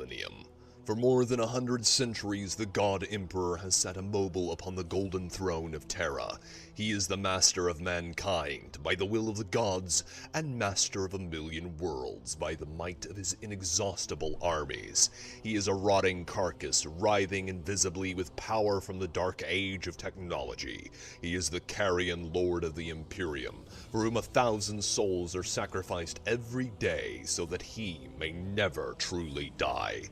millennium. For more than 100 centuries, the God Emperor has sat immobile upon the golden throne of Terra. He is the master of mankind by the will of the gods, and master of 1,000,000 worlds by the might of his inexhaustible armies. He is a rotting carcass, writhing invisibly with power from the dark age of technology. He is the carrion lord of the Imperium, for whom 1,000 souls are sacrificed every day so that he may never truly die.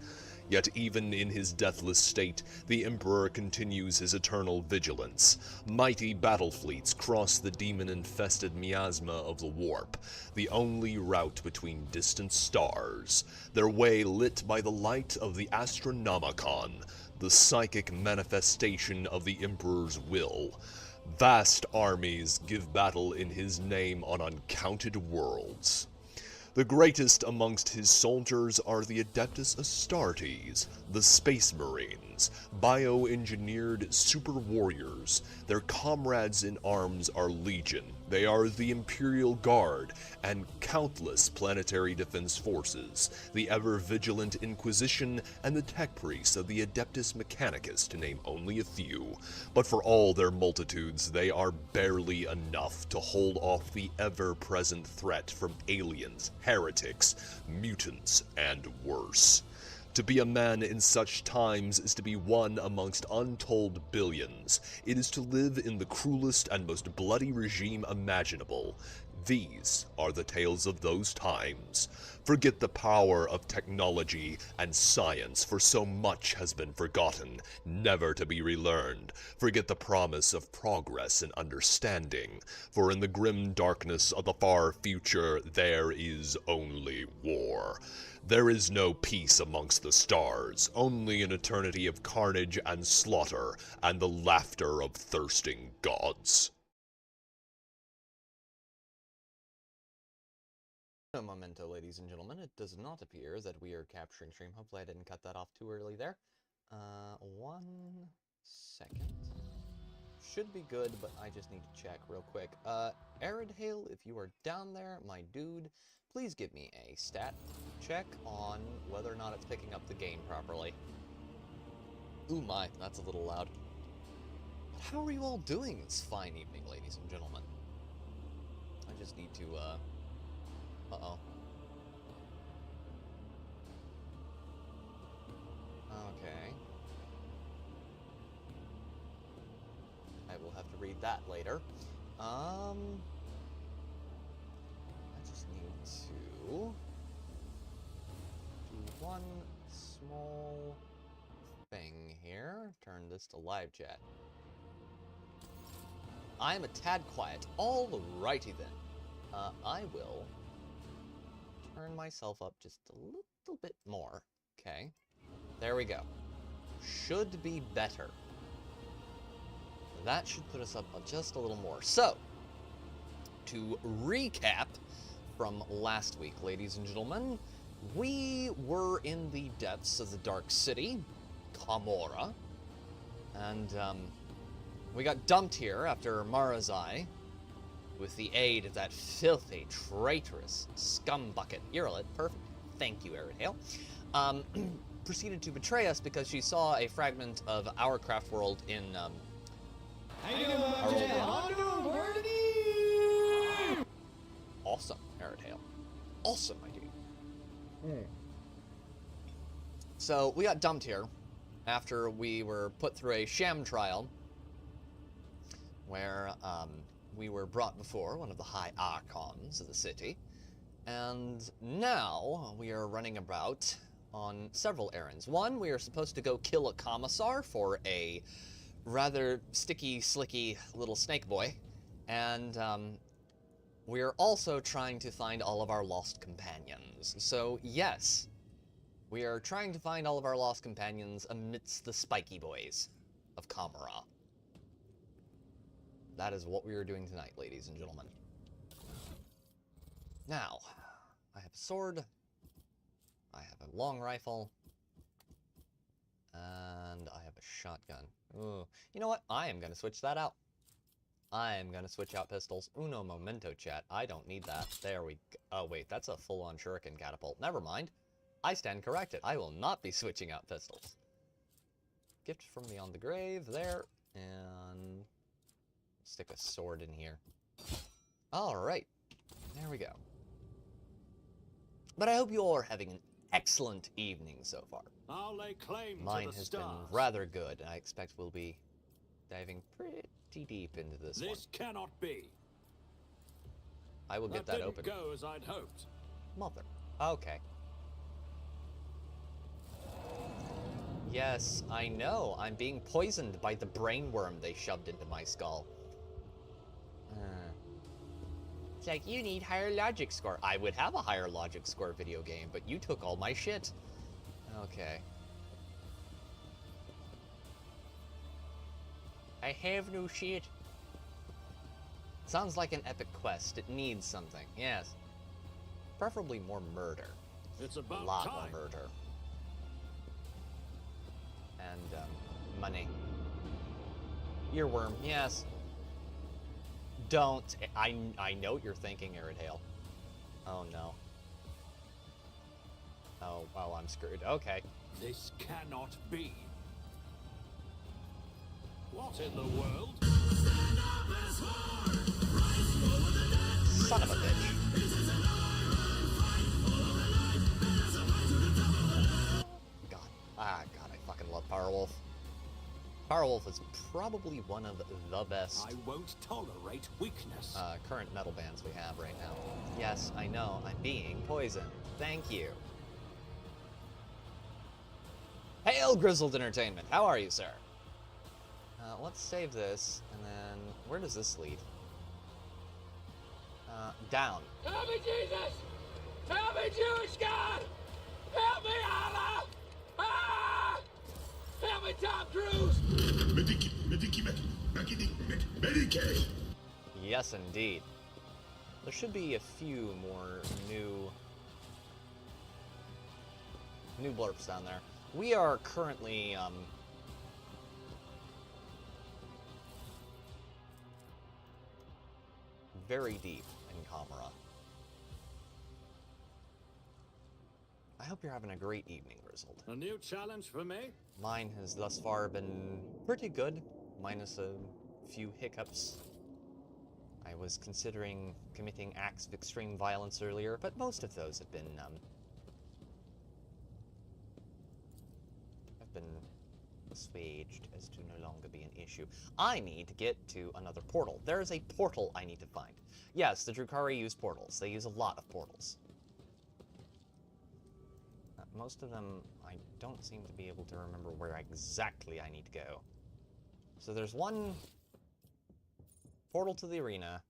Yet even in his deathless state, the Emperor continues his eternal vigilance. Mighty battle fleets cross the demon-infested miasma of the Warp, the only route between distant stars, their way lit by the light of the Astronomicon, the psychic manifestation of the Emperor's will. Vast armies give battle in his name on uncounted worlds. The greatest amongst his soldiers are the Adeptus Astartes, the Space Marines, bioengineered super warriors. Their comrades in arms are legion. They are the Imperial Guard and countless planetary defense forces, the ever-vigilant Inquisition, and the tech priests of the Adeptus Mechanicus, to name only a few. But for all their multitudes, they are barely enough to hold off the ever-present threat from aliens, heretics, mutants, and worse. To be a man in such times is to be one amongst untold billions. It is to live in the cruelest and most bloody regime imaginable. These are the tales of those times. Forget the power of technology and science, for so much has been forgotten, never to be relearned. Forget the promise of progress and understanding, for in the grim darkness of the far future there is only war. There is no peace amongst the stars, only an eternity of carnage and slaughter, and the laughter of thirsting gods. A memento, ladies and gentlemen. It does not appear that we are capturing stream. Hopefully I didn't cut that off too early there. 1 second. Should be good, but I just need to check real quick. Aridhale, if you are down there, my dude, please give me a stat check on whether or not it's picking up the game properly. Ooh my, that's a little loud. But how are you all doing this fine evening, ladies and gentlemen? I just need to, uh-oh. Okay. I will have to read that later. I just need to do one small thing here. Turn this to live chat. I'm a tad quiet. Alrighty then. I will turn myself up just a little bit more. Okay. There we go. Should be better. That should put us up just a little more. So, to recap from last week, ladies and gentlemen, we were in the depths of the Dark City, Commorragh, and we got dumped here after Marazai, with the aid of that filthy, traitorous scumbucket. Iralit, perfect. Thank you, Aridhale. Proceeded to betray us because she saw a fragment of our craft world in, Awesome, Aridhale. Awesome, my dude. So, we got dumped here after we were put through a sham trial where, we were brought before one of the high archons of the city, and now we are running about on several errands. One, we are supposed to go kill a commissar for a rather sticky, slicky little snake boy, and we are also trying to find all of our lost companions. So yes, we are trying to find all of our lost companions amidst the spiky boys of Commorragh. That is what we are doing tonight, ladies and gentlemen. Now, I have a sword, I have a long rifle, and I have a shotgun. Ooh. You know what? I am going to switch that out. I am going to switch out pistols. Uno momento, chat. I don't need that. There we go. Oh, wait, that's a full-on shuriken catapult. Never mind. I stand corrected. I will not be switching out pistols. Gift from Beyond the Grave, there, and stick a sword in here. Alright, there we go. But I hope you all are having an excellent evening so far. I'll lay claim Mine to the has stars. been rather good, and I expect we'll be diving pretty deep into this one. This cannot be. I will get that didn't open. go as I'd hoped. Mother. Okay. Yes, I know. I'm being poisoned by the brain worm they shoved into my skull. It's like, you need higher logic score. I would have a higher logic score video game, but you took all my shit. Okay. I have no shit. Sounds like an epic quest. It needs something. Yes. Preferably more murder. It's A about lot time. more murder. And, money. Earworm, yes. Don't. I know what you're thinking, Aridale. Oh, no. Oh, I'm screwed. Okay. This cannot be. What in the world? Son of a bitch. God. God, I fucking love Powerwolf. Powerwolf is probably one of the best I won't tolerate weakness. current metal bands we have right now. Yes, I know. I'm being poisoned. Thank you. Hail, Grizzled Entertainment. How are you, sir? Let's save this, and then... Where does this lead? Down. Help me, Jesus! Help me, Jewish God! Help me, Allah! Ah! Help me, Tom Cruise! Yes, indeed. There should be a few more new blurps down there. We are currently, very deep in Commorragh. I hope you're having a great evening, Grizzled. A new challenge for me? Mine has thus far been pretty good, minus a few hiccups. I was considering committing acts of extreme violence earlier, but most of those have been assuaged as to no longer be an issue. I need to get to another portal. There is a portal I need to find. Yes, the Drukhari use portals. They use a lot of portals. Most of them, I don't seem to be able to remember where exactly I need to go. So there's one portal to the arena,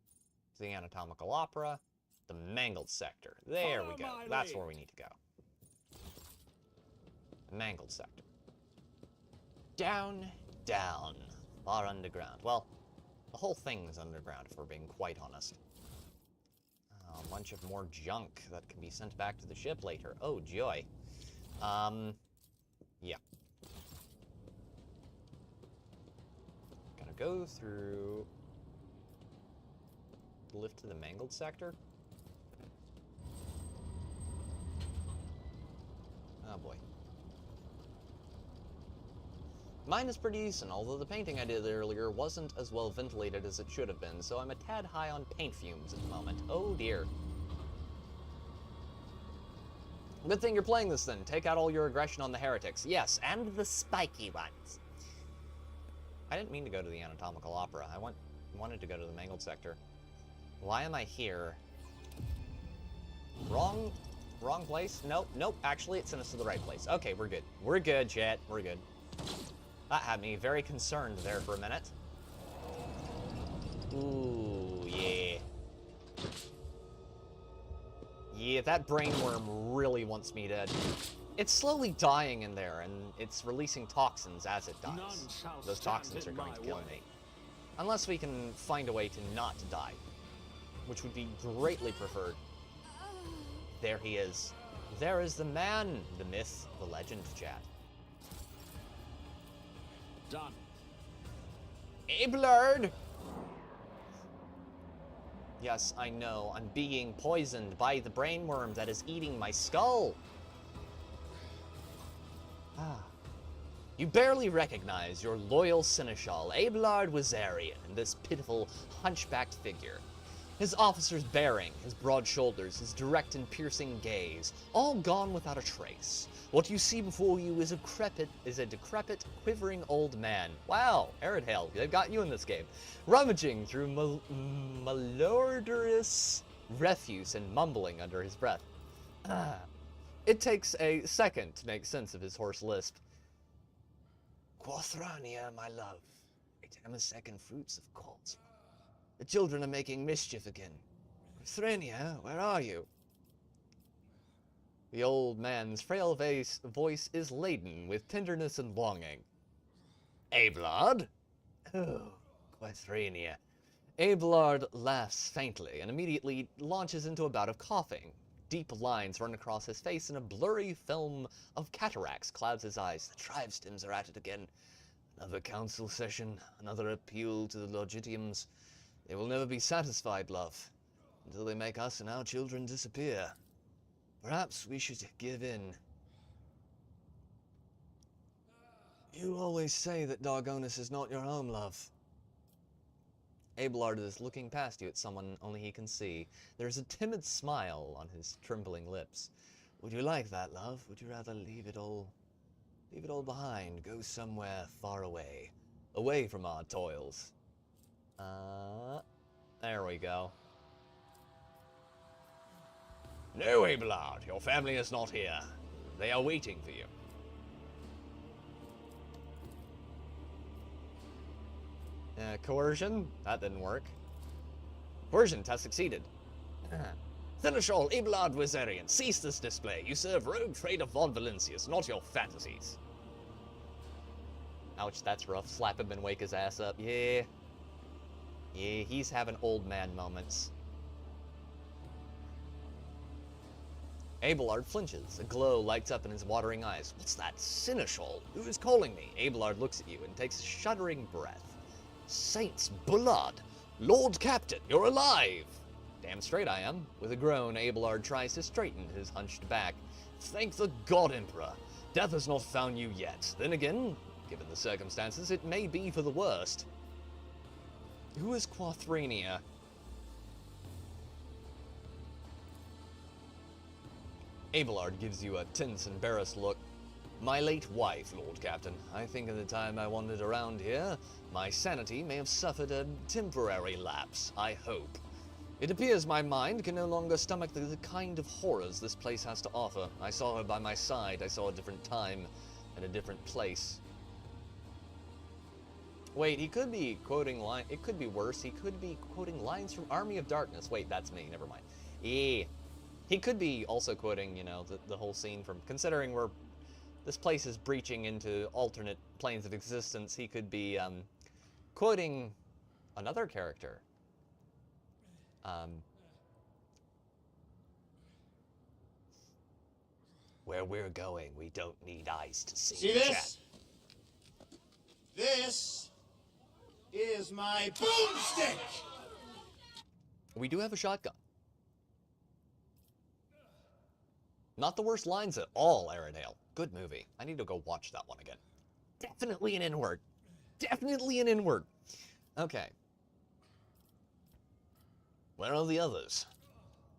to the anatomical opera, the mangled sector. There we go. Follow my That's lead. where we need to go. The mangled sector. Down, down, far underground. Well, the whole thing is underground, if we're being quite honest. A bunch of more junk that can be sent back to the ship later. Oh, joy. Yeah. Gonna go through the lift to the mangled sector. Oh boy. Mine is pretty decent, although the painting I did earlier wasn't as well ventilated as it should have been, so I'm a tad high on paint fumes at the moment. Oh dear. Good thing you're playing this then. Take out all your aggression on the heretics. Yes, and the spiky ones. I didn't mean to go to the anatomical opera. I wanted to go to the mangled sector. Why am I here? Wrong place? Nope. Actually, it sent us to the right place. Okay, we're good. We're good, chat. We're good. That had me very concerned there for a minute. Ooh, yeah. Yeah, that brain worm really wants me dead. It's slowly dying in there, and it's releasing toxins as it None dies. shall Those stand toxins are in going my to kill way. me. Unless we can find a way to not die. Which would be greatly preferred. There he is. There is the man, the myth, the legend, chat. Done. Ablard! Yes, I know. I'm being poisoned by the brain worm that is eating my skull. You barely recognize your loyal seneschal, Abelard Wazarian, in this pitiful, hunchbacked figure. His officer's bearing, his broad shoulders, his direct and piercing gaze, all gone without a trace. What you see before you is a decrepit, quivering old man. Wow, Aridhale, they've got you in this game. Rummaging through malodorous refuse and mumbling under his breath. It takes a second to make sense of his hoarse lisp. Quathrania, my love. It second fruits, of course. The children are making mischief again. Quathrania, where are you? The old man's frail voice is laden with tenderness and longing. Abelard? Oh, Quathrania. Abelard laughs faintly and immediately launches into a bout of coughing. Deep lines run across his face and a blurry film of cataracts clouds his eyes. The tribe stims are at it again. Another council session, another appeal to the Logitiums. They will never be satisfied, love, until they make us and our children disappear. Perhaps we should give in. You always say that Dargonus is not your home, love. Abelard is looking past you at someone only he can see. There is a timid smile on his trembling lips. Would you like that, love? Would you rather leave it all behind, go somewhere far away, away from our toils? There we go. No, Abelard, your family is not here. They are waiting for you. Coercion? That didn't work. Coercion has succeeded. Seneschal Abelard Wazarian, cease this display. You serve rogue trader von Valentius, not your fantasies. Ouch, that's rough. Slap him and wake his ass up. Yeah. Yeah, he's having old man moments. Abelard flinches. A glow lights up in his watering eyes. What's that? Seneschal? Who is calling me? Abelard looks at you and takes a shuddering breath. Saints blood! Lord Captain, you're alive! Damn straight I am. With a groan, Abelard tries to straighten his hunched back. Thank the God Emperor. Death has not found you yet. Then again, given the circumstances, it may be for the worst. Who is Quathrania? Abelard gives you a tense, embarrassed look. My late wife, Lord Captain. I think in the time I wandered around here, my sanity may have suffered a temporary lapse, I hope. It appears my mind can no longer stomach the kind of horrors this place has to offer. I saw her by my side. I saw a different time and a different place. Wait, he could be quoting line. It could be worse. He could be quoting lines from Army of Darkness. Wait, that's me. Never mind. Yeah. He could be also quoting, you know, the whole scene from, considering this place is breaching into alternate planes of existence, he could be quoting another character. Where we're going, we don't need eyes to see. See this? This is my boomstick! We do have a shotgun. Not the worst lines at all, Aridhale. Good movie. I need to go watch that one again. Definitely an N-word. Definitely an N-word. Okay. Where are the others?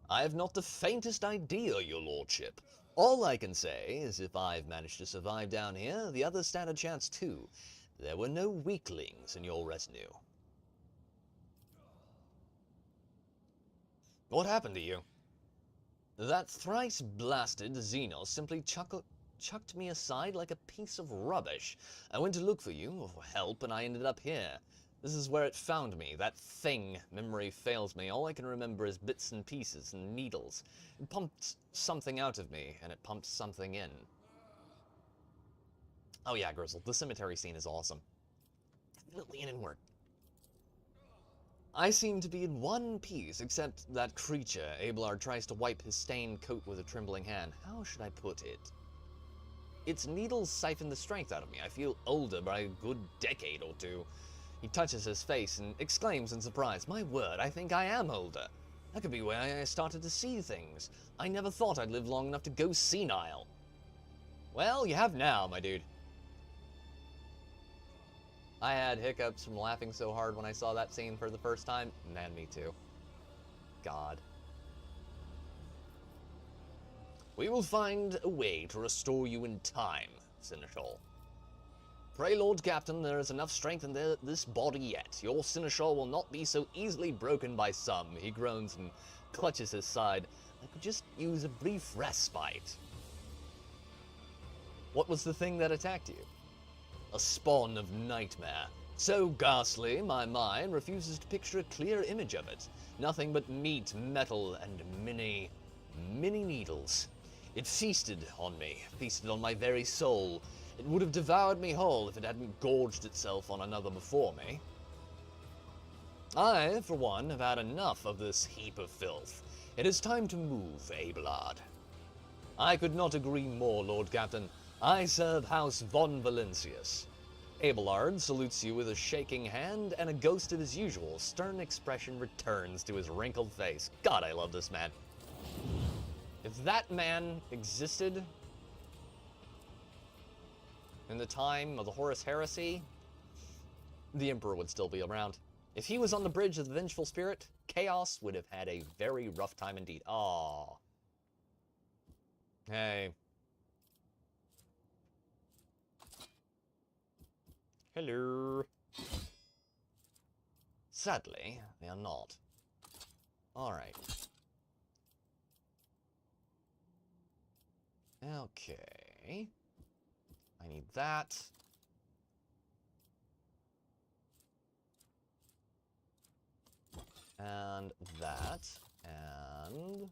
I have not the faintest idea, your lordship. All I can say is if I've managed to survive down here, the others stand a chance too. There were no weaklings in your retinue. What happened to you? That thrice-blasted Xenos simply chucked me aside like a piece of rubbish. I went to look for you, for help, and I ended up here. This is where it found me, that thing. Memory fails me. All I can remember is bits and pieces and needles. It pumped something out of me, and it pumped something in. Oh yeah, Grizzle, the cemetery scene is awesome. Definitely an N-word. I seem to be in one piece, except that creature. Abelard tries to wipe his stained coat with a trembling hand. How should I put it? Its needles siphon the strength out of me. I feel older by a good decade or two. He touches his face and exclaims in surprise, my word, I think I am older. That could be where I started to see things. I never thought I'd live long enough to go senile. Well, you have now, my dude. I had hiccups from laughing so hard when I saw that scene for the first time. Man, me too. God. We will find a way to restore you in time, Seneschal. Pray, Lord Captain, there is enough strength in this body yet. Your Seneschal will not be so easily broken by some. He groans and clutches his side. I could just use a brief respite. What was the thing that attacked you? A spawn of nightmare. So ghastly, my mind refuses to picture a clear image of it. Nothing but meat, metal, and many needles. It feasted on me, feasted on my very soul. It would have devoured me whole if it hadn't gorged itself on another before me. I, for one, have had enough of this heap of filth. It is time to move, Abelard. I could not agree more, Lord Captain. I serve House von Valentius. Abelard salutes you with a shaking hand, and a ghost of his usual stern expression returns to his wrinkled face. God, I love this man. If that man existed in the time of the Horus Heresy, the Emperor would still be around. If he was on the bridge of the Vengeful Spirit, Chaos would have had a very rough time indeed. Aww. Hey. Hello. Sadly, they are not. Alright. Okay. I need that. And that. And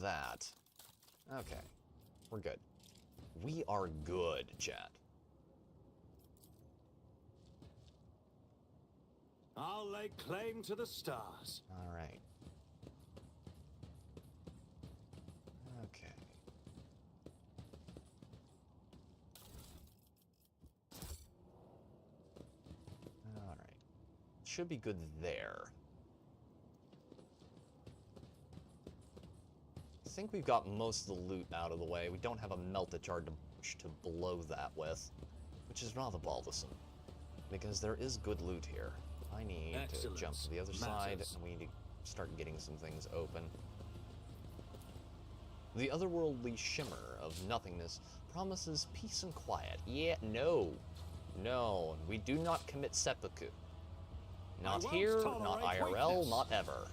that. Okay. We're good. We are good, chat. I'll lay claim to the stars. Alright. Okay. Alright. Should be good there. I think we've got most of the loot out of the way. We don't have a melted-jar to blow that with, which is rather bothersome, because there is good loot here. I need to jump to the other side, and we need to start getting some things open. The otherworldly shimmer of nothingness promises peace and quiet. Yeah, no. No, we do not commit seppuku. Not here, not IRL, not ever.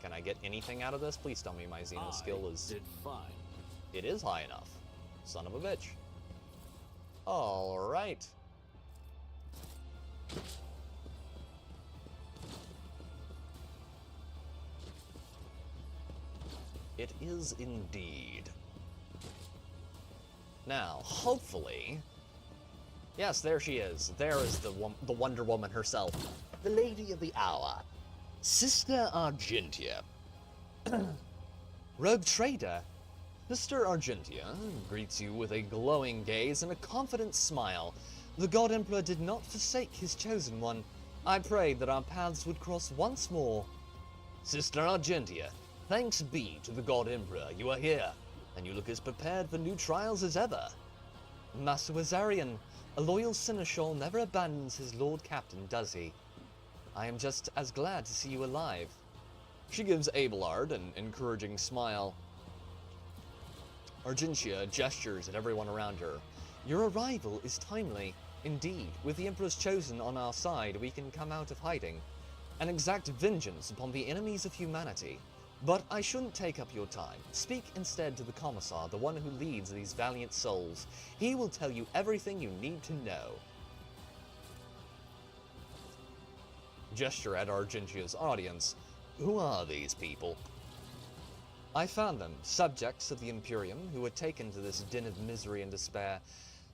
Can I get anything out of this? Please tell me my Xeno skill is... did fine. It is high enough. Son of a bitch. Alright. It is indeed. Now, hopefully... Yes, there she is. There is the Wonder Woman herself. The Lady of the Hour. Sister Argentia. Rogue Trader. Sister Argentia greets you with a glowing gaze and a confident smile. The God Emperor did not forsake his chosen one. I prayed that our paths would cross once more. Sister Argentia, thanks be to the God Emperor you are here, and you look as prepared for new trials as ever. Master Wazarian, a loyal seneschal never abandons his Lord Captain, does he? I am just as glad to see you alive. She gives Abelard an encouraging smile. Argentia gestures at everyone around her. Your arrival is timely. Indeed, with the Emperor's chosen on our side, we can come out of hiding and exact vengeance upon the enemies of humanity. But I shouldn't take up your time. Speak instead to the Commissar, the one who leads these valiant souls. He will tell you everything you need to know. Gesture at Argentia's audience. Who are these people? I found them, subjects of the Imperium, who were taken to this den of misery and despair.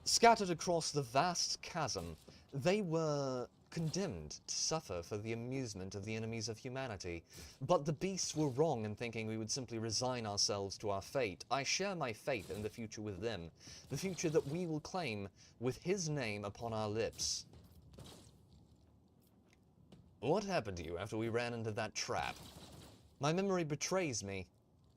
Scattered across the vast chasm, they were condemned to suffer for the amusement of the enemies of humanity. But the beasts were wrong in thinking we would simply resign ourselves to our fate. I share my faith in the future with them, the future that we will claim with his name upon our lips. What happened to you after we ran into that trap? My memory betrays me.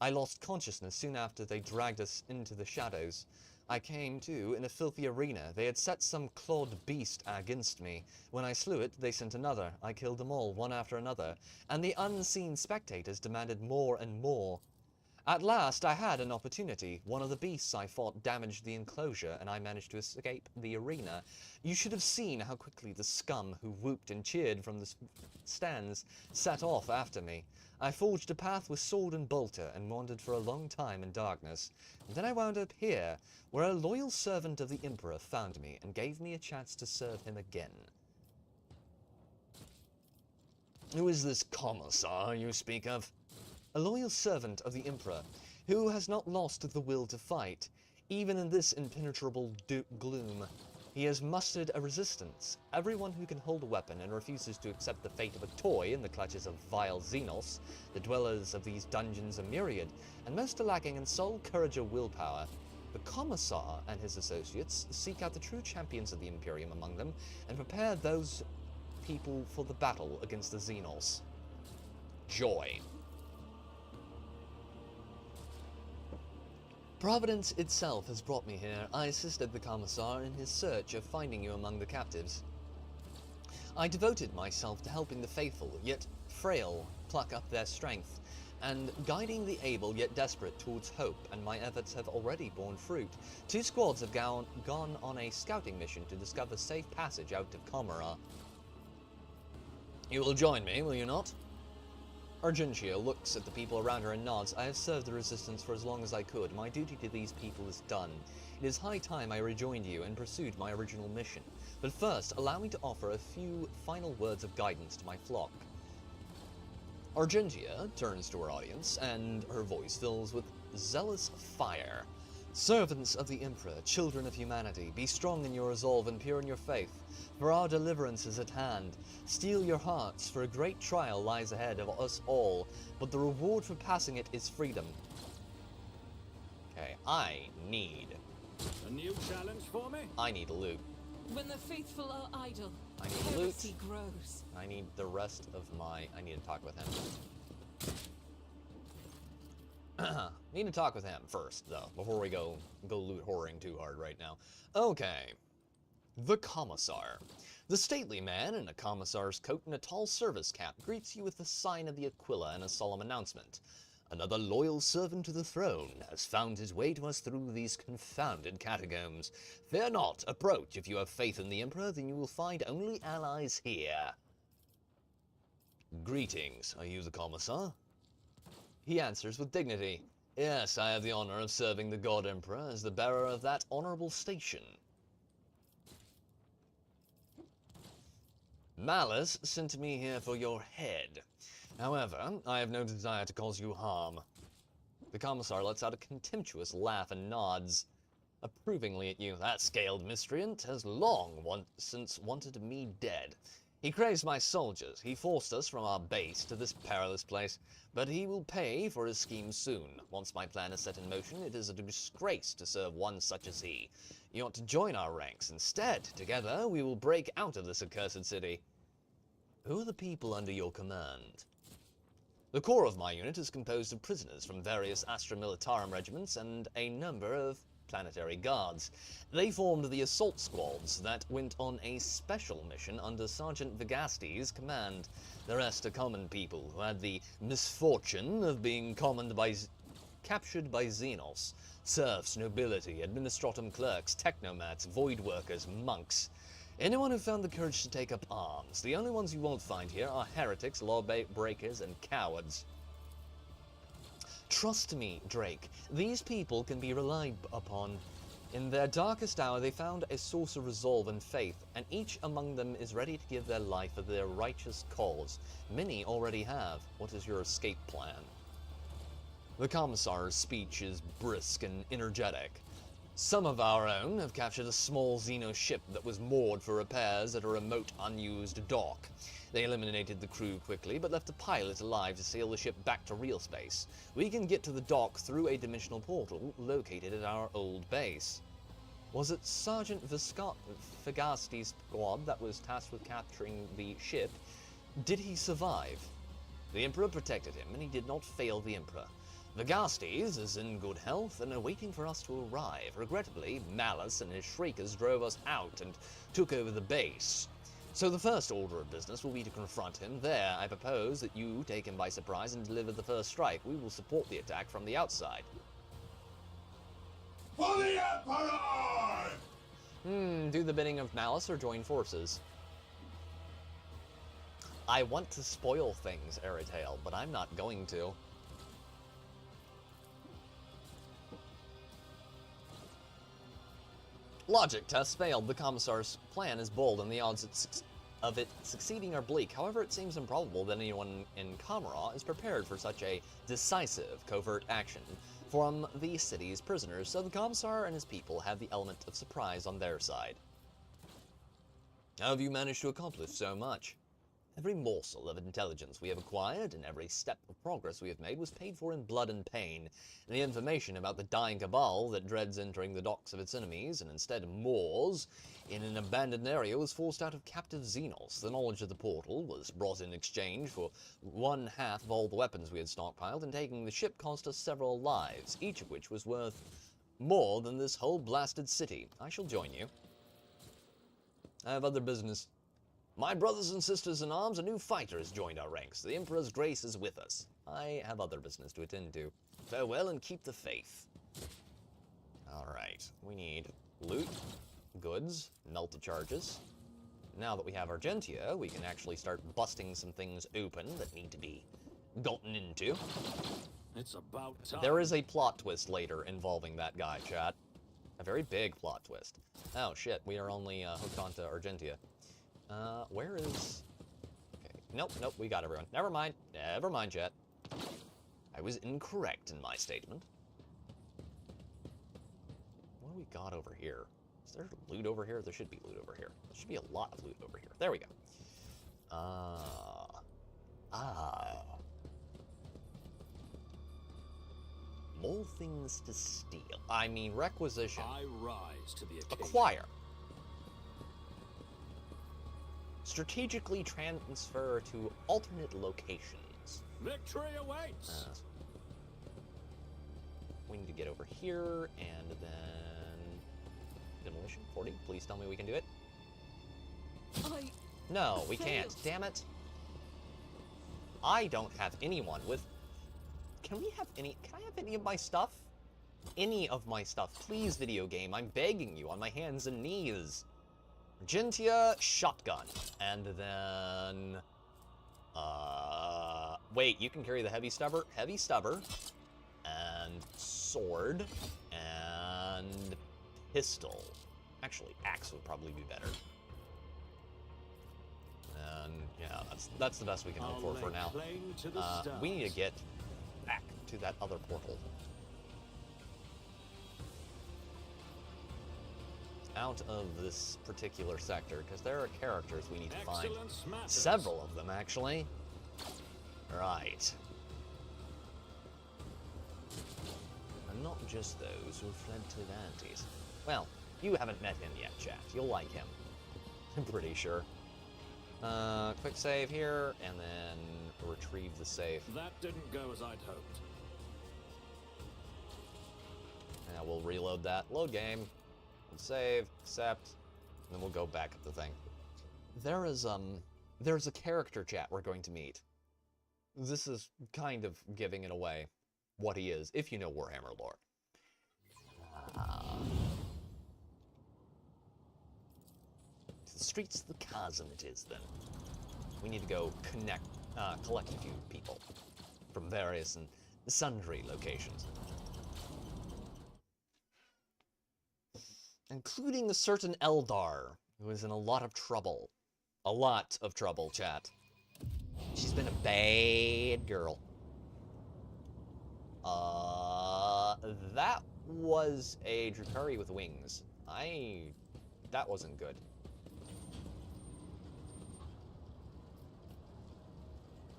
I lost consciousness soon after they dragged us into the shadows. I came to in a filthy arena. They had set some clawed beast against me. When I slew it, they sent another. I killed them all, one after another, and the unseen spectators demanded more and more. At last, I had an opportunity. One of the beasts I fought damaged the enclosure, and I managed to escape the arena. You should have seen how quickly the scum who whooped and cheered from the stands set off after me. I forged a path with sword and bolter, and wandered for a long time in darkness. And then I wound up here, where a loyal servant of the Emperor found me, and gave me a chance to serve him again. Who is this Commorragh you speak of? A loyal servant of the Emperor, who has not lost the will to fight, even in this impenetrable gloom. He has mustered a resistance. Everyone who can hold a weapon and refuses to accept the fate of a toy in the clutches of vile Xenos. The dwellers of these dungeons are myriad, and most are lacking in soul, courage, or willpower. The Commorragh and his associates seek out the true champions of the Imperium among them, and prepare those people for the battle against the Xenos. Joy. Providence itself has brought me here. I assisted the Commissar in his search of finding you among the captives. I devoted myself to helping the faithful, yet frail, pluck up their strength, and guiding the able yet desperate towards hope, and my efforts have already borne fruit. 2 squads have gone on a scouting mission to discover safe passage out of Commorragh. You will join me, will you not? Argentia looks at the people around her and nods. I have served the Resistance for as long as I could. My duty to these people is done. It is high time I rejoined you and pursued my original mission. But first, allow me to offer a few final words of guidance to my flock. Argentia turns to her audience, and her voice fills with zealous fire. Servants of the Emperor, children of humanity, be strong in your resolve and pure in your faith, for our deliverance is at hand. Steel your hearts, for a great trial lies ahead of us all, but the reward for passing it is freedom. Okay, I need A new challenge for me? loot. When the faithful are idle, I need loot. heresy grows. I need the rest of my... I need to talk with him. Need to talk with him first, though, before we go loot whoring too hard right now. Okay. The Commissar. The stately man in a commissar's coat and a tall service cap greets you with the sign of the Aquila and a solemn announcement. Another loyal servant to the throne has found his way to us through these confounded catacombs. Fear not, approach. If you have faith in the Emperor, then you will find only allies here. Greetings, are you the Commissar? He answers with dignity. Yes, I have the honor of serving the God Emperor as the bearer of that honorable station. Malice sent me here for your head. However, I have no desire to cause you harm. The Commissar lets out a contemptuous laugh and nods approvingly at you. That scaled miscreant has long since wanted me dead. He craves my soldiers. He forced us from our base to this perilous place, but he will pay for his scheme soon. Once my plan is set in motion, it is a disgrace to serve one such as he. You ought to join our ranks instead. Together, we will break out of this accursed city. Who are the people under your command? The core of my unit is composed of prisoners from various Astra Militarum regiments and a number of planetary guards. They formed the assault squads that went on a special mission under Sergeant Vigastes' command. The rest are common people who had the misfortune of being captured by Xenos. Serfs, nobility, administratum clerks, technomats, void workers, monks. Anyone who found the courage to take up arms. The only ones you won't find here are heretics, law-breakers, and cowards. Trust me, Drake, these people can be relied upon. In their darkest hour, they found a source of resolve and faith, and each among them is ready to give their life for their righteous cause. Many already have. What is your escape plan? The Commissar's speech is brisk and energetic. Some of our own have captured a small Xeno ship that was moored for repairs at a remote, unused dock. They eliminated the crew quickly, but left the pilot alive to sail the ship back to real space. We can get to the dock through a dimensional portal located at our old base. Was it Sergeant Vigastes' squad that was tasked with capturing the ship? Did he survive? The Emperor protected him, and he did not fail the Emperor. Vagastes is in good health and are waiting for us to arrive. Regrettably, Malice and his Shriekers drove us out and took over the base. So the first order of business will be to confront him. There, I propose that you take him by surprise and deliver the first strike. We will support the attack from the outside. For the Emperor! Do the bidding of Malice or join forces? I want to spoil things, Aeritail, but I'm not going to. Logic tests failed. The Commissar's plan is bold, and the odds of it succeeding are bleak. However, it seems improbable that anyone in Commorragh is prepared for such a decisive covert action from the city's prisoners, so the Commissar and his people have the element of surprise on their side. How have you managed to accomplish so much? Every morsel of intelligence we have acquired and every step of progress we have made was paid for in blood and pain, and the information about the dying cabal that dreads entering the docks of its enemies and instead moors in an abandoned area was forced out of captive Xenos. The knowledge of the portal was brought in exchange for 1/2 of all the weapons we had stockpiled, and taking the ship cost us several lives, each of which was worth more than this whole blasted city. I shall join you. I have other business. My brothers and sisters in arms, a new fighter has joined our ranks. The Emperor's grace is with us. I have other business to attend to. Farewell and keep the faith. Alright, we need loot, goods, melta charges. Now that we have Argentia, we can actually start busting some things open that need to be gotten into. It's about time. There is a plot twist later involving that guy, chat. A very big plot twist. Oh shit, we are only hooked onto Argentia. Where is... Okay, nope, we got everyone. Never mind, chat. I was incorrect in my statement. What do we got over here? Is there loot over here? There should be loot over here. There should be a lot of loot over here. There we go. More things to steal. I mean, requisition. I rise to the occasion. Acquire. Strategically transfer to alternate locations. Victory awaits. We need to get over here, and then... Demolition, 40. Please tell me we can do it. No, we can't. Damn it. I don't have anyone with... Can I have any of my stuff? Any of my stuff. Please, video game. I'm begging you on my hands and knees. Argentia, shotgun. And then... Wait, you can carry the heavy stubber? Heavy stubber. And sword. And pistol. Actually, axe would probably be better. And, yeah, that's the best we can hope for now. We need to get back to that other portal. Out of this particular sector, because there are characters we need to find. Several of them, actually. Right. And not just those who fled to Vantes. Well, you haven't met him yet, chat. You'll like him. I'm pretty sure. Quick save here, and then retrieve the safe. That didn't go as I'd hoped. Now we'll reload that. Load game. Save, accept, and then we'll go back at the thing. There's a character, chat, we're going to meet. This is kind of giving it away, what he is, if you know Warhammer lore. The streets of the chasm it is, then. We need to go collect a few people from various and sundry locations. Including a certain Eldar, who is in a lot of trouble. A lot of trouble, chat. She's been a bad girl. That was a Drukhari with wings. That wasn't good.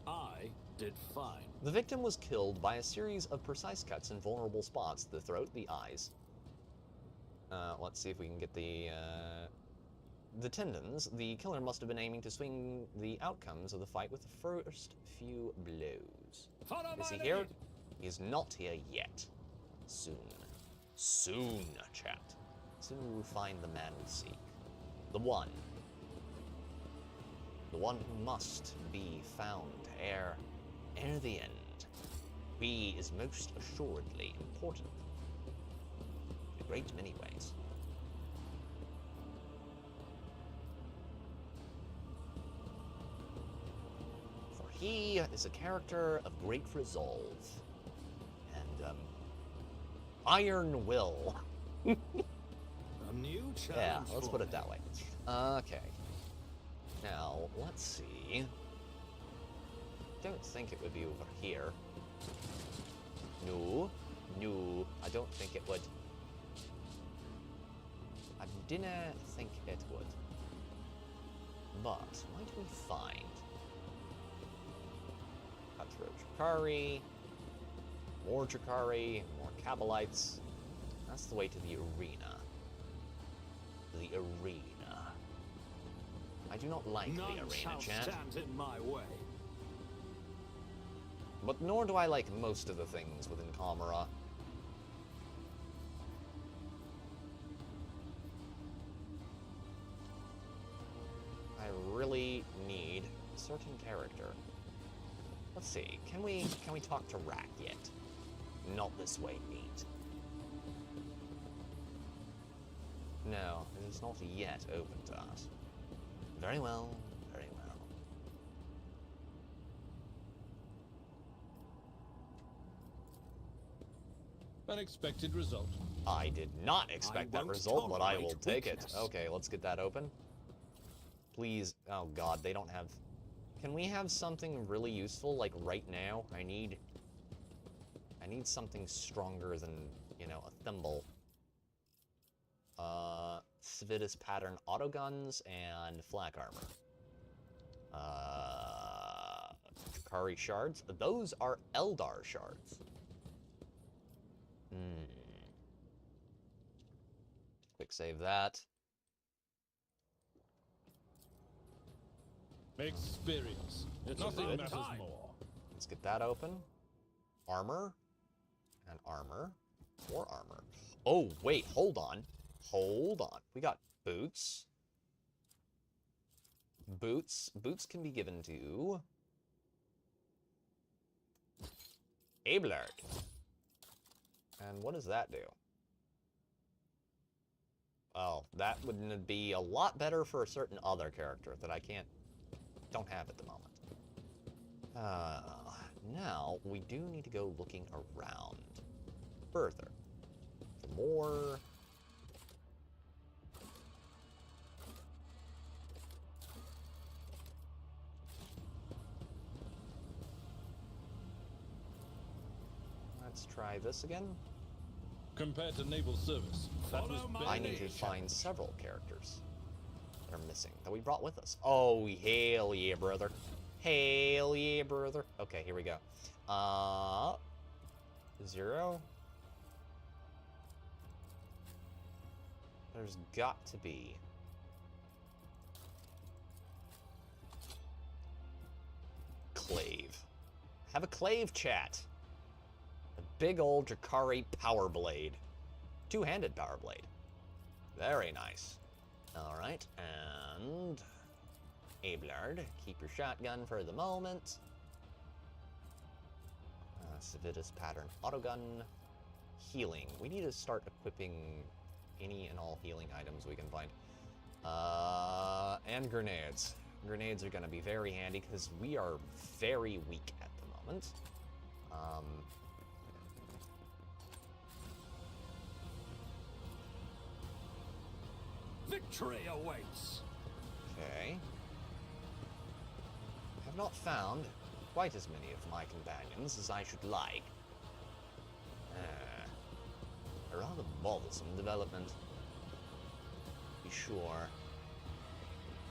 I did fine. The victim was killed by a series of precise cuts in vulnerable spots, the throat, the eyes. Let's see if we can get the the tendons, the killer must have been aiming to swing the outcomes of the fight with the first few blows. Follow Is my he here? lead. He is not here yet. Soon. Soon, chat. Soon we will find the man we seek. The one. The one who must be found ere the end. He is most assuredly important. In a great many ways. For he is a character of great resolve. And, iron will. A new challenge. Yeah, let's for put it me. that way. Okay. Now, let's see. Don't think it would be over here. No. No, I don't think it would. I didn't think it would. But, might we find... Cutthroat Drakari, more Drakari, more Kabalites. That's the way to the arena. The arena. I do not like None the arena, shall chat. stand in my way. But nor do I like most of the things within Commorragh. I really need a certain character. Let's see, can we talk to Rack yet? Not this way, neat. No, it is not yet open to us. Very well, very well. Unexpected result. I did not expect that won't result, but I will tolerate take it. weakness. Okay, let's get that open. Please, oh god, they don't have... Can we have something really useful, like right now? I need something stronger than, you know, a thimble. Civitas pattern autoguns and flak armor. Drakari shards. Those are Eldar shards. Quick save that. Experience. It's Nothing about matters time. more. Let's get that open. Armor. And armor. More armor. Oh, wait, hold on. Hold on. We got boots. Boots. Boots can be given to... Abelard. And what does that do? Oh, that would be a lot better for a certain other character that I don't have at the moment. Now, we do need to go looking around further for more... Let's try this again. Compared to naval service, that was Follow my barely I need to a find challenge. several characters that are missing, that we brought with us. Oh, hell yeah, brother. Hell yeah, brother. Okay, here we go. 0. There's got to be... Clave. Have a Clave chat. A big old Drakari power blade. Two-handed power blade. Very nice. Alright, and... Abelard, keep your shotgun for the moment. Civitas pattern autogun. Healing. We need to start equipping any and all healing items we can find. And grenades. Grenades are going to be very handy because we are very weak at the moment. Victory awaits. Okay. I have not found quite as many of my companions as I should like. A rather bothersome development. Be sure.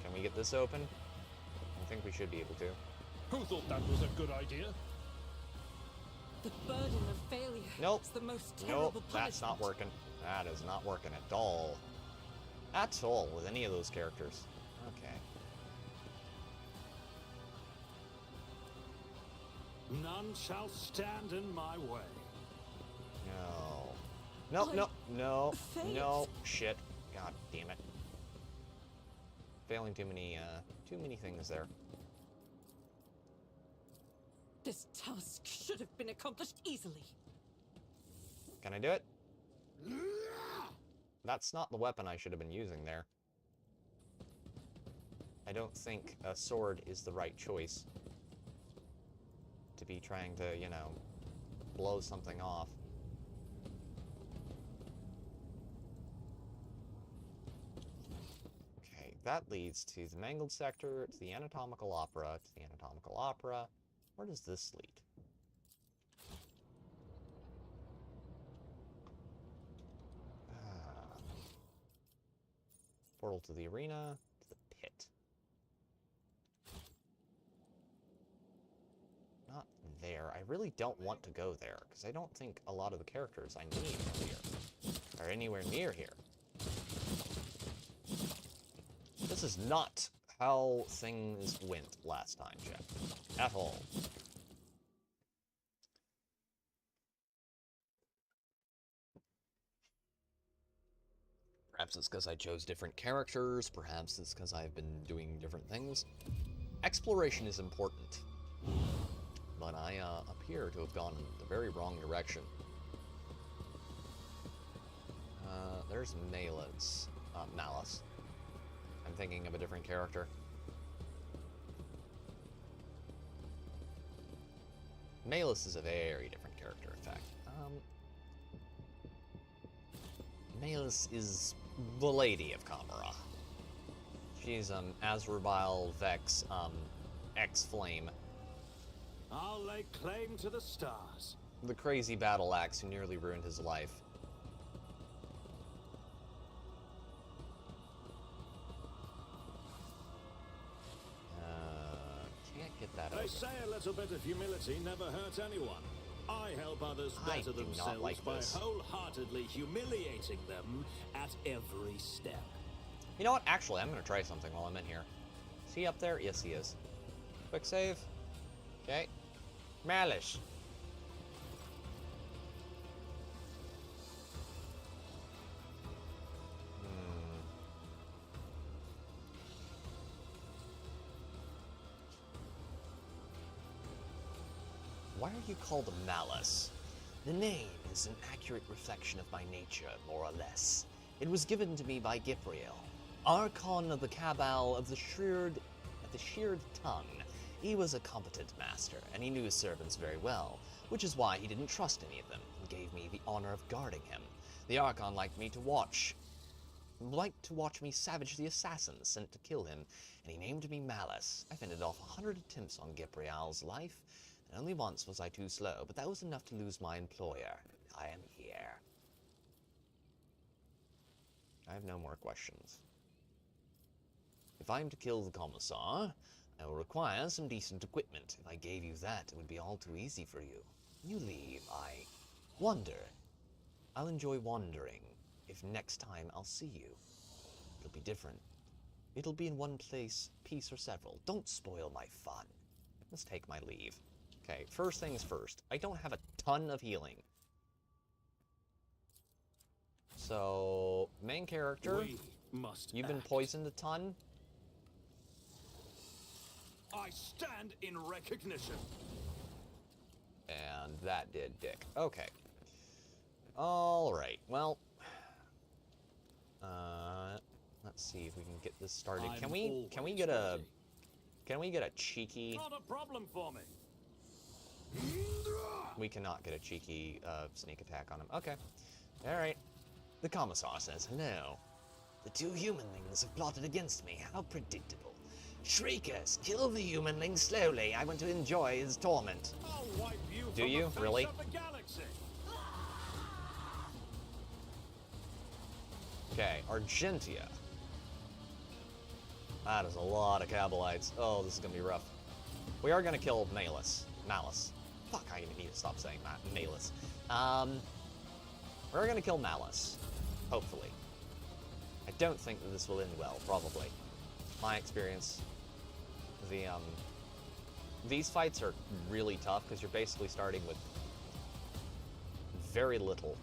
Can we get this open? I think we should be able to. Who thought that was a good idea? The burden of failure Nope. is the most terrible Nope, that's not punishment. working. That is not working at all. at all with any of those characters. Okay. None shall stand in my way. No. No, no, no, no. Shit. God damn it. Failing too many things there. This task should have been accomplished easily. Can I do it? That's not the weapon I should have been using there. I don't think a sword is the right choice to be trying to, you know, blow something off. Okay, that leads to the Mangled Sector, to the Anatomical Opera, to the Anatomical Opera. Where does this lead? Portal to the arena, to the pit. Not there. I really don't want to go there, because I don't think a lot of the characters I need are here. Are anywhere near here. This is not how things went last time, Jeff. At all. Perhaps it's because I chose different characters, perhaps it's because I've been doing different things. Exploration is important, but I appear to have gone in the very wrong direction. There's Malice. I'm thinking of a different character. Malus is a very different character, in fact. Malus is the Lady of Commorragh. She's, Azrabile Vex, X-Flame. I'll lay claim to the stars. The crazy battle axe who nearly ruined his life. Can't get that over. They say a little bit of humility never hurt anyone. I help others better do not themselves like by this. wholeheartedly humiliating them at every step. You know what? Actually, I'm going to try something while I'm in here. Is he up there? Yes, he is. Quick save. Okay. Malice. Why are you called Malice? The name is an accurate reflection of my nature, more or less. It was given to me by Gipriel, Archon of the Cabal of the Sheared Tongue. He was a competent master, and he knew his servants very well, which is why he didn't trust any of them, and gave me the honor of guarding him. The Archon liked to watch me savage the assassins sent to kill him, and he named me Malice. I fended off 100 attempts on Gipriel's life, and only once was I too slow, but that was enough to lose my employer. I am here. I have no more questions. If I am to kill the Commissar, I will require some decent equipment. If I gave you that, it would be all too easy for you. You leave, I wander. I'll enjoy wandering. If next time I'll see you, it'll be different. It'll be in one place, piece or several. Don't spoil my fun. Let's take my leave. Okay, first things first. I don't have a ton of healing. So, main character, We must you've been act. poisoned a ton. I stand in recognition. And that did dick. Okay. Alright, well. Let's see if we can get this started. Can we get a cheeky... Not a problem for me. We cannot get a cheeky sneak attack on him. Okay. Alright. The Commissar says hello. The two humanlings have plotted against me. How predictable. Shriekers, kill the humanling slowly. I want to enjoy his torment. I'll wipe you Do from you? the face Really? of the galaxy. Okay, Argentia. That is a lot of Cabalites. Oh, this is gonna be rough. We are gonna kill Malice. Fuck, I need to stop saying that. Malice. We're gonna kill Malice. Hopefully. I don't think that this will end well, probably. My experience, these fights are really tough because you're basically starting with very little.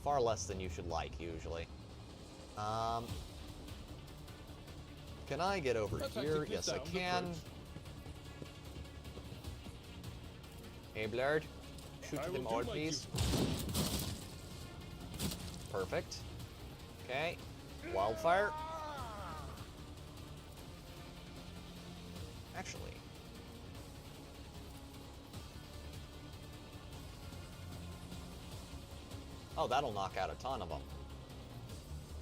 Far less than you should like, usually. Can I get over here? Yes, I can. Eldar, shoot them all, please. Perfect. Okay. Wildfire. Actually. Oh, that'll knock out a ton of them.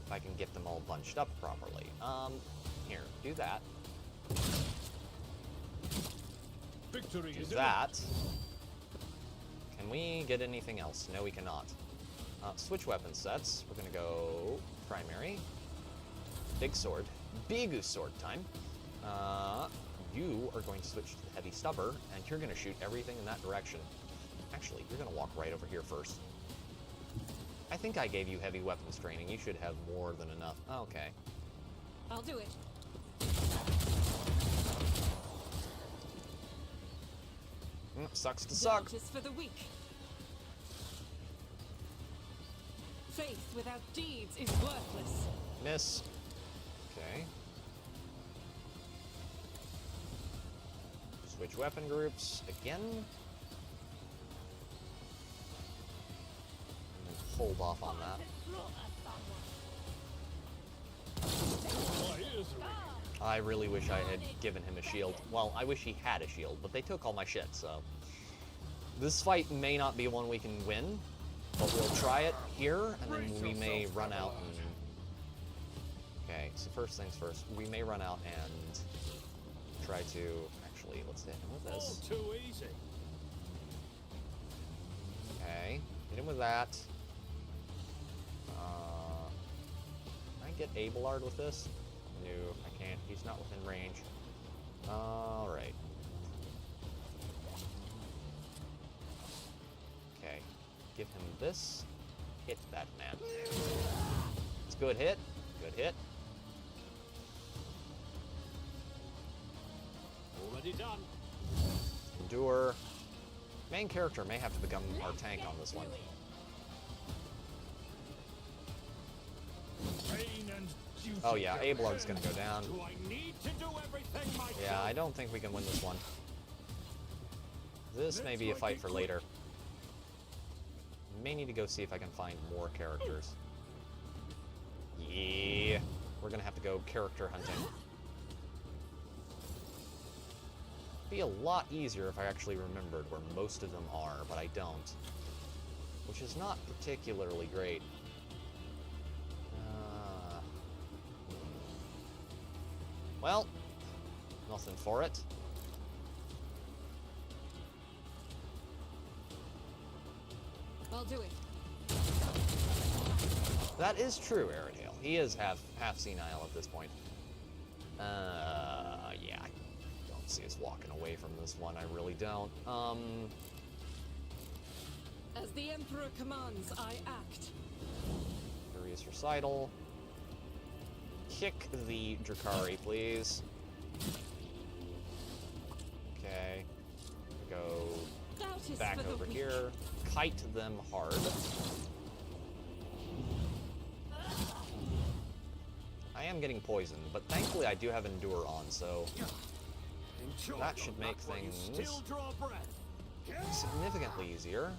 If I can get them all bunched up properly. Here, do that. Victory Do is that. Can we get anything else? No, we cannot. Switch weapon sets. We're gonna go primary. Big sword. Big sword time. You are going to switch to the heavy stubber, and you're gonna shoot everything in that direction. Actually, you're gonna walk right over here first. I think I gave you heavy weapons training. You should have more than enough. Okay. I'll do it. Sucks to suck. Doubt is for the weak. Faith without deeds is worthless. Miss. Okay. Switch weapon groups again. Hold off on that. I really wish I had given him a shield. Well, I wish he had a shield, but they took all my shit, so... This fight may not be one we can win, but we'll try it here, and then we may run out and... Okay, so first things first, we may run out and try to... Actually, let's hit him with this. Too easy. Okay, hit him with that. Can I get Abelard with this? No, I can't. He's not within range. Alright. Okay. Give him this. Hit that man. It's a good hit. Good hit. Already done. Endure. Main character may have to become our tank on this one. Oh yeah, Abelard's gonna go down. Do I need to do everything myself? Yeah, I don't think we can win this one. This may be a fight for later. May need to go see if I can find more characters. Yeah, we're gonna have to go character hunting. Be a lot easier if I actually remembered where most of them are, but I don't. Which is not particularly great. Well, nothing for it. I'll do it. That is true, Aerodale. He is half senile at this point. Yeah, I don't see us walking away from this one. I really don't. As the Emperor commands, I act. Furious Recital. Kick the Drakari, please. Okay. Go Doubt is back for the over weak. here. Kite them hard. I am getting poisoned, but thankfully I do have Endure on, so Enjoy that should make while you things still draw breath. significantly easier.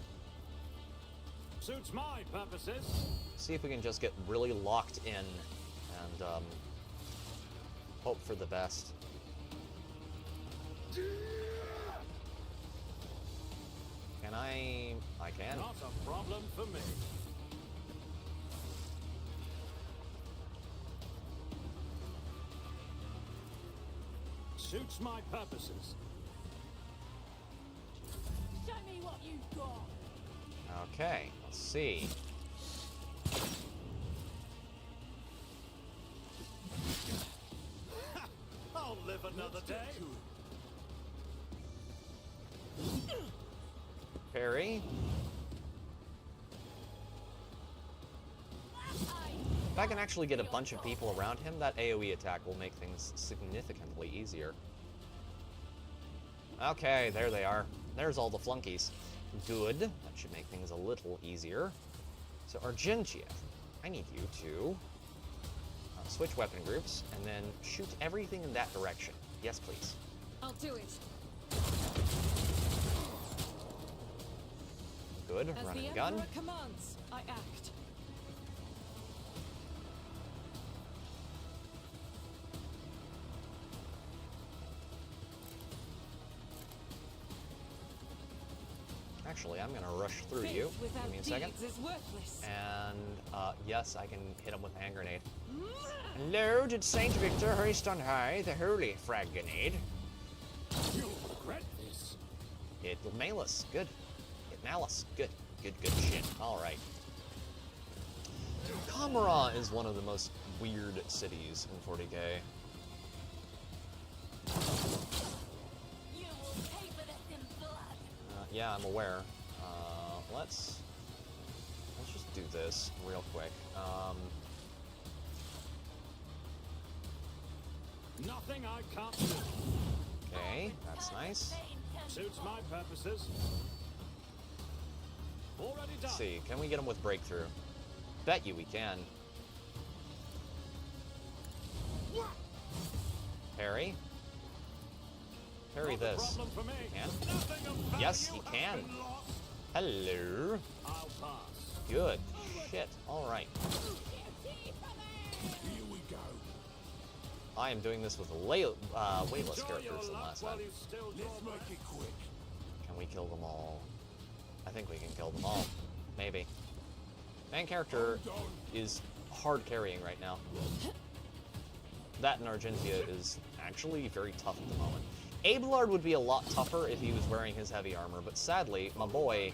Suits my purposes. See if we can just get really locked in and hope for the best. Can I? I can. Not a problem for me. Suits my purposes. Show me what you've got. Okay, let's see. I'll live another day. Parry. If I can actually get a bunch of people around him, that AoE attack will make things significantly easier. Okay, there they are. There's all the flunkies. Good. That should make things a little easier. So, Argentia, I need you to switch weapon groups and then shoot everything in that direction. Yes, please. I'll do it. Good. As Run the and gun. Emperor commands, I act. Actually, I'm gonna rush through Faith you. without Give me a second. deeds is worthless. And, yes, I can hit him with a hand grenade. Hello, did Saint Victor hoist on high the holy frag grenade? You'll regret this. Hit Malus. Good. Hit Malus. Good. Good shit. Alright. Commorragh is one of the most weird cities in 40K. You will pay for this in blood. Yeah, I'm aware. Let's just do this real quick. Nothing I can't do. Okay, that's nice. Suits my purposes. Already done. Let's see, can we get him with breakthrough? Bet you we can. Parry. Parry Not a this. problem for me. Can? Nothing of value Yes, he has can. been lost. Hello. I'll pass. Good. Shit. Alright. Here we go. I am doing this with way less Enjoy characters your than luck last while time. you still Let's draw make it quick. Can we kill them all? I think we can kill them all. Maybe. Main character is hard carrying right now. That and Argentia is actually very tough at the moment. Abelard would be a lot tougher if he was wearing his heavy armor, but sadly, my boy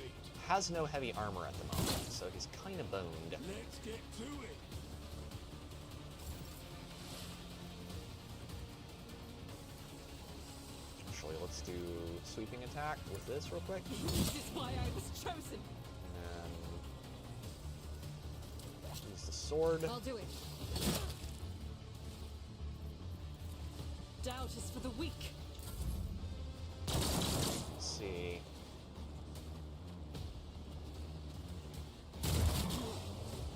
has no heavy armor at the moment, so he's kind of boned. Let's get to it. Actually, let's do sweeping attack with this real quick. This is why I was chosen. And use the sword. I'll do it. Doubt is for the weak. Let's see.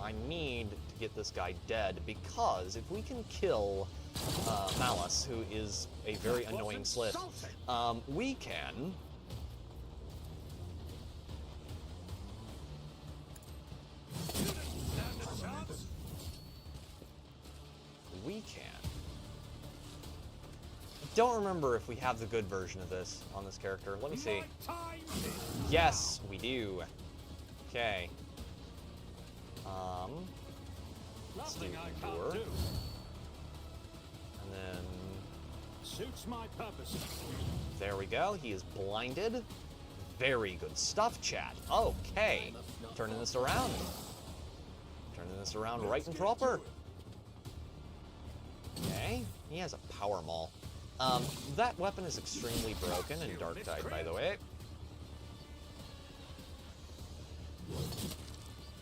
I need to get this guy dead because if we can kill Malus, who is a very annoying slith, we can don't remember if we have the good version of this on this character. Let me see. Yes, we do. Okay. Let's do Nothing I Endure. can't do. And then Suits my purposes. there we go. He is blinded. Very good stuff, chat. Okay. Turning this around. Turning this around right and proper. Okay. He has a power maul. That weapon is extremely broken in Dark Tide, by the way.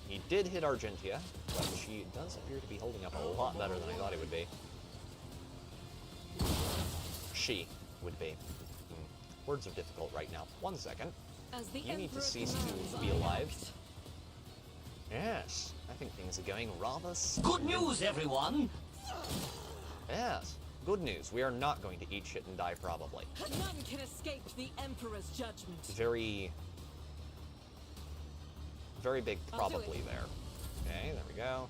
He did hit Argentia, but she does appear to be holding up a lot better than I thought it would be. She would be. Words are difficult right now. 1 second. As the You need to Emperor cease commands, to be I alive. act. Yes, I think things are going rather Good news, everyone! Yes, good news. We are not going to eat shit and die, probably. None can escape the Emperor's judgment. Very big I'll do probably it. there. Okay, there we go.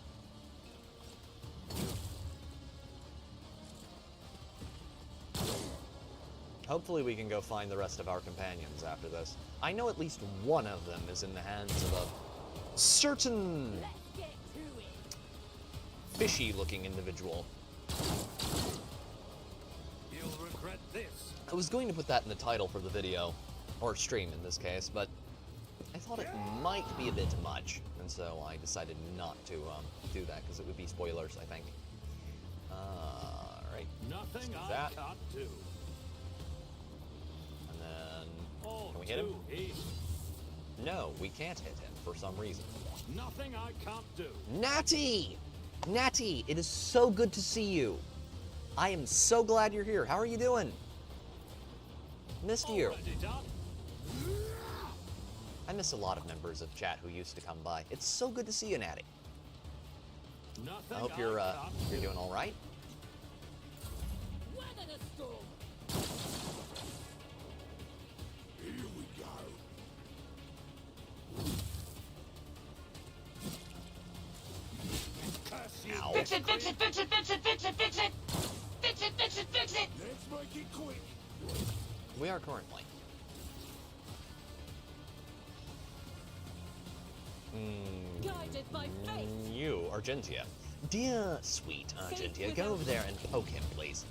Hopefully we can go find the rest of our companions after this. I know at least one of them is in the hands of a certain fishy-looking individual. You'll regret this. I was going to put that in the title for the video, or stream in this case, but I thought it might be a bit much, and so I decided not to do that, because it would be spoilers, I think. Alright, Nothing do I that. can't do. And then, All can we hit him? too easy. No, we can't hit him for some reason. Nothing I can't do. Natty! Natty, it is so good to see you. I am so glad you're here. How are you doing? Missed you. I miss a lot of members of chat who used to come by. It's so good to see you, Natty. I hope you're doing all right. Weather the storm. Here we go. Ow. Fix it, fix it, fix it, fix it, fix it, fix it! Fix it, fix it, fix it! Let's make it quick. We are currently. Guided by faith. You, Argentia. Dear sweet Argentia, go over there and poke him, please.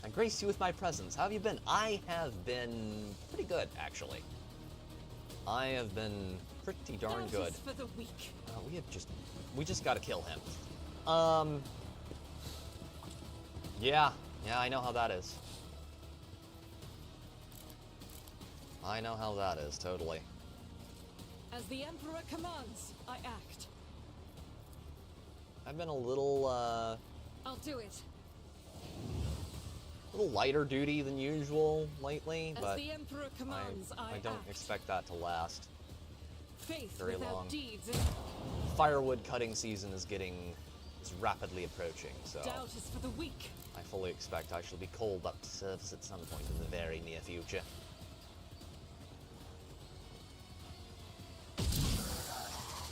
I graced you with my presence. How have you been? I have been pretty good, actually. I have been pretty darn That good. is for the weak. We just gotta kill him. Yeah, I know how that is. I know how that is, totally. As the Emperor commands, I act. I've been a little, I'll do it. lighter duty than usual lately, As but the Emperor commands, I don't act. expect that to last Faith very without long. deeds. Firewood cutting season is rapidly approaching, so Doubt is for the weak. I fully expect I shall be called up to service at some point in the very near future.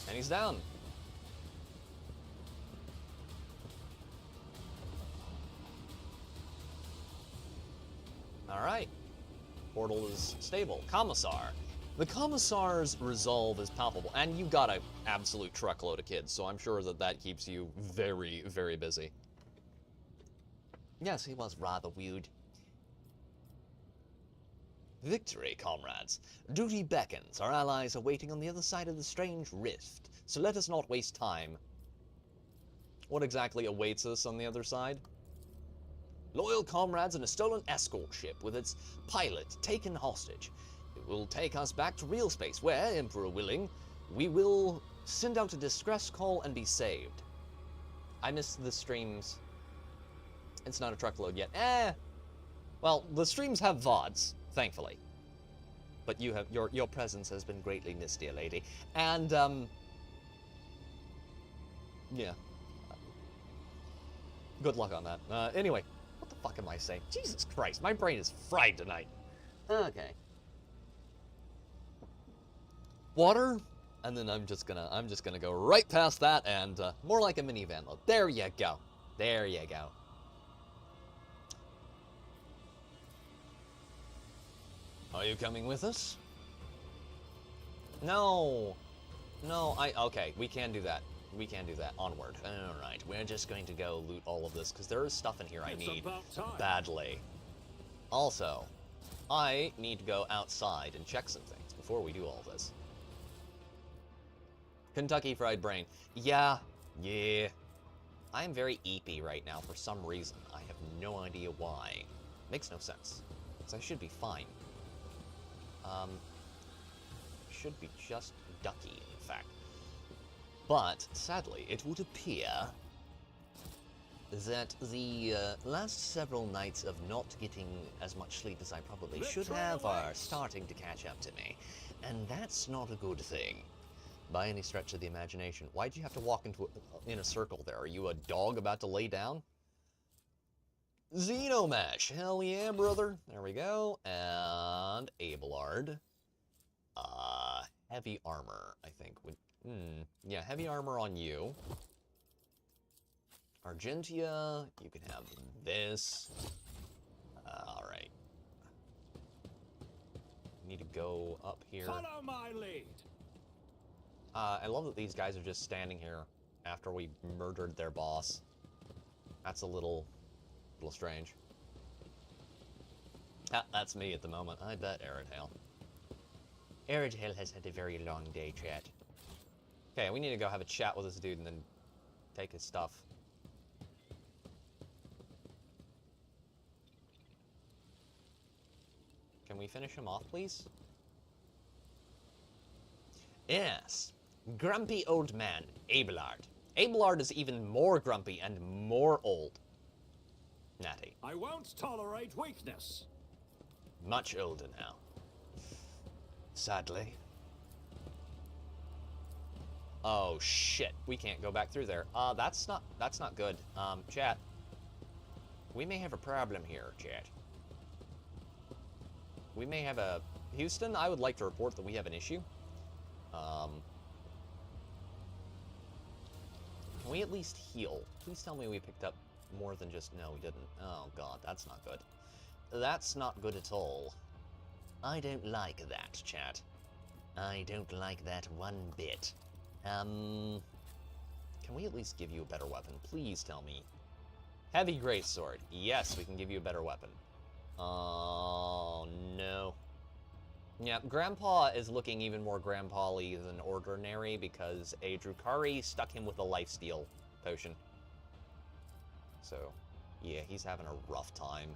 And he's down. Alright. Portal is stable. Commissar. The Commissar's resolve is palpable, and you got an absolute truckload of kids, so I'm sure that keeps you very, very busy. Yes, he was rather weird. Victory, comrades. Duty beckons. Our allies are waiting on the other side of the strange rift, so let us not waste time. What exactly awaits us on the other side? Loyal comrades and a stolen escort ship with its pilot taken hostage. It will take us back to real space, where, Emperor willing, we will send out a distress call and be saved. I missed the streams. It's not a truckload yet. Well, the streams have VODs, thankfully. But you have your presence has been greatly missed, dear lady. And yeah. Good luck on that. Anyway, what the fuck am I saying? Jesus Christ, my brain is fried tonight. Okay. Water, and then I'm just gonna go right past that and more like a minivan load. There you go. There you go. Are you coming with us? No. No, okay, we can do that. We can do that. Onward. Alright, we're just going to go loot all of this, because there is stuff in here I need badly. Also, I need to go outside and check some things before we do all this. Kentucky Fried Brain. Yeah. I am very eepy right now for some reason. I have no idea why. Makes no sense. Because I should be fine. Should be just ducky, in fact. But, sadly, it would appear that the last several nights of not getting as much sleep as I probably should have are starting to catch up to me. And that's not a good thing, by any stretch of the imagination. Why'd you have to walk in a circle there? Are you a dog about to lay down? Xenomesh, hell yeah, brother. There we go. And Abelard. Heavy armor, I think. Yeah, heavy armor on you. Argentia, you can have this. Alright. Need to go up here. Follow my lead. I love that these guys are just standing here after we murdered their boss. That's a little strange. That's me at the moment. I bet Aridhale. Aridhale has had a very long day, chat. Okay, we need to go have a chat with this dude and then take his stuff. Can we finish him off, please? Yes. Grumpy old man, Abelard. Abelard is even more grumpy and more old. Natty. I won't tolerate weakness. Much older now. Sadly. Oh shit, we can't go back through there. That's not good. Chat. We may have a problem here, chat. We may have a... Houston, I would like to report that we have an issue. Can we at least heal? Please tell me we picked up more than just... No, we didn't. Oh god, that's not good. That's not good at all. I don't like that, chat. I don't like that one bit. Can we at least give you a better weapon? Please tell me. Heavy greatsword. Yes, we can give you a better weapon. Oh, no. Yeah, Grandpa is looking even more grandpa-y than ordinary because a Drukhari stuck him with a lifesteal potion. So, yeah, he's having a rough time.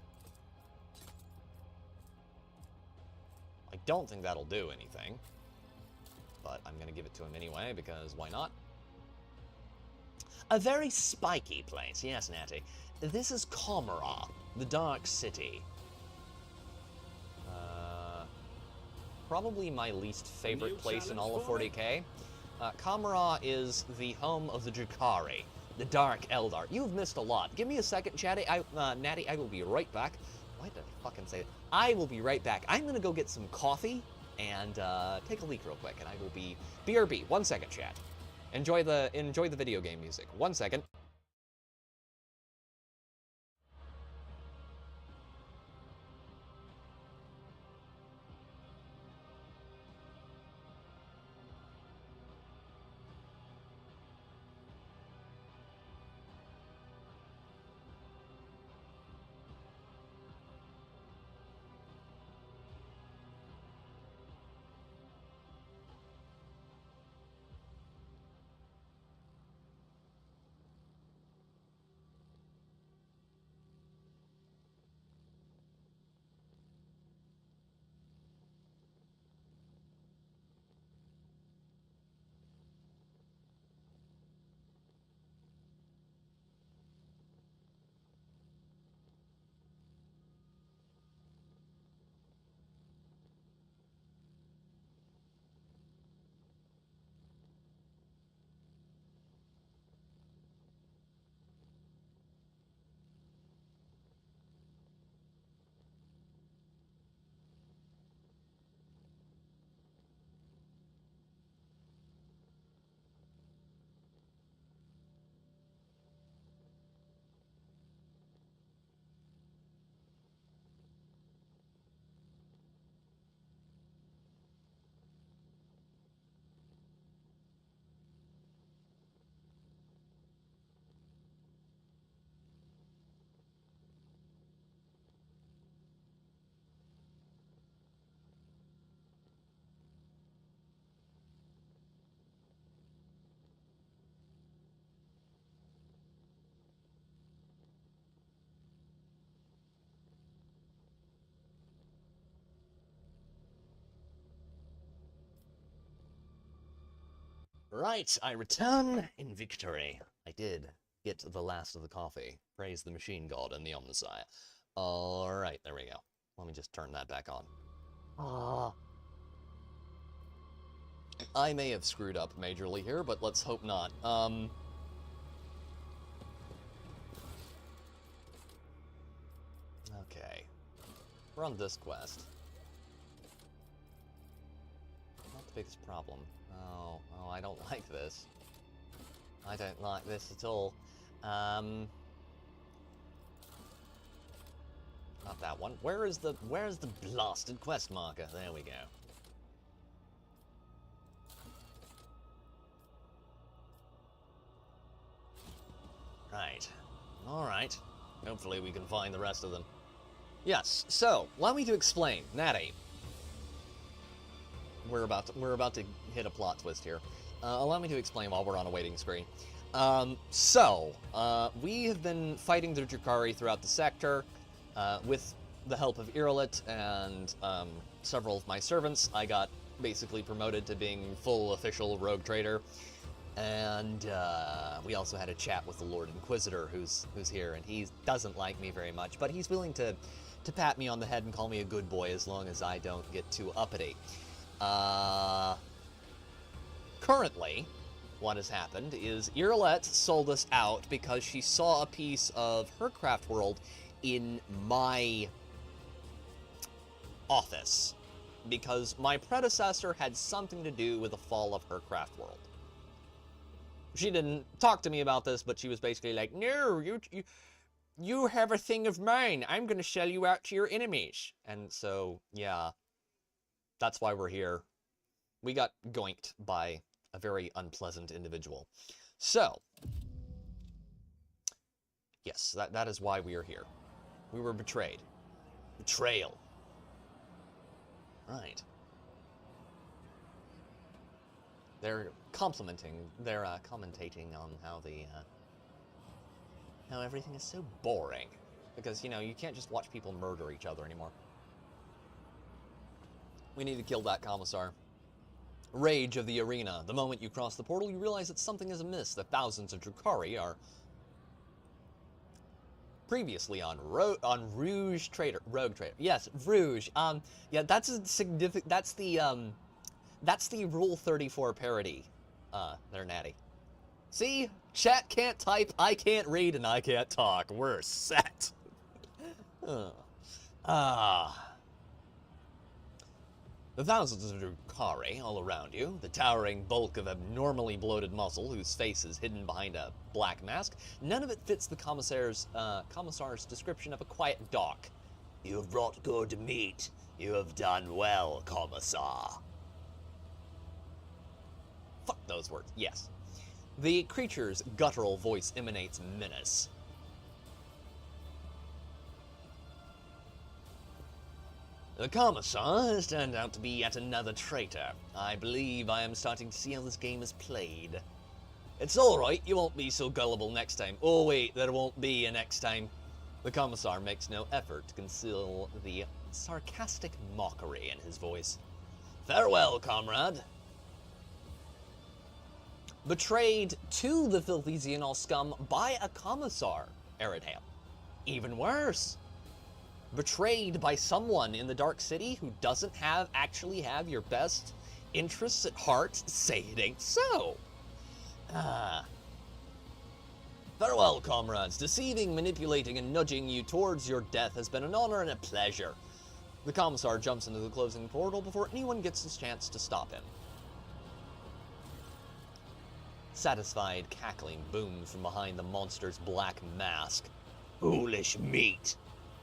I don't think that'll do anything, but I'm gonna give it to him anyway because why not? A very spiky place, yes, Natty. This is Commorragh, the Dark City. Probably my least favorite place in all of 40K. Commorragh is the home of the Drukhari, the Dark Eldar. You've missed a lot. Give me a second, Natty, I will be right back. Why did I fucking say that? I will be right back. I'm gonna go get some coffee and take a leak real quick, and I will be... BRB, 1 second, chat. Enjoy the video game music. 1 second. Right, I return in victory. I did get the last of the coffee. Praise the machine god and the Omnissiah. Alright, there we go. Let me just turn that back on. I may have screwed up majorly here, but let's hope not. Okay. We're on this quest. Not the biggest problem. Oh, I don't like this. I don't like this at all. Not that one. Where is the blasted quest marker? There we go. Right. Alright. Hopefully we can find the rest of them. Yes, so, allow me to explain. Natty. We're about to hit a plot twist here. Allow me to explain while we're on a waiting screen. We have been fighting the Drukhari throughout the sector, with the help of Iralit and several of my servants. I got basically promoted to being full official rogue trader. And we also had a chat with the Lord Inquisitor, who's here, and he doesn't like me very much, but he's willing to pat me on the head and call me a good boy as long as I don't get too uppity. Currently, what has happened is Irilette sold us out because she saw a piece of her craft world in my office, because my predecessor had something to do with the fall of her craft world. She didn't talk to me about this, but she was basically like, no, you have a thing of mine. I'm going to sell you out to your enemies. And so, yeah, that's why we're here. We got goinked by a very unpleasant individual. So, yes, that is why we are here. We were betrayed. Betrayal. Right. They're commentating on how how everything is so boring. Because, you know, you can't just watch people murder each other anymore. We need to kill that commissar. Rage of the arena. The moment you cross the portal, you realize that something is amiss. The thousands of Drukhari are previously on Rogue Trader. Yes, Rouge. Yeah, that's a significant. That's the Rule 34 parody. There, Natty. See? Chat can't type, I can't read, and I can't talk. We're set. The thousands of Drukhari all around you, the towering bulk of abnormally bloated muscle whose face is hidden behind a black mask, none of it fits the commissar's description of a quiet dock. You have brought good meat. You have done well, commissar. Fuck those words, yes. The creature's guttural voice emanates menace. The commissar has turned out to be yet another traitor. I believe I am starting to see how this game is played. It's alright, you won't be so gullible next time. Oh wait, there won't be a next time. The commissar makes no effort to conceal the sarcastic mockery in his voice. Farewell, comrade. Betrayed to the filthy Xenol scum by a commissar, Eridale. Even worse. Betrayed by someone in the Dark City who doesn't actually have your best interests at heart. Say it ain't so. Farewell, comrades. Deceiving, manipulating, and nudging you towards your death has been an honor and a pleasure. The commissar jumps into the closing portal before anyone gets his chance to stop him. Satisfied cackling booms from behind the monster's black mask. Foolish meat.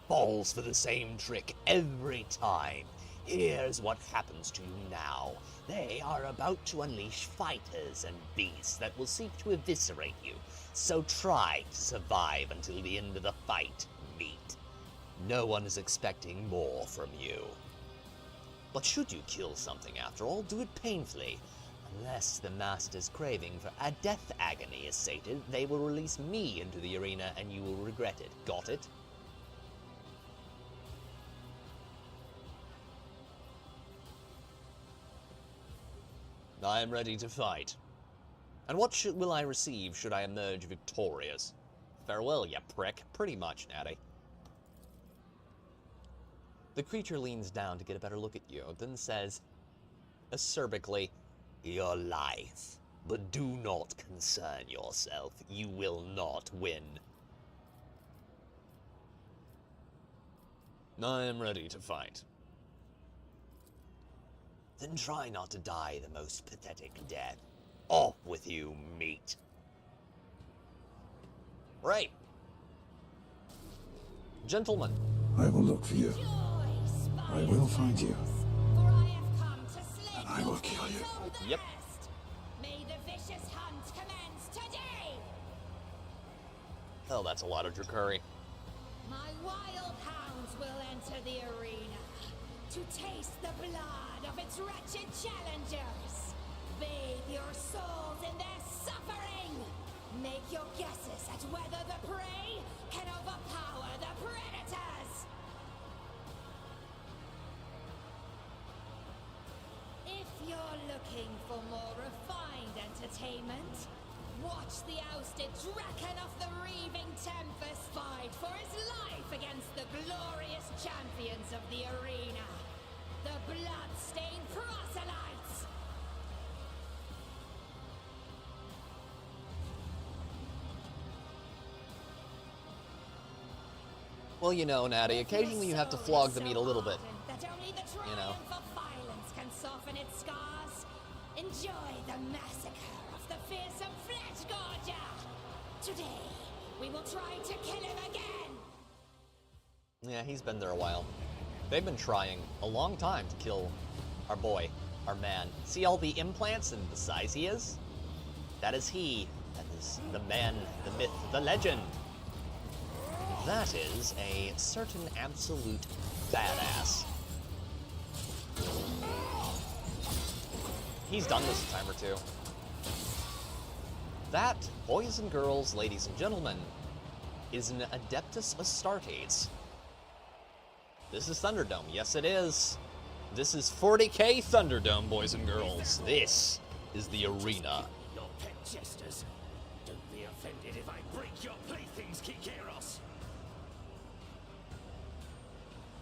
Falls for the same trick every time. Here's what happens to you now. They are about to unleash fighters and beasts that will seek to eviscerate you. So try to survive until the end of the fight, meat. No one is expecting more from you. But should you kill something after all, do it painfully. Unless the master's craving for a death agony is sated, they will release me into the arena and you will regret it. Got it? I am ready to fight. And what will I receive should I emerge victorious? Farewell, ya prick. Pretty much, Natty. The creature leans down to get a better look at you, then says, acerbically, your life. But do not concern yourself. You will not win. I am ready to fight. Then try not to die the most pathetic death. Off with you, meat. Right. Gentlemen. I will look for you. I will find you. And I will kill you. Yep. May the vicious hunt commence today! Oh, that's a lot of Drukhari. My wild hounds will enter the arena to taste the blood of its wretched challengers. Bathe your souls in their suffering. Make your guesses at whether the prey can overpower the predators. If you're looking for more refined entertainment, entertainment. Watch the ousted Draken of the Reaving Tempest fight for his life against the glorious champions of the arena, the blood-stained proselytes. Well, you know, Natty, occasionally you have to flog the meat a little bit. That only the triumph of violence can soften its scars. Enjoy the massacre of the fearsome flesh gorger. Today, we will try to kill him again. Yeah, he's been there a while. They've been trying a long time to kill our boy, our man. See all the implants and the size he is? That is he. That is the man, the myth, the legend. That is a certain absolute badass. He's done this a time or two. That, boys and girls, ladies and gentlemen, is an Adeptus Astartes. This is Thunderdome. Yes, it is. This is 40K Thunderdome, boys and girls. This is the arena. Your pet jesters. Don't be offended if I break your playthings, Kikeros.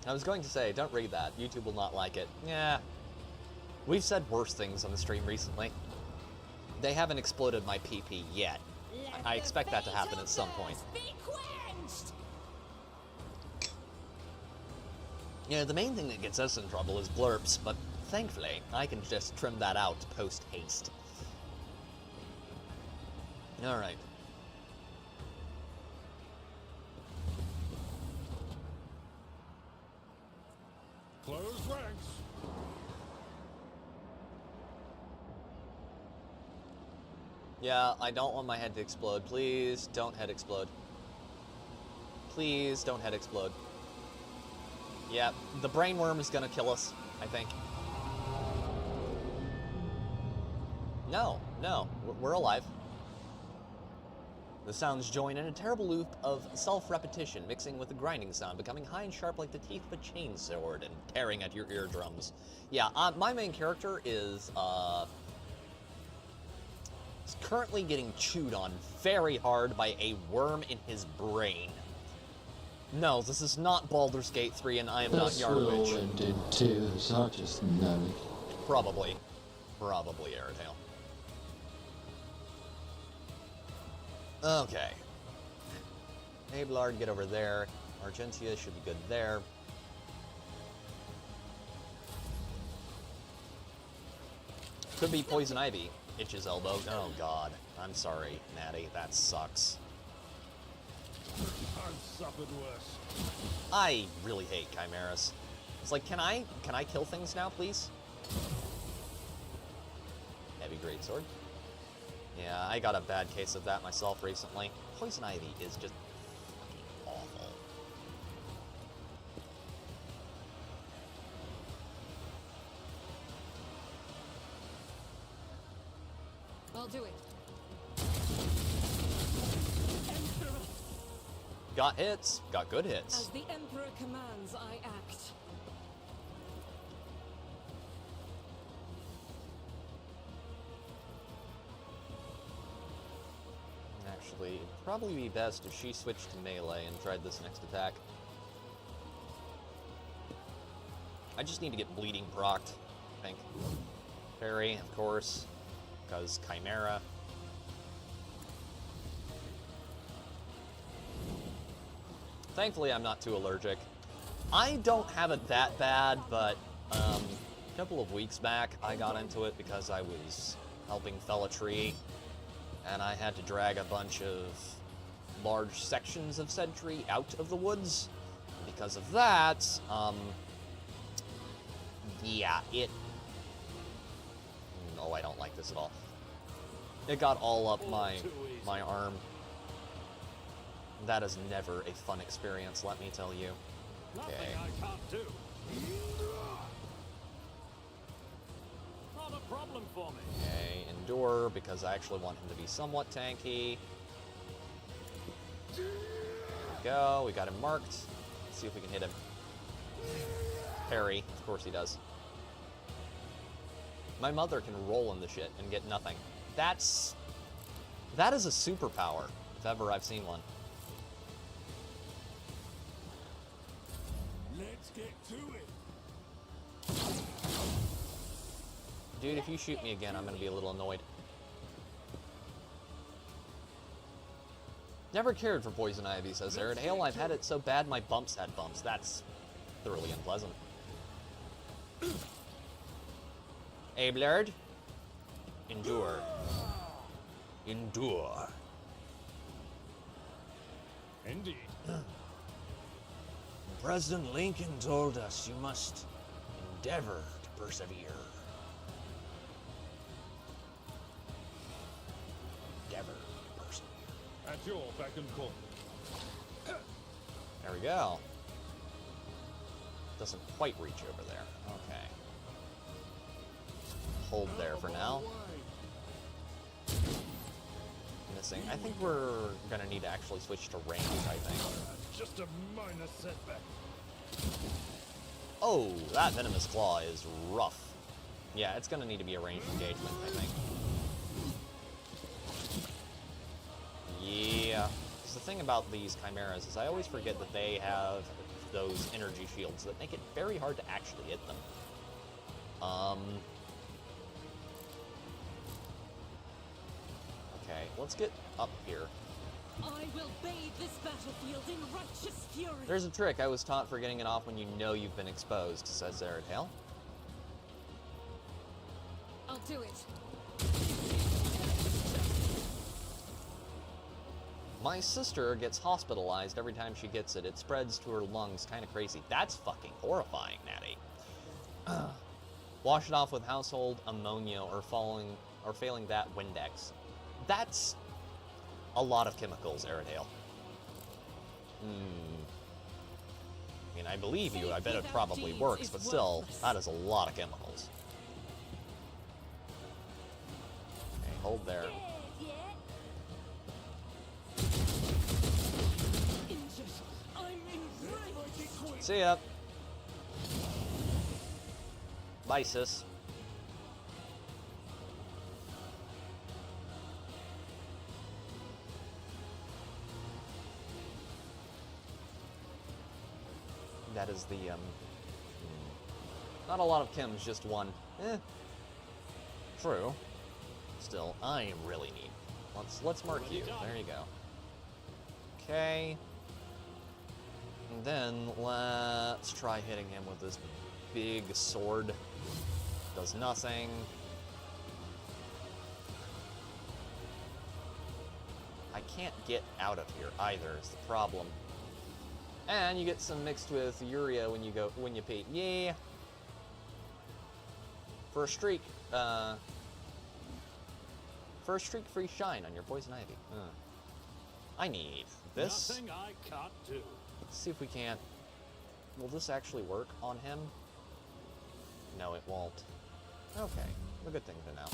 I was going to say, don't read that. YouTube will not like it. Yeah. We've said worse things on the stream recently. They haven't exploded my PP yet. I expect that to happen at some point. Be quenched. You know, the main thing that gets us in trouble is blurps, but thankfully, I can just trim that out post-haste. Alright. Close ranks. Yeah, I don't want my head to explode. Please don't head explode. Please don't head explode. Yeah, the brain worm is gonna kill us, I think. No, we're alive. The sounds join in a terrible loop of self-repetition, mixing with a grinding sound, becoming high and sharp like the teeth of a chainsword and tearing at your eardrums. Yeah, my main character is currently getting chewed on very hard by a worm in his brain. No, this is not Baldur's Gate 3, and I am not Yarwitch. This will end in tears, I just know it. Probably, Airtail. Okay. Abelard, get over there. Argentia should be good there. Could be Poison Ivy. Itches elbow. Oh god. I'm sorry, Natty. That sucks. I've suffered worse. I really hate chimeras. It's like, can I kill things now, please? Heavy greatsword. Yeah, I got a bad case of that myself recently. Poison Ivy is just fucking awful. I'll do it. Got hits. Got good hits. As the Emperor commands, I act. Actually, it'd probably be best if she switched to melee and tried this next attack. I just need to get bleeding procced, I think. Parry, of course, because Chimera. Thankfully, I'm not too allergic. I don't have it that bad, but a couple of weeks back, I got into it because I was helping fell a tree, and I had to drag a bunch of large sections of said tree out of the woods. Because of that, yeah, no, I don't like this at all. It got all up my arm. That is never a fun experience, let me tell you. Nothing I can't do. Not a problem for me. Okay, endure, because I actually want him to be somewhat tanky. There we go, we got him marked. Let's see if we can hit him. Parry, of course he does. My mother can roll in the shit and get nothing. That is a superpower, if ever I've seen one. Let's get to it. Dude, if you shoot me again, I'm gonna be a little annoyed. Never cared for poison ivy, says Arid Hale. I've had it so bad my bumps had bumps. That's thoroughly unpleasant. Ablard, endure. Endure. Indeed. President Lincoln told us you must endeavor to persevere. Endeavor to persevere. At your beck and call. There we go. Doesn't quite reach over there. Okay. Hold there for now. Missing. I think we're gonna need to actually switch to range, I think. Just a minor setback. Oh, that venomous claw is rough. Yeah, it's gonna need to be a ranged engagement, I think. Yeah. Because the thing about these chimeras is I always forget that they have those energy shields that make it very hard to actually hit them. Okay, let's get up here. I will bathe this battlefield in righteous fury. There's a trick I was taught for getting it off when you know you've been exposed, says Arid Hale. I'll do it. My sister gets hospitalized every time she gets it. It spreads to her lungs, kind of crazy. That's fucking horrifying, Natty. Wash it off with household ammonia or failing that, Windex. That's a lot of chemicals, Arid Hale. I mean, I believe you. I bet it probably works, but still, that is a lot of chemicals. Okay, hold there. See ya. Bye, sis. That is the, not a lot of chems, just one. True. Still, I really need. Let's mark you. There you go. Okay. And then let's try hitting him with this big sword. Does nothing. I can't get out of here either, is the problem. And you get some mixed with urea when you pee. Yeah. For a streak, free shine on your poison ivy. I need this. Nothing I can't do. Let's see if we can't. Will this actually work on him? No, it won't. Okay, a good thing to know.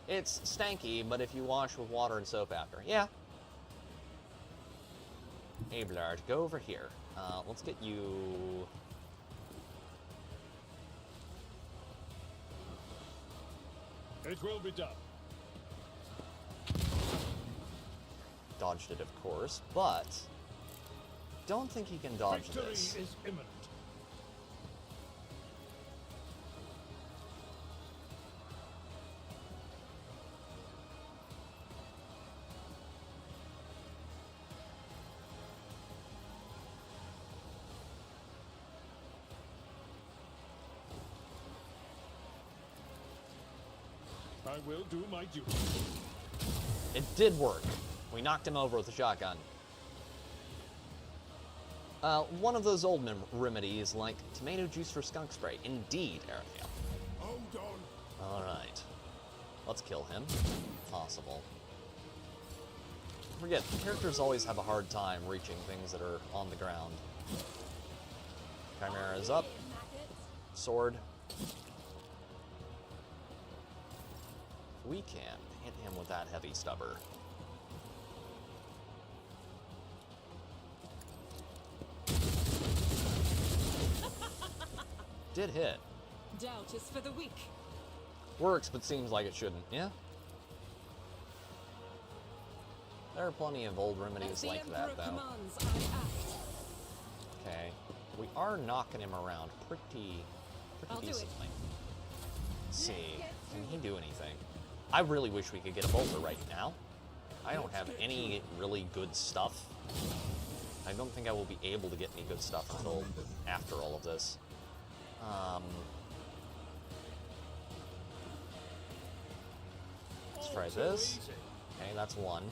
It's stanky, but if you wash with water and soap after, yeah. Ablard, go over here. Let's get you. It will be done. Dodged it, of course, but don't think he can dodge Victory this. is imminent. I will do my duty. It did work. We knocked him over with a shotgun. One of those old remedies, like tomato juice for skunk spray. Indeed, Ariel. Hold on. Alright. Let's kill him. Possible. Forget, characters always have a hard time reaching things that are on the ground. Chimera is up. Sword. We can hit him with that heavy stubber. Did hit. Doubt is for the weak. Works, but seems like it shouldn't. Yeah. There are plenty of old remedies like that, though. Commands, I act. Okay. We are knocking him around pretty I'll do it. decently. Let's see. Can he do anything? I really wish we could get a bolter right now. I don't have any really good stuff. I don't think I will be able to get any good stuff until after all of this. Let's try this. Okay, that's one.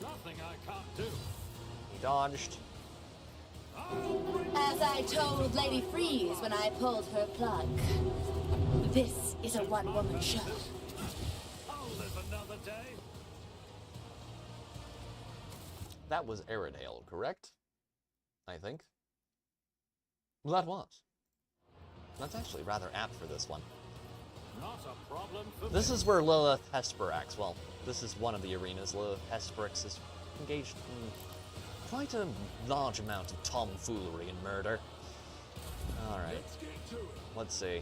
Nothing I can't do. He dodged. As I told Lady Freeze when I pulled her plug, this is a one-woman show. I'll live another day. That was Aerodale, correct? I think. Well, that was. That's actually rather apt for this one. Not a problem for This me. is where Lilith Hesperax, well, this is one of the arenas. Lilith Hesperax is engaged in quite a large amount of tomfoolery and murder. Alright, Let's get to it. let's see.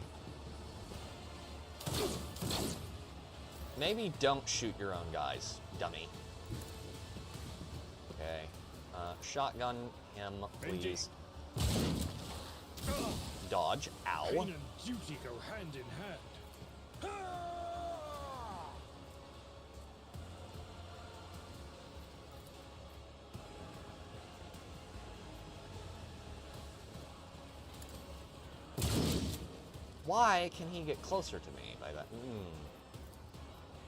Maybe don't shoot your own guys, dummy. Okay, shotgun him, please. Dodge, ow. Pain and duty go hand in hand. Why can he get closer to me by that?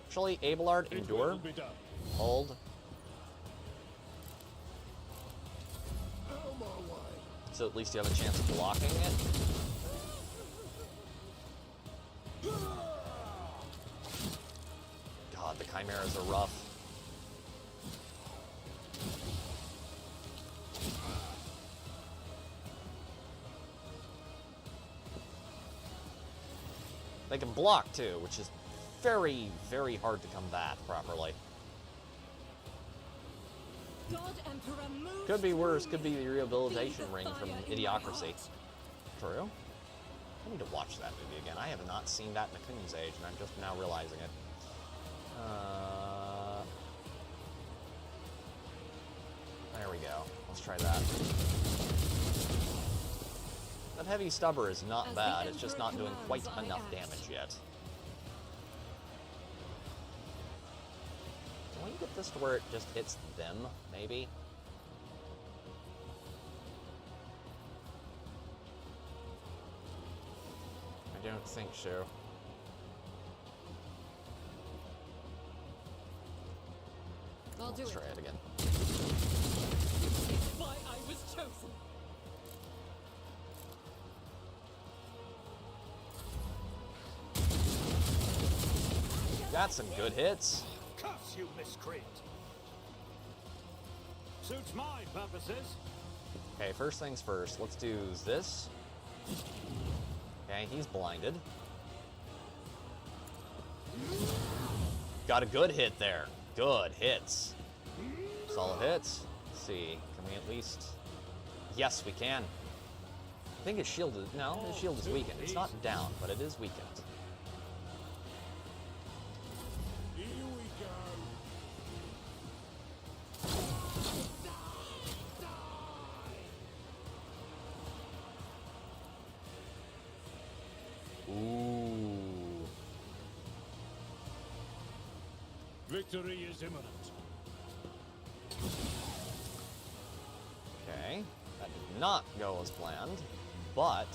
Actually, Abelard, It endure, will be done. hold. Out my way. So at least you have a chance of blocking it. God, the chimeras are rough. They can block too, which is very, very hard to combat properly. God Emperor move Could be worse, through could be me. the rehabilitation Be the ring from fire in my Idiocracy. heart. True. I need to watch that movie again. I have not seen that in the King's Age, and I'm just now realizing it. There we go. Let's try that. That heavy stubber is not As the bad. It's just Emperor not doing quite commands, I enough act. damage yet. Can we get this to where it just hits them, maybe? I don't think so. I'll do Let's it. try it again. It's why I was chosen. Got some good hits. Cuss, you miscreant. Suits my purposes. Okay, first things first. Let's do this. Okay, he's blinded. Got a good hit there. Good hits. Solid hits. Let's see. Can we at least... Yes, we can. I think his shield is... No, his shield is weakened. It's not down, but it is weakened. Here we go. Ooh. Victory is imminent. Okay. That did not go as planned, but...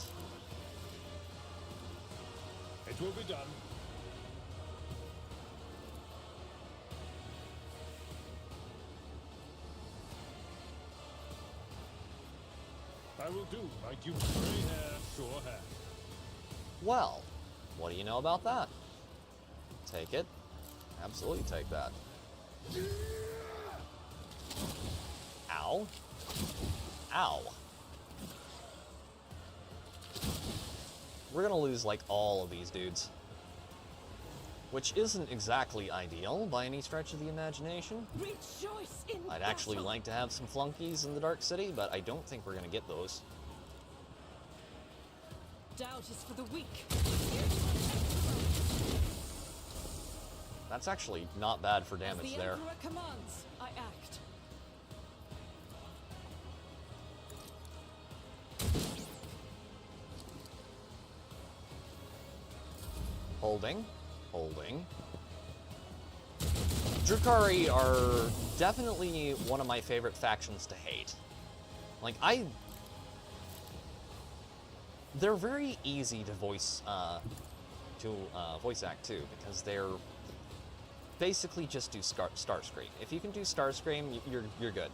It will be done. I will do my duty. Gray hair, sure hair. Well, what do you know about that? Take it. Absolutely take that. Ow. Ow. We're gonna lose, like, all of these dudes. Which isn't exactly ideal by any stretch of the imagination. Rejoice in I'd actually battle. like to have some flunkies in the Dark City, but I don't think we're gonna get those. Doubt is for the weak. That's actually not bad for As damage the there. Emperor commands, I act. Holding. Holding. Drukhari are definitely one of my favorite factions to hate. Like, they're very easy to voice act too, because they're basically just do Starscream. If you can do Starscream, you're good.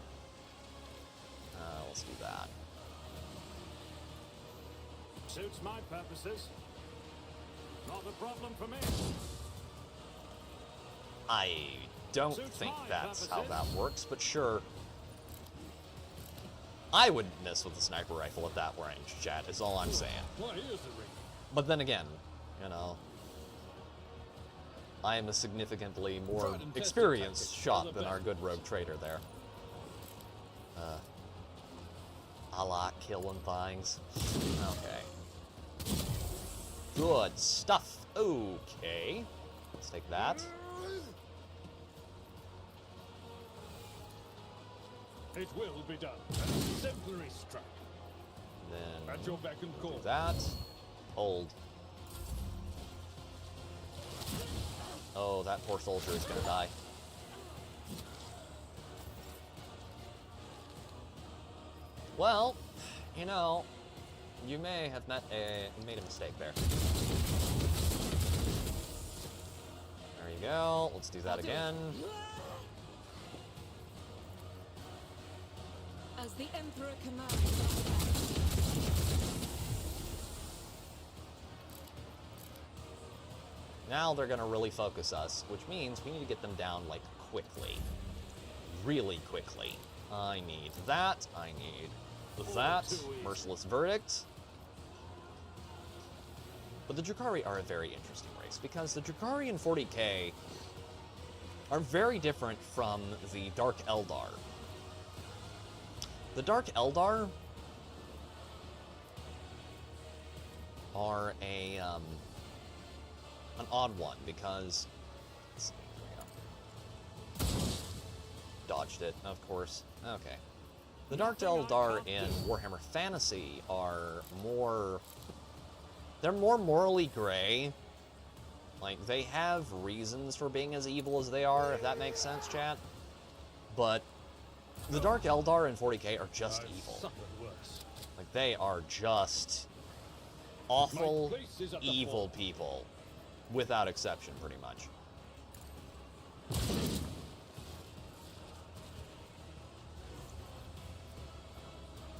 Let's do that. Suits my purposes. Not a problem for me. I don't Suits think my that's how purposes. that works, but sure. I wouldn't miss with a sniper rifle at that range, chat, is all I'm saying. Why is the ring? But then again, you know, I am a significantly more Tried and tested experienced tactics, shot the than our best. good rogue trader there. I like killing things. Okay. Good stuff. Okay. Let's take that. It will be done. An exemplary strike. Then At your beck and do call. that. Hold. Oh, that poor soldier is gonna die. Well, you know, you may have made a mistake there. There you go. Let's do that again. As the Emperor commands. Now they're gonna really focus us, which means we need to get them down, like, quickly. Really quickly. I need that. I need that. Merciless Verdict. But the Drukhari are a very interesting race, because the Drukhari in 40K are very different from the Dark Eldar. The Dark Eldar are an odd one, because let's see, here we go. Dodged it, of course. Okay. The Dark Eldar in Warhammer Fantasy are they're more morally gray. Like, they have reasons for being as evil as they are, if that makes sense, chat. But the Dark Eldar in 40K are just evil. Suffered worse. Like, they are just awful, My place is at the evil fore. people. Without exception, pretty much.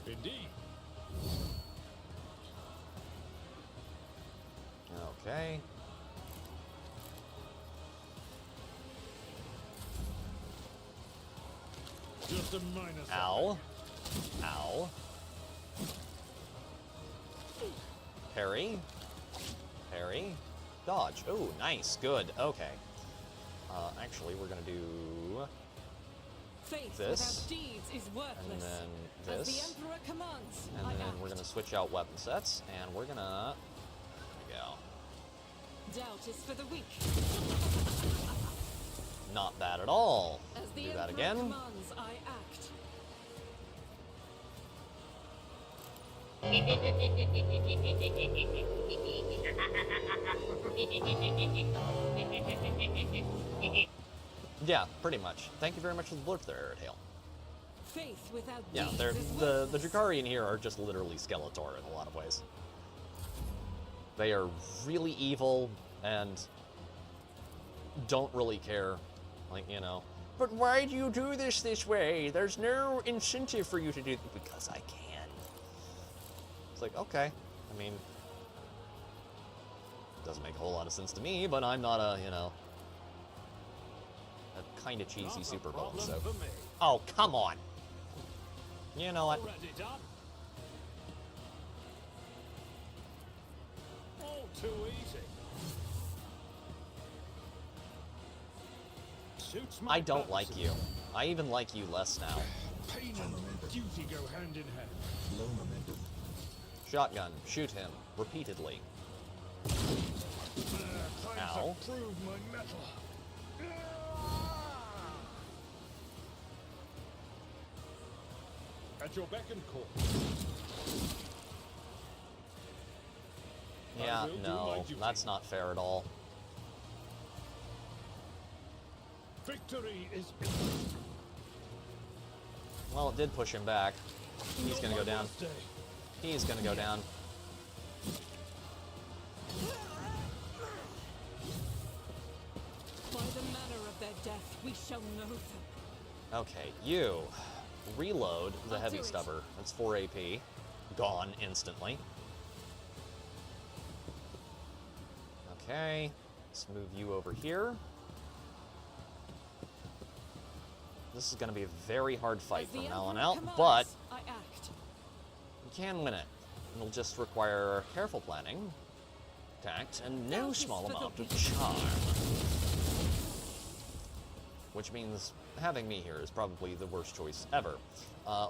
Indeed. Okay. Just a minor Ow. Ow. Parry. Parry. Dodge. Oh, nice. Good. Okay. Actually, we're gonna do Faith this, without deeds is worthless. and then As the this, Emperor commands, and I then act. we're gonna switch out weapon sets, and we're gonna. There we go. Doubt is for the weak. Not bad at all. As the Do Emperor that again. commands, I act. Yeah, pretty much. Thank you very much for the blurb there, Airtail. Faith without Yeah, deeds they're is the worthless. Drukhari in here are just literally Skeletor in a lot of ways. They are really evil and don't really care, like, you know. But why do you do this way? There's no incentive for you to do because I can. It's like, okay. I mean, doesn't make a whole lot of sense to me, but I'm not a, you know, a kind of cheesy Not a Super Bowl, problem so. for me. Oh, come on. You know what? Already done. All too easy. Suits my I don't like purposes. you. I even like you less now. Pain and duty go hand in hand. Low momentum. Shotgun. Shoot him. Repeatedly. Ow. Prove my mettle. At your beck and call. Yeah, will do no, my duty. that's not fair at all. Victory is Well, it did push him back. He's gonna go down. day. He's gonna go down. By the manner of their death, we shall know them. Okay, you. Reload the I'll heavy do it. stubber. That's 4 AP. Gone instantly. Okay, let's move you over here. This is going to be a very hard fight As the from now on Emperor out, commands, but I act. you can win it. It'll just require careful planning, tact, and no Focus small for the amount of weak. charm. Which means having me here is probably the worst choice ever.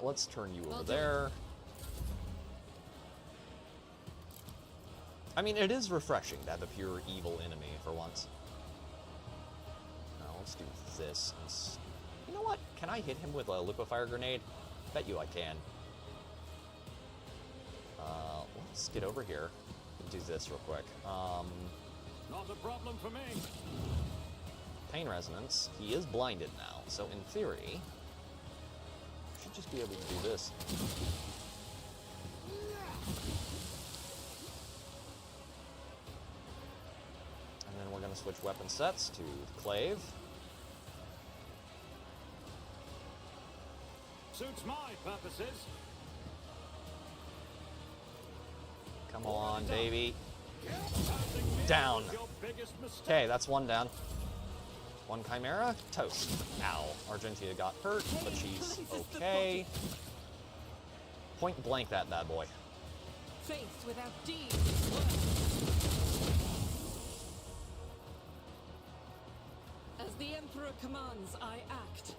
Let's turn you over I'll do it. there. I mean, it is refreshing to have a pure evil enemy for once. Now, let's do this. You know what? Can I hit him with a liquefier grenade? Bet you I can. Let's get over here and do this real quick. Not a problem for me. Pain resonance. He is blinded now, so in theory, should just be able to do this. And then we're going to switch weapon sets to the Clave. Suits my purposes. Come on, baby. Passing me Down. was your biggest mistake. Okay, that's one down. One Chimera. Toast. Ow. Argentia got hurt, but she's okay. Point blank that bad boy. Faith without deeds is worthless. As the Emperor commands, I act.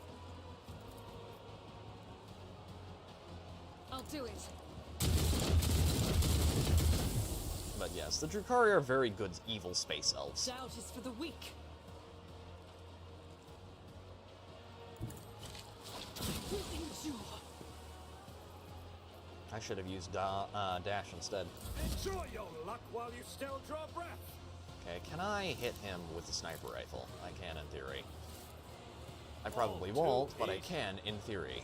I'll do it. But yes, the Drukhari are very good evil space elves. Doubt is for the weak. I will endure. I should have used dash instead. Enjoy your luck while you still draw breath. Okay, can I hit him with the sniper rifle? I can in theory. I probably Oh, won't, too but I easy. can in theory.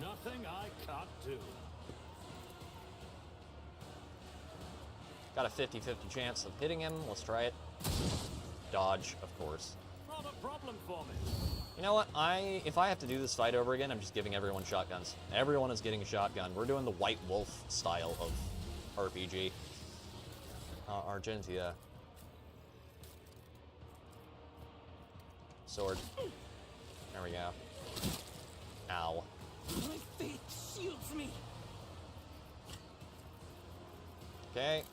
Nothing I can't do. Got a 50-50 chance of hitting him. Let's try it. Dodge, of course. Not a problem for me. You know what? If I have to do this fight over again, I'm just giving everyone shotguns. Everyone is getting a shotgun. We're doing the White Wolf style of RPG. Argentia. Sword. There we go. Ow. My faith shields me. Okay.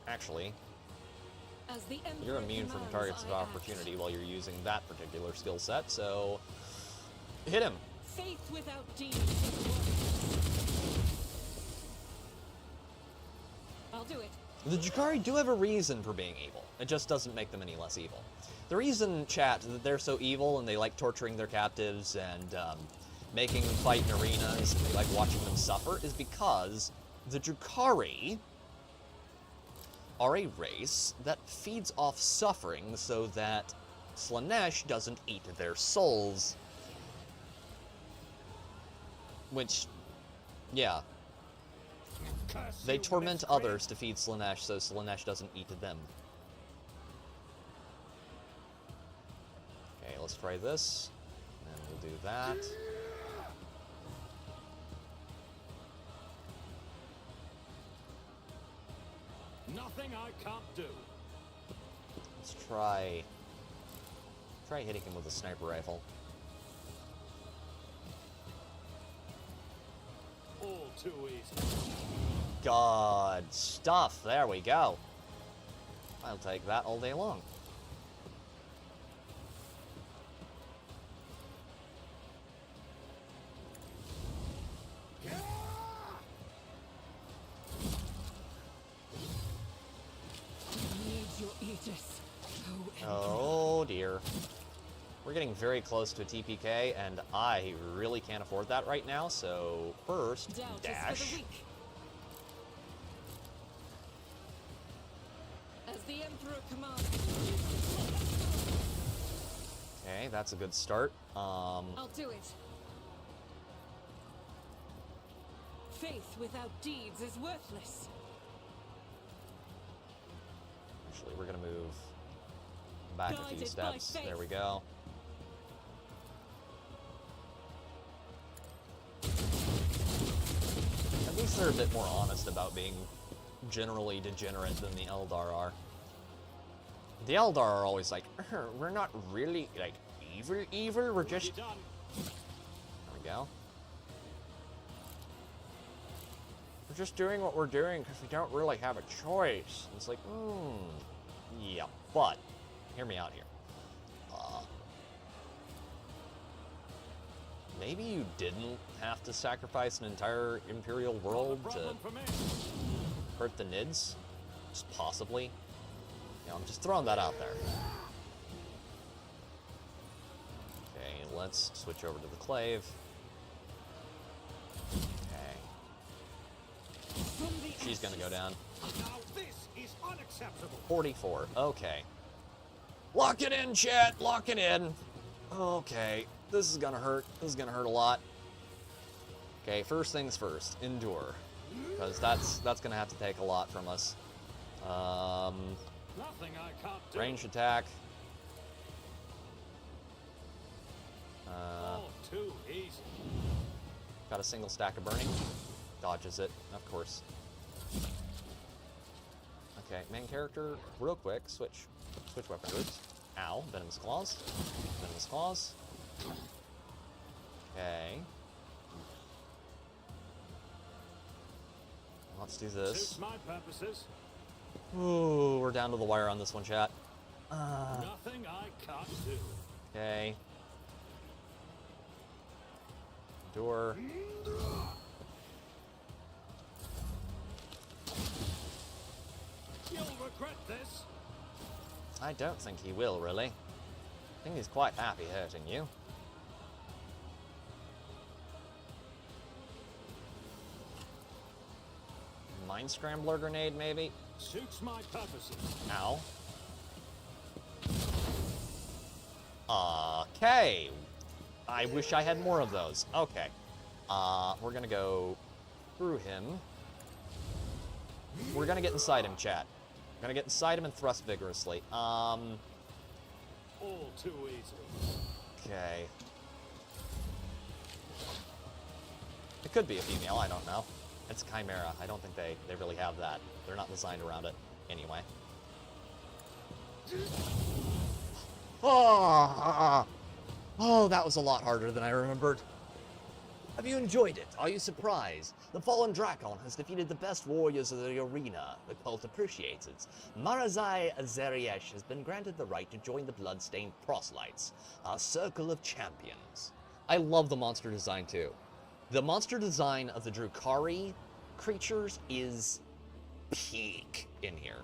Actually, As the Emperor you're immune from commands, targets of I act. opportunity while you're using that particular skill set, so hit him. Faith without deeds is worthless. I'll do it. The Drukhari do have a reason for being evil. It just doesn't make them any less evil. The reason, chat, that they're so evil and they like torturing their captives and making them fight in arenas and they like watching them suffer is because the Drukhari are a race that feeds off suffering so that Slaanesh doesn't eat their souls. Which, yeah. Curse They you, torment miscreant. others to feed Slaanesh so Slaanesh doesn't eat them. Okay, let's try this. And we'll do that. Nothing I can't do. Let's try hitting him with a sniper rifle. All too easy. God stuff. There we go. I'll take that all day long. We're getting very close to a TPK, and I really can't afford that right now, so first, Doubt is for dash. the weak. As the Emperor commands. Okay, that's a good start. I'll do it. Faith without deeds is worthless. Actually, we're gonna move back a few Guided by steps. faith. There we go. At least they're a bit more honest about being generally degenerate than the Eldar are. The Eldar are always like, we're not really, like, evil, we're just... Done. There we go. We're just doing what we're doing because we don't really have a choice. It's like, yeah, but, hear me out here. Maybe you didn't have to sacrifice an entire Imperial world to Problem for me. hurt the Nids? Just possibly. You know, I'm just throwing that out there. Okay, let's switch over to the Clave. Okay. From the She's gonna go down. Now this is unacceptable. 44. Okay. Lock it in, chat. Lock it in. Okay. This is gonna hurt. This is gonna hurt a lot. Okay, first things first. Endure. Because that's gonna have to take a lot from us. Nothing I can't do. Range attack. All too easy. Got a single stack of burning. Dodges it, of course. Okay, main character, real quick, switch weapon groups. Ow, venomous claws. Venomous claws. Okay. Let's do this. Suits my purposes. Ooh, we're down to the wire on this one, chat. Nothing I can't do. Okay. Door. You'll regret this. I don't think he will, really. I think he's quite happy hurting you. Mind Scrambler grenade, maybe? Suits my purposes. Ow. Okay. I wish I had more of those. Okay. We're gonna go through him. We're gonna get inside him, chat. We're gonna get inside him and thrust vigorously. All too easy. Okay. It could be a female, I don't know. It's Chimera. I don't think they really have that. They're not designed around it anyway. Oh, that was a lot harder than I remembered. Have you enjoyed it? Are you surprised? The Fallen Drakon has defeated the best warriors of the arena. The cult appreciates it. Marazai Azariesh has been granted the right to join the Bloodstained Proselytes, a circle of champions. I love the monster design too. The monster design of the Drukhari creatures is peak in here.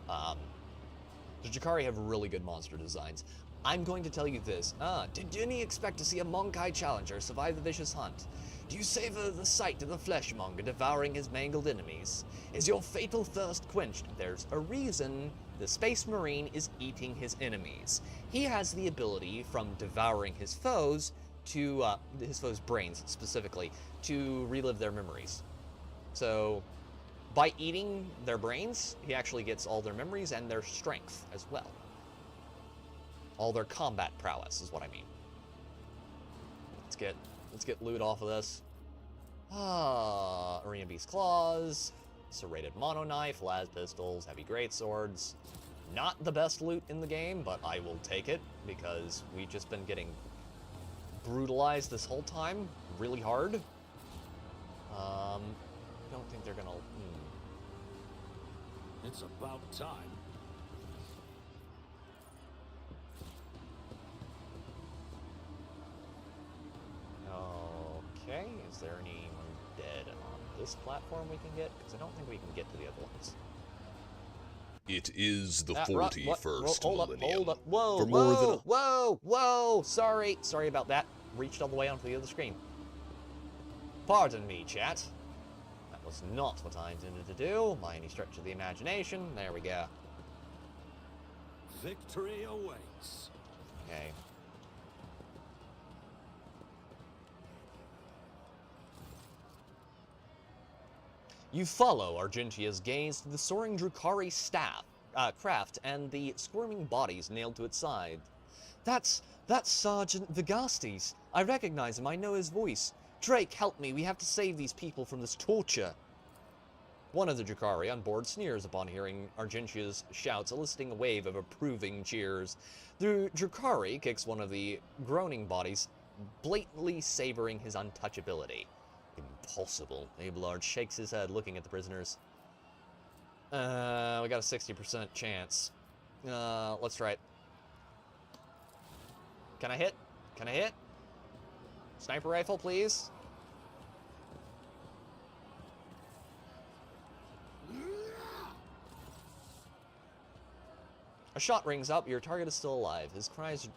The Drukhari have really good monster designs. I'm going to tell you this. Did any expect to see a Monkai challenger survive the vicious hunt? Do you savor the sight of the fleshmonger devouring his mangled enemies? Is your fatal thirst quenched? There's a reason the Space Marine is eating his enemies. He has the ability from devouring his foes to, his foes' brains specifically, to relive their memories. So, by eating their brains, he actually gets all their memories and their strength as well. All their combat prowess is what I mean. Let's get loot off of this. Arena Beast Claws, Serrated Mono Knife, Las Pistols, Heavy Greatswords. Not the best loot in the game, but I will take it because we've just been getting brutalized this whole time, really hard. Don't think they're gonna. It's about time. Okay, is there anyone dead on this platform we can get? Because I don't think we can get to the other ones. It is the What? 41st Hold millennium. up. Whoa, For more than whoa. Sorry about that. Reached all the way onto the other screen. Pardon me, chat. That was not what I intended to do by any stretch of the imagination. There we go. Victory awaits. Okay. You follow Argentia's gaze to the soaring Drukhari craft and the squirming bodies nailed to its side. That's Sergeant Vigastes. I recognize him. I know his voice. Drake, help me. We have to save these people from this torture. One of the Drukhari on board sneers upon hearing Argentia's shouts, eliciting a wave of approving cheers. The Drukhari kicks one of the groaning bodies, blatantly savoring his untouchability. Impossible. Abelard shakes his head, looking at the prisoners. We got a 60% chance. Let's try it. Can I hit? Can I hit? Sniper rifle, please. A shot rings up. Your target is still alive. His cries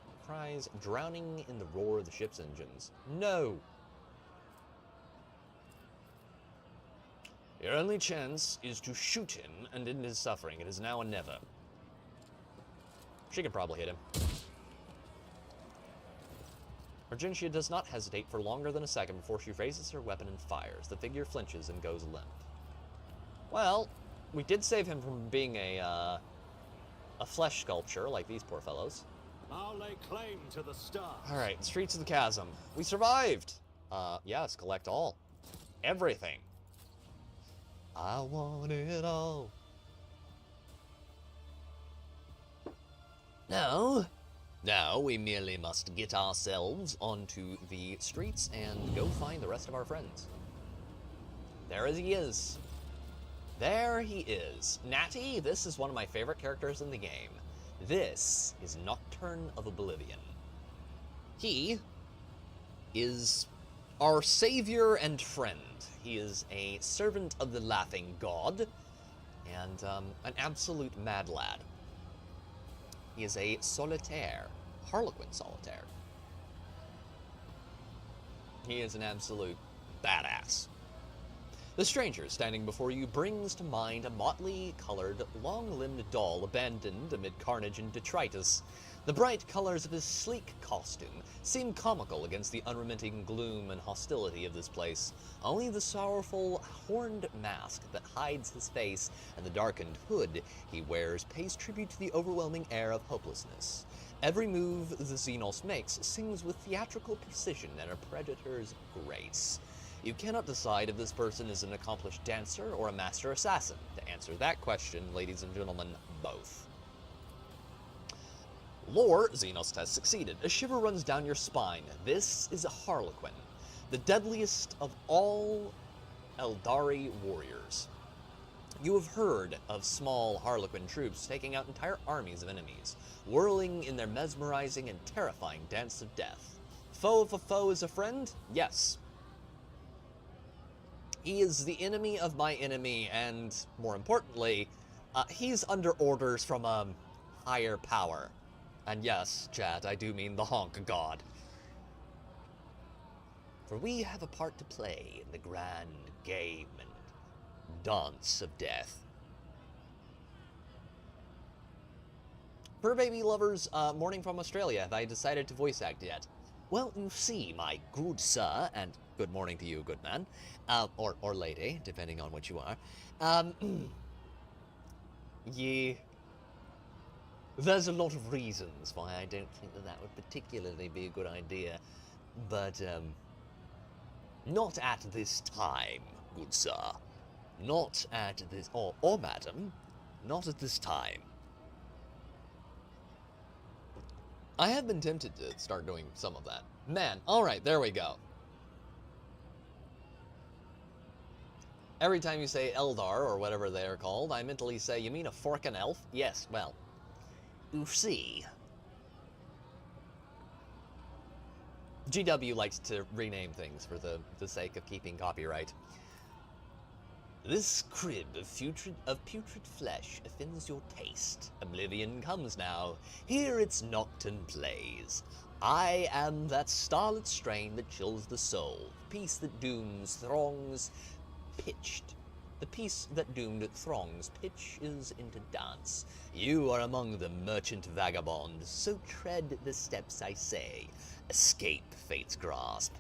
drowning in the roar of the ship's engines. No! Your only chance is to shoot him and end his suffering. It is now or never. She can probably hit him. Argentia does not hesitate for longer than a second before she raises her weapon and fires. The figure flinches and goes limp. Well, we did save him from being a flesh sculpture like these poor fellows. I'll lay claim to the stars. Alright, Streets of the Chasm. We survived! Yes, collect all. Everything. I want it all. Now, we merely must get ourselves onto the streets and go find the rest of our friends. There he is. There he is. Natty, this is one of my favorite characters in the game. This is Nocturne of Oblivion. He is our savior and friend. He is a servant of the laughing god, and an absolute mad lad. He is a solitaire, Harlequin solitaire. He is an absolute badass. The stranger standing before you brings to mind a motley-colored, long-limbed doll abandoned amid carnage and detritus. The bright colors of his sleek costume seem comical against the unremitting gloom and hostility of this place. Only the sorrowful, horned mask that hides his face and the darkened hood he wears pays tribute to the overwhelming air of hopelessness. Every move the Xenos makes sings with theatrical precision and a predator's grace. You cannot decide if this person is an accomplished dancer or a master assassin. To answer that question, ladies and gentlemen, both. Lore, Xenos has succeeded. A shiver runs down your spine. This is a Harlequin, the deadliest of all Eldari warriors. You have heard of small Harlequin troops taking out entire armies of enemies, whirling in their mesmerizing and terrifying dance of death. Foe of a foe is a friend? Yes. He is the enemy of my enemy, and, more importantly, he's under orders from a higher power. And yes, chat, I do mean the honk god. For we have a part to play in the grand game and dance of death. Fur baby lovers, morning from Australia, have I decided to voice act yet? Well, you see, my good sir, and good morning to you, good man, or lady, depending on what you are. There's a lot of reasons why I don't think that would particularly be a good idea, but, not at this time, good sir. Not at this, or madam, not at this time. I have been tempted to start doing some of that. Man, alright, there we go. Every time you say Eldar, or whatever they are called, I mentally say, you mean a forkin' elf? Yes, well, you see. GW likes to rename things for the sake of keeping copyright. This crib of putrid flesh offends your taste. Oblivion comes now. Hear its nocturne plays. I am that starlit strain that chills the soul. Peace that dooms throngs pitched. The peace that doomed throngs pitches into dance. You are among them, merchant vagabond, so tread the steps I say. Escape fate's grasp.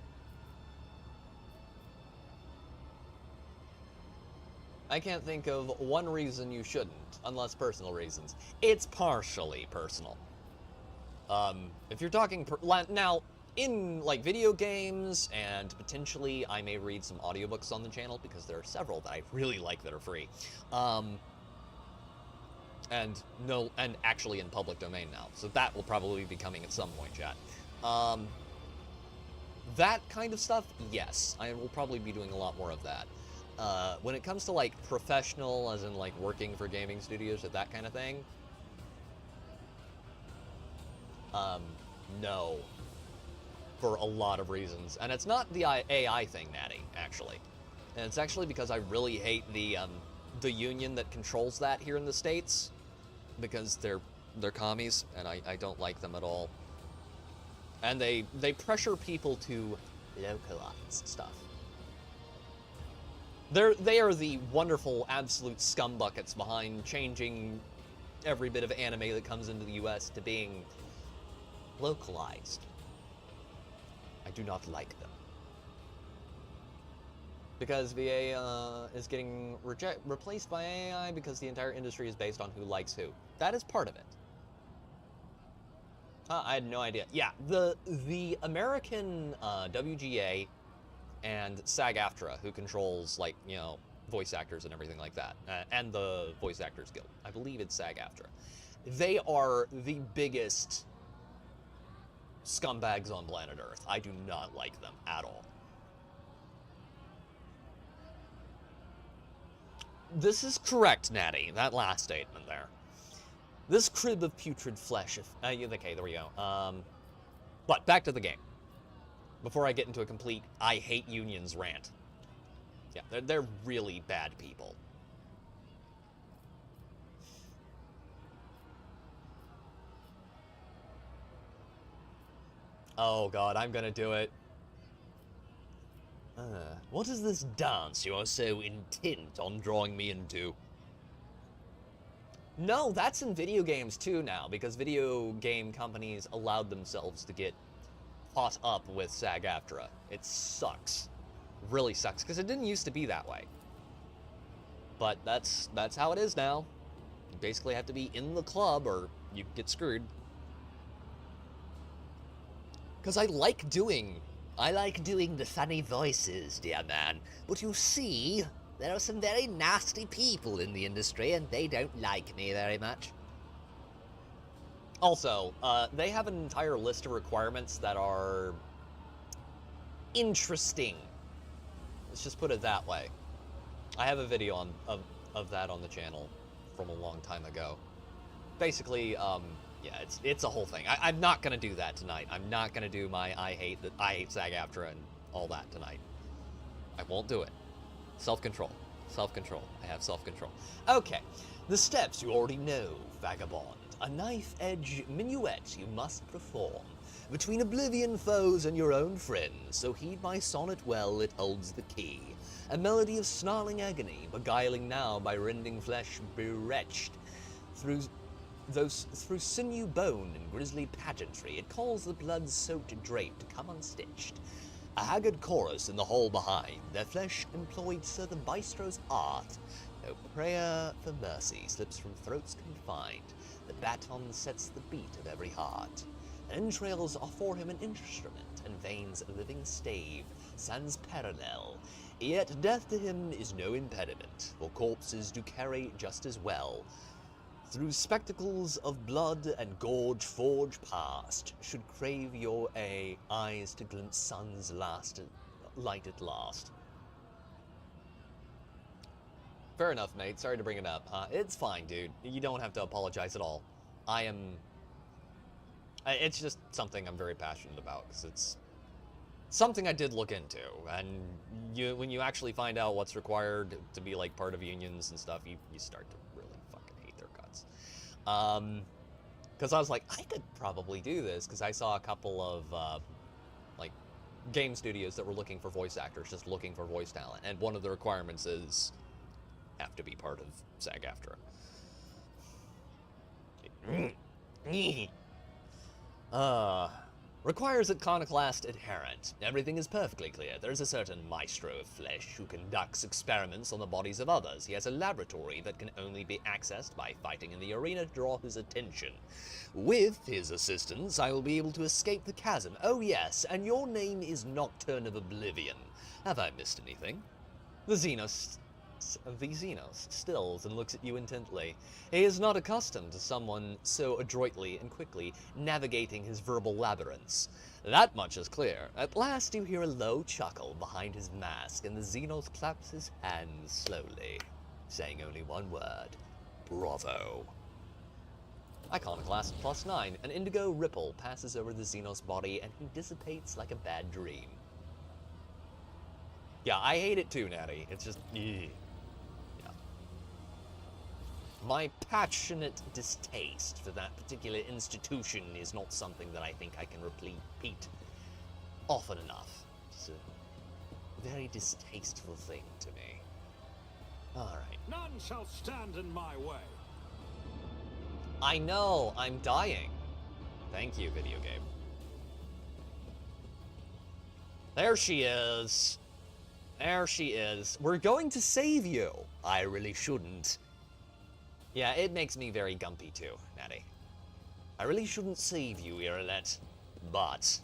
I can't think of one reason you shouldn't, unless personal reasons. It's partially personal. If you're talking now, in like video games, and potentially I may read some audiobooks on the channel because there are several that I really like that are free. And actually in public domain now. So that will probably be coming at some point, chat. That kind of stuff, yes. I will probably be doing a lot more of that. When it comes to like professional, as in like working for gaming studios or that kind of thing, no. For a lot of reasons. And it's not the AI thing, Natty, actually. And it's actually because I really hate the union that controls that here in the States. Because they're commies, and I don't like them at all. And they pressure people to localize stuff. They are the wonderful absolute scumbuckets behind changing every bit of anime that comes into the US to being localized. I do not like them. Because VA is getting replaced by AI because the entire industry is based on who likes who. That is part of it. I had no idea. Yeah, the American WGA and SAG-AFTRA, who controls, like, you know, voice actors and everything like that, and the Voice Actors Guild. I believe it's SAG-AFTRA. They are the biggest scumbags on planet Earth. I do not like them at all. This is correct, Natty. That last statement there. This crib of putrid flesh. Okay, there we go. But back to the game. Before I get into a complete I hate unions rant. Yeah, they're really bad people. Oh god, I'm gonna do it. What is this dance you are so intent on drawing me into? No, that's in video games too now, because video game companies allowed themselves to get caught up with SAG-AFTRA. It sucks. Really sucks, because it didn't used to be that way. But that's how it is now. You basically have to be in the club or you get screwed. Because I like doing the funny voices, dear man. But you see, there are some very nasty people in the industry, and they don't like me very much. Also, they have an entire list of requirements that are interesting. Let's just put it that way. I have a video of that on the channel from a long time ago. Basically, yeah, it's a whole thing. I'm not gonna do that tonight. I'm not gonna do my I hate SAG-AFTRA and all that tonight. I won't do it. Self-control. Self-control. I have self-control. Okay, the steps you already know, vagabond. A knife-edge minuet you must perform between oblivion foes and your own friends, so heed my sonnet well, it holds the key. A melody of snarling agony, beguiling now by rending flesh bewretched. Through sinew bone and grisly pageantry, it calls the blood-soaked drape to come unstitched. A haggard chorus in the hall behind, their flesh employed so the maestro's art. No prayer for mercy slips from throats confined. The baton sets the beat of every heart. Entrails are for him an instrument, and veins a living stave, sans parallel. Yet death to him is no impediment, for corpses do carry just as well. Through spectacles of blood and gorge forge past, should crave your eyes to glimpse sun's light at last. Fair enough, mate. Sorry to bring it up. It's fine, dude. You don't have to apologize at all. It's just something I'm very passionate about, because it's something I did look into, and when you actually find out what's required to be like part of unions and stuff, you start to really fucking hate their guts. Because I was like, I could probably do this, because I saw a couple of like game studios that were looking for voice actors, just looking for voice talent, and one of the requirements is have to be part of SAG-AFTRA. Requires iconoclast adherent. Everything is perfectly clear. There's a certain maestro of flesh who conducts experiments on the bodies of others. He has a laboratory that can only be accessed by fighting in the arena to draw his attention. With his assistance, I will be able to escape the chasm. Oh yes, and your name is Nocturne of Oblivion. Have I missed anything? The Xenos stills and looks at you intently. He is not accustomed to someone so adroitly and quickly navigating his verbal labyrinths. That much is clear. At last you hear a low chuckle behind his mask, and the Xenos claps his hands slowly, saying only one word. Bravo. Iconoclast +9. An indigo ripple passes over the Xenos body, and he dissipates like a bad dream. Yeah, I hate it too, Natty. It's just... yeah. My passionate distaste for that particular institution is not something that I think I can repeat often enough. It's a very distasteful thing to me. Alright. None shall stand in my way. I know, I'm dying. Thank you, video game. There she is. There she is. We're going to save you. I really shouldn't. Yeah, it makes me very gumpy too, Natty. I really shouldn't save you, Irolet. But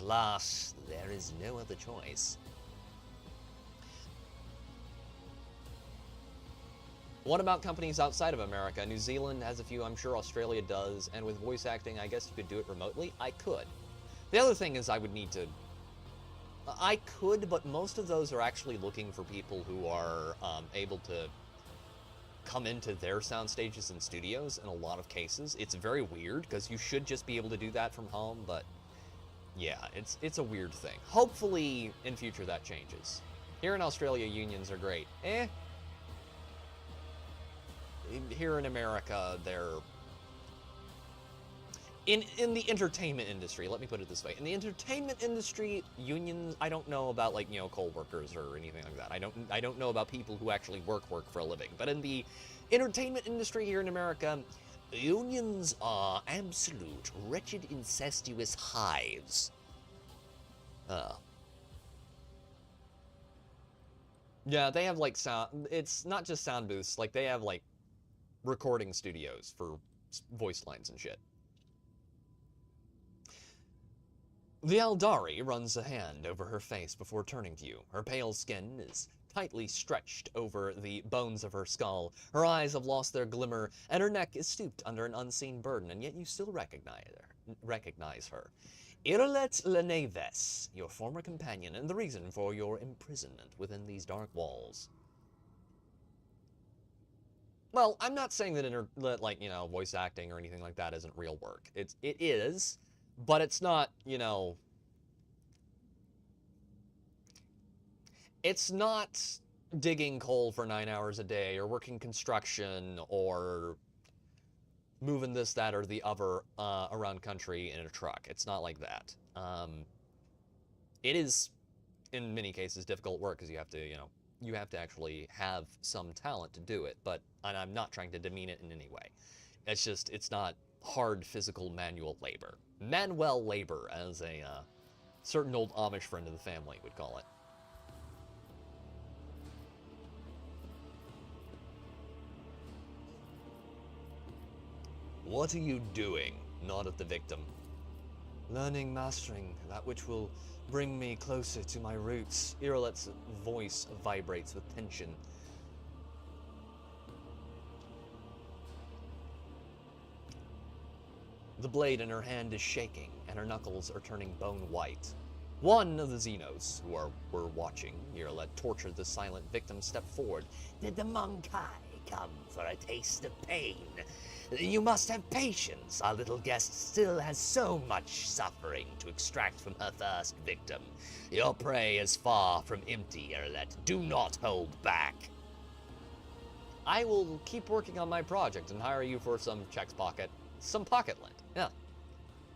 alas, there is no other choice. What about companies outside of America? New Zealand has a few, I'm sure Australia does, and with voice acting, I guess you could do it remotely. I could. The other thing is I would need to... I could, but most of those are actually looking for people who are able to come into their sound stages and studios in a lot of cases. It's very weird, because you should just be able to do that from home, but yeah, it's a weird thing. Hopefully, in future, that changes. Here in Australia, unions are great. Here in America, they're... In the entertainment industry, let me put it this way. In the entertainment industry, unions, I don't know about, like, you know, coal workers or anything like that. I don't know about people who actually work for a living. But in the entertainment industry here in America, unions are absolute, wretched, incestuous hives. Yeah, they have, like, sound... It's not just sound booths. Like, they have, like, recording studios for voice lines and shit. The Eldari runs a hand over her face before turning to you. Her pale skin is tightly stretched over the bones of her skull. Her eyes have lost their glimmer, and her neck is stooped under an unseen burden, and yet you still recognize her. Irolet Leneves, your former companion, and the reason for your imprisonment within these dark walls. Well, I'm not saying that, like, you know, voice acting or anything like that isn't real work. It is... But it's not, you know... It's not digging coal for 9 hours a day, or working construction, or moving this, that, or the other around country in a truck. It's not like that. It is, in many cases, difficult work, because you have to, you know, you have to actually have some talent to do it. And I'm not trying to demean it in any way. It's just, it's not hard physical manual labor. Manuel labor, as a certain old Amish friend of the family would call it. What are you doing? Nodded the victim. Learning, mastering, that which will bring me closer to my roots. Irolet's voice vibrates with tension. The blade in her hand is shaking, and her knuckles are turning bone white. One of the Xenos, who were watching Irolet torture the silent victim, stepped forward. Did the Monkai come for a taste of pain? You must have patience. Our little guest still has so much suffering to extract from her first victim. Your prey is far from empty, Erlet. Do not hold back. I will keep working on my project and hire you for some some pocket lint. Yeah.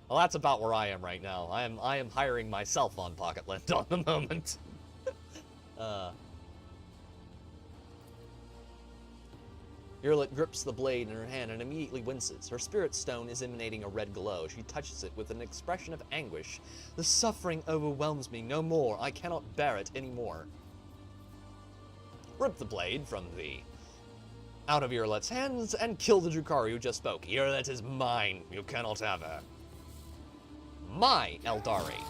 Well, that's about where I am right now. I am hiring myself on pocket lint on the moment. Irlet grips the blade in her hand and immediately winces. Her spirit stone is emanating a red glow. She touches it with an expression of anguish. The suffering overwhelms me no more. I cannot bear it anymore. Rip the blade from out of Irlet's hands and kill the Drukhari who just spoke. Irlet is mine. You cannot have her. My Eldari.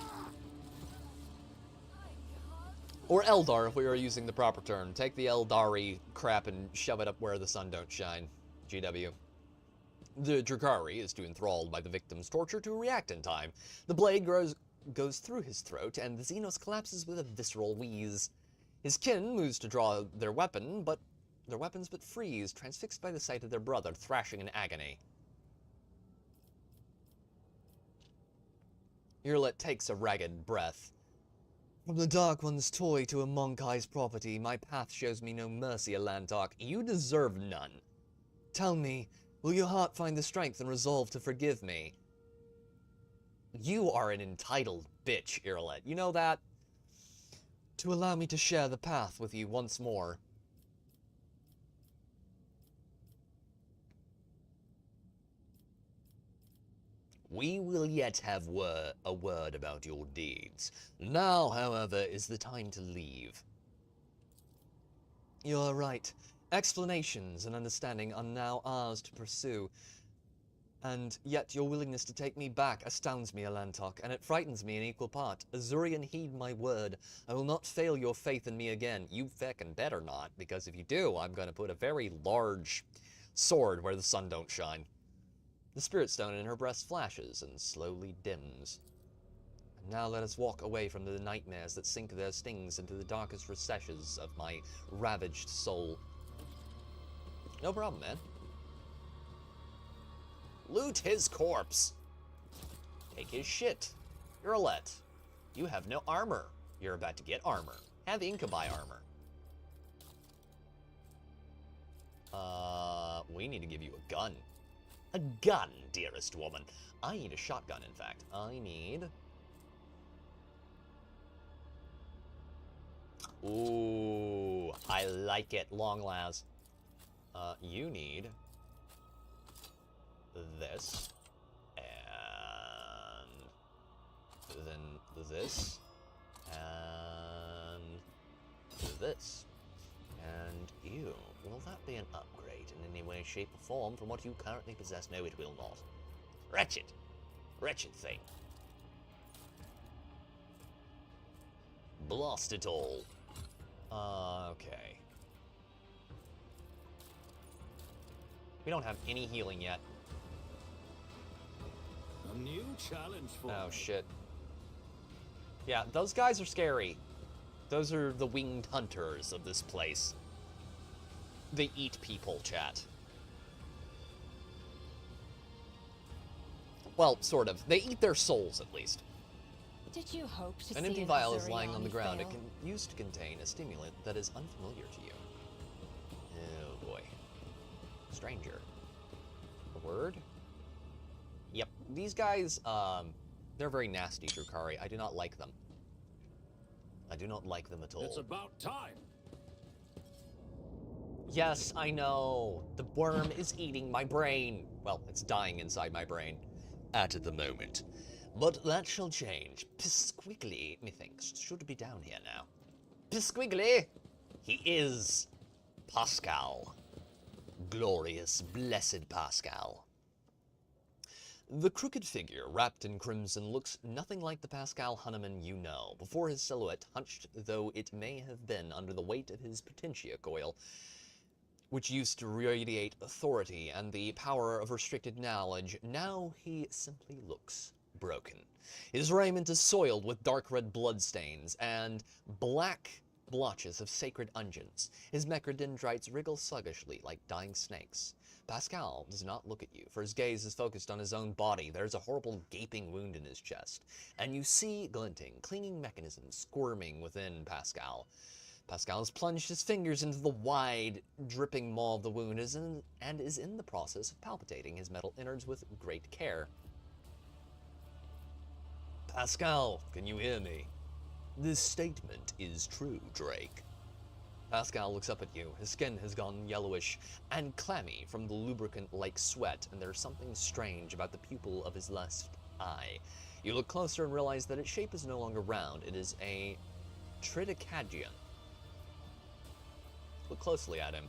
Or Eldar, if we were using the proper term. Take the Eldari crap and shove it up where the sun don't shine. GW. The Drukhari is too enthralled by the victim's torture to react in time. The blade goes through his throat, and the Xenos collapses with a visceral wheeze. His kin moves to draw their weapons but freeze, transfixed by the sight of their brother thrashing in agony. Irlet takes a ragged breath. From the Dark One's toy to a Monkai's property, my path shows me no mercy, Alantok. You deserve none. Tell me, will your heart find the strength and resolve to forgive me? You are an entitled bitch, Irlet. You know that? To allow me to share the path with you once more. We will yet have a word about your deeds. Now, however, is the time to leave. You are right. Explanations and understanding are now ours to pursue. And yet your willingness to take me back astounds me, Alantok, and it frightens me in equal part. Azurian, heed my word. I will not fail your faith in me again. You feckin' better not, because if you do, I'm going to put a very large sword where the sun don't shine. The spirit stone in her breast flashes and slowly dims. And now let us walk away from the nightmares that sink their stings into the darkest recesses of my ravaged soul. No problem, man. Loot his corpse! Take his shit. Irlet, you have no armor. You're about to get armor. Have Incubi armor. We need to give you a gun. A gun, dearest woman. I need a shotgun, in fact. I need... Ooh, I like it. Long las. You need... this. And... then this. And... this. And you. Will that be an upgrade in any way, shape, or form from what you currently possess? No, it will not. Wretched. Wretched thing. Blast it all. Okay. We don't have any healing yet. A new challenge for Oh, shit. Yeah, those guys are scary. Those are the winged hunters of this place. They eat people, chat. Well, sort of. They eat their souls, at least. Did you hope to An see empty an vial is lying Azurian on the ground. fail? It can used to contain a stimulant that is unfamiliar to you. Oh, boy. Stranger. A word? Yep. These guys, they're very nasty, Drukhari. I do not like them. I do not like them at all. It's about time. Yes, I know. The worm is eating my brain. Well, it's dying inside my brain. At the moment. But that shall change. Pisquigly, methinks, should be down here now. Pisquigly! He is Pascal. Glorious, blessed Pascal. The crooked figure, wrapped in crimson, looks nothing like the Pascal Hunneman you know. Before his silhouette, hunched though it may have been under the weight of his potentia coil, which used to radiate authority and the power of restricted knowledge, now he simply looks broken. His raiment is soiled with dark red bloodstains, and black blotches of sacred unguents. His mechrodendrites wriggle sluggishly like dying snakes. Pascal does not look at you, for his gaze is focused on his own body. There's a horrible gaping wound in his chest, and you see glinting, clinging mechanisms squirming within Pascal. Pascal has plunged his fingers into the wide, dripping maw of the wound and is in the process of palpitating his metal innards with great care. Pascal, can you hear me? This statement is true, Drake. Pascal looks up at you. His skin has gone yellowish and clammy from the lubricant-like sweat, and there's something strange about the pupil of his left eye. You look closer and realize that its shape is no longer round. It is a triticadian. Look closely at him.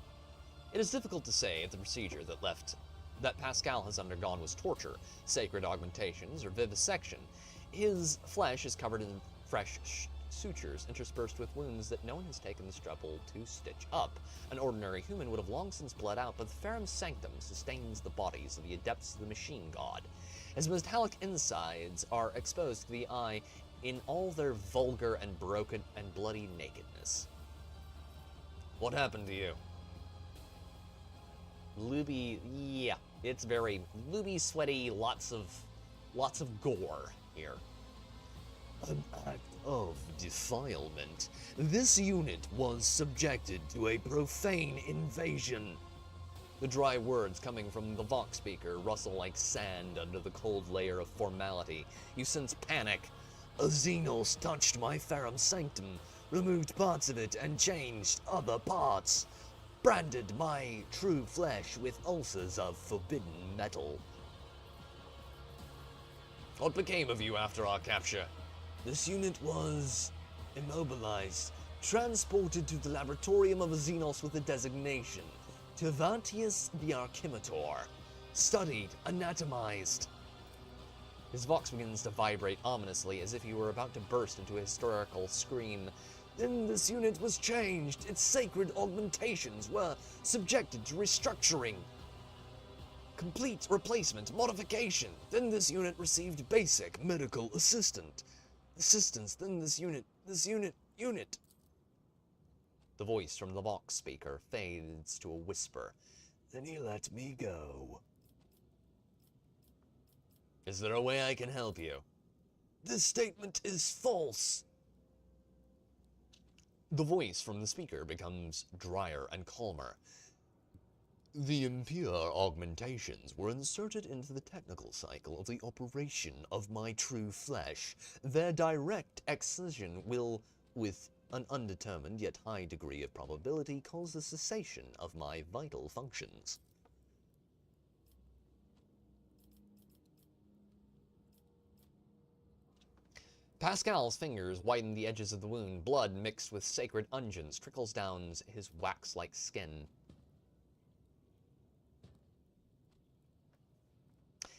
It is difficult to say if the procedure that Pascal has undergone was torture, sacred augmentations, or vivisection. His flesh is covered in fresh sutures interspersed with wounds that no one has taken the trouble to stitch up. An ordinary human would have long since bled out, but the Ferrum Sanctum sustains the bodies of the adepts of the machine god. His metallic insides are exposed to the eye in all their vulgar and broken and bloody nakedness. What happened to you? Looby, yeah, it's very looby, sweaty, lots of gore here. An act of defilement. This unit was subjected to a profane invasion. The dry words coming from the Vox speaker rustle like sand under the cold layer of formality. You sense panic. A Xenos touched my Ferrum Sanctum, removed parts of it and changed other parts, branded my true flesh with ulcers of forbidden metal. What became of you after our capture? This unit was immobilized, transported to the laboratorium of a Xenos with a designation, Tervantius the Archimator, studied, anatomized. His vox begins to vibrate ominously as if he were about to burst into a hysterical scream. Then this unit was changed. Its sacred augmentations were subjected to restructuring. Complete replacement, modification. Then this unit received basic medical assistance. Then this unit. The voice from the Vox speaker fades to a whisper. Then he let me go. Is there a way I can help you? This statement is false. The voice from the speaker becomes drier and calmer. The impure augmentations were inserted into the technical cycle of the operation of my true flesh. Their direct excision will, with an undetermined yet high degree of probability, cause the cessation of my vital functions. Pascal's fingers widen the edges of the wound. Blood mixed with sacred unguents trickles down his wax-like skin.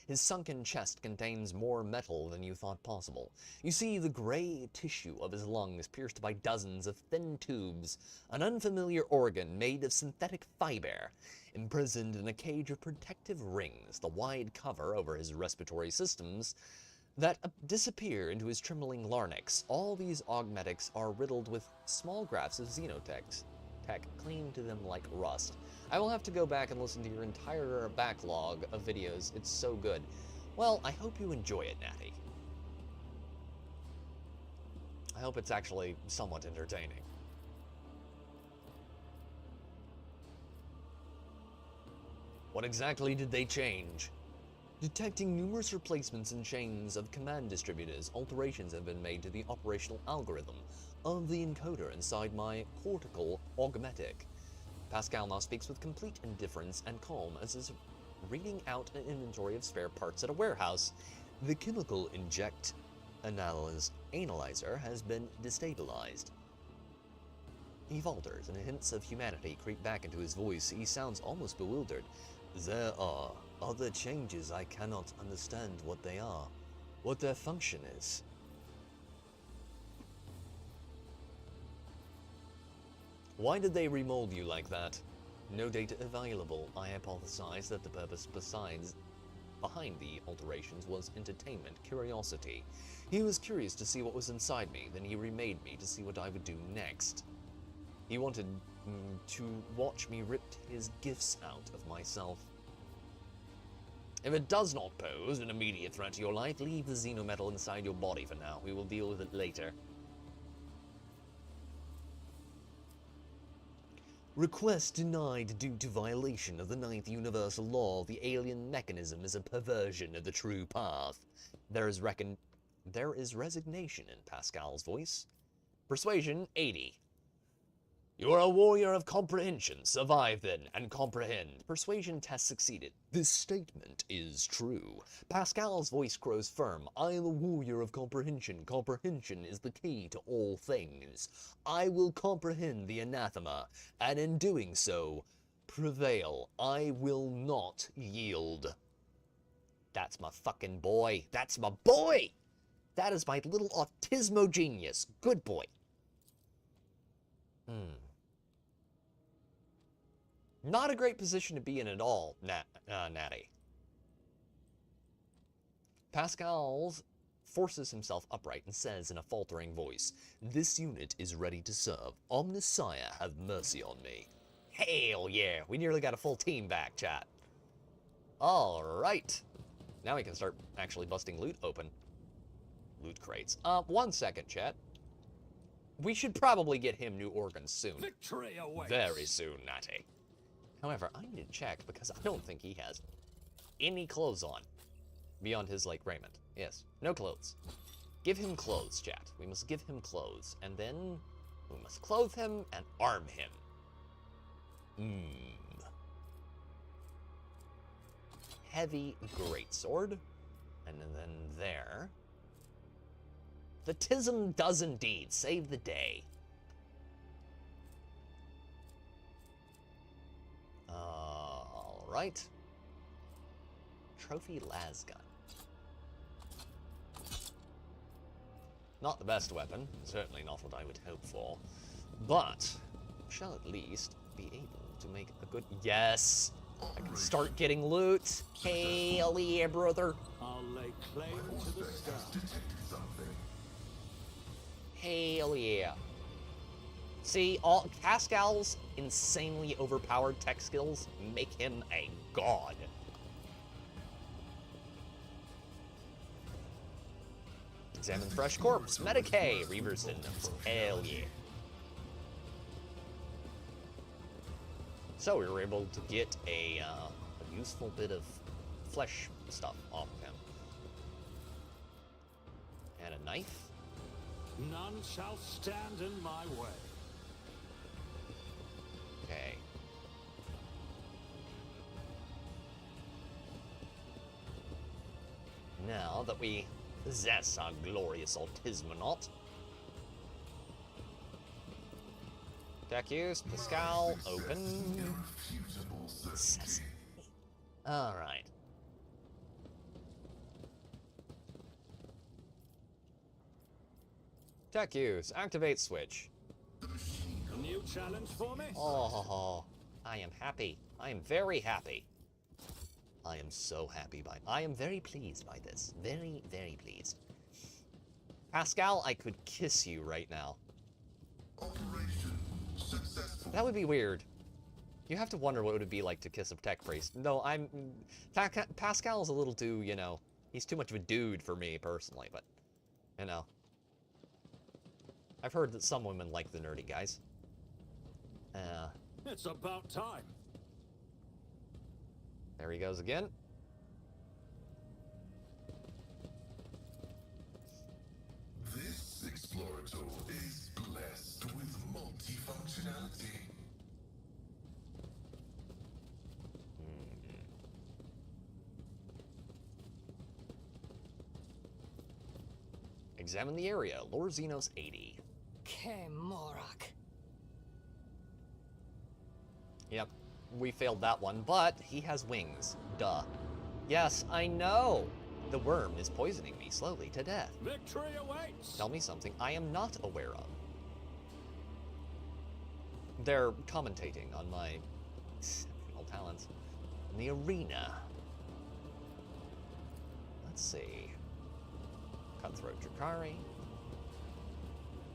His sunken chest contains more metal than you thought possible. You see the gray tissue of his lungs pierced by dozens of thin tubes, an unfamiliar organ made of synthetic fiber, imprisoned in a cage of protective rings, the wide cover over his respiratory systems that disappear into his trembling larynx. All these augmetics are riddled with small grafts of xenotech, clinging to them like rust. I will have to go back and listen to your entire backlog of videos. It's so good. Well, I hope you enjoy it, Natty. I hope it's actually somewhat entertaining. What exactly did they change? Detecting numerous replacements in chains of command distributors, alterations have been made to the operational algorithm of the encoder inside my cortical augmetic. Pascal now speaks with complete indifference and calm as is reading out an inventory of spare parts at a warehouse. The chemical inject analyzer has been destabilized. He falters, and hints of humanity creep back into his voice. He sounds almost bewildered. There are other changes. I cannot understand what they are, what their function is. Why did they remold you like that? No data available. I hypothesized that the purpose behind the alterations was entertainment, curiosity. He was curious to see what was inside me, then he remade me to see what I would do next. He wanted to watch me rip his gifts out of myself. If it does not pose an immediate threat to your life, leave the xenometal inside your body for now. We will deal with it later. Request denied due to violation of the 9th universal law. The alien mechanism is a perversion of the true path. There is resignation in Pascal's voice. Persuasion 80. You are a warrior of comprehension. Survive then, and comprehend. Persuasion test succeeded. This statement is true. Pascal's voice grows firm. I am a warrior of comprehension. Comprehension is the key to all things. I will comprehend the anathema, and in doing so, prevail. I will not yield. That's my fucking boy. That's my boy! That is my little autismo genius. Good boy. Not a great position to be in at all, Natty. Pascal forces himself upright and says in a faltering voice, "This unit is ready to serve. Omnissiah, have mercy on me." Hell yeah, we nearly got a full team back, chat. Alright. Now we can start actually busting loot open. Loot crates. 1 second, chat. We should probably get him new organs soon. Victory awaits. Very soon, Natty. However, I need to check because I don't think he has any clothes on beyond his, like, raiment. Yes, no clothes. Give him clothes, chat. We must give him clothes, and then we must clothe him and arm him. Heavy greatsword, and then there. The Tism does indeed save the day. Alright. Trophy lasgun. Not the best weapon, certainly not what I would hope for, but shall at least be able to make a good... Yes! I can start getting loot. Hell yeah, brother. I'll lay claim to the stone. Hell yeah. See, Pascal's insanely overpowered tech skills make him a god. Examine fresh corpse. Medicae. Reaver symptoms. Hell yeah. So we were able to get a useful bit of flesh stuff off of him. And a knife. None shall stand in my way. Okay. Now that we possess our glorious autismonaut. Tech use, Pascal, open. Sesame. Alright. Tech use, activate switch. A new challenge for me? Oh, I am happy. I am very happy. I am so happy I am very pleased by this. Very, very pleased. Pascal, I could kiss you right now. That would be weird. You have to wonder what it would be like to kiss a tech priest. No, Pascal's a little too, you know, he's too much of a dude for me personally, but, you know. I've heard that some women like the nerdy guys. It's about time. There he goes again. This explorator is blessed with multifunctionality. Examine the area. Lore Xenos 80. Commorragh. Yep, we failed that one, but he has wings. Duh. Yes, I know! The worm is poisoning me slowly to death. Victory awaits! Tell me something I am not aware of. They're commentating on my exceptional talents. In the arena. Let's see. Cutthroat Drakari.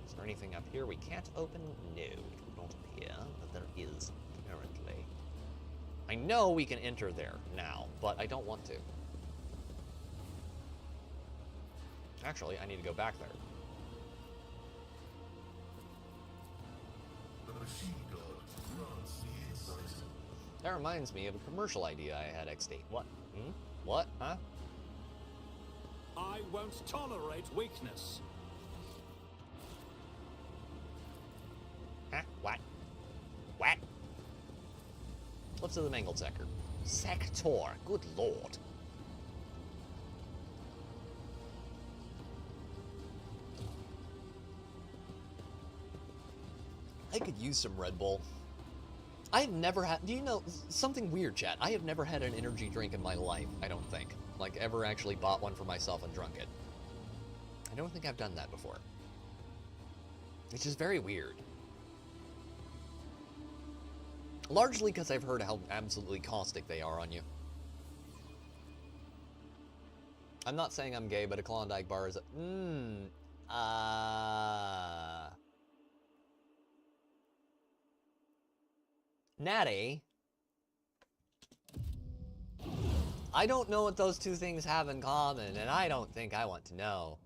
Is there anything up here we can't open? No. We can not appear, but there is, apparently. I know we can enter there now, but I don't want to. Actually, I need to go back there. That reminds me of a commercial idea I had X-State. What? Hmm? What? Huh? I won't tolerate weakness. Huh? What? What? What's to the mangled sector? Sector, good lord. I could use some Red Bull. I have never had, do you know, something weird, chat. I have never had an energy drink in my life, I don't think. Like, ever actually bought one for myself and drunk it. I don't think I've done that before. It's just very weird. Largely because I've heard how absolutely caustic they are on you. I'm not saying I'm gay, but a Klondike bar is a... Natty, I don't know what those two things have in common, and I don't think I want to know.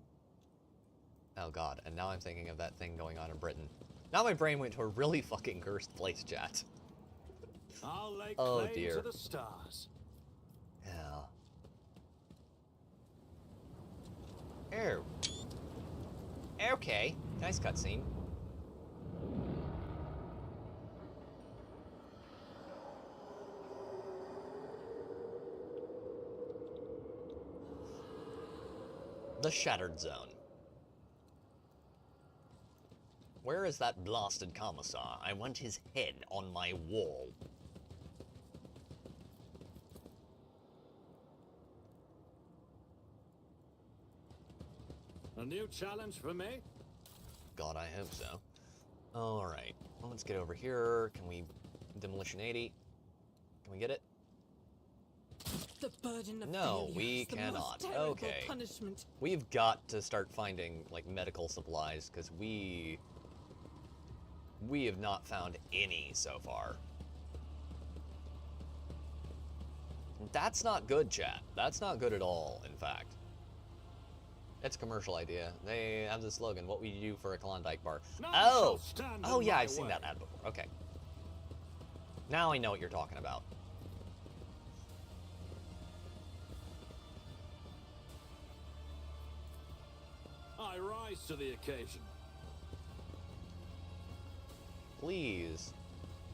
Oh god, and now I'm thinking of that thing going on in Britain. Now my brain went to a really fucking cursed place, chat. I'll lay Oh claim dear. to the stars. Yeah. Oh. Okay, nice cutscene. The Shattered Zone. Where is that blasted commissar? I want his head on my wall. A new challenge for me? God, I hope so. Alright, well, let's get over here. Can we... Demolition 80? Can we get it? The burden of No, failure we is the cannot. most terrible Okay. punishment. We've got to start finding, like, medical supplies, because we have not found any so far. That's not good, chat. That's not good at all, in fact. It's a commercial idea. They have the slogan, what would you do for a Klondike bar? None Oh! shall stand Oh in yeah, my I've seen way. that ad before. Okay. Now I know what you're talking about. I rise to the occasion. Please.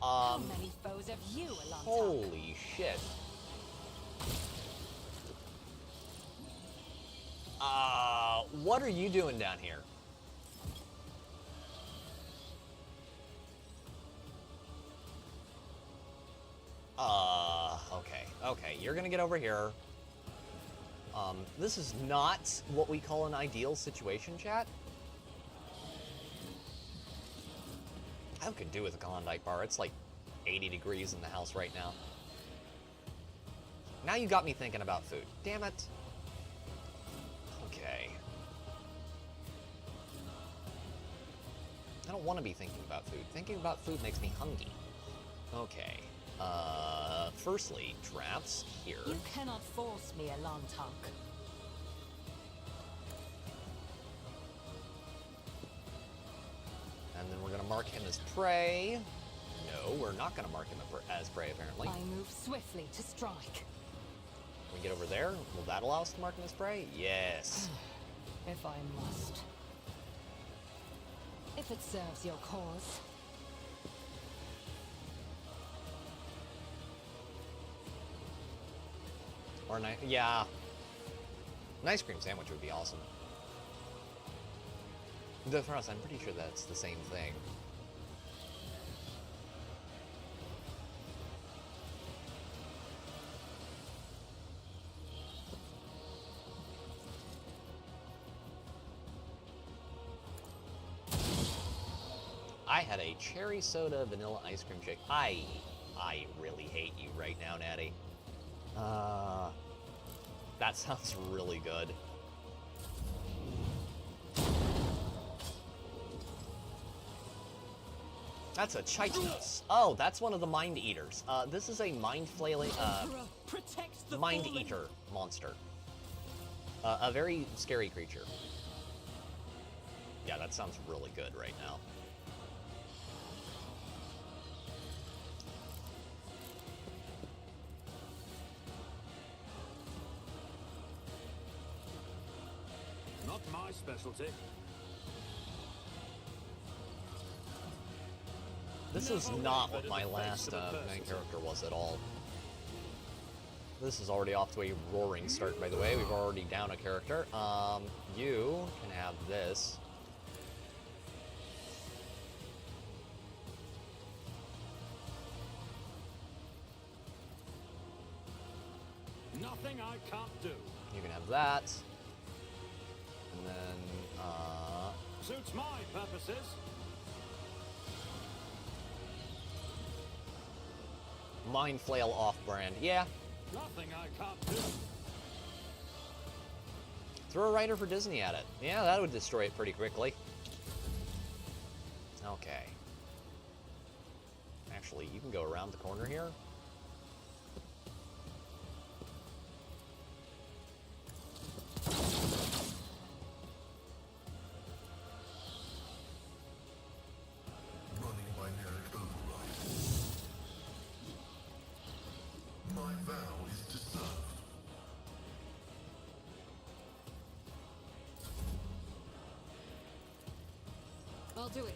How many foes have you, Alonso? Holy shit. What are you doing down here? Okay, you're gonna get over here. This is not what we call an ideal situation, chat. I could do with a Klondike bar. It's like 80 degrees in the house right now. Now you got me thinking about food. Damn it. Okay. I don't want to be thinking about food. Thinking about food makes me hungry. Okay. Firstly, traps here. You cannot force me, Alonso. And then we're going to mark him as prey. No, we're not going to mark him as prey, apparently. I move swiftly to strike. Can we get over there? Will that allow us to mark him as prey? Yes. If I must. If it serves your cause. Or yeah. An ice cream sandwich would be awesome. Though for us, I'm pretty sure that's the same thing. I had a cherry soda vanilla ice cream shake. I really hate you right now, Natty. That sounds really good. That's a chitinous. Oh, that's one of the mind eaters. This is a mind flailing, Emperor, protect the mind fallen. eater monster. A very scary creature. Yeah, that sounds really good right now. Not my specialty. This is not what my last main character was at all. This is already off to a roaring start, by the way. We've already down a character. You can have this. Nothing I can't do. You can have that. And then, Suits my purposes. Mind Flail off-brand. Yeah. Nothing I can't do. Throw a writer for Disney at it. Yeah, that would destroy it pretty quickly. Okay. Actually, you can go around the corner here. Running binary override. My vow is to serve. I'll do it.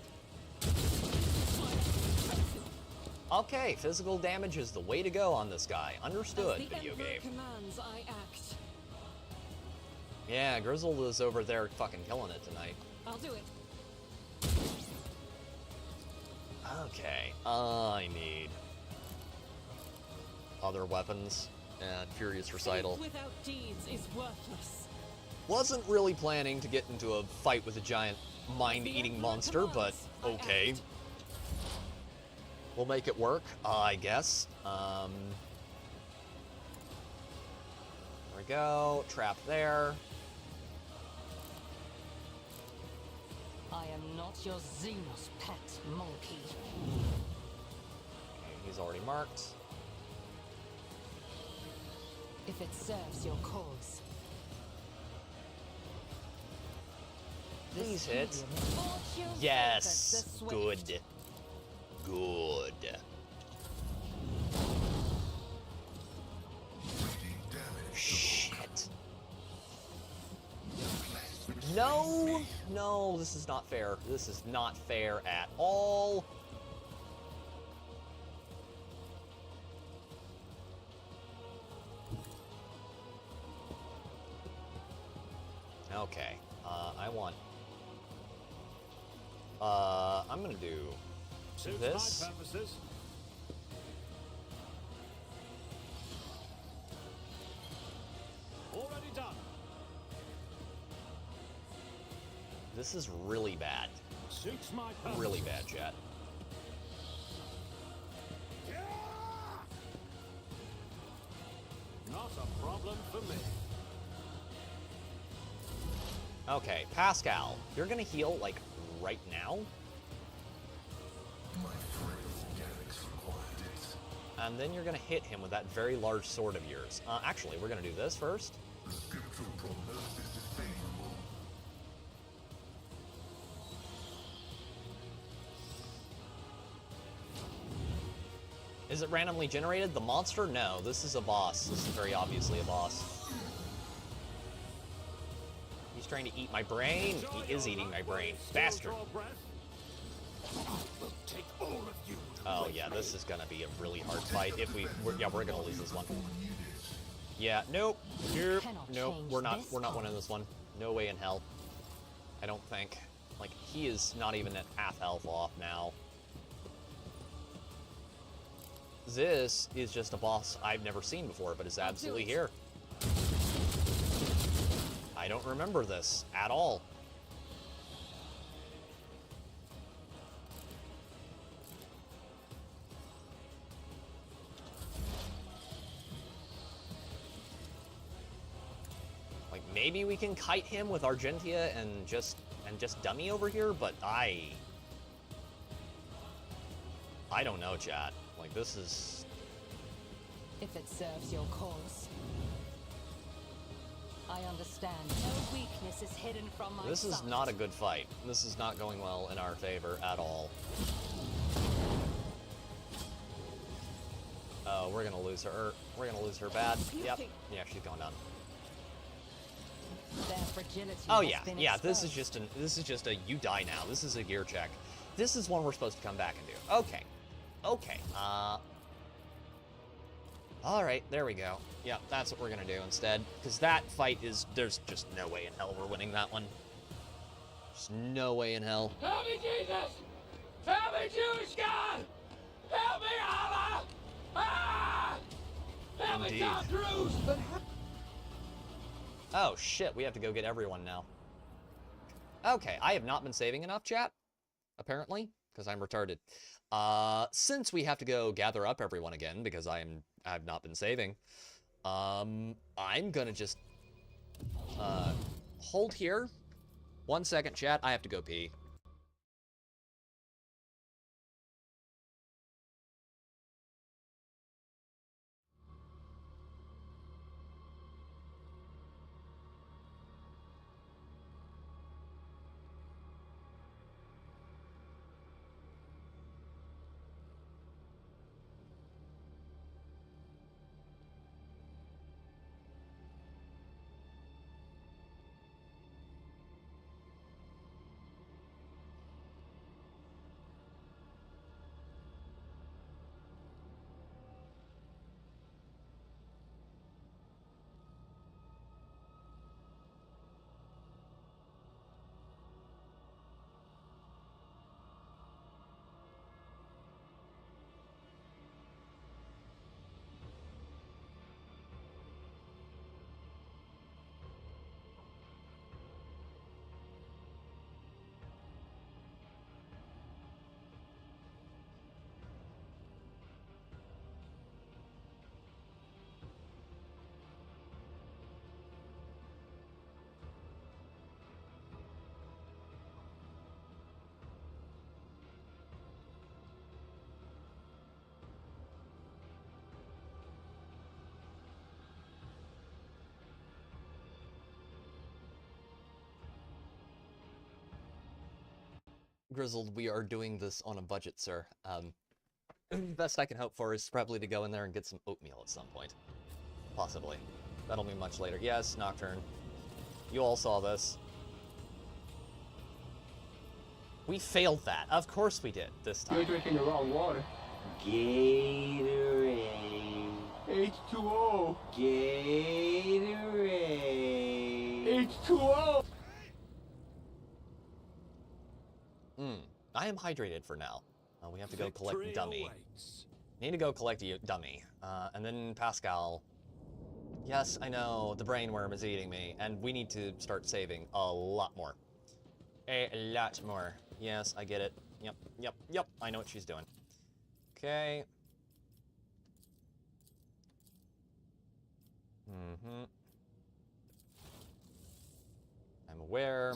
Okay, physical damage is the way to go on this guy. Understood, As the video Emperor game. commands, I act. Yeah, Grizzled is over there fucking killing it tonight. I'll do it. Okay, I need other weapons and Furious Recital. Faith without deeds is worthless. Wasn't really planning to get into a fight with a giant mind-eating monster, but okay. We'll make it work, I guess. There we go. Trap there. I am not your Xenos pet monkey. Okay, he's already marked. If it serves your cause. Please hit. Fortune Yes. favors the Good. swift. Good. Taking damage. Shit. No! No, this is not fair. This is not fair at all. Okay. I want... I'm gonna do Suits this. my purposes. Already done. This is really bad. Suits my purposes. Really bad, chat. Yeah! Not a problem for me. Okay, Pascal, you're gonna heal, like, right now? My frail mechanics required it. And then you're gonna hit him with that very large sword of yours. Actually, we're gonna do this first. The scriptural prognosis is favorable. Is it randomly generated? The monster? No, this is a boss. This is very obviously a boss. He's trying to eat my brain. He is eating my brain. Bastard. Take all of you. Oh yeah, this is gonna be a really hard fight. If we're gonna lose this one. Yeah, nope, nope, nope. We're not winning this one. No way in hell. I don't think. Like, he is not even at half health off now. This is just a boss I've never seen before, but is absolutely here. I don't remember this at all. Like, maybe we can kite him with Argentia and just dummy over here, but I don't know, chat. Like, this is... If it serves your cause. I understand. No weakness is hidden from my This is sight. not a good fight. This is not going well in our favor at all. Oh, we're gonna lose her. We're gonna lose her bad. Yep. Yeah, she's going down. Their fragility Oh has yeah, been yeah. This is exposed. just a you die now. This is a gear check. This is one we're supposed to come back and do. Okay. Okay. All right, there we go. Yep, that's what we're gonna do instead. Because that fight is, there's just no way in hell we're winning that one. There's no way in hell. Help me, Jesus! Help me, Jewish God! Help me, Allah! Ah! Help me, Indeed. Tom Cruise! Oh shit, we have to go get everyone now. Okay, I have not been saving enough, chat. Apparently, because I'm retarded. Since we have to go gather up everyone again, because I've not been saving, I'm gonna just hold here. 1 second, chat. I have to go pee. Grizzled, we are doing this on a budget, sir. Best I can hope for is probably to go in there and get some oatmeal at some point. Possibly. That'll be much later. Yes, Nocturne. You all saw this. We failed that. Of course we did, this time. You're drinking the wrong water. Gatorade. H2O. Gatorade. H2O. I am hydrated for now. We have to go collect Victory Dummy. awaits. Need to go collect a Dummy. And then Pascal. Yes, I know, the brain worm is eating me, and we need to start saving a lot more. A lot more. Yes, I get it. Yep, I know what she's doing. Okay. I'm aware.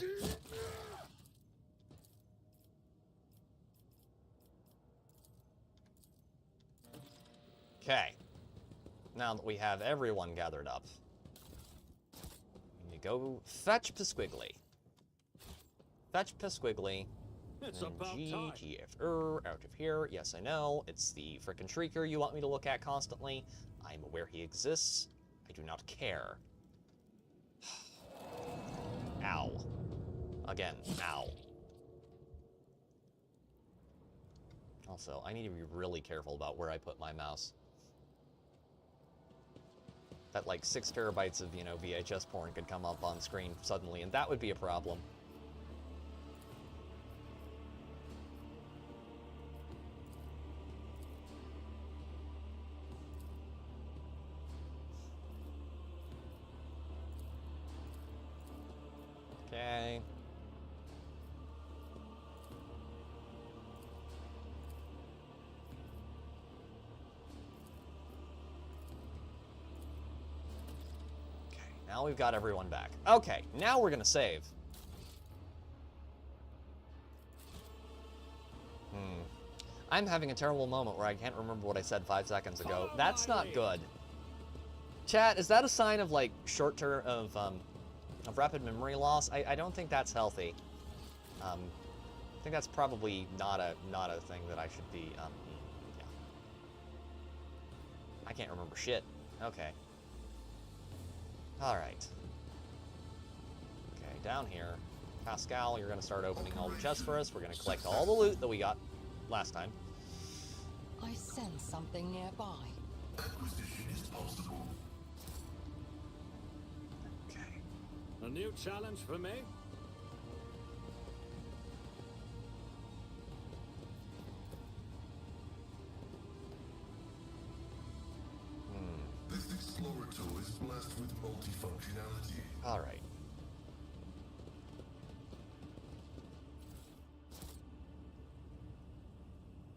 Okay. Now that we have everyone gathered up, we need to go fetch Pisquiggly. Fetch Pisquiggly. It's And about time. GTFR out of here. Yes, I know. It's the frickin' Shrieker you want me to look at constantly. I'm aware he exists. I do not care. Ow. Again, ow. Also, I need to be really careful about where I put my mouse. That, like, 6 terabytes of, VHS porn could come up on screen suddenly, and that would be a problem. Okay. Now we've got everyone back. Okay, now we're gonna save. I'm having a terrible moment where I can't remember what I said 5 seconds ago. That's not good. Chat, is that a sign of, like, short-term, of rapid memory loss? I don't think that's healthy. I think that's probably not a thing that I should be, yeah. I can't remember shit. Okay. Alright. Okay, down here. Pascal, you're gonna start opening all the chests for us. We're gonna collect all the loot that we got last time. I sense something nearby. Acquisition is possible. Okay. A new challenge for me? This Explorer tool is blessed with multifunctionality. Alright.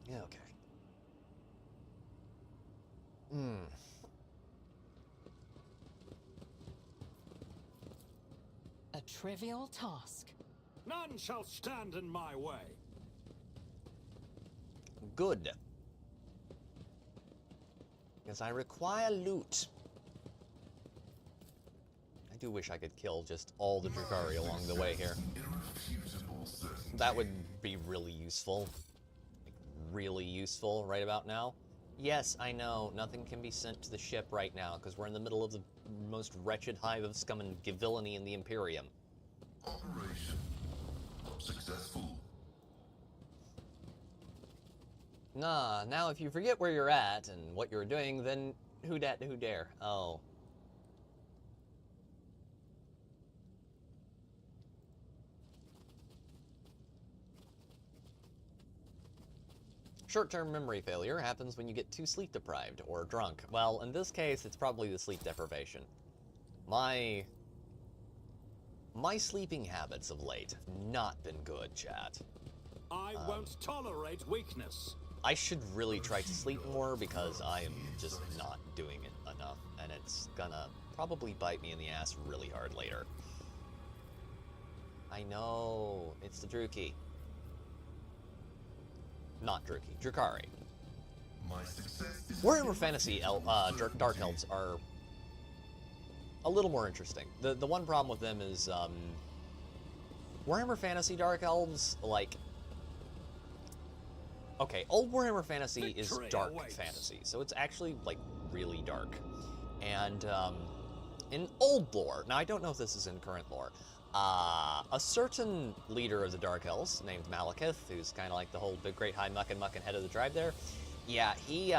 Yeah, okay. A trivial task. None shall stand in my way. Good. Because I require loot. I do wish I could kill just all the Drukhari along the way here. Irrefutable certainty. That would be really useful. Like, really useful right about now. Yes, I know, nothing can be sent to the ship right now, because we're in the middle of the most wretched hive of scum and villainy in the Imperium. Operation successful. Nah, now if you forget where you're at and what you're doing, then who dat who dare? Oh. Short-term memory failure happens when you get too sleep-deprived or drunk. Well, in this case, it's probably the sleep deprivation. My sleeping habits of late have not been good, chat. I won't tolerate weakness. I should really try to sleep more because I am just not doing it enough, and it's gonna probably bite me in the ass really hard later. I know, it's the Druki. Not Druki, Drukhari. My success is Warhammer Fantasy Dark Elves are a little more interesting. The one problem with them is Warhammer Fantasy Dark Elves, like, okay, old Warhammer Fantasy is dark fantasy, so it's actually, like, really dark. And in old lore, now I don't know if this is in current lore, a certain leader of the Dark Elves named Malekith, who's kind of like the whole big great high muckin' head of the tribe there, yeah, he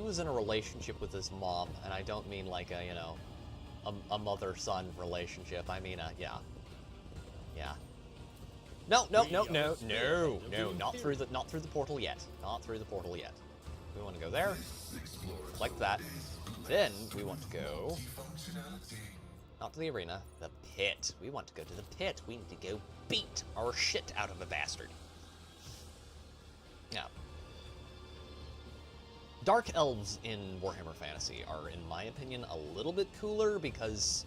was in a relationship with his mom, and I don't mean like a, you know, a mother-son relationship. I mean, yeah. No, not through the portal yet. Not through the portal yet. We want to go there, like that. Then we want to go, not to the arena, the pit. We want to go to the pit. We need to go beat our shit out of a bastard. Now, Dark Elves in Warhammer Fantasy are, in my opinion, a little bit cooler because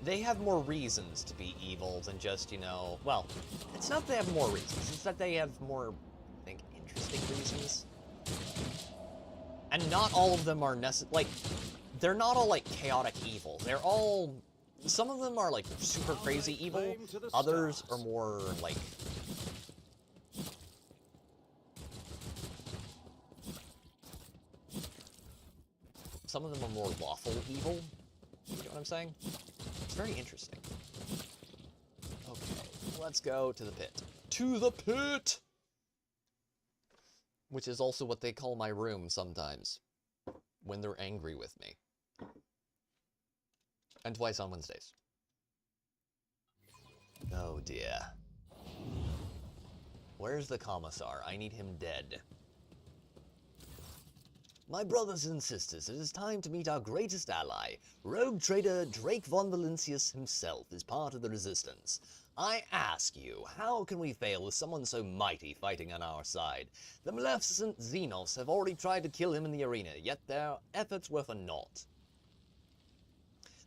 they have more reasons to be evil than just, you know, well, it's not that they have more reasons, it's that they have more, I think, interesting reasons. And not all of them are like, they're not all, like, chaotic evil. They're all, some of them are, like, super crazy evil, others are more, like, some of them are more lawful evil. You know what I'm saying? It's very interesting. Okay, let's go to the pit. To the pit! Which is also what they call my room sometimes, when they're angry with me. And twice on Wednesdays. Oh dear. Where's the Commissar? I need him dead. My brothers and sisters, it is time to meet our greatest ally. Rogue trader Drake von Valentius himself is part of the Resistance. I ask you, how can we fail with someone so mighty fighting on our side? The Maleficent Xenos have already tried to kill him in the arena, yet their efforts were for naught.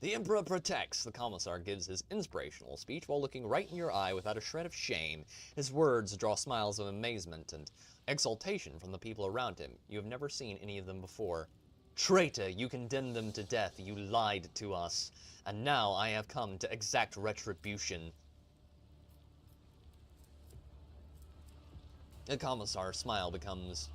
The Emperor protects. The Commissar gives his inspirational speech while looking right in your eye without a shred of shame. His words draw smiles of amazement and exultation from the people around him. You have never seen any of them before. Traitor, you condemned them to death. You lied to us. And now I have come to exact retribution. The Commissar's smile becomes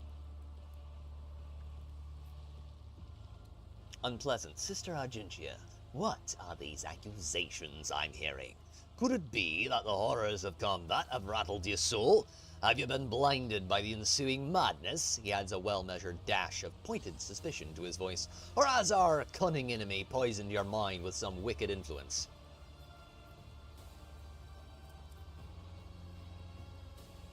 unpleasant. Sister Argentia, what are these accusations I'm hearing? Could it be that the horrors of combat have rattled your soul? Have you been blinded by the ensuing madness? He adds a well-measured dash of pointed suspicion to his voice. Or has our cunning enemy poisoned your mind with some wicked influence?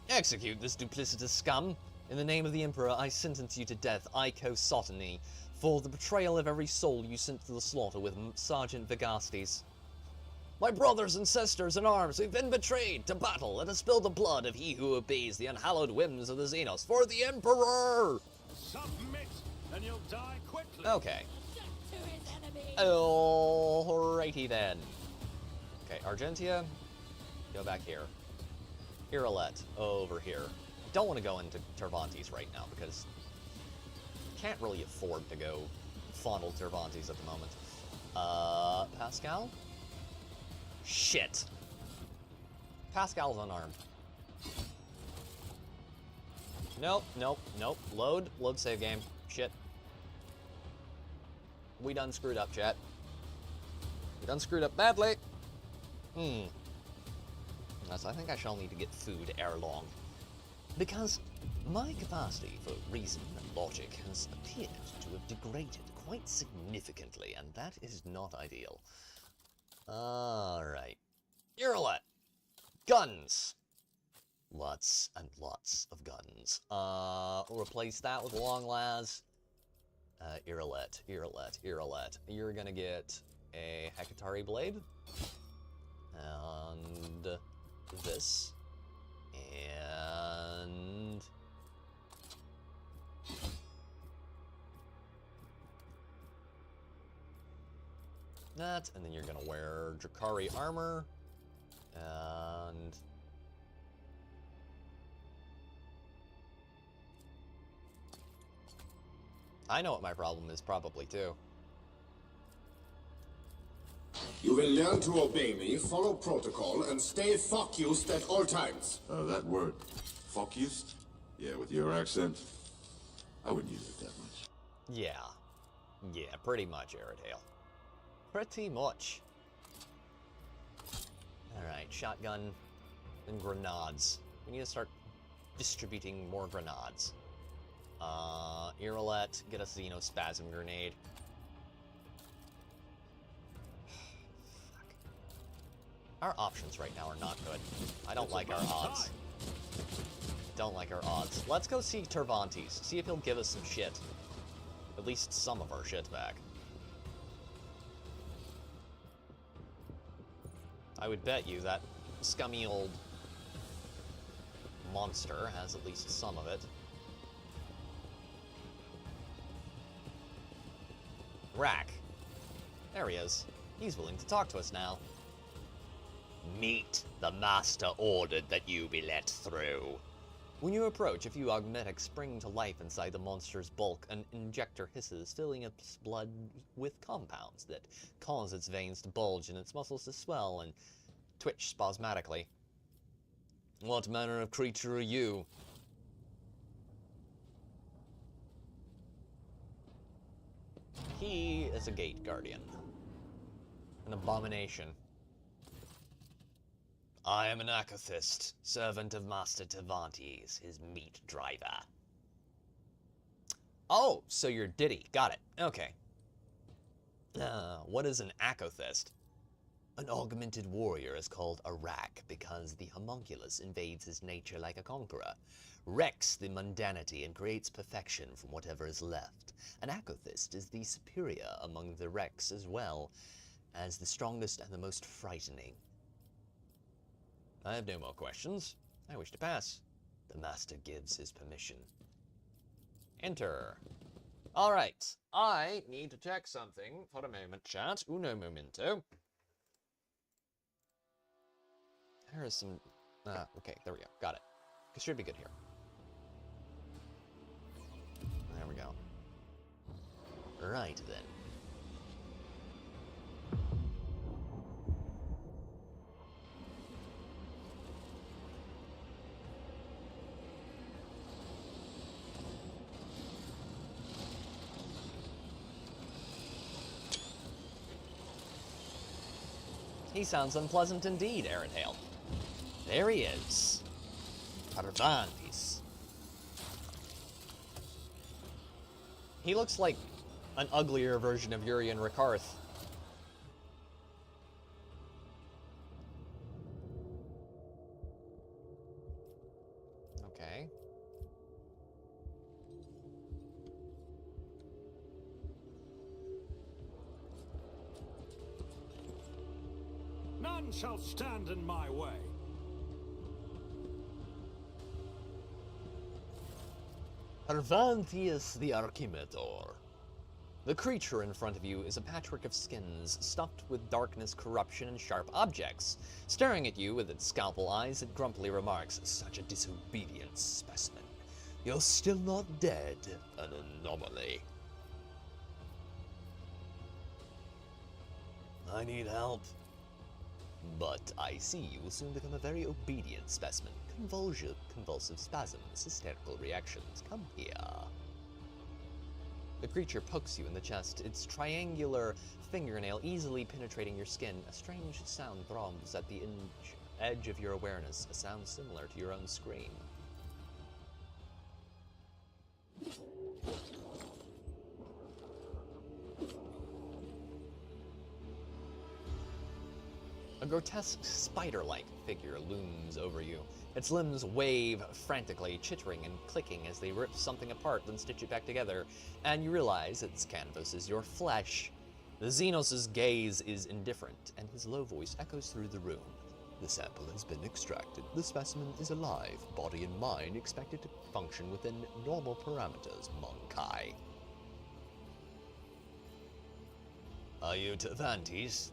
Execute this duplicitous scum. In the name of the Emperor, I sentence you to death, Icosotony, for the betrayal of every soul you sent to the slaughter with Sergeant Vigastes. My brothers and sisters in arms, we've been betrayed to battle. Let us spill the blood of he who obeys the unhallowed whims of the Xenos for the Emperor! Submit, and you'll die quickly. Okay. To his enemy. Alrighty then. Okay, Argentia, go back here. Irolet, over here. Don't want to go into Cervantes right now because can't really afford to go fondle Cervantes at the moment. Pascal? Shit. Pascal's unarmed. Nope, nope, nope. Load save game. Shit. We done screwed up, chat. We done screwed up badly. Yes, I think I shall need to get food ere long. Because my capacity for reason and logic has appeared to have degraded quite significantly, and that is not ideal. Alright. Irolet. Guns. Lots and lots of guns. Replace that with long las. Irolet. You're gonna get a Hecatari blade. And this. And that, and then you're gonna wear Drakari armor, and I know what my problem is probably too. You will learn to obey me, follow protocol, and stay focused at all times. That word, focused? Yeah, with your accent, I wouldn't use it that much. Yeah, pretty much, Aerodale. Pretty much. Alright, shotgun and grenades. We need to start distributing more grenades. Irolet, get a Xenospasm grenade. Our options right now are not good. I don't like our odds. Don't like our odds. Let's go see Cervantes. See if he'll give us some shit. At least some of our shit back. I would bet you that scummy old monster has at least some of it. Rack. There he is. He's willing to talk to us now. Meet. The master ordered that you be let through. When you approach, a few augmetics spring to life inside the monster's bulk. An injector hisses, filling its blood with compounds that cause its veins to bulge and its muscles to swell and twitch spasmodically. What manner of creature are you? He is a gate guardian. An abomination. I am an Acothist, servant of Master Cervantes, his meat driver. Oh, so you're Diddy. Got it. Okay. What is an Acothist? An augmented warrior is called a Rack because the homunculus invades his nature like a conqueror, wrecks the mundanity and creates perfection from whatever is left. An Acothist is the superior among the Wrecks as well as the strongest and the most frightening. I have no more questions. I wish to pass. The master gives his permission. Enter. Alright, I need to check something for a moment, chat. Uno momento. There is some... okay, there we go. Got it. It should be good here. There we go. Right then. He sounds unpleasant indeed, Aaron Hale. There he is. Cervantes. He looks like an uglier version of Urian Rakarth. Okay. None shall stand in my way. Cervantes the Archimetor. The creature in front of you is a patchwork of skins, stuffed with darkness, corruption, and sharp objects. Staring at you with its scalpel eyes, it grumpily remarks, "Such a disobedient specimen. You're still not dead, an anomaly." I need help. But I see you will soon become a very obedient specimen. Convulsive spasms, hysterical reactions. Come here. The creature pokes you in the chest, its triangular fingernail easily penetrating your skin. A strange sound throbs at the edge of your awareness, a sound similar to your own scream. A grotesque spider-like figure looms over you. Its limbs wave frantically, chittering and clicking as they rip something apart, then stitch it back together, and you realize its canvas is your flesh. The Xenos' gaze is indifferent, and his low voice echoes through the room. The sample has been extracted. The specimen is alive, body and mind expected to function within normal parameters, Monkai. Are you Cervantes?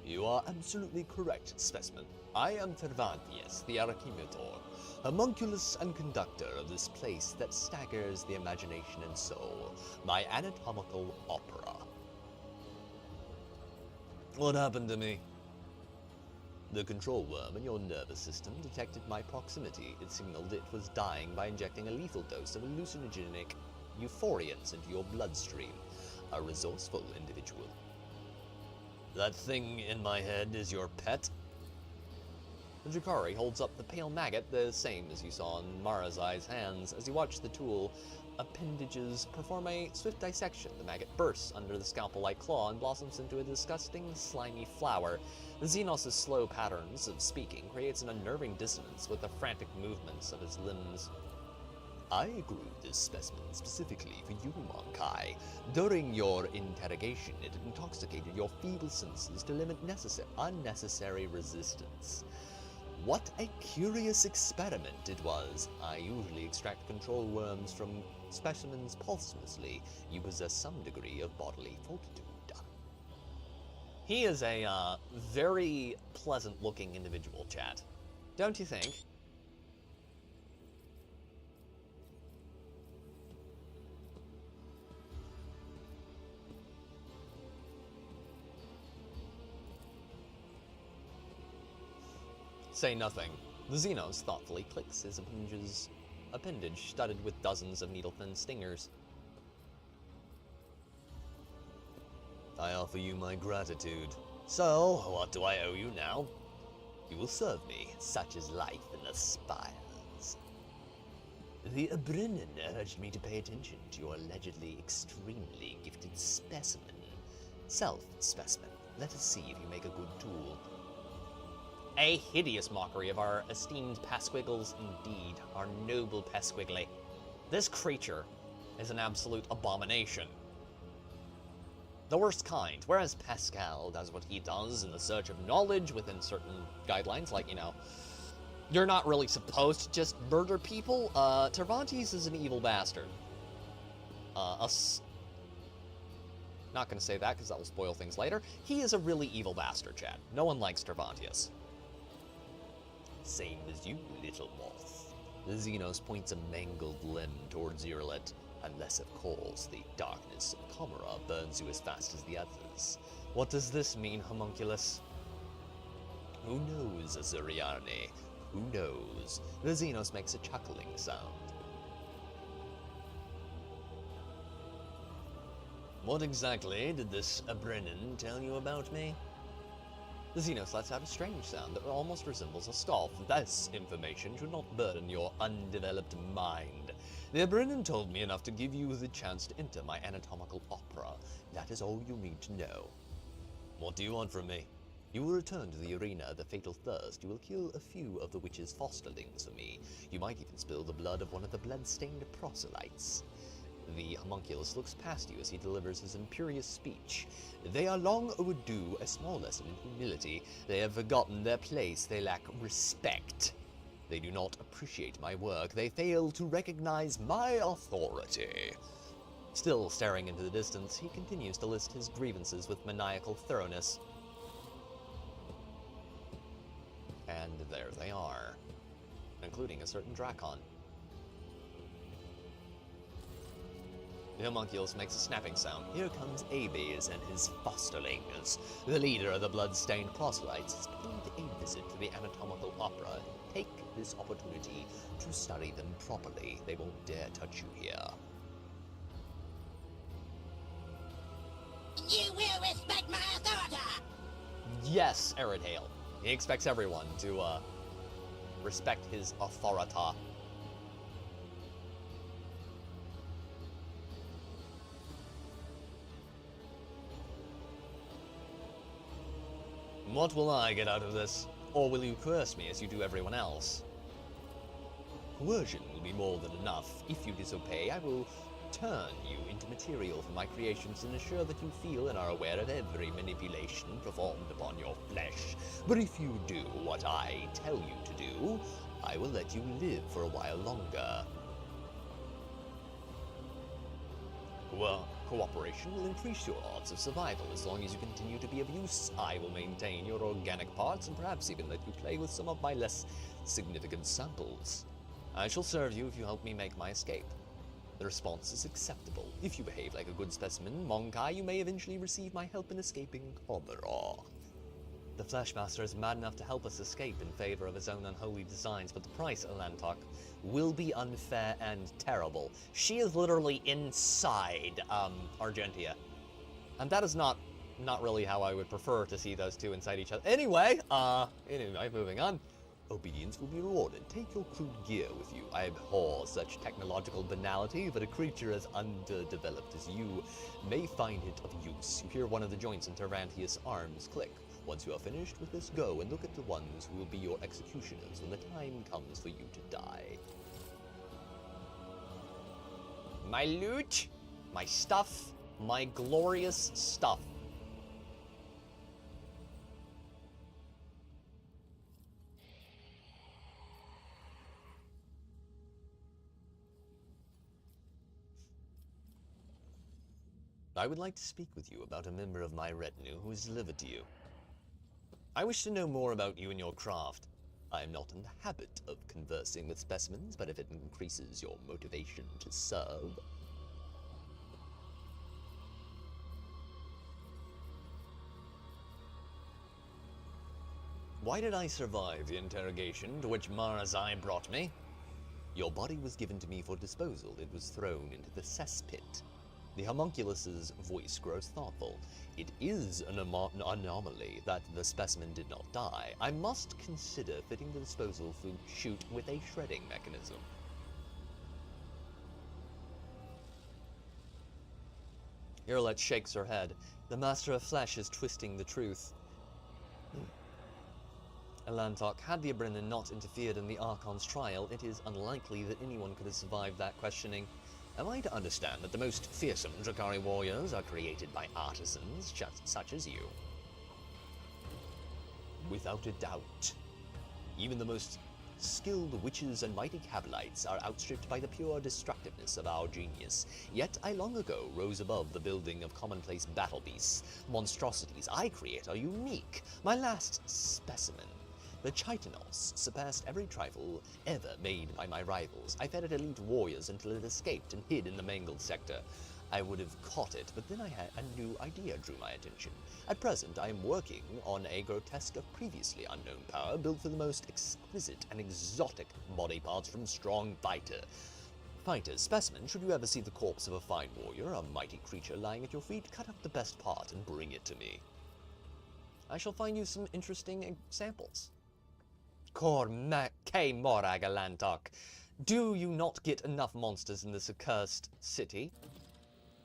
You are absolutely correct, specimen. I am Cervantes, the Archimetor, homunculus and conductor of this place that staggers the imagination and soul, my anatomical opera. What happened to me? The control worm in your nervous system detected my proximity. It signaled it was dying by injecting a lethal dose of hallucinogenic euphorians into your bloodstream. A resourceful individual. That thing in my head is your pet? The Jakari holds up the pale maggot, the same as you saw in Marazai's hands. As you watch the tool appendages perform a swift dissection, the maggot bursts under the scalpel-like claw and blossoms into a disgusting, slimy flower. The Xenos' slow patterns of speaking creates an unnerving dissonance with the frantic movements of his limbs. I grew this specimen specifically for you, Monkai. During your interrogation, it intoxicated your feeble senses to limit unnecessary resistance. What a curious experiment it was. I usually extract control worms from specimens posthumously. You possess some degree of bodily fortitude. He is a very pleasant-looking individual, chat. Don't you think? Say nothing. The Xenos thoughtfully clicks his appendage studded with dozens of needle-thin stingers. I offer you my gratitude. So, what do I owe you now? You will serve me, such is life in the spires. The Brennan urged me to pay attention to your allegedly extremely gifted specimen. Self-specimen. Let us see if you make a good tool. A hideous mockery of our esteemed Pasquigles indeed, our noble Pasquigly. This creature is an absolute abomination. The worst kind, whereas Pascal does what he does in the search of knowledge within certain guidelines, like, you know, you're not really supposed to just murder people. Cervantes is an evil bastard. Not gonna say that, because that will spoil things later. He is a really evil bastard, Chad. No one likes Tervantius. Same as you, little moth. The Xenos points a mangled limb towards Urlet, unless, of course, the darkness of Commorragh burns you as fast as the others. What does this mean, homunculus? Who knows, Azuriane? Who knows? The Xenos makes a chuckling sound. What exactly did this Brennan tell you about me? The Xenos lets out a strange sound that almost resembles a scoff. This information should not burden your undeveloped mind. The Brennan told me enough to give you the chance to enter my anatomical opera. That is all you need to know. What do you want from me? You will return to the arena of the Fatal Thirst. You will kill a few of the witch's fosterlings for me. You might even spill the blood of one of the blood-stained proselytes. The homunculus looks past you as he delivers his imperious speech. They are long overdue a small lesson in humility. They have forgotten their place. They lack respect. They do not appreciate my work. They fail to recognize my authority. Still staring into the distance, he continues to list his grievances with maniacal thoroughness. And there they are, including a certain Drakon. The homunculus makes a snapping sound. Here comes Abes and his fosterlings. The leader of the blood-stained proselytes has paid a visit to the anatomical opera. Take this opportunity to study them properly. They won't dare touch you here. You will respect my authority! Yes, Eridhale. He expects everyone to, respect his authority. What will I get out of this? Or will you coerce me as you do everyone else? Coercion will be more than enough. If you disobey, I will turn you into material for my creations and ensure that you feel and are aware of every manipulation performed upon your flesh. But if you do what I tell you to do, I will let you live for a while longer. Well, cooperation will increase your odds of survival as long as you continue to be of use. I will maintain your organic parts and perhaps even let you play with some of my less significant samples. I shall serve you if you help me make my escape. The response is acceptable. If you behave like a good specimen, Monkai, you may eventually receive my help in escaping Commorragh. The Fleshmaster is mad enough to help us escape in favor of his own unholy designs, but the price, Alantok, will be unfair and terrible. She is literally inside, Argentia. And that is not really how I would prefer to see those two inside each other. Anyway, moving on. Obedience will be rewarded. Take your crude gear with you. I abhor such technological banality, but a creature as underdeveloped as you may find it of use. You hear one of the joints in Tervantius' arms click. Once you are finished with this, go and look at the ones who will be your executioners when the time comes for you to die. My loot, my stuff, my glorious stuff. I would like to speak with you about a member of my retinue who is delivered to you. I wish to know more about you and your craft. I am not in the habit of conversing with specimens, but if it increases your motivation to serve... Why did I survive the interrogation to which Marazai brought me? Your body was given to me for disposal. It was thrown into the cesspit. The homunculus's voice grows thoughtful. It is an anomaly that the specimen did not die. I must consider fitting the disposal chute with a shredding mechanism. Irlet shakes her head. The Master of Flesh is twisting the truth. Alantok, had the Abrinan not interfered in the Archon's trial, it is unlikely that anyone could have survived that questioning. Am I to understand that the most fearsome Drakari warriors are created by artisans such as you? Without a doubt. Even the most skilled witches and mighty cabalites are outstripped by the pure destructiveness of our genius. Yet I long ago rose above the building of commonplace battle beasts. Monstrosities I create are unique. My last specimen, the Chitanos, surpassed every trifle ever made by my rivals. I fed it elite warriors until it escaped and hid in the mangled sector. I would have caught it, but then a new idea drew my attention. At present, I am working on a grotesque of previously unknown power, built for the most exquisite and exotic body parts from strong fighters. Specimen, should you ever see the corpse of a fine warrior, a mighty creature lying at your feet, cut up the best part and bring it to me. I shall find you some interesting examples. Commorragh Galantok. Do you not get enough monsters in this accursed city?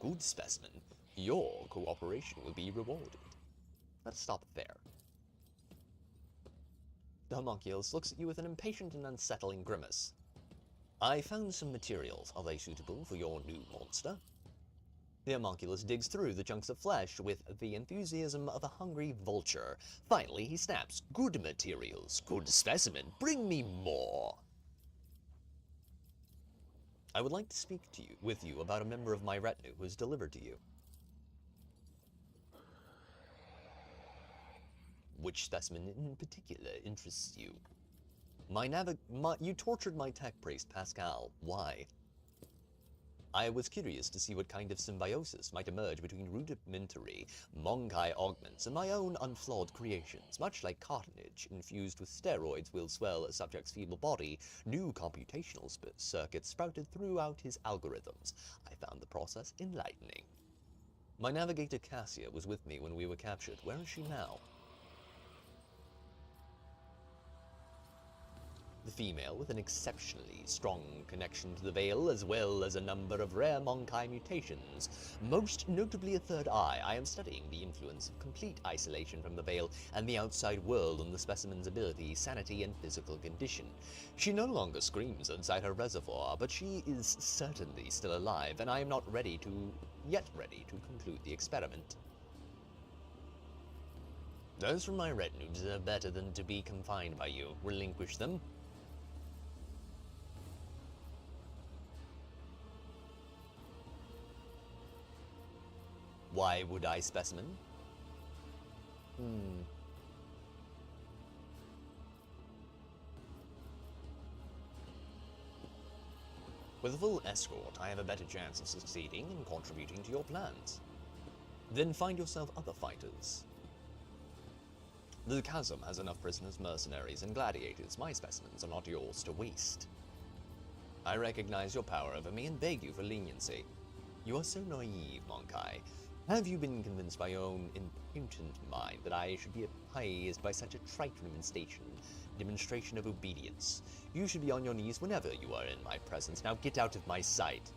Good specimen. Your cooperation will be rewarded. Let's stop there. The homunculus looks at you with an impatient and unsettling grimace. I found some materials. Are they suitable for your new monster? The homunculus digs through the chunks of flesh with the enthusiasm of a hungry vulture. Finally, he snaps. Good materials. Good specimen. Bring me more. I would like to speak with you about a member of my retinue who is delivered to you. Which specimen in particular interests you? You tortured my tech priest, Pascal. Why? I was curious to see what kind of symbiosis might emerge between rudimentary Monkai augments and my own unflawed creations. Much like cartilage infused with steroids will swell a subject's feeble body, new computational circuits sprouted throughout his algorithms. I found the process enlightening. My navigator Cassia was with me when we were captured. Where is she now? The female, with an exceptionally strong connection to the Veil, as well as a number of rare Monkai mutations, most notably a third eye. I am studying the influence of complete isolation from the Veil and the outside world on the specimen's ability, sanity, and physical condition. She no longer screams inside her reservoir, but she is certainly still alive, and I am not yet ready to conclude the experiment. Those from my retinue deserve better than to be confined by you. Relinquish them. Why would I, specimen? With a full escort, I have a better chance of succeeding and contributing to your plans. Then find yourself other fighters. The chasm has enough prisoners, mercenaries, and gladiators. My specimens are not yours to waste. I recognize your power over me and beg you for leniency. You are so naive, Monkai. Have you been convinced by your own impotent mind that I should be appeased by such a trite demonstration of obedience? You should be on your knees whenever you are in my presence. Now get out of my sight.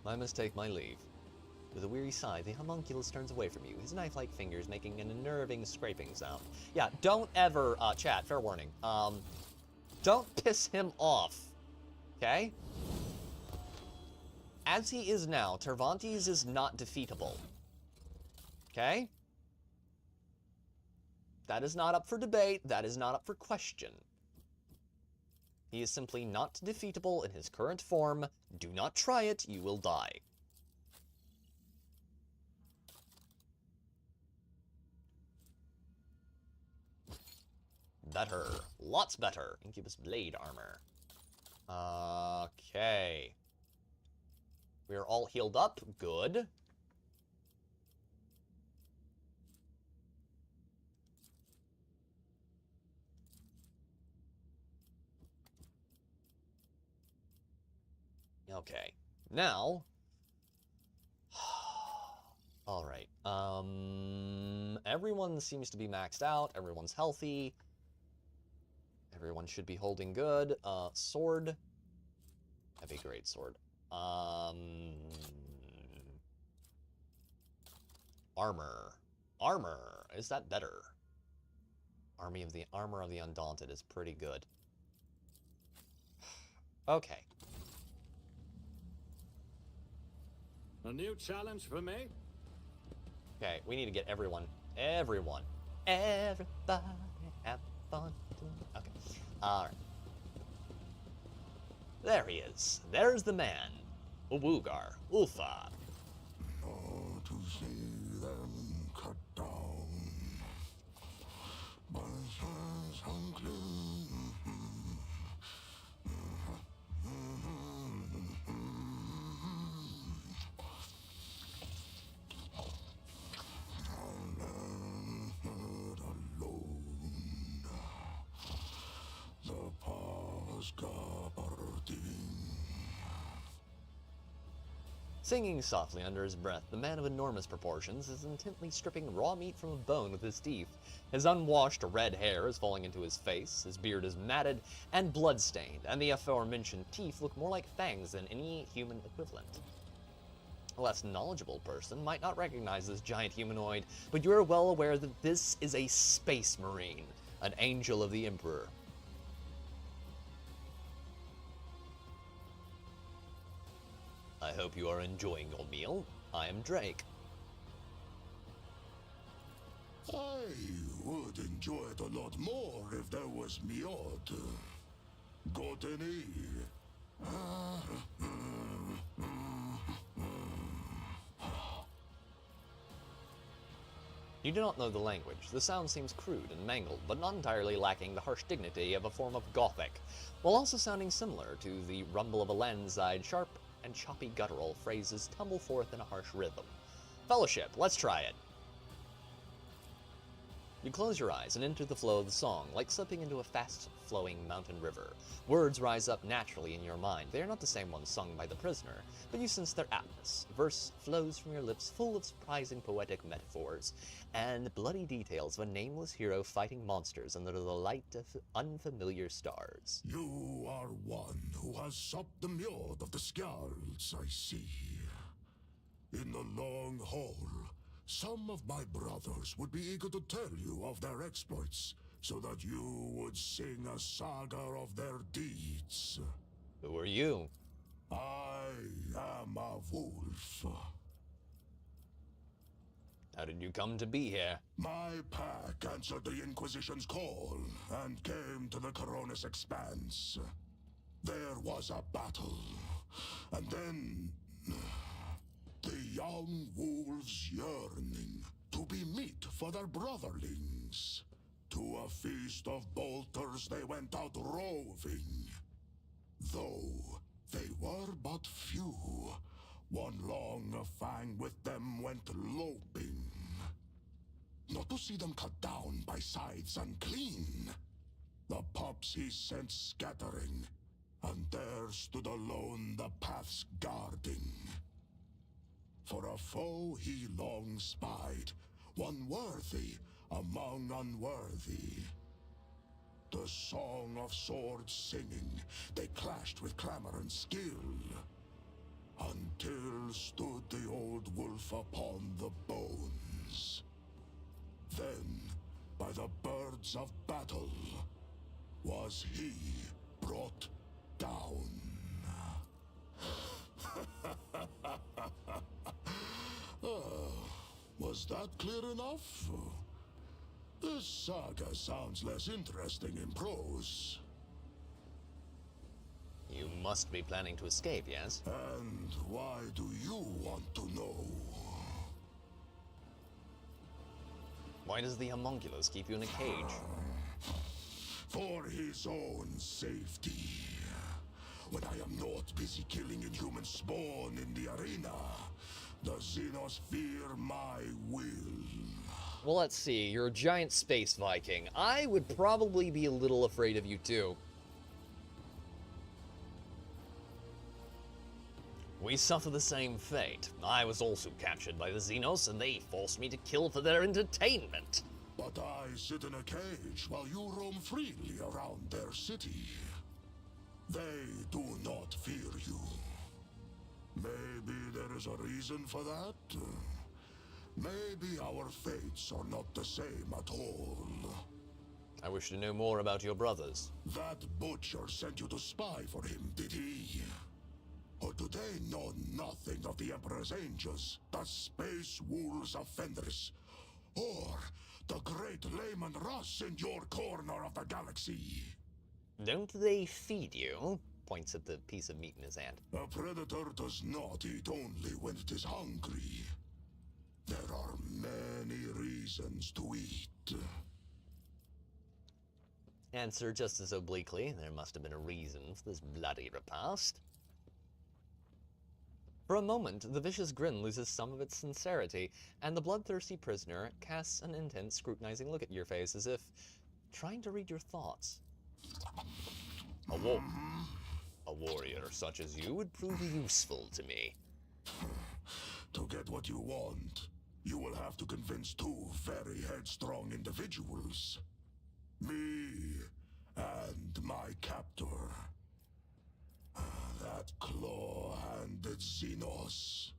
I must take my leave. With a weary sigh, the homunculus turns away from you, his knife-like fingers making an unnerving scraping sound. Yeah, don't ever, chat, fair warning, don't piss him off, okay? As he is now, Tervantes is not defeatable. Okay? That is not up for debate. That is not up for question. He is simply not defeatable in his current form. Do not try it. You will die. Better. Lots better. Incubus blade armor. Okay. We are all healed up. Good. Okay. Now. Alright. Everyone seems to be maxed out. Everyone's healthy. Everyone should be holding good. Sword. Heavy great sword. Armor. Armor. Is that better? Armor of the Undaunted is pretty good. Okay. A new challenge for me? Okay, we need to get everyone. Everybody have fun. Okay. Alright. There he is. There's the man. Uwugar. Ulfa. Oh, to see them cut down. By hands unclean. Singing softly under his breath, the man of enormous proportions is intently stripping raw meat from a bone with his teeth. His unwashed red hair is falling into his face, his beard is matted and blood-stained, and the aforementioned teeth look more like fangs than any human equivalent. A less knowledgeable person might not recognize this giant humanoid, but you are well aware that this is a space marine, an angel of the Emperor. I hope you are enjoying your meal. I am Drake. I would enjoy it a lot more if there was Miod. Got any? You do not know the language. The sound seems crude and mangled, but not entirely lacking the harsh dignity of a form of Gothic, while also sounding similar to the rumble of a landside. Sharp and choppy guttural phrases tumble forth in a harsh rhythm. Fellowship, let's try it. You close your eyes and enter the flow of the song, like slipping into a fast-flowing mountain river. Words rise up naturally in your mind. They are not the same ones sung by the prisoner, but you sense their aptness. Verse flows from your lips full of surprising poetic metaphors, and bloody details of a nameless hero fighting monsters under the light of unfamiliar stars. You are one who has supped the Mjord of the Skjalds, I see. In the long hall, some of my brothers would be eager to tell you of their exploits, so that you would sing a saga of their deeds. Who are you? I am a wolf. How did you come to be here? My pack answered the Inquisition's call and came to the Coronis Expanse. There was a battle, and then the young wolves yearning to be meat for their brotherlings. To a feast of bolters they went out roving. Though they were but few, one long fang with them went loping. Not to see them cut down by sides unclean. The pups he sent scattering, and there stood alone the paths guarding. For a foe he long spied, one worthy among unworthy. The song of swords singing, they clashed with clamor and skill, until stood the old wolf upon the bones. Then, by the birds of battle, was he brought down. Was that clear enough? This saga sounds less interesting in prose. You must be planning to escape, yes? And why do you want to know? Why does the homunculus keep you in a cage? For his own safety. When I am not busy killing inhuman spawn in the arena, the Xenos fear my will. Well, let's see. You're a giant space Viking. I would probably be a little afraid of you, too. We suffer the same fate. I was also captured by the Xenos, and they forced me to kill for their entertainment. But I sit in a cage while you roam freely around their city. They do not fear you. Maybe there is a reason for that. Maybe our fates are not the same at all. I wish to know more about your brothers. That butcher sent you to spy for him, did he? Or do they know nothing of the Emperor's angels, the space wolves of Fenris, or the great Lehman Russ in your corner of the galaxy? Don't they feed you? Points at the piece of meat in his hand. A predator does not eat only when it is hungry. There are many reasons to eat. Answer just as obliquely. There must have been a reason for this bloody repast. For a moment, the vicious grin loses some of its sincerity, and the bloodthirsty prisoner casts an intense, scrutinizing look at your face as if trying to read your thoughts. A warrior such as you would prove useful to me. To get what you want, you will have to convince two very headstrong individuals. Me and my captor. That claw-handed Xenos.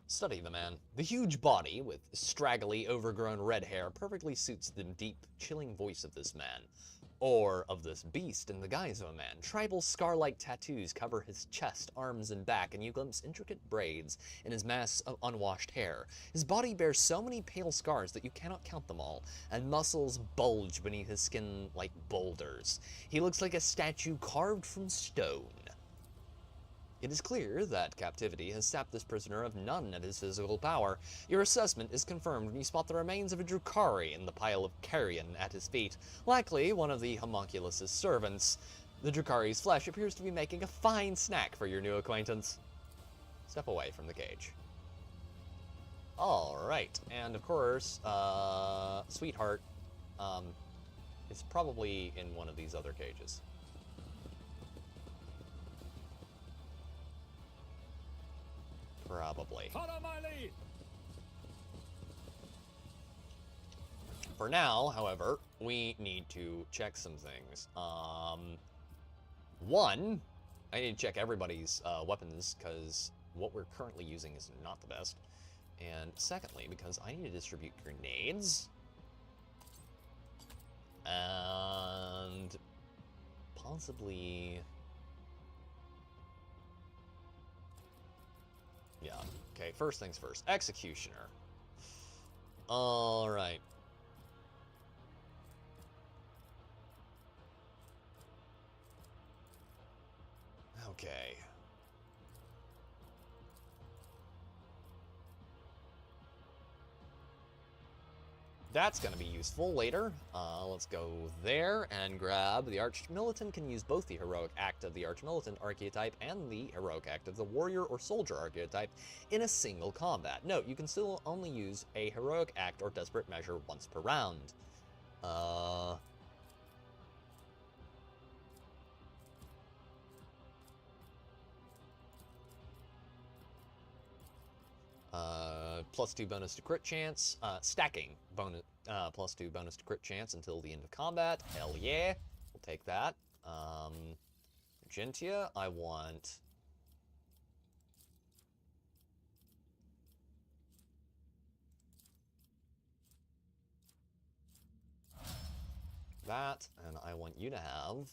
Study the man. The huge body, with straggly, overgrown red hair, perfectly suits the deep, chilling voice of this man. Or of this beast in the guise of a man. Tribal scar-like tattoos cover his chest, arms, and back, and you glimpse intricate braids in his mass of unwashed hair. His body bears so many pale scars that you cannot count them all, and muscles bulge beneath his skin like boulders. He looks like a statue carved from stone. It is clear that captivity has sapped this prisoner of none of his physical power. Your assessment is confirmed when you spot the remains of a Drukhari in the pile of carrion at his feet, likely one of the homunculus' servants. The Drukhari's flesh appears to be making a fine snack for your new acquaintance. Step away from the cage. Alright, and of course, Sweetheart, is probably in one of these other cages. Probably. Follow my lead. For now, however, we need to check some things. One, I need to check everybody's weapons, because what we're currently using is not the best. And secondly, because I need to distribute grenades. And possibly... Yeah, okay, first things first. Executioner. Alright. Okay. That's going to be useful later. Let's go there and grab the Arch-Militant. Can use both the Heroic Act of the Arch-Militant archetype and the Heroic Act of the Warrior or Soldier archetype in a single combat. Note, you can still only use a Heroic Act or Desperate Measure once per round. +2 bonus to crit chance, stacking bonus, +2 bonus to crit chance until the end of combat. Hell yeah, we'll take that. Gentia, I want that, and I want you to have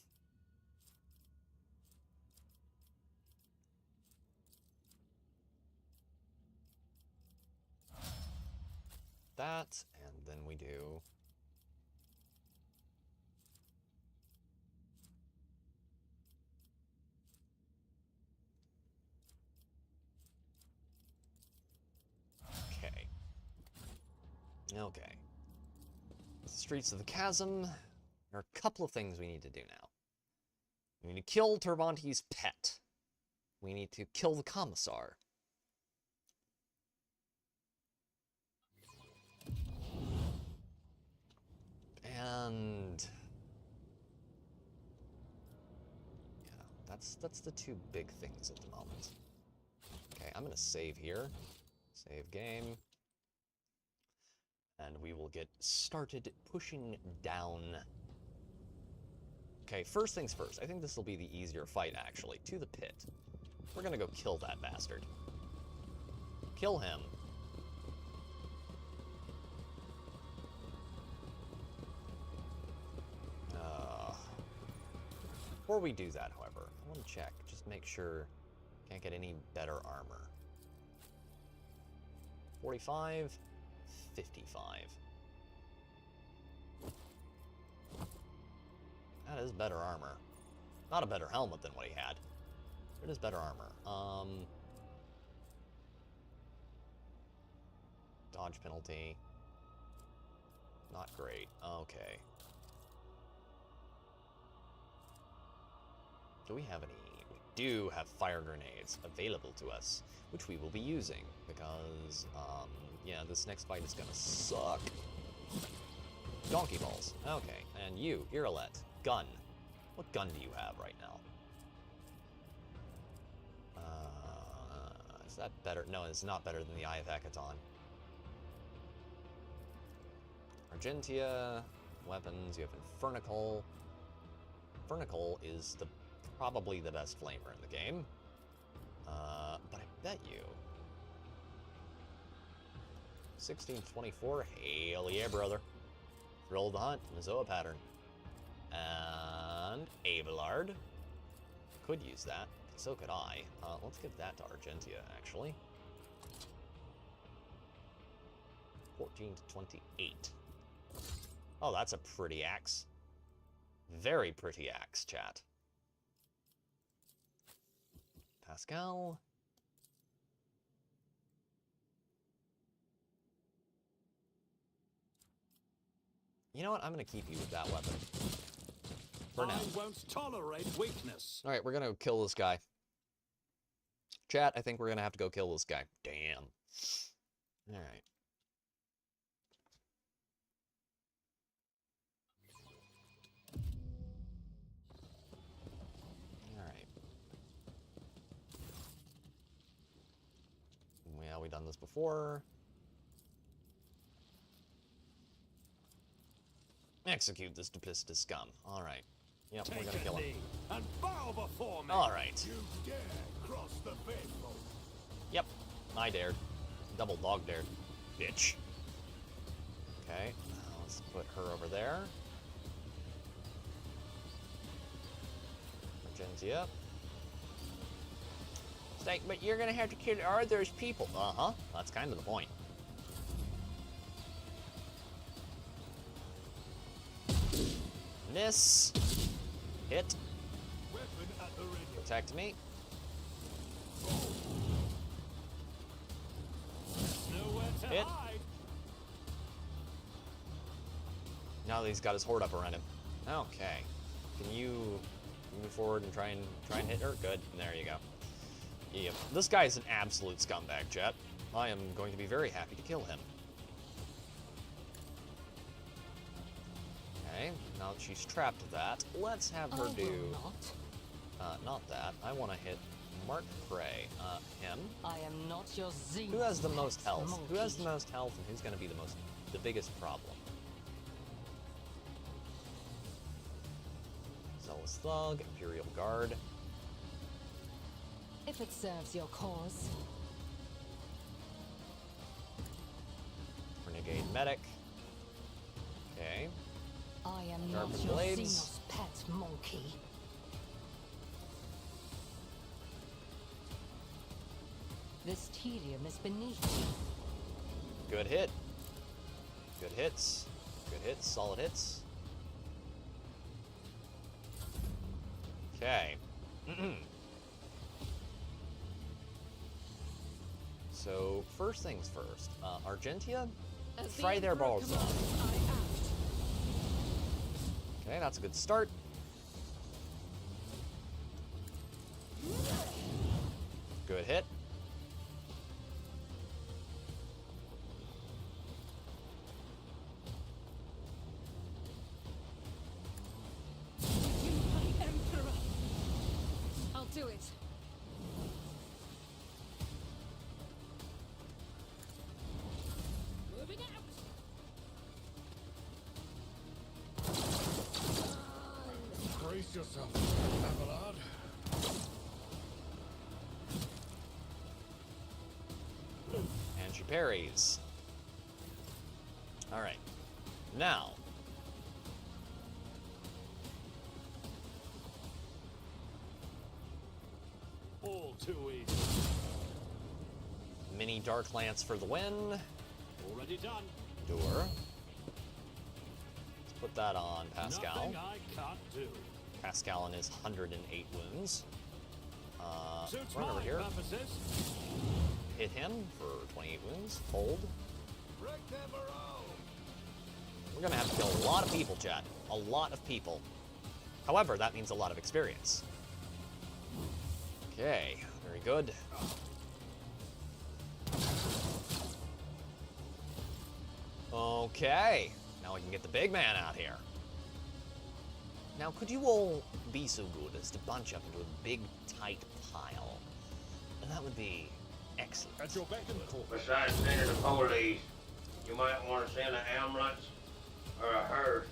that, and then we do okay. Streets of the Chasm. There are a couple of things we need to do now. We need to kill Turbante's pet. We need to kill the Commissar. And yeah, that's the two big things at the moment. Okay, I'm gonna save here. Save game. And we will get started pushing down. Okay, first things first. I think this will be the easier fight, actually. To the pit. We're gonna go kill that bastard. Kill him. Before we do that, however, I want to check. Just make sure can't get any better armor. 45, 55. That is better armor. Not a better helmet than what he had. It is better armor. Dodge penalty. Not great. Okay. Do we have any? We do have fire grenades available to us, which we will be using because, yeah, this next fight is gonna suck. Donkey balls. Okay, and you, Irolette, gun. What gun do you have right now? Is that better? No, it's not better than the Eye of Hekaton. Argentia, weapons, you have Infernical. Infernical is probably the best flamer in the game. But I bet you... 1624, hell yeah, brother. Thrill of the Hunt, Mazoa pattern. And Abelard. Could use that. So could I. Let's give that to Argentia, actually. 14 to 28. Oh, that's a pretty axe. Very pretty axe, chat. Pascal. You know what? I'm going to keep you with that weapon. For now. I won't tolerate weakness. Alright, we're gonna kill this guy. Chat, I think we're gonna have to go kill this guy. Damn. Alright. Alright. Yeah, we've done this before. Execute this duplicitous scum. Alright. Yep, we're gonna kill him. And bow before me. Alright. You dare cross the faithful. Yep, I dared. Double dog dared. Bitch. Okay, let's put her over there. Argentia. It's like, but you're gonna have to kill Arthur's people. Uh-huh, that's kind of the point. Miss. Hit. Protect me. Hit. Now that he's got his horde up around him. Okay. Can you move forward and try and hit her? Good. There you go. Yep. This guy is an absolute scumbag, chat. I am going to be very happy to kill him. Okay, now that she's trapped to that, let's have her do... not that. I want to hit Mark Prey. Him. I am not your Xenos. Who has the most health? Monkey. Who has the most health and who's going to be the biggest problem? Zealous Thug, Imperial Guard. If it serves your cause. Renegade Medic. Okay. I am Sharpened not your blades. Xenos pet monkey. This tedium is beneath you. Good hit. Good hits. Good hits. Solid hits. Okay. So, first things first. Argentia, fry their balls off. Okay, that's a good start. Good hit. Emperor! I'll do it. Moving out! Brace yourself, Abelard. And she parries. Alright. Now. All too easy. Mini Dark Lance for the win. Already done. Door. Put that on Pascal. Nothing I can't do. Pascal and his 108 wounds. Suits Run over my here. purposes. Hit him for 28 wounds. Hold. Break them all. We're gonna have to kill a lot of people, chat. A lot of people. However, that means a lot of experience. Okay, very good. Okay, now we can get the big man out here. Now, could you all be so good as to bunch up into a big, tight pile? And that would be excellent. At your beck and call. Besides sending the police, you might want to send an ambulance or a herd.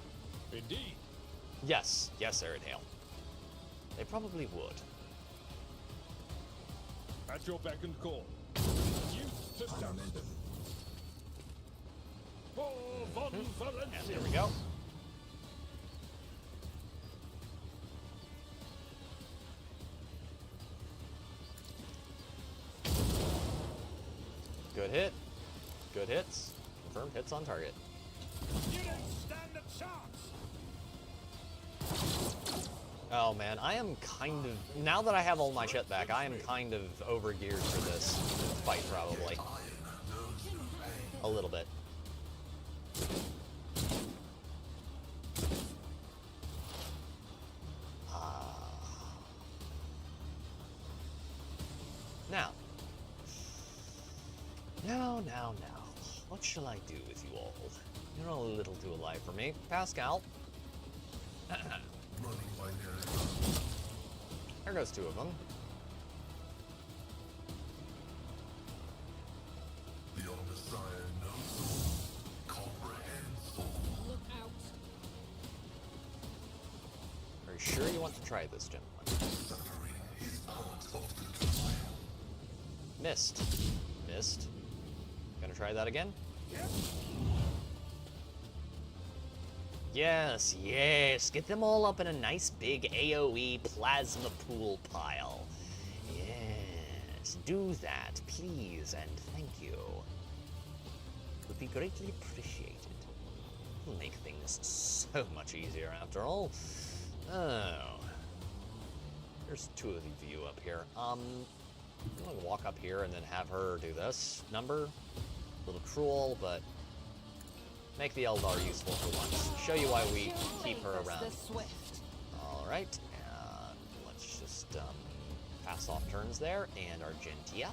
Indeed. Yes, yes, Aridale. They probably would. At your beck and call. Youth to dust. For Von Valencia. And there we go. Good hit. Good hits. Confirmed hits on target. You don't stand a chance. Oh man, I am kind of... Now that I have all my shit back, I am kind of overgeared for this fight, probably. A little bit. Now. What shall I do with you all? You're all a little too alive for me. Pascal. There goes two of them. The old Messiah knows, comprehends. Look out. Are you sure you want to try this, gentlemen? Missed. Missed. Gonna try that again? Yes, yes. Get them all up in a nice big AoE plasma pool pile. Yes, do that, please, and thank you. Would be greatly appreciated. It'll make things so much easier after all. Oh. There's two of you up here. I'm gonna walk up here and then have her do this. Number, a little cruel, but make the Eldar useful for once. Show you why we keep her around. All right, and let's just pass off turns there. And Argentia.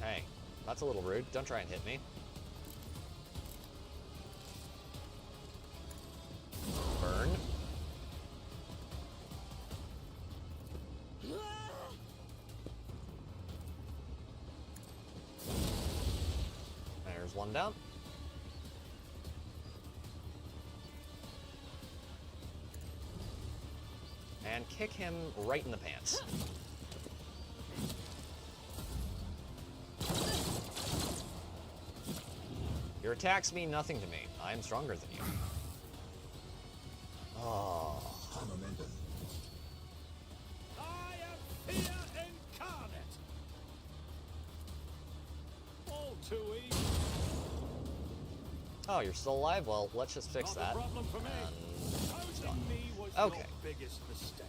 Hey, that's a little rude. Don't try and hit me. Burn. There's one down. And kick him right in the pants. Your attacks mean nothing to me. I am stronger than you. Oh. I am fear incarnate. All too easy. Oh, you're still alive? Well, let's just fix that. Not a problem for me. Opposing me was Okay. your biggest mistake.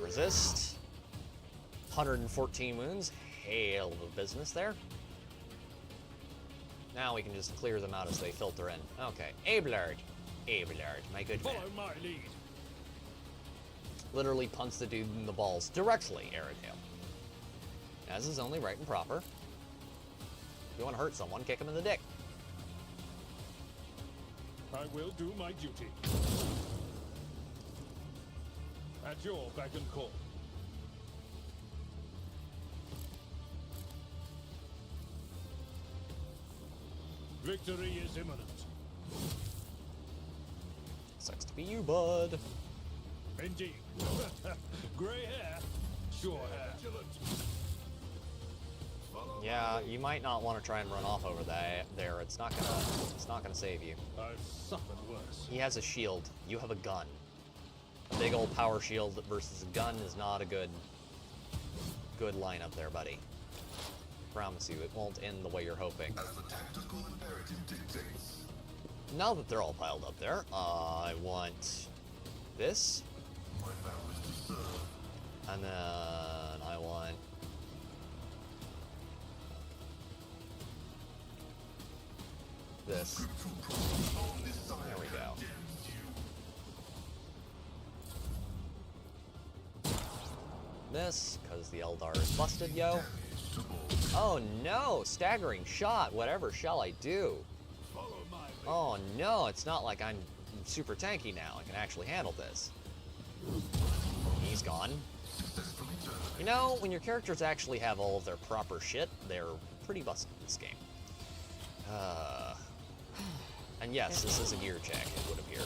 Resist. 114 wounds. Hail of a business there. Now we can just clear them out as they filter in. Okay. Abelard. Abelard, my good man. Follow my lead. Literally punts the dude in the balls directly, Aerodale. As is only right and proper. If you want to hurt someone, kick him in the dick. I will do my duty. At your beck and call. Victory is imminent. Sucks to be you, bud. Indeed. Gray hair, sure hair. Yeah, you might not want to try and run off over there. It's not gonna save you. I've suffered worse. He has a shield. You have a gun. A big old power shield versus a gun is not a good lineup there, buddy. Promise you, it won't end the way you're hoping. Now that they're all piled up there, I want this. And then I want this. There we go. This, because the Eldar is busted, yo. Oh no! Staggering shot! Whatever shall I do? Oh no, it's not like I'm super tanky now. I can actually handle this. He's gone. You know, when your characters actually have all of their proper shit, they're pretty busted in this game. And yes, this is a gear check, it would appear.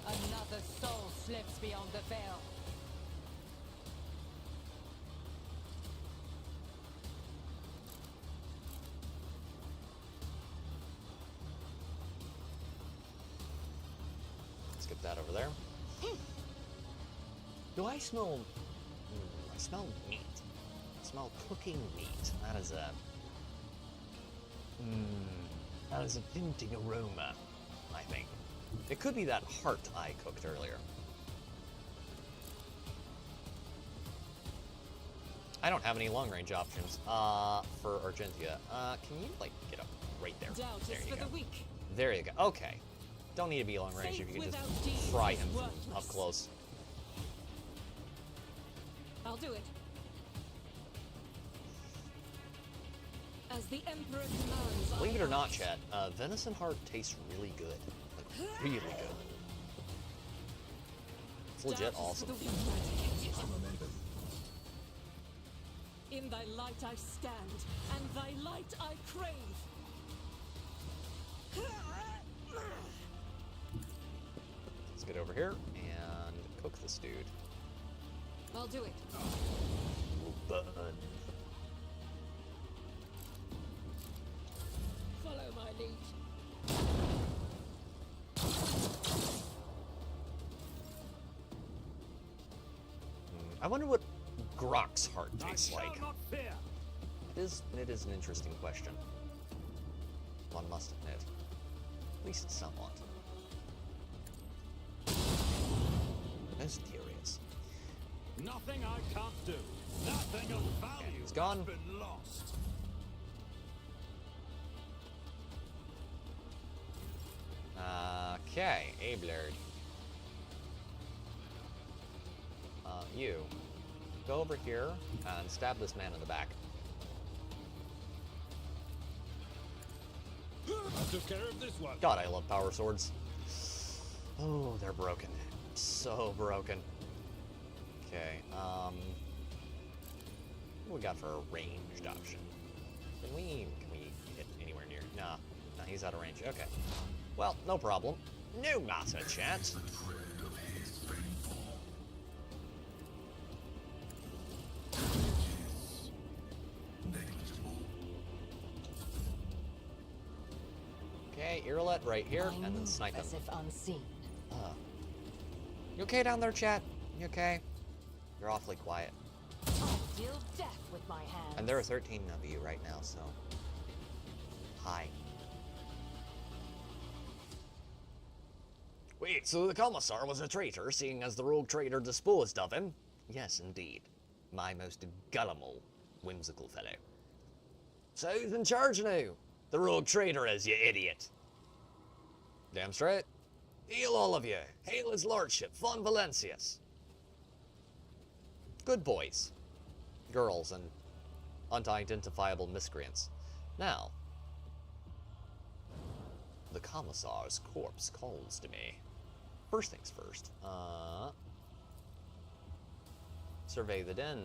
Another soul slips beyond the veil. Let's get that over there. Do I smell... I smell meat. I smell cooking meat. That is a... that is a tempting aroma, I think. It could be that heart I cooked earlier. I don't have any long-range options for Argentia. Can you, like, get up right there? There you go. There you go. Okay. Don't need to be long-range if you can just fry him up close. I'll do it. As the Emperor commands. Believe it or not, chat, venison heart tastes really good. Like, really good. It's legit awesome. In thy light I stand, and thy light I crave. Let's get over here and cook this dude. I'll do it. Burn. Follow my lead. I wonder what Grok's heart tastes like. It is an interesting question. One must admit. At least somewhat. Most curious. Nothing I can't do. Nothing of value He's gone. has been lost. Okay, Ablard. You. Go over here and stab this man in the back. I took care of this one. God, I love power swords. Oh, they're broken. So broken. Okay, what do we got for a ranged option? Can we hit anywhere near? Nah, he's out of range. Okay. Well, no problem. No matter, chat. Okay, Earlet right here, and then snipe him. As if unseen. You okay down there, chat? You okay? You're awfully quiet. I'll deal death with my hands. And there are 13 of you right now, so... Hi. Wait, so the Commissar was a traitor, seeing as the rogue trader disposed of him? Yes, indeed. My most gullible, whimsical fellow. So who's in charge now? The rogue trader is, you idiot. Damn straight. Hail all of you. Hail his lordship, Von Valencius. Good boys. Girls and unidentifiable miscreants. Now, the Commissar's corpse calls to me. First things first. Survey the den.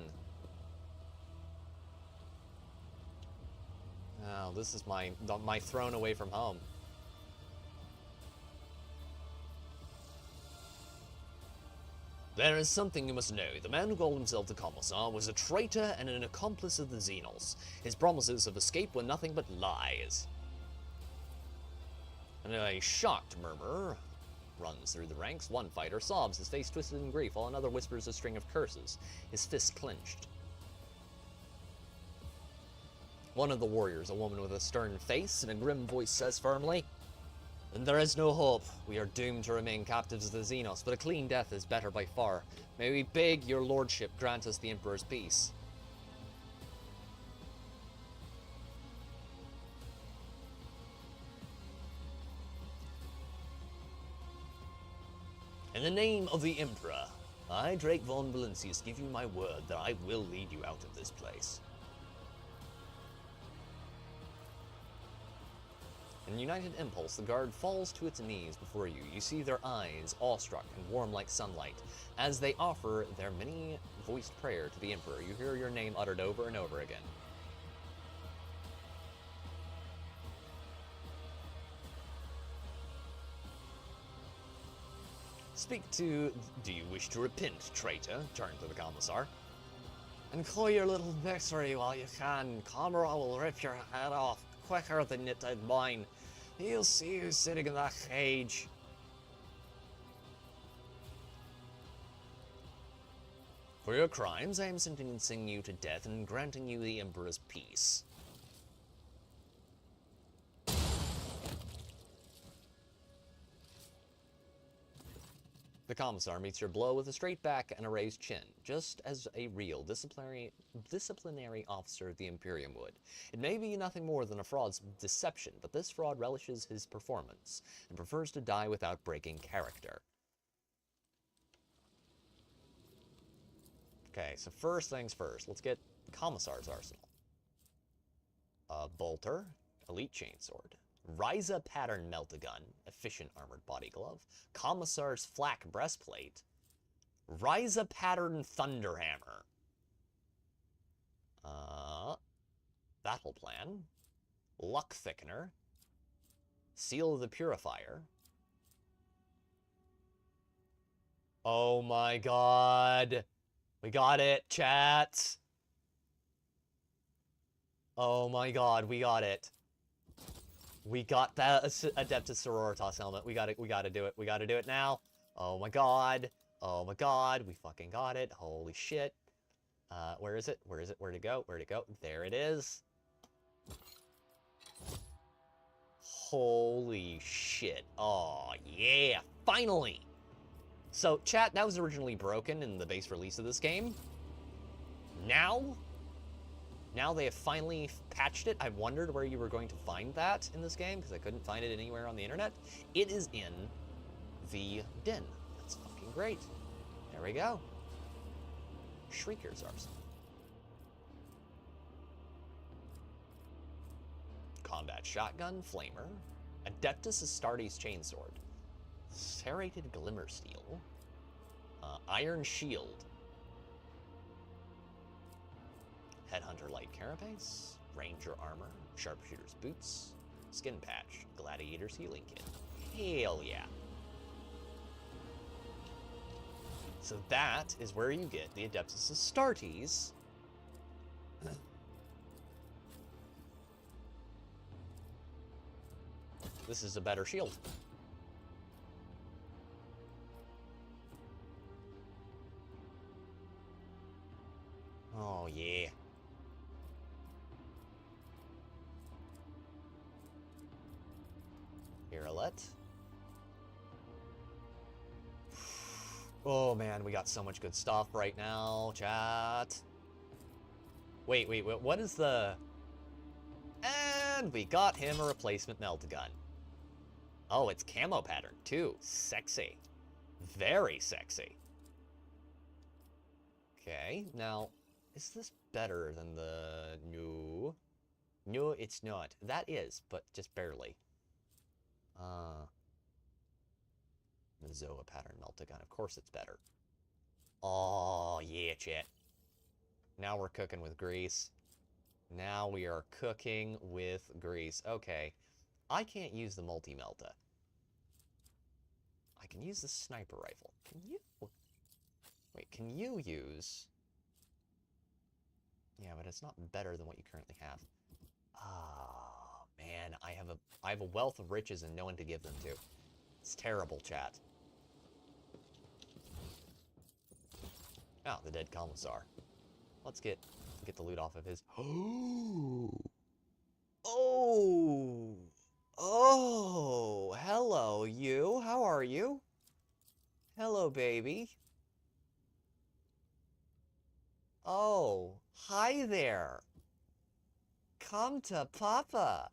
Oh, this is my throne away from home. There is something you must know. The man who called himself the Commissar was a traitor and an accomplice of the Xenos. His promises of escape were nothing but lies. And a shocked murmur runs through the ranks. One fighter sobs, his face twisted in grief, while another whispers a string of curses, his fists clenched. One of the warriors, a woman with a stern face and a grim voice, says firmly, "Then there is no hope. We are doomed to remain captives of the Xenos, but a clean death is better by far. May we beg your lordship grant us the Emperor's peace." "In the name of the Emperor, I, Drake von Valencius, give you my word that I will lead you out of this place." In united impulse, the guard falls to its knees before you. You see their eyes, awestruck and warm like sunlight, as they offer their many-voiced prayer to the Emperor. You hear your name uttered over and over again. "Do you wish to repent, traitor?" Turn to the commissar. "And call your little victory while you can. Commorragh will rip your head off quicker than it did mine. He'll see you sitting in that cage." "For your crimes, I am sentencing you to death and granting you the Emperor's peace." The commissar meets your blow with a straight back and a raised chin, just as a real disciplinary officer of the Imperium would. It may be nothing more than a fraud's deception, but this fraud relishes his performance and prefers to die without breaking character. Okay, so first things first, let's get Commissar's arsenal. A bolter, elite chainsword, Ryza pattern melt-a-gun, efficient armored body glove, Commissar's flak breastplate, Ryza pattern thunderhammer, battle plan, luck thickener, seal of the purifier. Oh my god, we got it, chat. Oh my god, we got it. We got that Adeptus Sororitas helmet. We gotta do it. We gotta do it now. Oh my god. Oh my god. We fucking got it. Holy shit. Where is it? Where is it? Where'd it go? Where'd it go? There it is. Holy shit. Oh yeah. Finally. So chat, that was originally broken in the base release of this game. Now they have finally patched it. I wondered where you were going to find that in this game, because I couldn't find it anywhere on the internet. It is in the den. That's fucking great. There we go. Shrieker's Arsenal. Combat Shotgun, Flamer, Adeptus Astartes Chainsword, Serrated Glimmer Steel, Iron Shield, Headhunter Light Carapace, Ranger Armor, Sharpshooter's Boots, Skin Patch, Gladiator's Healing Kit. Hell yeah. So that is where you get the Adeptus Astartes. This is a better shield. Oh yeah. Irrelet. Oh man, we got so much good stuff right now, chat. Wait, what is the... And we got him a replacement melt-a-gun. Oh, it's camo pattern too. Sexy. Very sexy. Okay, now, is this better than the new? No, it's not. That is, but just barely. The Zoa pattern melt-a-gun. Of course it's better. Oh, yeah, chat. Now we're cooking with grease. Now we are cooking with grease. Okay. I can't use the multi-melta. I can use the sniper rifle. Can you? Wait, can you use... Yeah, but it's not better than what you currently have. Ah, man, I have a wealth of riches and no one to give them to. It's terrible, chat. Oh, the dead commissar. Let's get the loot off of his... Oh! Oh! Hello, you. How are you? Hello, baby. Oh, hi there. Come to Papa.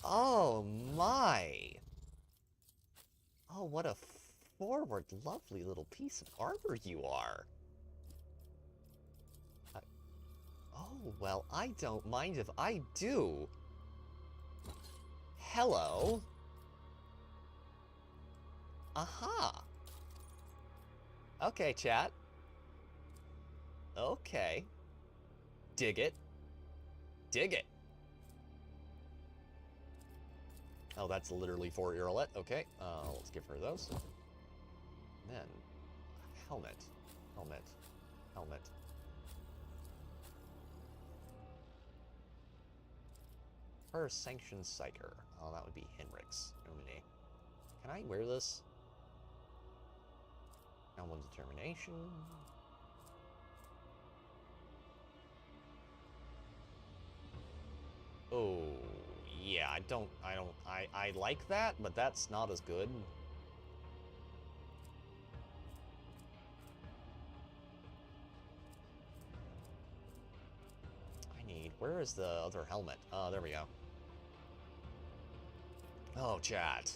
Oh, my. Oh, what a forward, lovely little piece of armor you are. Oh, well, I don't mind if I do. Hello. Aha. Okay, chat. Okay. Dig it. Dig it. Oh, that's literally for Earlet. Okay, let's give her those. Then, helmet. Helmet. Helmet. Her sanctioned psyker. Oh, that would be Henrik's. Can I wear this? Helm of Determination. Oh, yeah, I like that, but that's not as good. Where is the other helmet? Oh, there we go. Oh, chat.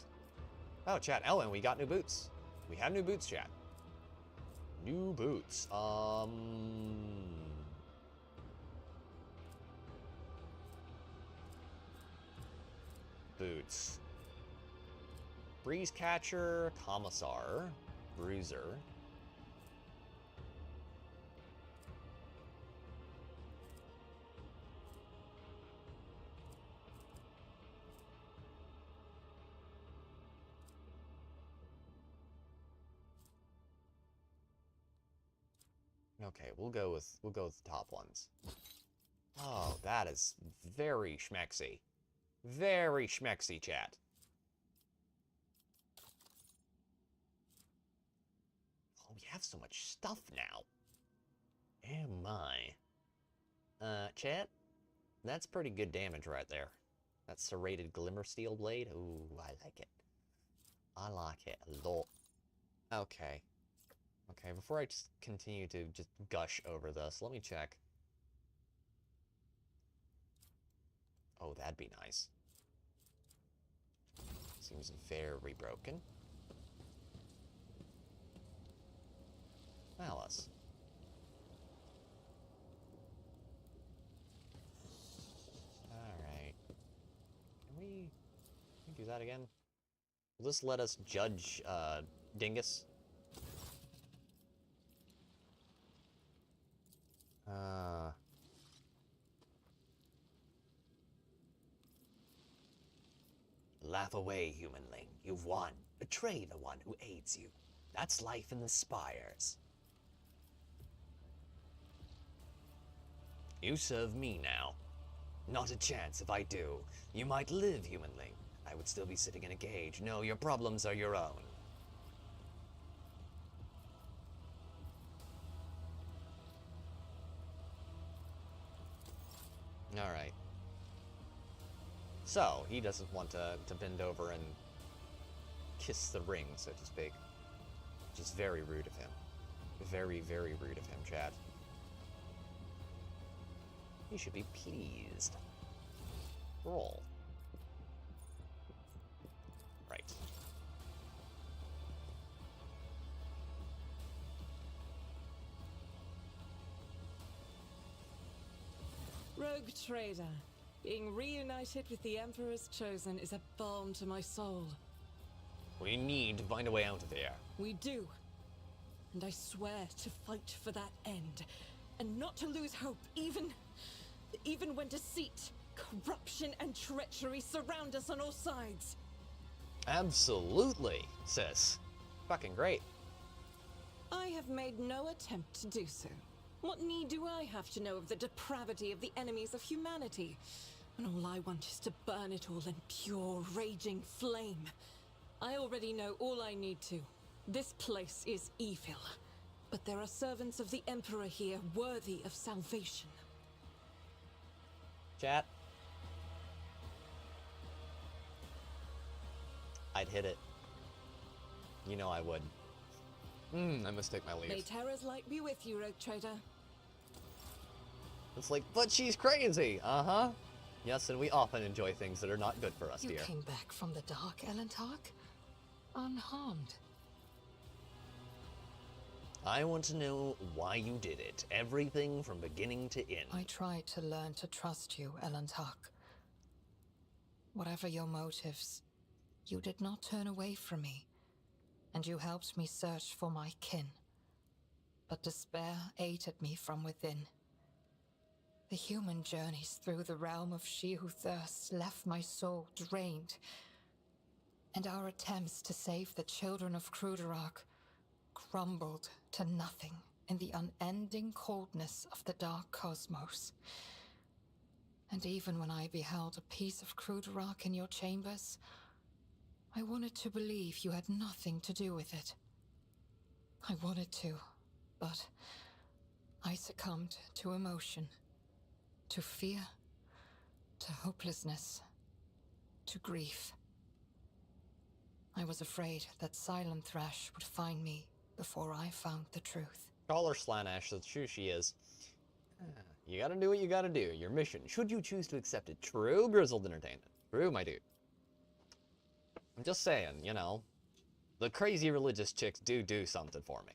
Oh, chat. Ellen, we got new boots. We have new boots, chat. New boots. Boots. Breeze Catcher, Commissar, Bruiser. Okay, we'll go with the top ones. Oh, that is very schmexy. Very schmexy, chat. Oh, we have so much stuff now. Oh my. Chat? That's pretty good damage right there. That serrated glimmer steel blade. Ooh, I like it. I like it a lot. Okay. Okay, before I just continue to just gush over this, let me check. Oh, that'd be nice. Seems very broken. Malice. Alright. Can we do that again? Will this let us judge, Dingus? Laugh away, humanling. You've won. Betray the one who aids you. That's life in the spires. You serve me now. Not a chance if I do. You might live, humanling. I would still be sitting in a cage. No, your problems are your own. Alright. So, he doesn't want to bend over and kiss the ring, so to speak. Which is very rude of him. Very, very rude of him, Chad. He should be pleased. Roll. Right. Rogue trader. Being reunited with the Emperor's Chosen is a balm to my soul. We need to find a way out of here. We do. And I swear to fight for that end. And not to lose hope, even when deceit, corruption, and treachery surround us on all sides. Absolutely, sis. Fucking great. I have made no attempt to do so. What need do I have to know of the depravity of the enemies of humanity? And all I want is to burn it all in pure, raging flame. I already know all I need to. This place is evil. But there are servants of the Emperor here worthy of salvation. Chat. I'd hit it. You know I would. I must take my May leave. Terra's light be with you, Rogue Trader. It's like, but she's crazy! Uh-huh. Yes, and we often enjoy things that are not good for us, You dear. came back from the dark, Elentark? Unharmed. I want to know why you did it. Everything from beginning to end. I tried to learn to trust you, Elentark. Whatever your motives, you did not turn away from me, and you helped me search for my kin. But despair ate at me from within. The human journeys through the realm of She Who Thirsts left my soul drained, and our attempts to save the children of Commorragh crumbled to nothing in the unending coldness of the dark cosmos. And even when I beheld a piece of Commorragh in your chambers, I wanted to believe you had nothing to do with it. I wanted to, but I succumbed to emotion, to fear, to hopelessness, to grief. I was afraid that Silent Thrash would find me before I found the truth. Call her Slaanesh, that's true she is. You gotta do what you gotta do. Your mission, should you choose to accept it. True, Grizzled Entertainment. True, my dude. I'm just saying, you know, the crazy religious chicks do something for me.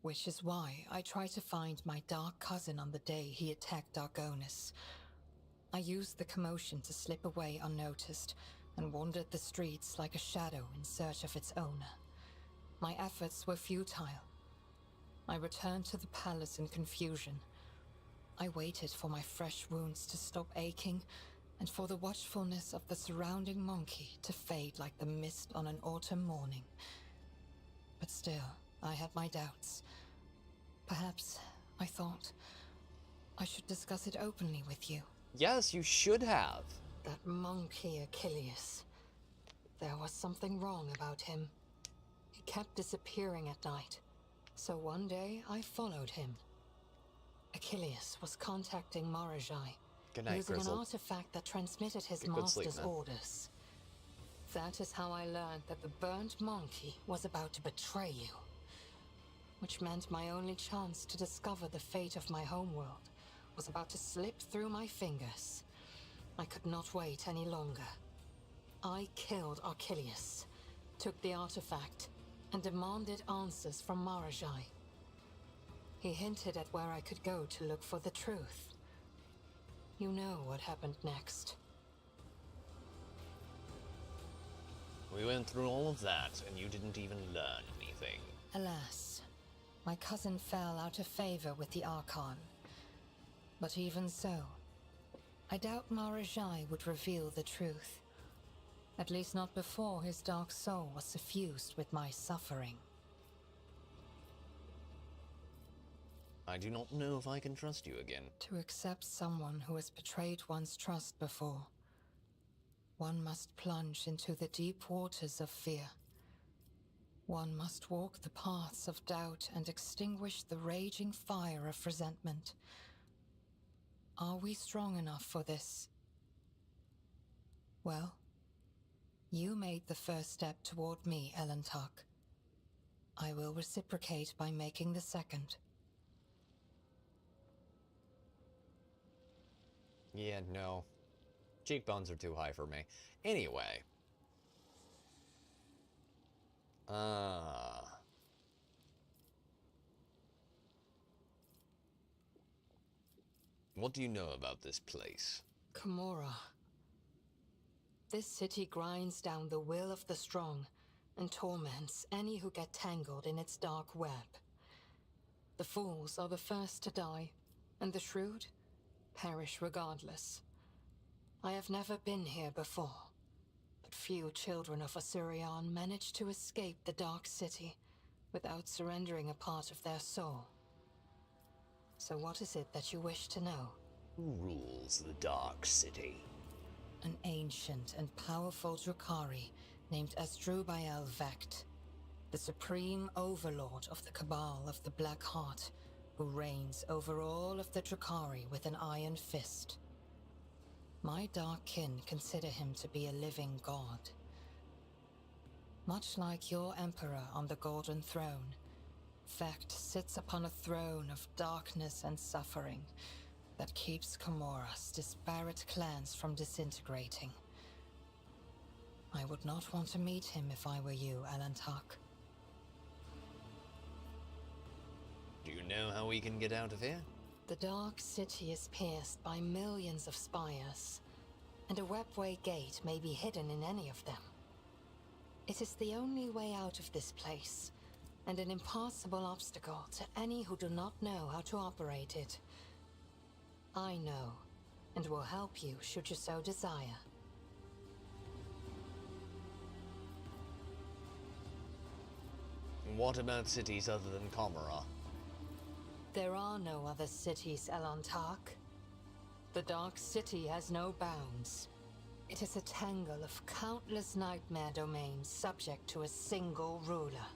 Which is why I tried to find my dark cousin on the day he attacked Argonis. I used the commotion to slip away unnoticed and wandered the streets like a shadow in search of its owner. My efforts were futile. I returned to the palace in confusion. I waited for my fresh wounds to stop aching and for the watchfulness of the surrounding monkey to fade like the mist on an autumn morning. But still, I had my doubts. Perhaps, I thought, I should discuss it openly with you. Yes, you should have. That monkey Achilles. There was something wrong about him. He kept disappearing at night. So one day, I followed him. Achilles was contacting Commorragh, Good night, using Grizzle. an artifact that transmitted his Get good sleep, master's man. orders. That is how I learned that the burnt monkey was about to betray you. Which meant my only chance to discover the fate of my homeworld was about to slip through my fingers. I could not wait any longer. I killed Achilles, took the artifact, and demanded answers from Commorragh. He hinted at where I could go to look for the truth. You know what happened next. We went through all of that, and you didn't even learn anything. Alas, my cousin fell out of favor with the Archon. But even so, I doubt Commorragh would reveal the truth. At least not before his dark soul was suffused with my suffering. I do not know if I can trust you again. To accept someone who has betrayed one's trust before, one must plunge into the deep waters of fear. One must walk the paths of doubt and extinguish the raging fire of resentment. Are we strong enough for this? Well, you made the first step toward me, Elentark. I will reciprocate by making the second. Yeah, no. Cheekbones are too high for me. Anyway. What do you know about this place? Commorragh. This city grinds down the will of the strong and torments any who get tangled in its dark web. The fools are the first to die, and the shrewd perish regardless. I have never been here before, but few children of Osirion manage to escape the dark city without surrendering a part of their soul. So what is it that you wish to know? Who rules the Dark City? An ancient and powerful Drukhari named Asdrubal Vecht, the supreme overlord of the Cabal of the Black Heart, who reigns over all of the Drukhari with an iron fist. My dark kin consider him to be a living god. Much like your emperor on the Golden Throne, Vecht sits upon a throne of darkness and suffering that keeps Commorragh's disparate clans from disintegrating. I would not want to meet him if I were you, Eldar. Do you know how we can get out of here? The Dark City is pierced by millions of spires, and a webway gate may be hidden in any of them. It is the only way out of this place, and an impassable obstacle to any who do not know how to operate it. I know, and will help you should you so desire. What about cities other than Commorragh? There are no other cities, Eldar. The Dark City has no bounds. It is a tangle of countless nightmare domains subject to a single ruler.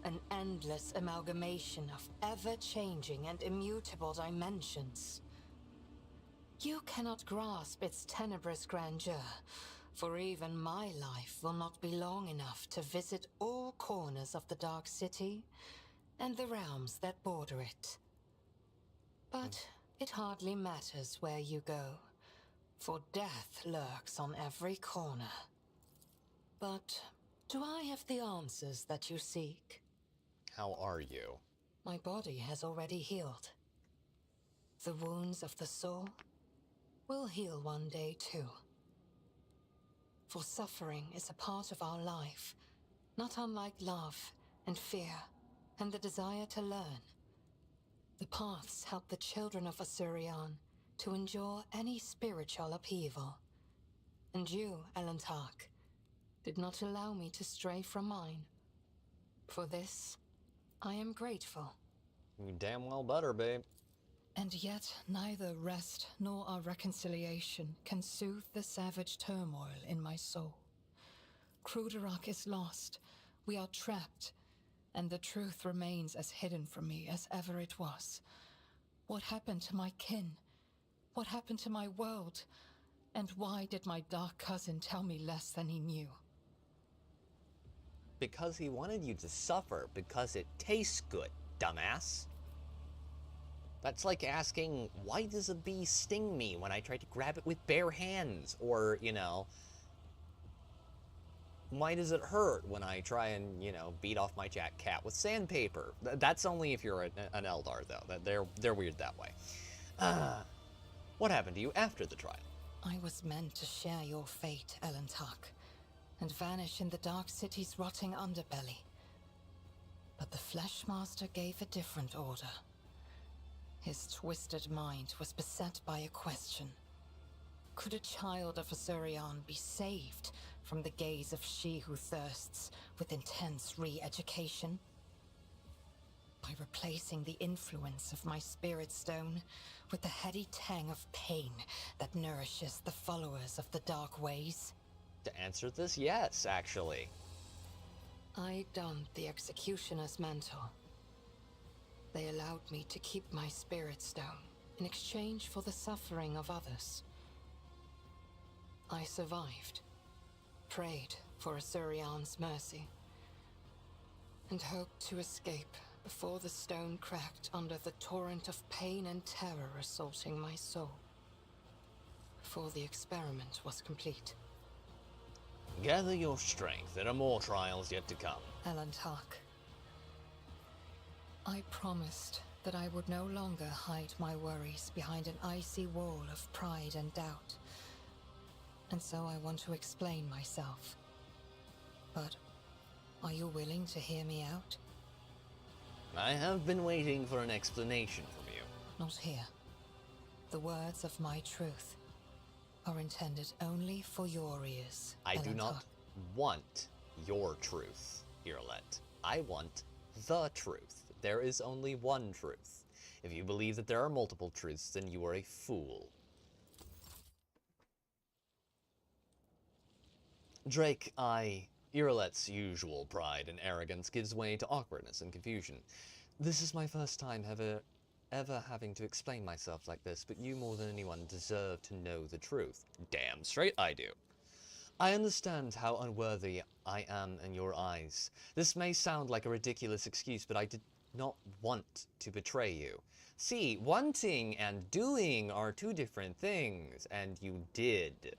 An endless amalgamation of ever-changing and immutable dimensions. You cannot grasp its tenebrous grandeur, for even my life will not be long enough to visit all corners of the Dark City and the realms that border it. But it hardly matters where you go, for death lurks on every corner. But do I have the answers that you seek? How are you? My body has already healed. The wounds of the soul will heal one day too. For suffering is a part of our life, not unlike love and fear and the desire to learn. The paths help the children of Asurion to endure any spiritual upheaval. And you, Eldar, did not allow me to stray from mine. For this, I am grateful. You damn well better, babe. And yet, neither rest nor our reconciliation can soothe the savage turmoil in my soul. Commorragh is lost, we are trapped, and the truth remains as hidden from me as ever it was. What happened to my kin? What happened to my world? And why did my dark cousin tell me less than he knew? Because he wanted you to suffer, because it tastes good, dumbass. That's like asking, why does a bee sting me when I try to grab it with bare hands? Or, you know, why does it hurt when I try and, you know, beat off my cat with sandpaper? That's only if you're an Eldar, though. They're weird that way. What happened to you after the trial? I was meant to share your fate, Eldar, and vanish in the Dark City's rotting underbelly. But the Fleshmaster gave a different order. His twisted mind was beset by a question. Could a child of Asurion be saved from the gaze of she who thirsts with intense re-education? By replacing the influence of my spirit stone with the heady tang of pain that nourishes the followers of the dark ways? To answer this, yes, actually. I donned the executioner's mantle. They allowed me to keep my spirit stone in exchange for the suffering of others. I survived, prayed for Asurion's mercy, and hoped to escape before the stone cracked under the torrent of pain and terror assaulting my soul. Before the experiment was complete. Gather your strength. There are more trials yet to come. Eldar, I promised that I would no longer hide my worries behind an icy wall of pride and doubt. And so I want to explain myself. But are you willing to hear me out? I have been waiting for an explanation from you. Not here. The words of my truth are intended only for your ears. I do not want your truth, Irolet. I want the truth. There is only one truth. If you believe that there are multiple truths, then you are a fool. Drake, Irolet's usual pride and arrogance gives way to awkwardness and confusion. This is my first time ever having to explain myself like this, but you more than anyone deserve to know the truth. Damn straight I do. I understand how unworthy I am in your eyes. This may sound like a ridiculous excuse, but I did not want to betray you. See, wanting and doing are two different things, and you did.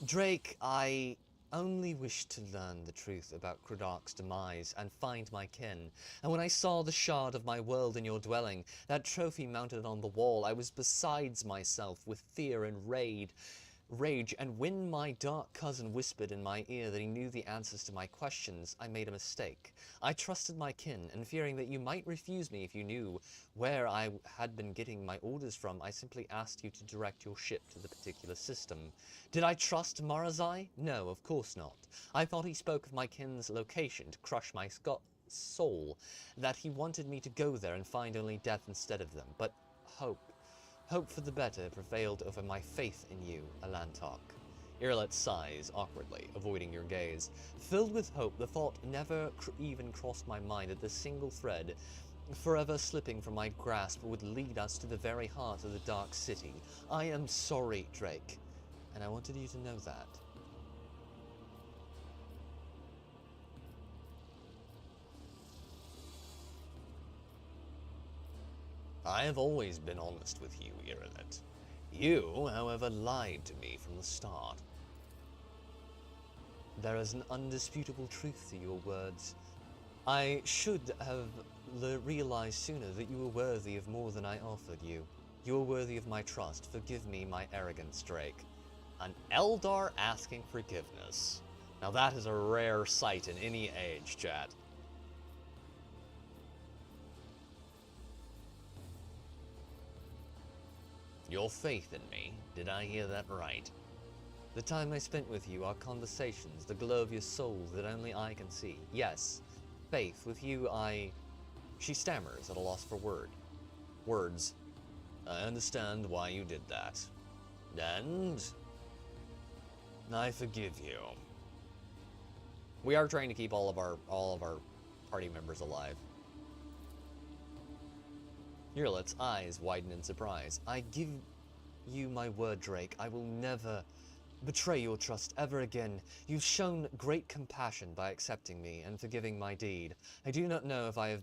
Drake, I only wished to learn the truth about Croddark's demise and find my kin. And when I saw the shard of my world in your dwelling, that trophy mounted on the wall, I was besides myself with fear and rage, and when my dark cousin whispered in my ear that he knew the answers to my questions, I made a mistake. I trusted my kin, and fearing that you might refuse me if you knew where I had been getting my orders from, I simply asked you to direct your ship to the particular system. Did I trust Marazai? No, of course not. I thought he spoke of my kin's location to crush my soul, that he wanted me to go there and find only death instead of them, but hope for the better prevailed over my faith in you, Alantok. Irlet sighs awkwardly, avoiding your gaze. Filled with hope, the thought never even crossed my mind that this single thread, forever slipping from my grasp, would lead us to the very heart of the Dark City. I am sorry, Drake, and I wanted you to know that. I have always been honest with you, Irlet. You, however, lied to me from the start. There is an undisputable truth to your words. I should have realized sooner that you were worthy of more than I offered you. You are worthy of my trust. Forgive me my arrogance, Drake. An Eldar asking forgiveness. Now that is a rare sight in any age, chat. Your faith in me, did I hear that right? The time I spent with you, our conversations, the glow of your soul that only I can see. Yes, faith, with you She stammers at a loss for words. I understand why you did that. And I forgive you. We are trying to keep all of our party members alive. Irlet's eyes widen in surprise. I give you my word, Drake. I will never betray your trust ever again. You've shown great compassion by accepting me and forgiving my deed. I do not know if I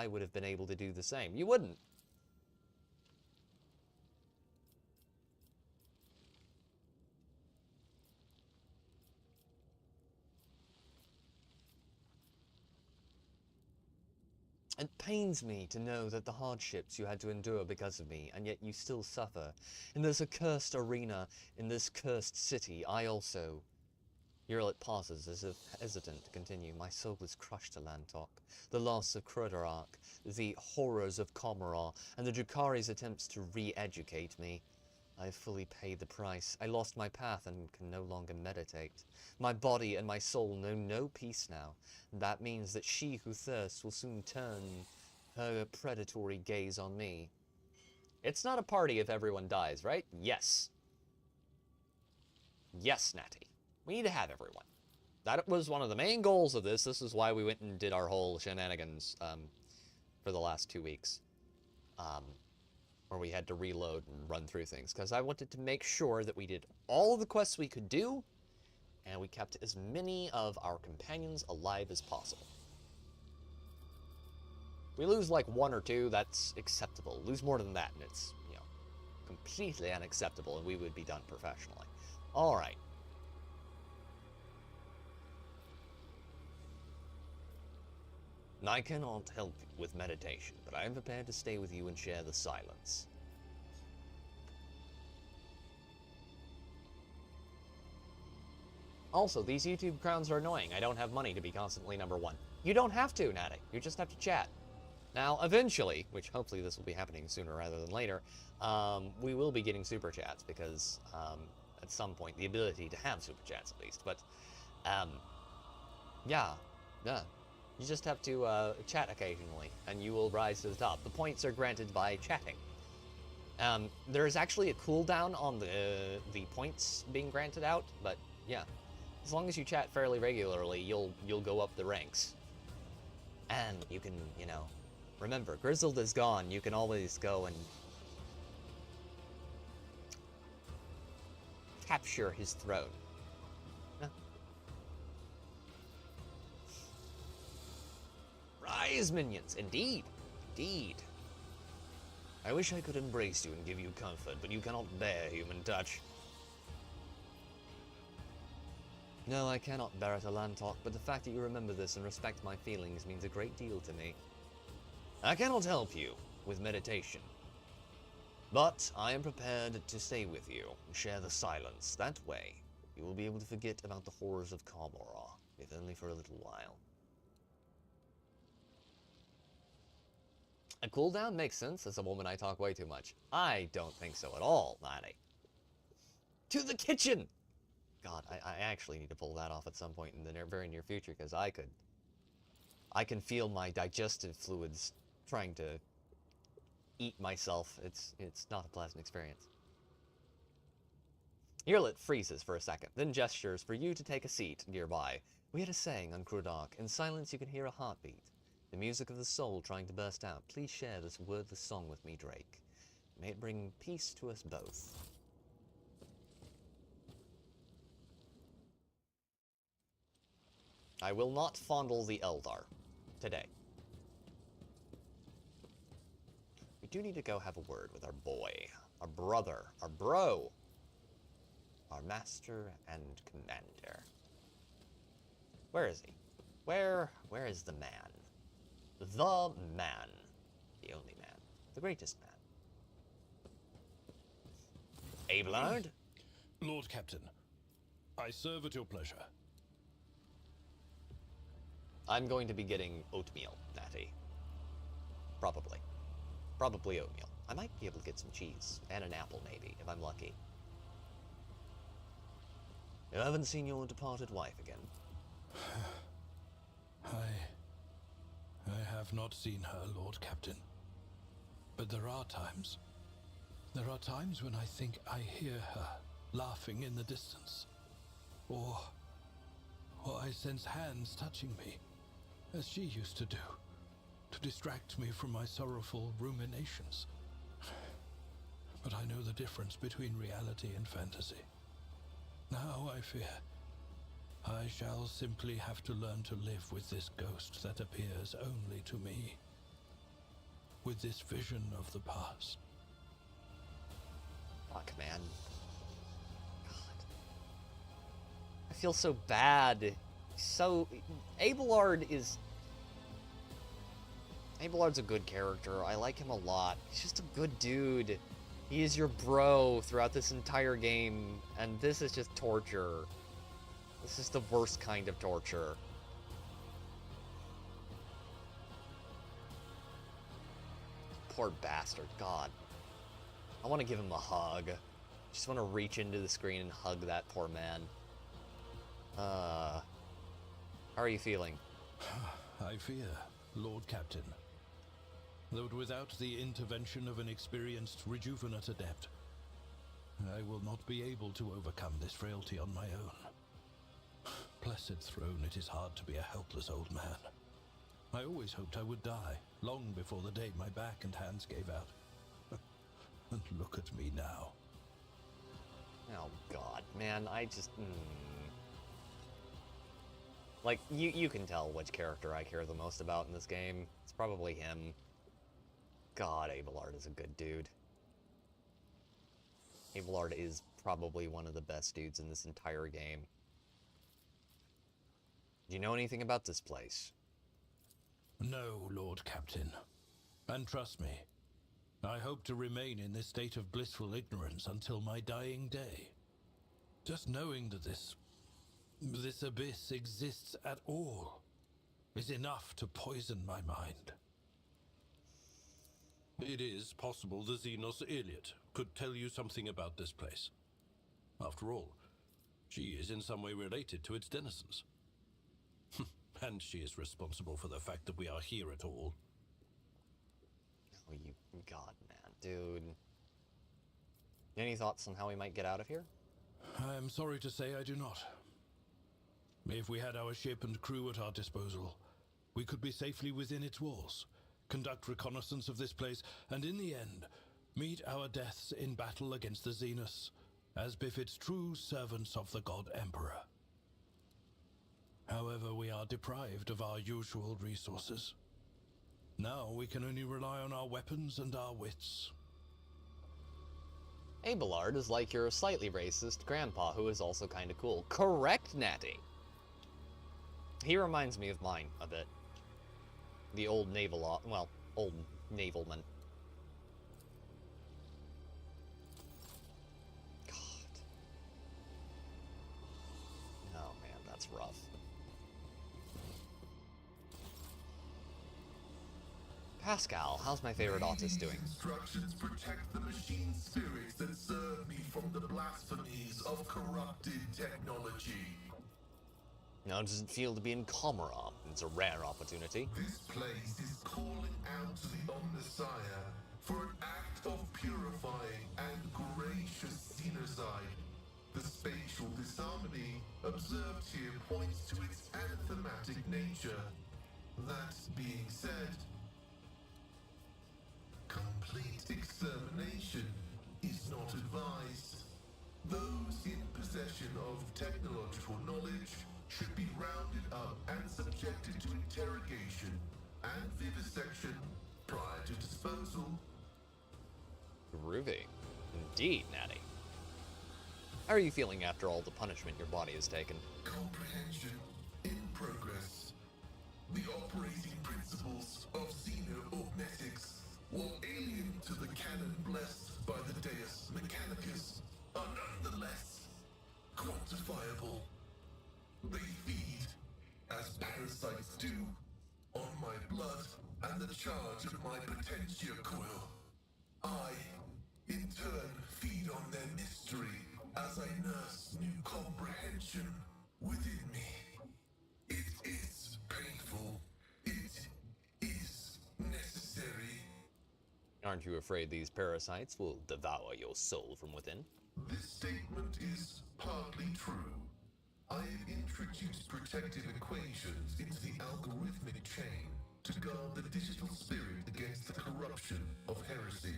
would have been able to do the same. You wouldn't. It pains me to know that the hardships you had to endure because of me, and yet you still suffer. In this accursed arena, in this cursed city, I also... Irlet pauses as if hesitant to continue. My soul is crushed to Lantok. The loss of Croddarkh, the horrors of Commorragh, and the Drukhari's attempts to re-educate me. I have fully paid the price. I lost my path and can no longer meditate. My body and my soul know no peace now. That means that she who thirsts will soon turn her predatory gaze on me. It's not a party if everyone dies, right? Yes. Yes, Natty. We need to have everyone. That was one of the main goals of this. This is why we went and did our whole shenanigans for the last 2 weeks. Where we had to reload and run through things, because I wanted to make sure that we did all the quests we could do, and we kept as many of our companions alive as possible. We lose like 1 or 2, that's acceptable. Lose more than that, and it's, you know, completely unacceptable, and we would be done professionally. Alright. I cannot help with meditation, but I am prepared to stay with you and share the silence. Also, these YouTube crowns are annoying. I don't have money to be constantly #1. You don't have to, Natty. You just have to chat. Now, eventually, which hopefully this will be happening sooner rather than later, we will be getting super chats, because at some point, the ability to have super chats at least, but yeah. You just have to chat occasionally, and you will rise to the top. The points are granted by chatting. There is actually a cooldown on the points being granted out, but yeah, as long as you chat fairly regularly, you'll go up the ranks, and you can, you know, Remember, Grizzled is gone. You can always go and capture his throne. Huh. Rise, minions! Indeed! Indeed. I wish I could embrace you and give you comfort, but you cannot bear human touch. No, I cannot bear it, Alantok, but the fact that you remember this and respect my feelings means a great deal to me. I cannot help you with meditation, but I am prepared to stay with you and share the silence. That way, you will be able to forget about the horrors of Commorragh, if only for a little while. A cooldown makes sense. As a woman, I talk way too much. I don't think so at all, Maddie. To the kitchen! God, I actually need to pull that off at some point in the very near future, because I can feel my digestive fluids trying to eat myself. It's not a pleasant experience. Earlet freezes for a second, then gestures for you to take a seat nearby. We had a saying on Crudark, in silence you can hear a heartbeat. The music of the soul trying to burst out. Please share this wordless song with me, Drake. May it bring peace to us both. I will not fondle the Eldar today. We do need to go have a word with our boy, our brother, our bro, our master and commander. Where is he? Where is the man? The man. The only man. The greatest man. Abelard? Lord Captain, I serve at your pleasure. I'm going to be getting oatmeal, Natty. Probably. Probably oatmeal. I might be able to get some cheese. And an apple, maybe, if I'm lucky. You haven't seen your departed wife again? I have not seen her, Lord Captain. But there are times when I think I hear her laughing in the distance. Or I sense hands touching me, as she used to do, to distract me from my sorrowful ruminations. But I know the difference between reality and fantasy. Now I fear I shall simply have to learn to live with this ghost that appears only to me, with this vision of the past. Fuck, man. God. I feel so bad. So, Abelard's a good character. I like him a lot. He's just a good dude. He is your bro throughout this entire game, and this is just torture. This is the worst kind of torture. Poor bastard, God. I want to give him a hug. Just want to reach into the screen and hug that poor man. How are you feeling? I fear, Lord Captain, that without the intervention of an experienced rejuvenate adept, I will not be able to overcome this frailty on my own. Blessed throne, it is hard to be a helpless old man. I always hoped I would die, long before the day my back and hands gave out. And look at me now. Oh, God, man, I just... Like, you can tell which character I care the most about in this game. It's probably him. God, Abelard is a good dude. Abelard is probably one of the best dudes in this entire game. Do you know anything about this place? No, Lord Captain. And trust me, I hope to remain in this state of blissful ignorance until my dying day. Just knowing that this abyss exists at all is enough to poison my mind. It is possible the Xenos Iliad could tell you something about this place. After all, she is in some way related to its denizens. And she is responsible for the fact that we are here at all. Oh, you God, man, dude. Any thoughts on how we might get out of here? I am sorry to say I do not. If we had our ship and crew at our disposal, we could be safely within its walls, conduct reconnaissance of this place, and in the end, meet our deaths in battle against the Zenus, as befits true servants of the God Emperor. However, we are deprived of our usual resources. Now we can only rely on our weapons and our wits. Abelard is like your slightly racist grandpa who is also kinda cool. Correct, Natty! He reminds me of mine a bit. The old old navalman. God. Oh man, that's rough. Pascal, how's my favorite autist doing? Instructions protect the machine spirits that serve me from the blasphemies of corrupted technology. Now, does it feel to be in Commorragh? It's a rare opportunity. This place is calling out to the Omnissiah for an act of purifying and gracious genocide. The spatial disharmony observed here points to its anathematic nature. That being said, complete extermination is not advised. Those in possession of technological knowledge should be rounded up and subjected to interrogation and vivisection prior to disposal. Groovy. Indeed, Natty. How are you feeling after all the punishment your body has taken? Comprehension in progress. The operating principles of xeno-augmetics, while alien to the canon blessed by the Deus Mechanicus, are nonetheless quantifiable. They feed, as parasites do, on my blood and the charge of my potentia coil. I, in turn, feed on their mystery as I nurse new comprehension within me. It is painful. It is necessary. Aren't you afraid these parasites will devour your soul from within? This statement is partly true. I have introduced protective equations into the algorithmic chain to guard the digital spirit against the corruption of heresy.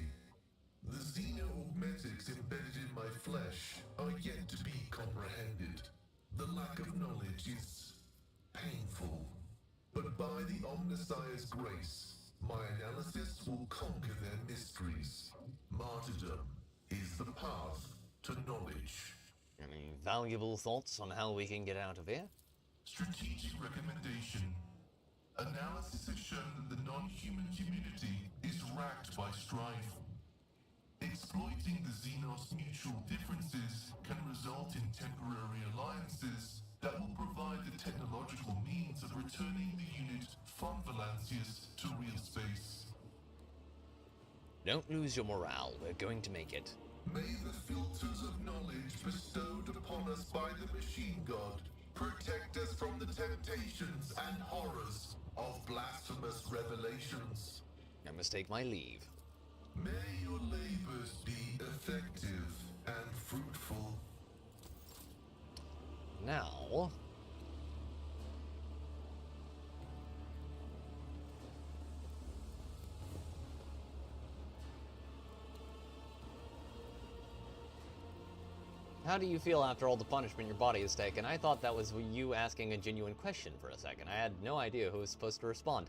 The xeno-augmetics embedded in my flesh are yet to be comprehended. The lack of knowledge is painful. But by the Omnissiah's grace, my analysis will conquer their mysteries. Martyrdom is the path to knowledge. Any valuable thoughts on how we can get out of here? Strategic recommendation. Analysis has shown that the non-human community is racked by strife. Exploiting the Xenos' mutual differences can result in temporary alliances that will provide the technological means of returning the unit from Valancius to real space. Don't lose your morale, we're going to make it. May the filters of knowledge bestowed upon us by the machine god protect us from the temptations and horrors of blasphemous revelations. I must take my leave. May your labors be effective and fruitful. Now... How do you feel after all the punishment your body has taken? I thought that was you asking a genuine question for a second. I had no idea who was supposed to respond.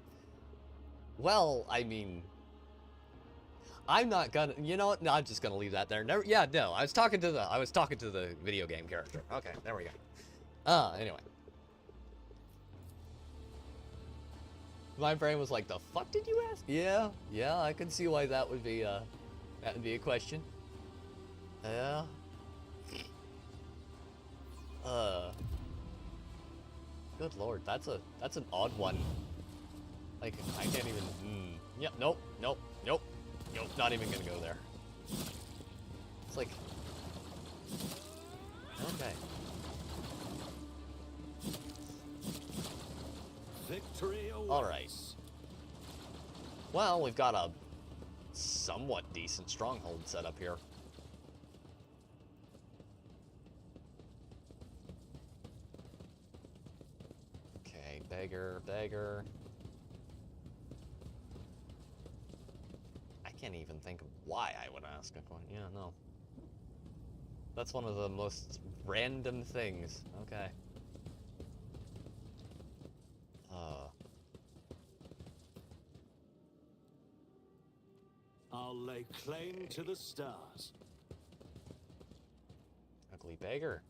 Well, I mean... I'm not gonna... You know what? No, I'm just gonna leave that there. Never, yeah, no. I was talking to the video game character. Okay, there we go. Anyway. My brain was like, the fuck did you ask? Yeah, I can see why that would be a question. Yeah. Good lord, that's an odd one. Like, I can't even, yep, nope, not even gonna go there. It's like, okay. Victory awaits. Alright. Well, we've got a somewhat decent stronghold set up here. Okay, beggar. Can't even think of why I would ask a question. Yeah, no. That's one of the most random things. Okay. I'll lay claim to the stars. Ugly beggar.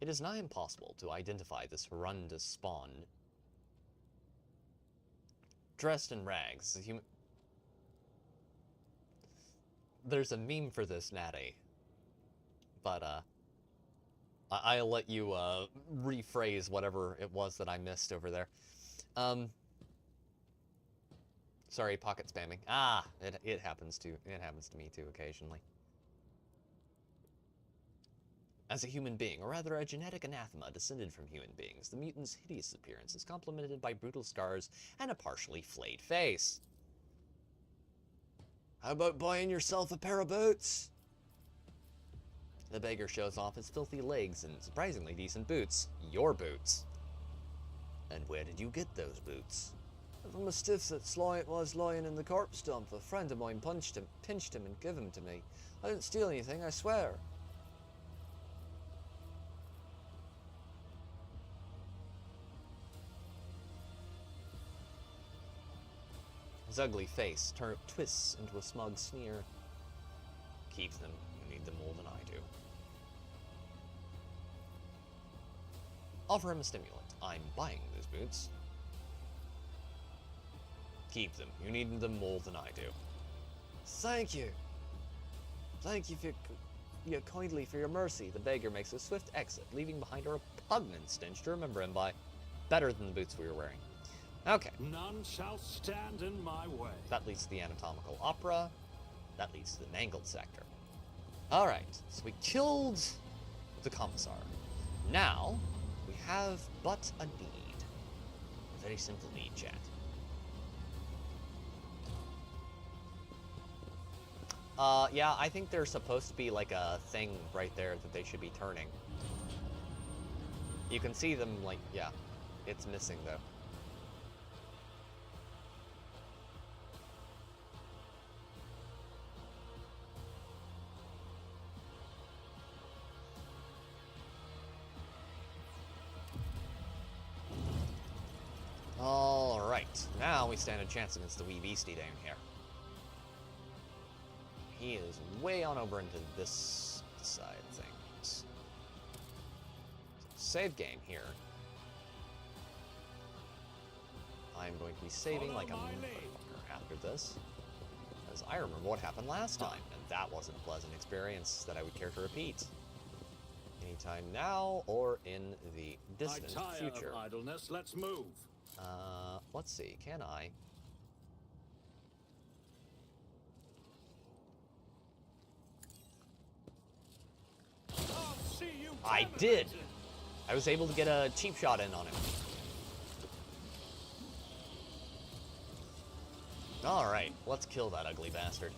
It is nigh impossible to identify this horrendous spawn. Dressed in rags, the human... There's a meme for this, Natty. But, I'll let you, rephrase whatever it was that I missed over there. Sorry, pocket spamming. Ah, it happens to me too occasionally. As a human being, or rather a genetic anathema descended from human beings, the mutant's hideous appearance is complemented by brutal scars and a partially flayed face. How about buying yourself a pair of boots? The beggar shows off his filthy legs and surprisingly decent boots. Your boots. And where did you get those boots? From a stiff that was lying in the corpse dump. A friend of mine pinched him and gave him to me. I didn't steal anything, I swear. His ugly face twists into a smug sneer. Keep them. You need them more than I do. Offer him a stimulant. I'm buying those boots. Keep them. You need them more than I do. Thank you. Thank you kindly for your mercy. The beggar makes a swift exit, leaving behind a repugnant stench to remember him by. Better than the boots we were wearing. Okay. None shall stand in my way. That leads to the anatomical opera. That leads to the mangled sector. Alright, so we killed the commissar. Now, we have but a need. A very simple need, chat. Yeah, I think there's supposed to be like a thing right there that they should be turning. You can see them, like, yeah. It's missing, though. Alright, now we stand a chance against the wee beastie down here. He is way on over into this side of things. So, save game here. I'm going to be saving like a motherfucker after this. Because I remember what happened last time, and that wasn't a pleasant experience that I would care to repeat. Anytime now, or in the distant future. Of idleness, let's move. Let's see, can I? I did! I was able to get a cheap shot in on him. Alright, let's kill that ugly bastard.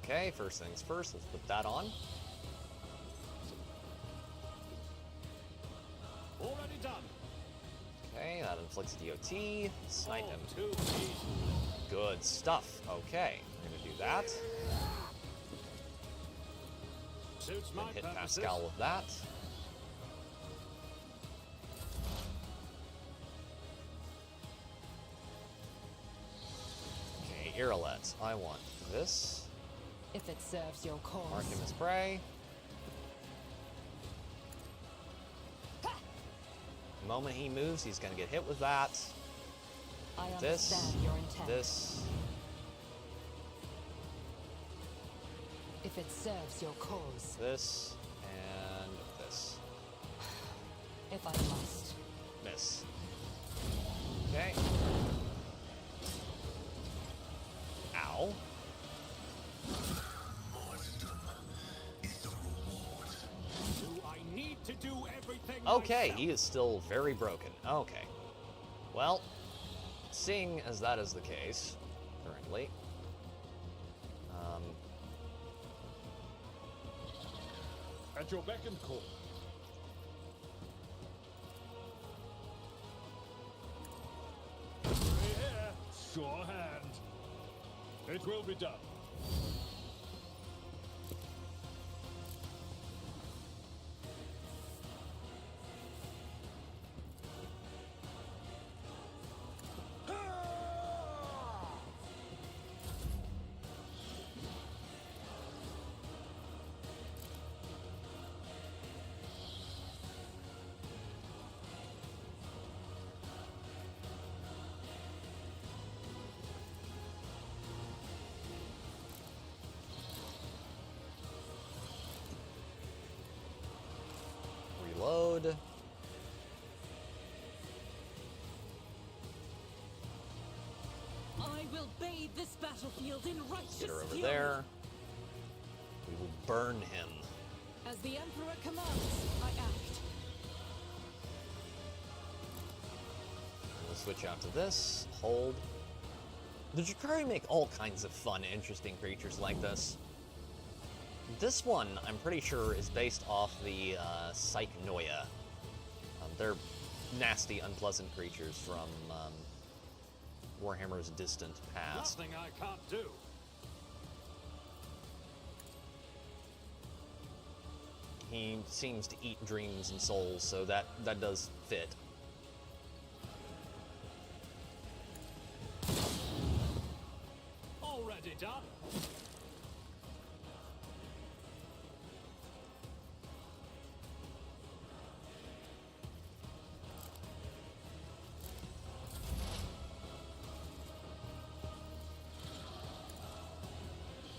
Okay, first things first, let's put that on. Already done. Okay, that inflicts DOT. Snipe him. Good stuff. Okay, we're gonna do that. Suits my hit purposes. Pascal with that. Okay, Irolet. I want this. If it serves your cause. Mark him as prey. The moment he moves, he's gonna get hit with that. I This. understand your intent. This. If it serves your cause. This. And this. If I must. Miss. Okay. Ow. Do I need to do Okay, he is still very broken. Okay. Well, seeing as that is the case, currently, At your beck and call. Here, sure hand. It will be done. reload. I will bathe this battlefield in righteous Get her over fury. there. We will burn him. As the Emperor commands, I act. We'll switch out to this. Hold. The Drakari make all kinds of fun, interesting creatures like this. This one, I'm pretty sure, is based off the Psychnoia. They're nasty, unpleasant creatures from Warhammer's distant past. Nothing I can't do. He seems to eat dreams and souls, so that does fit. Already done.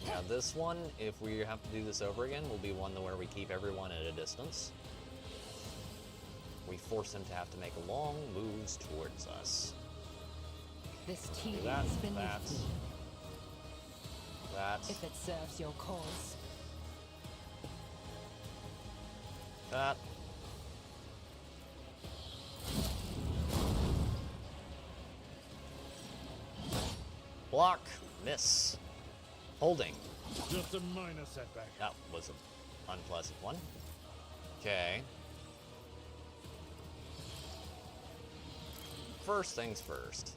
Yeah, this one, if we have to do this over again, will be one where we keep everyone at a distance. We force him to have to make long moves towards us. This Do tea that, is beneath that, me, that, if it serves your cause. that. Block, miss, holding. Just a minor setback. That was an unpleasant one. Okay. First things first.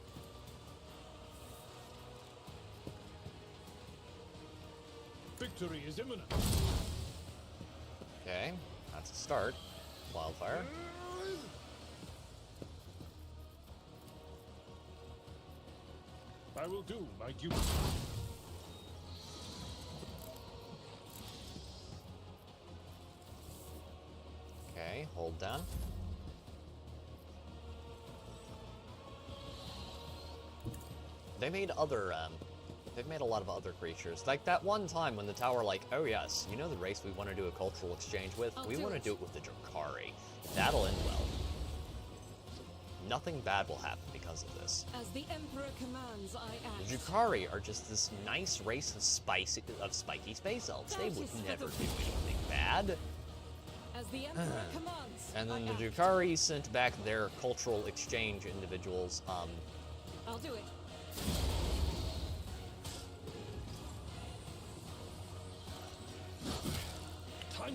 Victory is imminent. Okay, that's a start. Wildfire. I will do my duty. Okay, hold down. They made other, they've made a lot of other creatures. Like that one time when the tower like, oh yes, you know the race we want to do a cultural exchange with? We want to do it with the Drakari. That'll end well. Nothing bad will happen because of this. As the Emperor commands, I act. The Drakari are just this nice race of spiky space elves. They would never do anything bad. As the Emperor commands, And then I the act. Drakari sent back their cultural exchange individuals. I'll do it.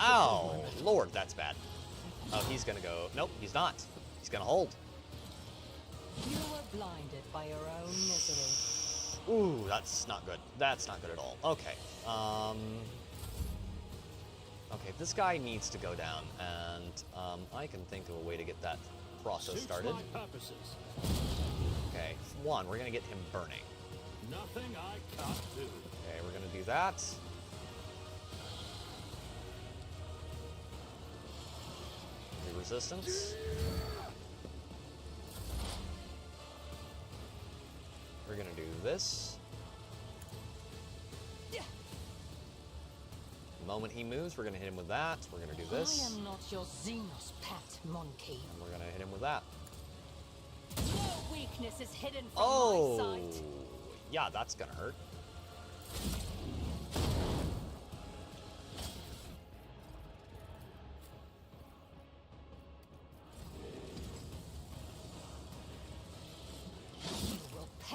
Oh, Lord, that's bad. Oh, he's gonna go. Nope, he's not. He's gonna hold. You were blinded by your own misery. Ooh, that's not good. That's not good at all. Okay. Okay, this guy needs to go down, and I can think of a way to get that process started. Suits my purposes. Okay, one, we're gonna get him burning. Nothing I can't do. Okay, we're gonna do that. Resistance. We're gonna do this. The moment he moves, we're gonna hit him with that. We're gonna do this. I am not your Xenos pet monkey. And we're gonna hit him with that. No weakness is hidden from Oh! my sight. Yeah, that's gonna hurt.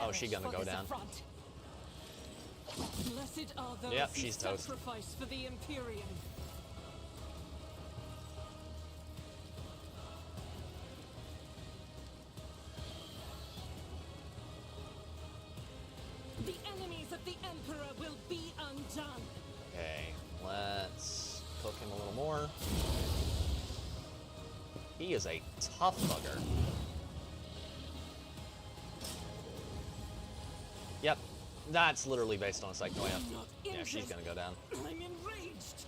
Oh, she gonna go down. Blessed are those Yep, who she's toast. sacrifice for the Imperium. The enemies of the Emperor will be undone. Okay, let's cook him a little more. He is a tough bugger. Yep, that's literally based on a Psychoia. Yeah, she's gonna go down. I'm enraged.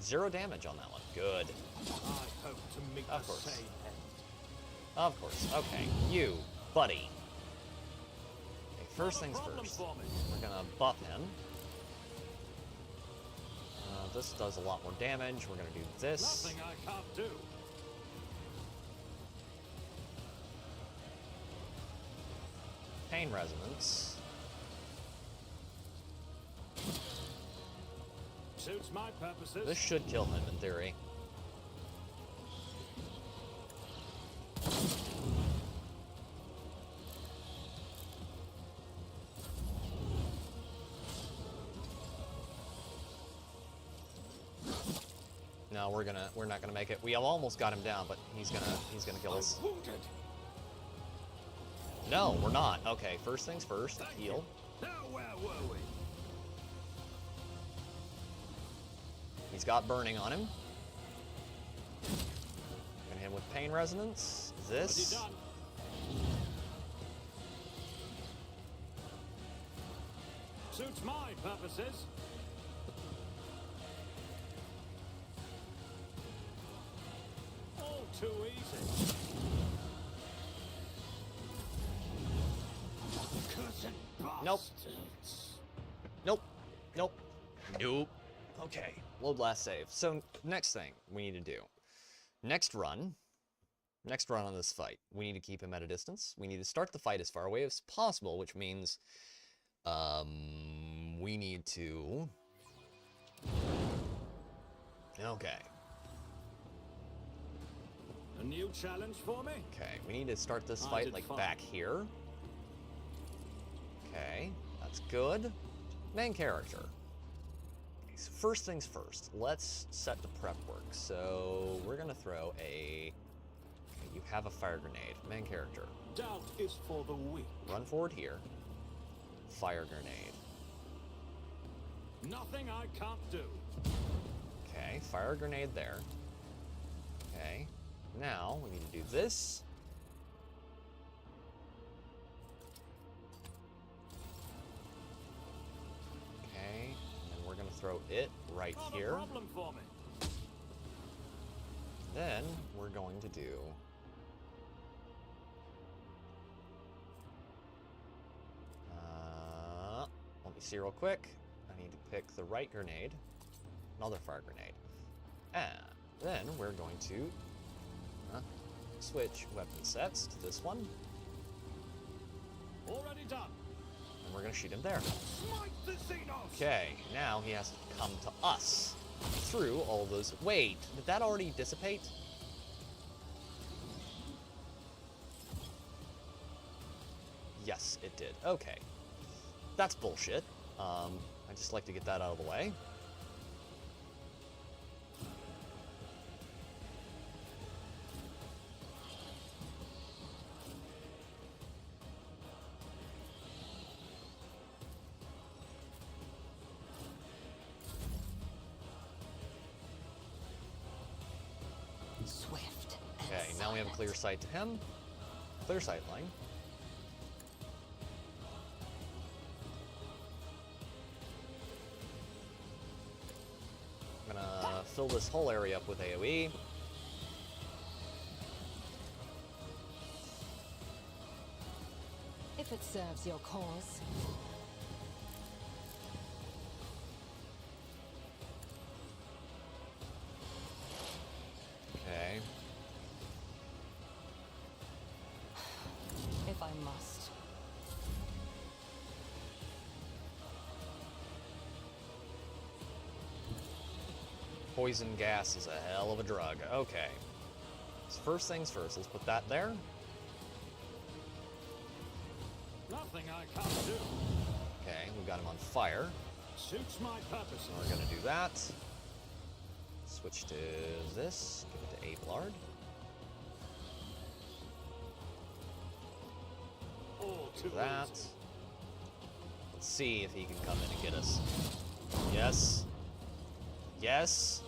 0 damage on that one. Good. I hope to meet Of the course. same end. Of course. Okay, you, buddy. Okay, first things first. We're gonna buff him. This does a lot more damage. We're gonna do this. Nothing I can't do. Pain resonance. Suits my purposes. This should kill him in theory. No, we're not gonna make it. We almost got him down, but he's gonna kill us. No, we're not. Okay, first things first, heal. Now where were we? He's got burning on him. Gonna hit him with pain resonance. This. Done. Suits my purposes. All too easy. Nope. Nope. Nope. Nope. Okay. Load last save. So next thing we need to do. Next run on this fight, we need to keep him at a distance. We need to start the fight as far away as possible, which means we need to... Okay. A new challenge for me? Okay, we need to start this fight like back here. Okay, that's good. Main character. Okay, so first things first, let's set the prep work. So we're gonna throw a... Okay, you have a fire grenade. Main character. Doubt is for the weak. Run forward here. Fire grenade. Nothing I can't do. Okay, fire grenade there. Okay, now we need to do this. Okay, and then we're gonna throw it right Not here. a problem for me. Then we're going to do... let me see real quick. I need to pick the right grenade. Another fire grenade. And then we're going to switch weapon sets to this one. Already done. And we're going to shoot him there. Smite the Xenos! Okay, now he has to come to us through all those... Wait, did that already dissipate? Yes, it did. Okay. That's bullshit. I just like to get that out of the way. Swift. Okay, now we have a clear sight to him. Clear sight line. I'm gonna fill this whole area up with AoE. If it serves your cause. Okay. If I must. Poison gas is a hell of a drug. Okay. So first things first, let's put that there. nothing I can't do. Okay, we got him on fire. Suits my purposes. So we're gonna do that. Switch to this. Give it to Abelard. Do that. Let's see if he can come in and get us. Yes. Yes.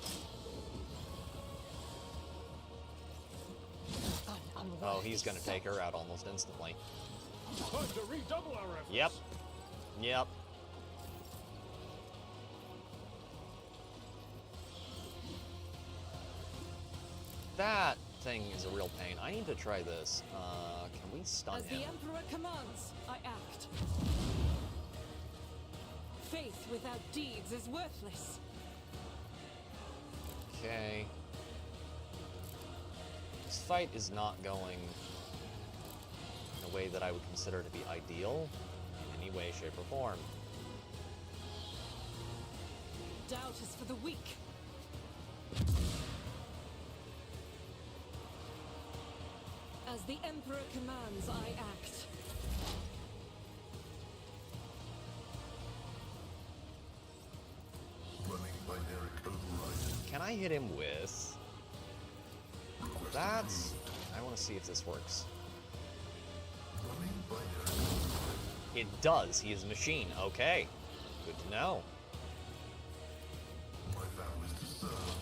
Oh, he's gonna take her out almost instantly. Time to redouble our efforts. Yep. Yep. That thing is a real pain. I need to try this. Can we stun As him? the Emperor commands, I act. Faith without deeds is worthless. Okay. This fight is not going in a way that I would consider to be ideal in any way, shape, or form. Doubt is for the weak. As the Emperor commands, I act. Running binaric override. Can I hit him with that? I want to see if this works. Running binaric override. It does. He is a machine. Okay. Good to know. My vow is to serve.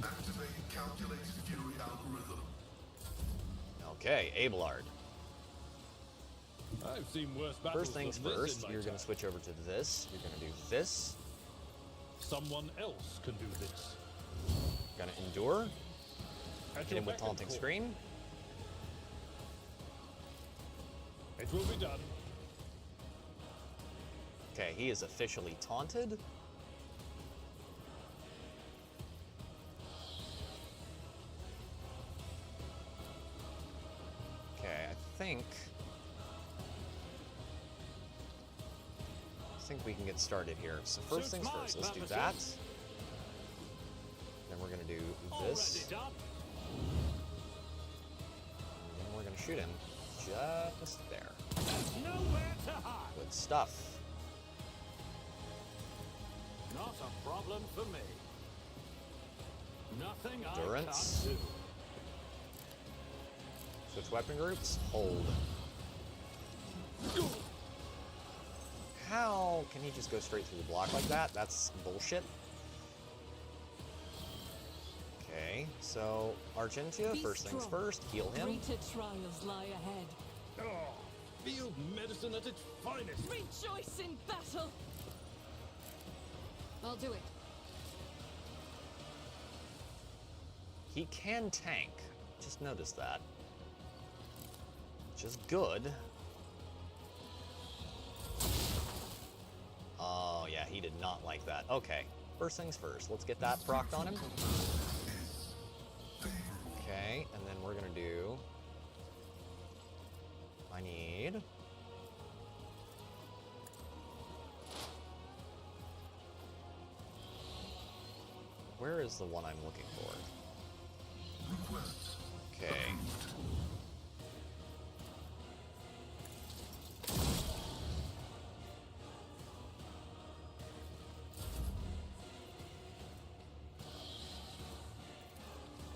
Activating calculated fury algorithm. Okay, Abelard. I've seen worse battles First things than this first, in my you're going time. to switch over to this. You're going to do this. Someone else can do this. Going to endure. At Hit your him with beck and taunting call. scream. It will be done. Okay, he is officially taunted. Okay, I think we can get started here. So first things first, let's do that. Then we're gonna do this. Already done. And then we're gonna shoot him just there. There's nowhere to hide. Good stuff. Not a problem for me. Nothing Endurance. I can't do. Switch weapon groups. Hold. How can he just go straight through the block like that? That's bullshit. Okay, so Argentia, Be first things strong. first, heal him. Greater trials lie ahead. Oh, field medicine at its finest. Rejoice in battle! I'll do it. He can tank. Just notice that. Which is good. Oh, yeah, he did not like that. Okay, first things first. Let's get that procced on him. Okay, and then we're gonna do... I need... Where is the one I'm looking for? Okay.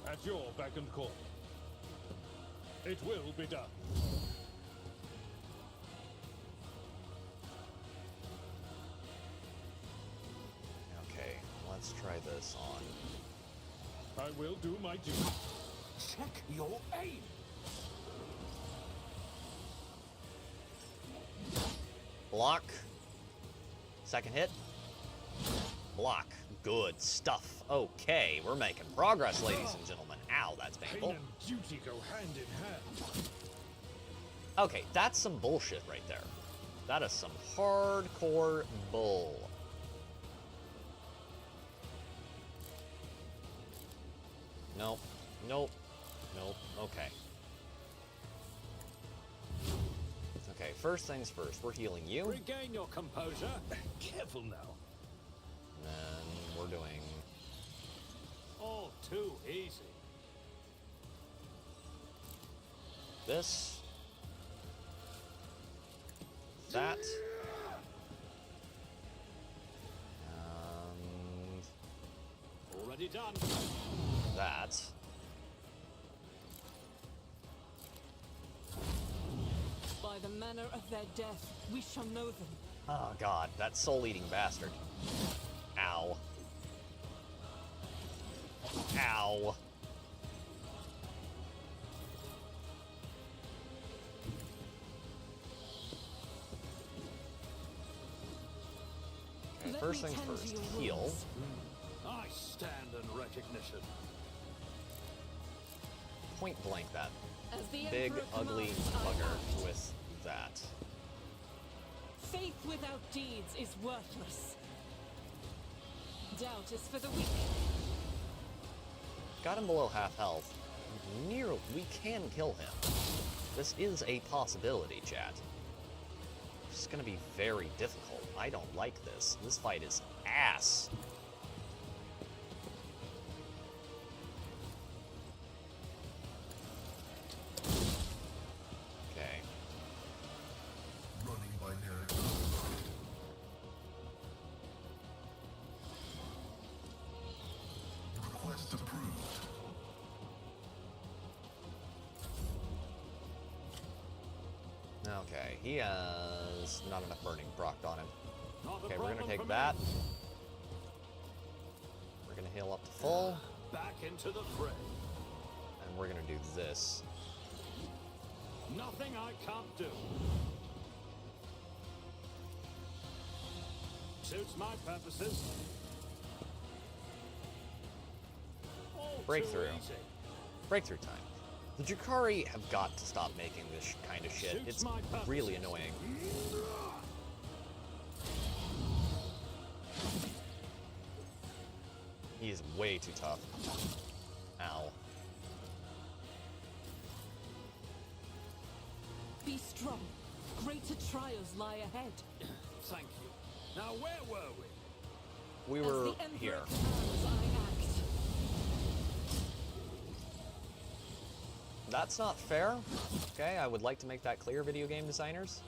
At your beck and call. It will be done. Okay, let's try this on. I will do my duty. Check your aim. Block. Second hit. Block. Good stuff. Okay, we're making progress, ladies and gentlemen. Ow, that's painful. Pain and duty go hand in hand. Okay, that's some bullshit right there. That is some hardcore bull. Nope. Nope. Nope. Okay. Okay, first things first. We're healing you. Regain your composure. Careful now. And then we're doing... All too easy. this. That. Already done. That. By the manner of their death, we shall know them. Oh god, that soul-eating bastard. Ow. Ow. Okay, first things first, heal. I stand in recognition. Point blank that As the big, Emperor ugly commands, I bugger act. with that. Faith without deeds is worthless. Doubt is for the weak. Got him below half health. We can kill him. This is a possibility, chat. It's gonna be very difficult. I don't like this. This fight is ass. Okay. Running binary. Request approved. Okay, he has not enough burning procced on him. Not a Okay, we're gonna problem take for that. me. We're gonna heal up to full, Back into the fray. and we're gonna do this. Nothing I can't do. Suits my purposes. All too Breakthrough. easy. Breakthrough time. The Drukhari have got to stop making this kind of shit. Suits It's my purposes. really annoying. He is way too tough. Ow. Be strong. Greater trials lie ahead. Thank you. Now where were we? We As were the Emperor here. commands, I act. That's not fair. Okay, I would like to make that clear, video game designers.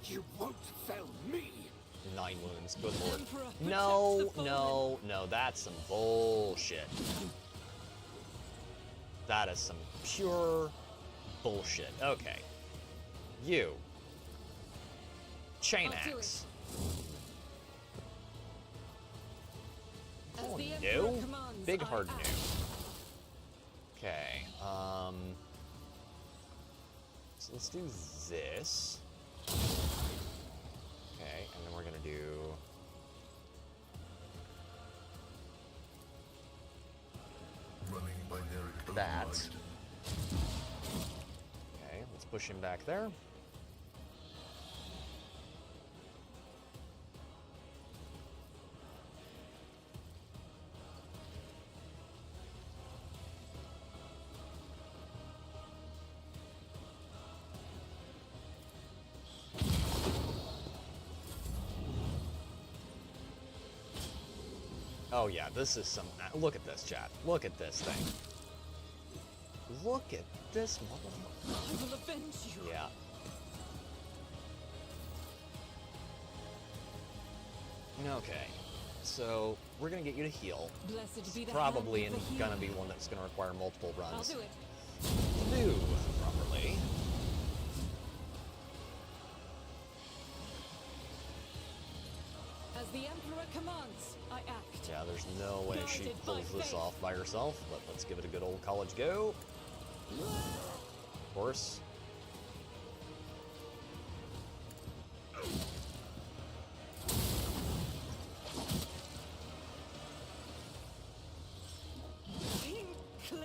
You won't fell me. 9 wounds, good lord. Emperor No, protects the no, no, that's some bullshit. That is some pure bullshit. Okay. You. Chain I'll do axe. As Oh, the Emperor no. commands, Big I hard act. no. Okay, so let's do this. Okay, and then we're gonna do Running binary. that. override. Okay, let's push him back there. Oh yeah, this is some... Look at this, chat. Look at this thing. Look at this motherfucker. I will avenge you. Yeah. Okay, so we're gonna get you to heal. Blessed be the Probably hand of the gonna healer. be one that's gonna require multiple I'll runs do it. to do properly. As the Emperor commands, I act. Yeah, there's no way she Guided by pulls this faith. off by herself, but let's give it a good old college go. Of course.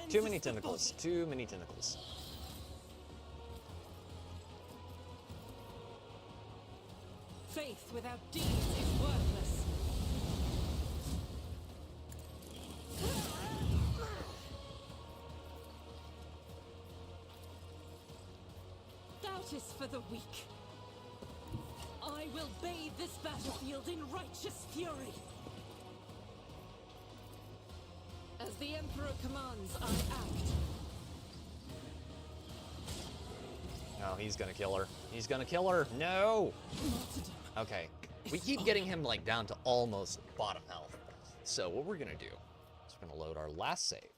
Too many tentacles. Too many tentacles. Faith without deeds is worthless. Doubt is for the weak. I will bathe this battlefield in righteous fury. As the Emperor commands, I act. Oh, he's gonna kill her. He's gonna kill her. No! Okay. We keep getting him, like, down to almost bottom health. So what we're gonna do is we're gonna load our last save.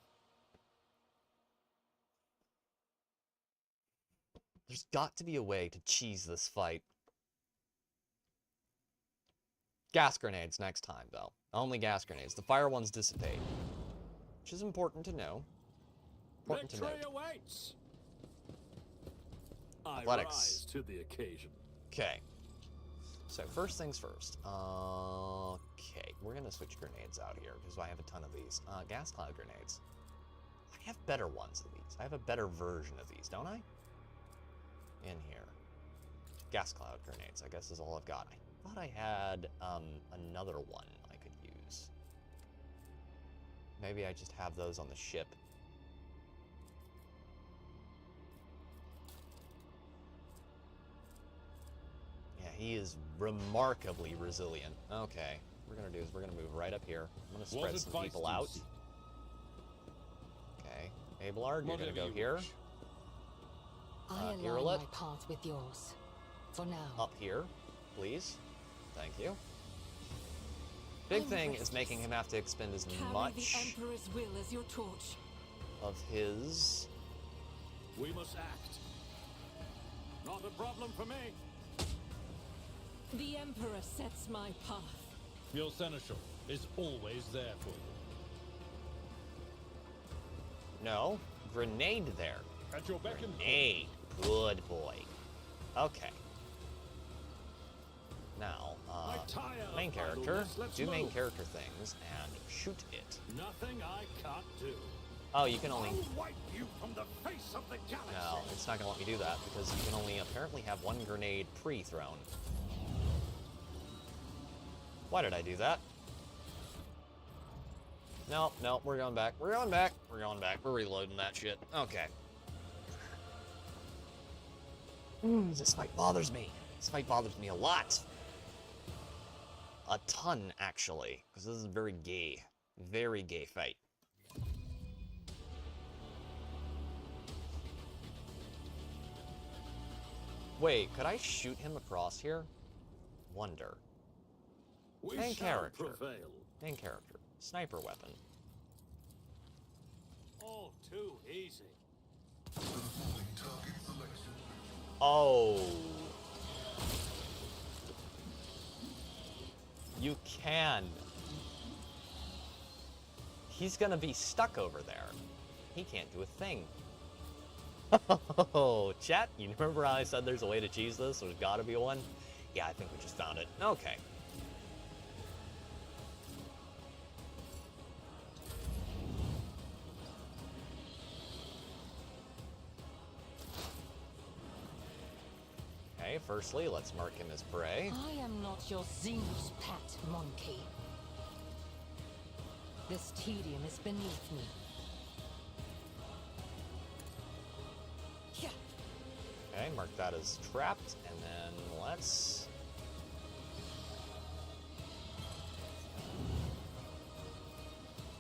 There's got to be a way to cheese this fight. Gas grenades next time, though. Only gas grenades. The fire ones dissipate. Which is important to know. Important to note. Awaits. Athletics. I rise to the occasion. Okay. So first things first. Okay, we're gonna switch grenades out here because I have a ton of these. Gas cloud grenades. I have better ones of these. I have a better version of these, don't I? In here. Gas cloud grenades, I guess is all I've got. I thought I had another one I could use. Maybe I just have those on the ship. Yeah, he is remarkably resilient. Okay, what we're gonna do is we're gonna move right up here. I'm gonna spread some people out. Okay, Abelard, you're gonna go here. I align Irelet, my path with yours. For now. up here, please. Thank you. Big thing is making him have to expend as much the Emperor's will as your torch. of his... We must act. Not a problem for me. The Emperor sets my path. Your seneschal is always there for you. No, grenade there. At your beck and call. Grenade. Good boy. Okay. Now, main character, do main character things, and shoot it. Nothing I can't do. Oh, you can only... I'll wipe you from the face of the galaxy. No, it's not gonna let me do that, because you can only apparently have one grenade pre-thrown. Why did I do that? No, no, we're going back. We're going back. We're going back. We're reloading that shit. Okay. This fight bothers me. This fight bothers me a lot. A ton, actually. Because this is a very gay fight. Wait, could I shoot him across here? Wonder. Main character. Main character. Sniper weapon. All too easy. Oh. You can. He's gonna be stuck over there. He can't do a thing. Oh, chat, you remember how I said there's a way to cheese this? There's gotta be one? Yeah, I think we just found it. Okay. Okay, firstly, let's mark him as prey. I am not your Zeus pet monkey. This tedium is beneath me. Okay, mark that as trapped, and then let's...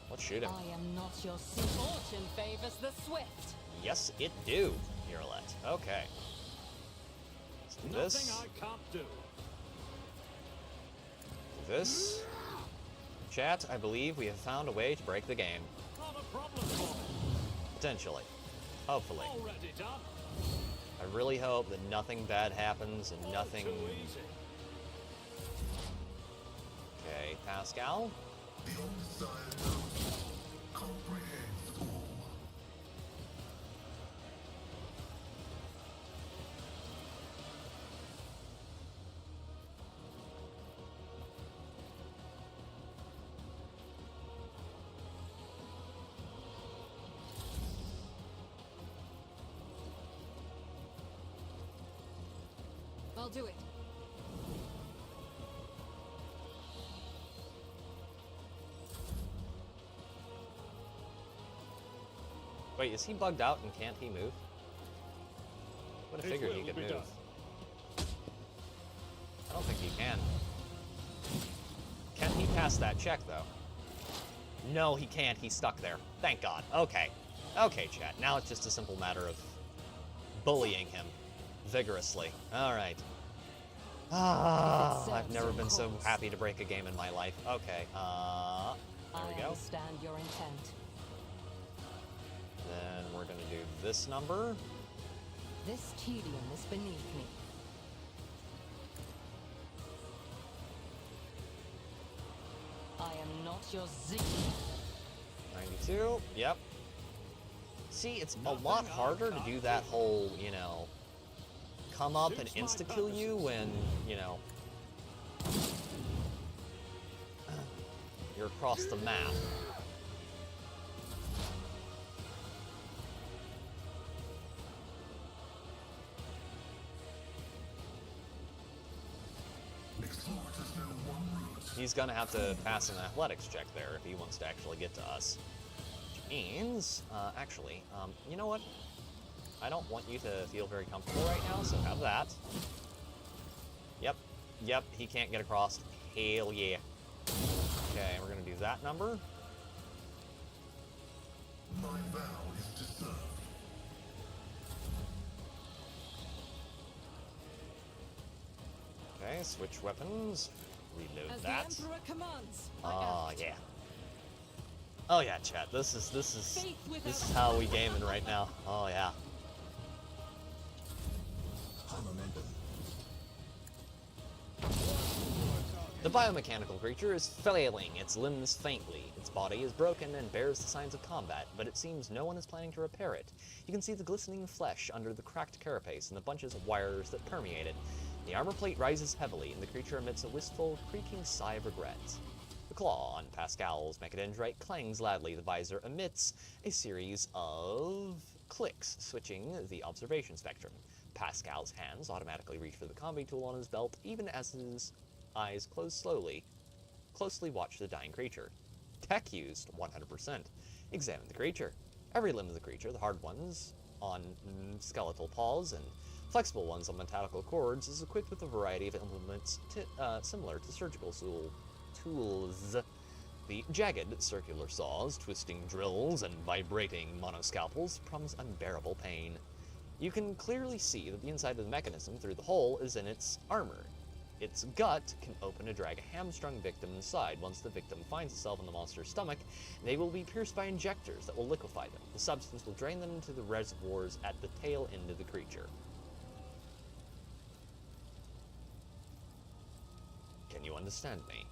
Let's shoot him. I am not your fortune favors the swift. Yes, it do, Irelet. Okay. Let's do this. Nothing I can't do. Do this. Chat, I believe we have found a way to break the game. Not a problem for me. Potentially. Hopefully. Already done. I really hope that nothing bad happens and nothing... Too easy. Okay, Pascal. I'll do it. Wait, is he bugged out and can't he move? Would have figured he could move. I don't think he can. Can he pass that check, though? No, he can't. He's stuck there. Thank God. Okay. Okay, chat. Now it's just a simple matter of bullying him. vigorously. Alright. Ah, I've never been so happy to break a game in my life. Okay, there we go. I understand your intent. Then we're gonna do this number. This tedium is beneath me. I am not your Z. 92, yep. See, it's a lot harder to do that whole, you know, come up and insta-kill you when, you know, you're across the map. He's gonna have to pass an athletics check there if he wants to actually get to us. Which means, actually, you know what? I don't want you to feel very comfortable right now, so have that. Yep, he can't get across. Hell yeah. Okay, we're gonna do that number. My vow is to serve. Okay, switch weapons. Reload As that. the Emperor commands. Oh yeah. Oh yeah, chat. This is how we gaming right now. Oh yeah. The biomechanical creature is flailing its limbs faintly. Its body is broken and bears the signs of combat, but it seems no one is planning to repair it. You can see the glistening flesh under the cracked carapace and the bunches of wires that permeate it. The armor plate rises heavily, and the creature emits a wistful, creaking sigh of regret. The claw on Pascal's mechadendrite clangs loudly. The visor emits a series of clicks, switching the observation spectrum. Pascal's hands automatically reach for the combi tool on his belt, even as his eyes close slowly. Closely watch the dying creature. Tech used, 100%. Examine the creature. Every limb of the creature, the hard ones on skeletal paws and flexible ones on mechanical cords, is equipped with a variety of implements similar to surgical tools. The jagged circular saws, twisting drills, and vibrating monoscalpels promise unbearable pain. You can clearly see that the inside of the mechanism through the hole is in its armor. Its gut can open to drag a hamstrung victim inside. Once the victim finds itself in the monster's stomach, they will be pierced by injectors that will liquefy them. The substance will drain them into the reservoirs at the tail end of the creature. Can you understand me?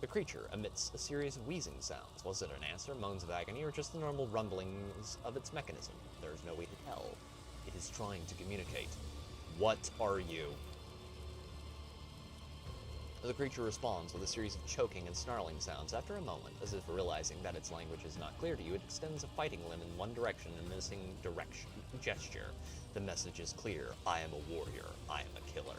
The creature emits a series of wheezing sounds. Was it an answer, moans of agony, or just the normal rumblings of its mechanism? There is no way to tell. It is trying to communicate. What are you? The creature responds with a series of choking and snarling sounds. After a moment, as if realizing that its language is not clear to you, it extends a fighting limb in one direction and a missing gesture. The message is clear. I am a warrior. I am a killer.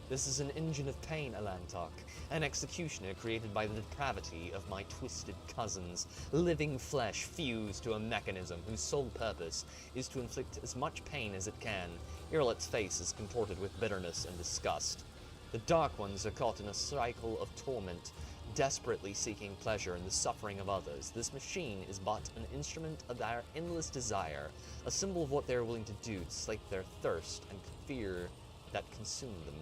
This is an engine of pain, Alantok, an executioner created by the depravity of my twisted cousins, living flesh fused to a mechanism whose sole purpose is to inflict as much pain as it can. Irlet's face is contorted with bitterness and disgust. The Dark Ones are caught in a cycle of torment, desperately seeking pleasure in the suffering of others. This machine is but an instrument of their endless desire, a symbol of what they are willing to do to slake their thirst and fear that consume them.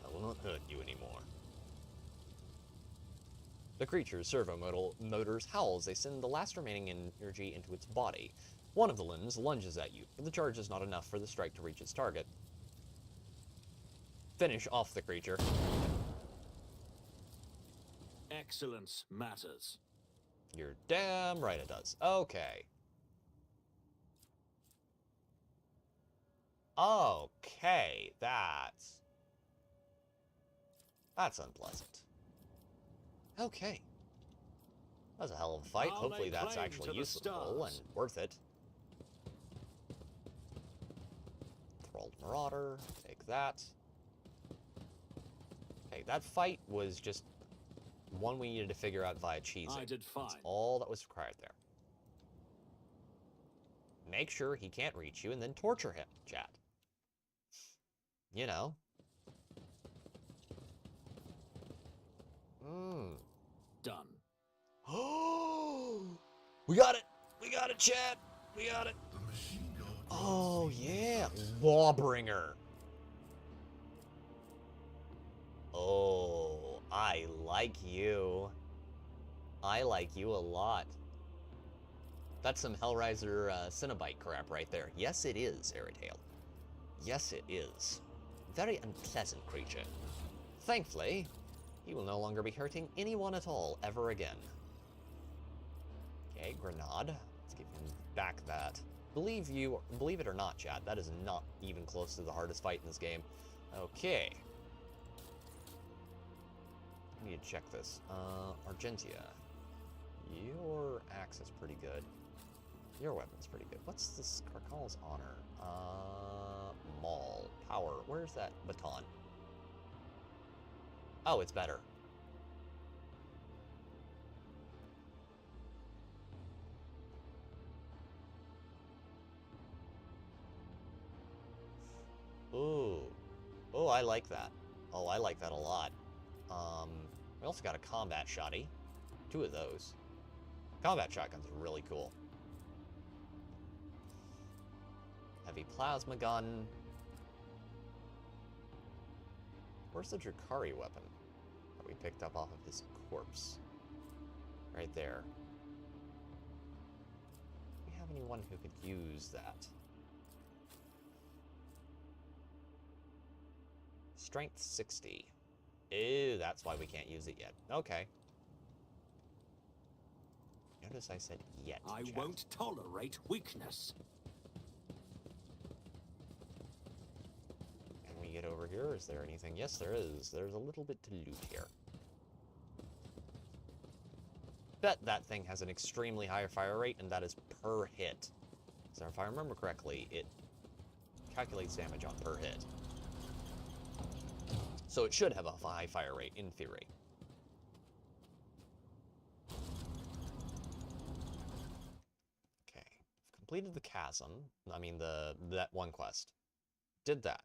I will not hurt you anymore. The creature's servo motors howl as they send the last remaining energy into its body. One of the limbs lunges at you, but the charge is not enough for the strike to reach its target. Finish off the creature. Excellence matters. You're damn right it does. Okay. Okay, that's unpleasant. Okay. That was a hell of a fight. Hopefully that's actually useful and worth it. Thralled Marauder, take that. Okay, that fight was just one we needed to figure out via cheesing. I did fine. That's all that was required there. Make sure he can't reach you and then torture him, chat. You know. Done. Oh, we got it! We got it, chat! We got it! Oh, yeah. Lawbringer. Oh, I like you. I like you a lot. That's some Hellraiser Cenobite crap right there. Yes, it is, Aerodale. Yes, it is. Very unpleasant creature. Thankfully, he will no longer be hurting anyone at all ever again. Okay, Grenade. Let's give him back that. Believe it or not, chat, that is not even close to the hardest fight in this game. Okay. I need to check this. Argentia. Your axe is pretty good. Your weapon's pretty good. What's this Carcal's honor? Maul. Power. Where's that baton? Oh, it's better. Ooh. Oh, I like that. Oh, I like that a lot. We also got a combat shotty. 2 of those. Combat shotguns are really cool. Heavy plasma gun. Where's the Drukhari weapon that we picked up off of his corpse? Right there. Do we have anyone who could use that? Strength 60. Ew, that's why we can't use it yet. Okay. Notice I said yet. I won't tolerate weakness. Can we get over here? Is there anything? Yes, there is. There's a little bit to loot here. Bet that thing has an extremely high fire rate, and that is per hit. So if I remember correctly, it calculates damage on per hit. So it should have a high fire rate, in theory. Okay. Completed the chasm. I mean, that one quest. Did that.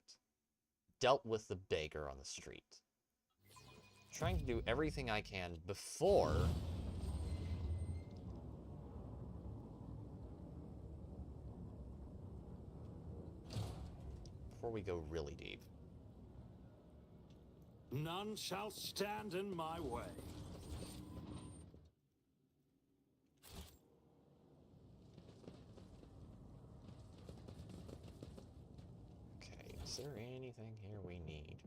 Dealt with the beggar on the street. Trying to do everything I can before we go really deep. None shall stand in my way. Okay, is there anything here we need?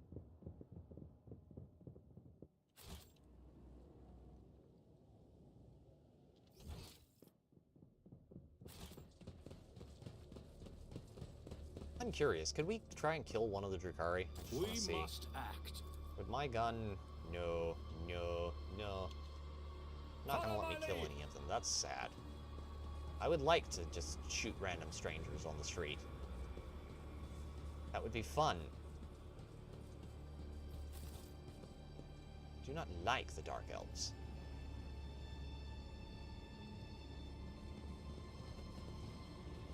I'm curious, could we try and kill one of the Drukhari? We must act. With my gun, no. Not gonna let me kill any of them, that's sad. I would like to just shoot random strangers on the street. That would be fun. Do not like the Dark Elves.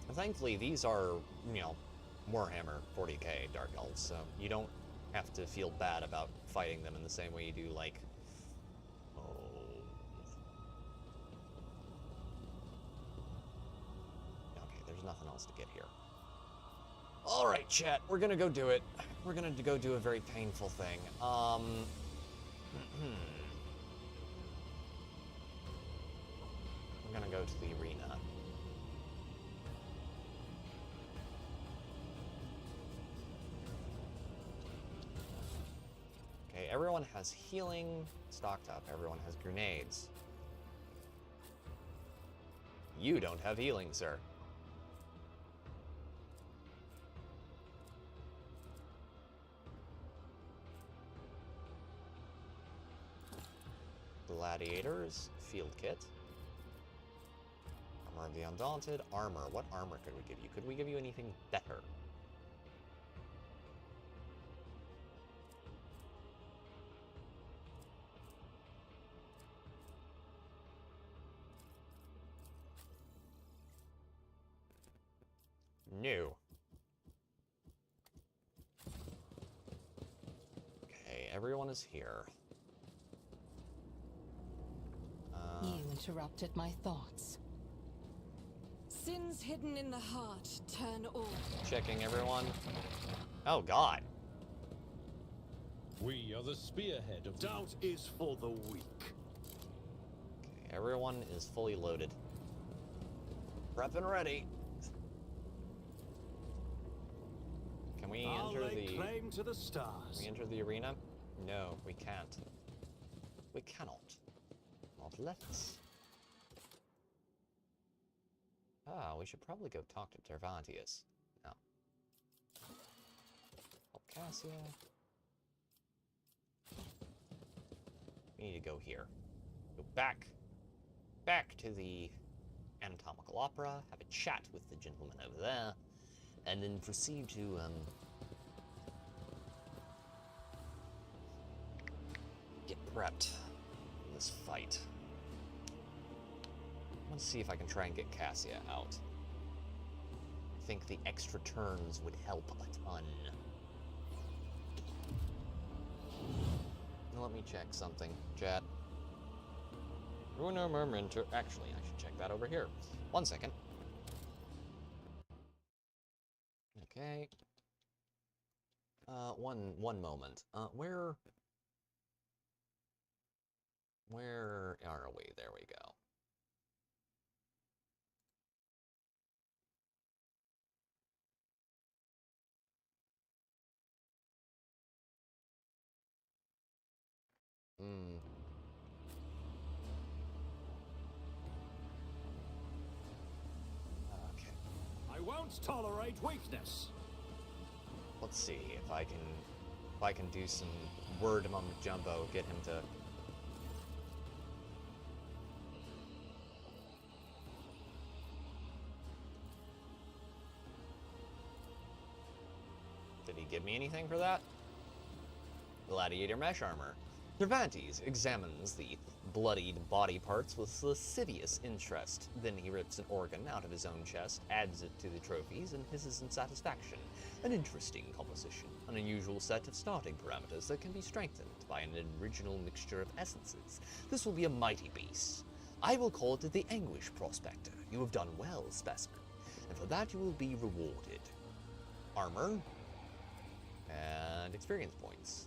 And thankfully, these are, Warhammer 40K Dark Elves, so you don't have to feel bad about fighting them in the same way you do, like... Oh... Okay, there's nothing else to get here. Alright, chat, we're gonna go do it. We're gonna go do a very painful thing. I'm gonna go to the arena. Okay, everyone has healing stocked up. Everyone has grenades. You don't have healing, sir. Gladiators, field kit. Armor of the Undaunted, armor. What armor could we give you? Could we give you anything better? No. Okay, everyone is here. You interrupted my thoughts. Sins hidden in the heart turn all. Checking everyone. Oh god. We are the spearhead of Doubt is for the weak. Okay, everyone is fully loaded. Prep and ready. Can we I'll enter lay the claim to the Can stars. we enter the arena? No, we can't. We cannot. Not let's. Ah, we should probably go talk to Tervantius. No. Cassia. We need to go here. Go back to the anatomical opera, have a chat with the gentleman over there, and then proceed to get prepped for this fight. Let's see if I can try and get Cassia out. I think the extra turns would help a ton. Now let me check something, chat. Actually, I should check that over here. 1 second. Okay. One moment. Where are we? There we go. Okay. I won't tolerate weakness. Let's see if I can do some word among Jumbo, get him to. Did he give me anything for that? Gladiator mesh armor. Cervantes examines the bloodied body parts with lascivious interest. Then he rips an organ out of his own chest, adds it to the trophies, and hisses in satisfaction. An interesting composition, an unusual set of starting parameters that can be strengthened by an original mixture of essences. This will be a mighty beast. I will call it the Anguish Prospector. You have done well, specimen, and for that you will be rewarded. Armor and experience points.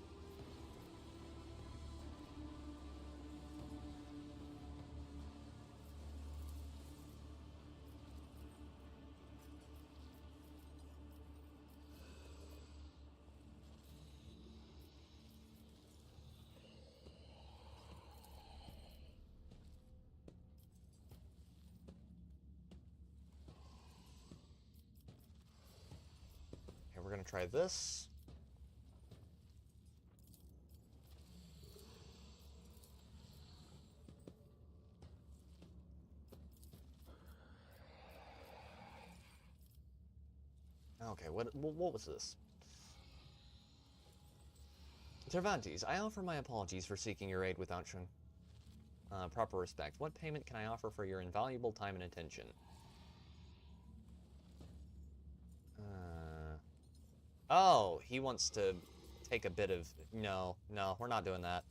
We're going to try this. Okay, what was this? Cervantes, I offer my apologies for seeking your aid without showing proper respect. What payment can I offer for your invaluable time and attention? Oh, he wants to take a bit of... No, we're not doing that.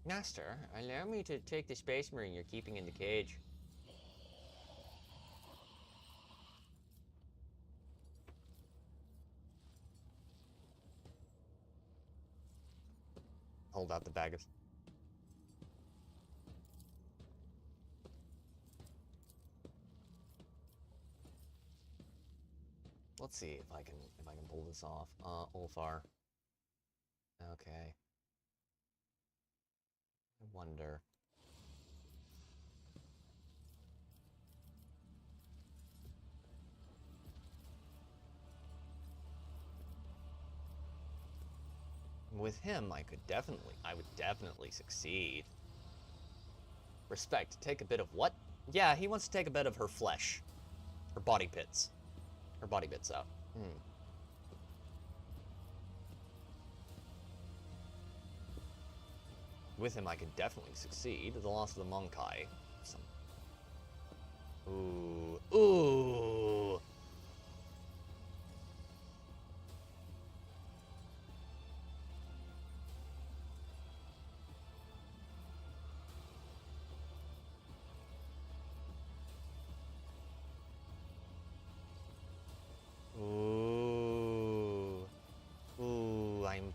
Master, allow me to take the space marine you're keeping in the cage. Hold out the bag of... Let's see if I can pull this off. Ulfar. Okay. I wonder. With him, I would definitely succeed. Respect. Take a bit of what? Yeah, he wants to take a bit of her flesh. Her body bits. Her body bits out. With him, I could definitely succeed. The loss of the Monkai. Ooh.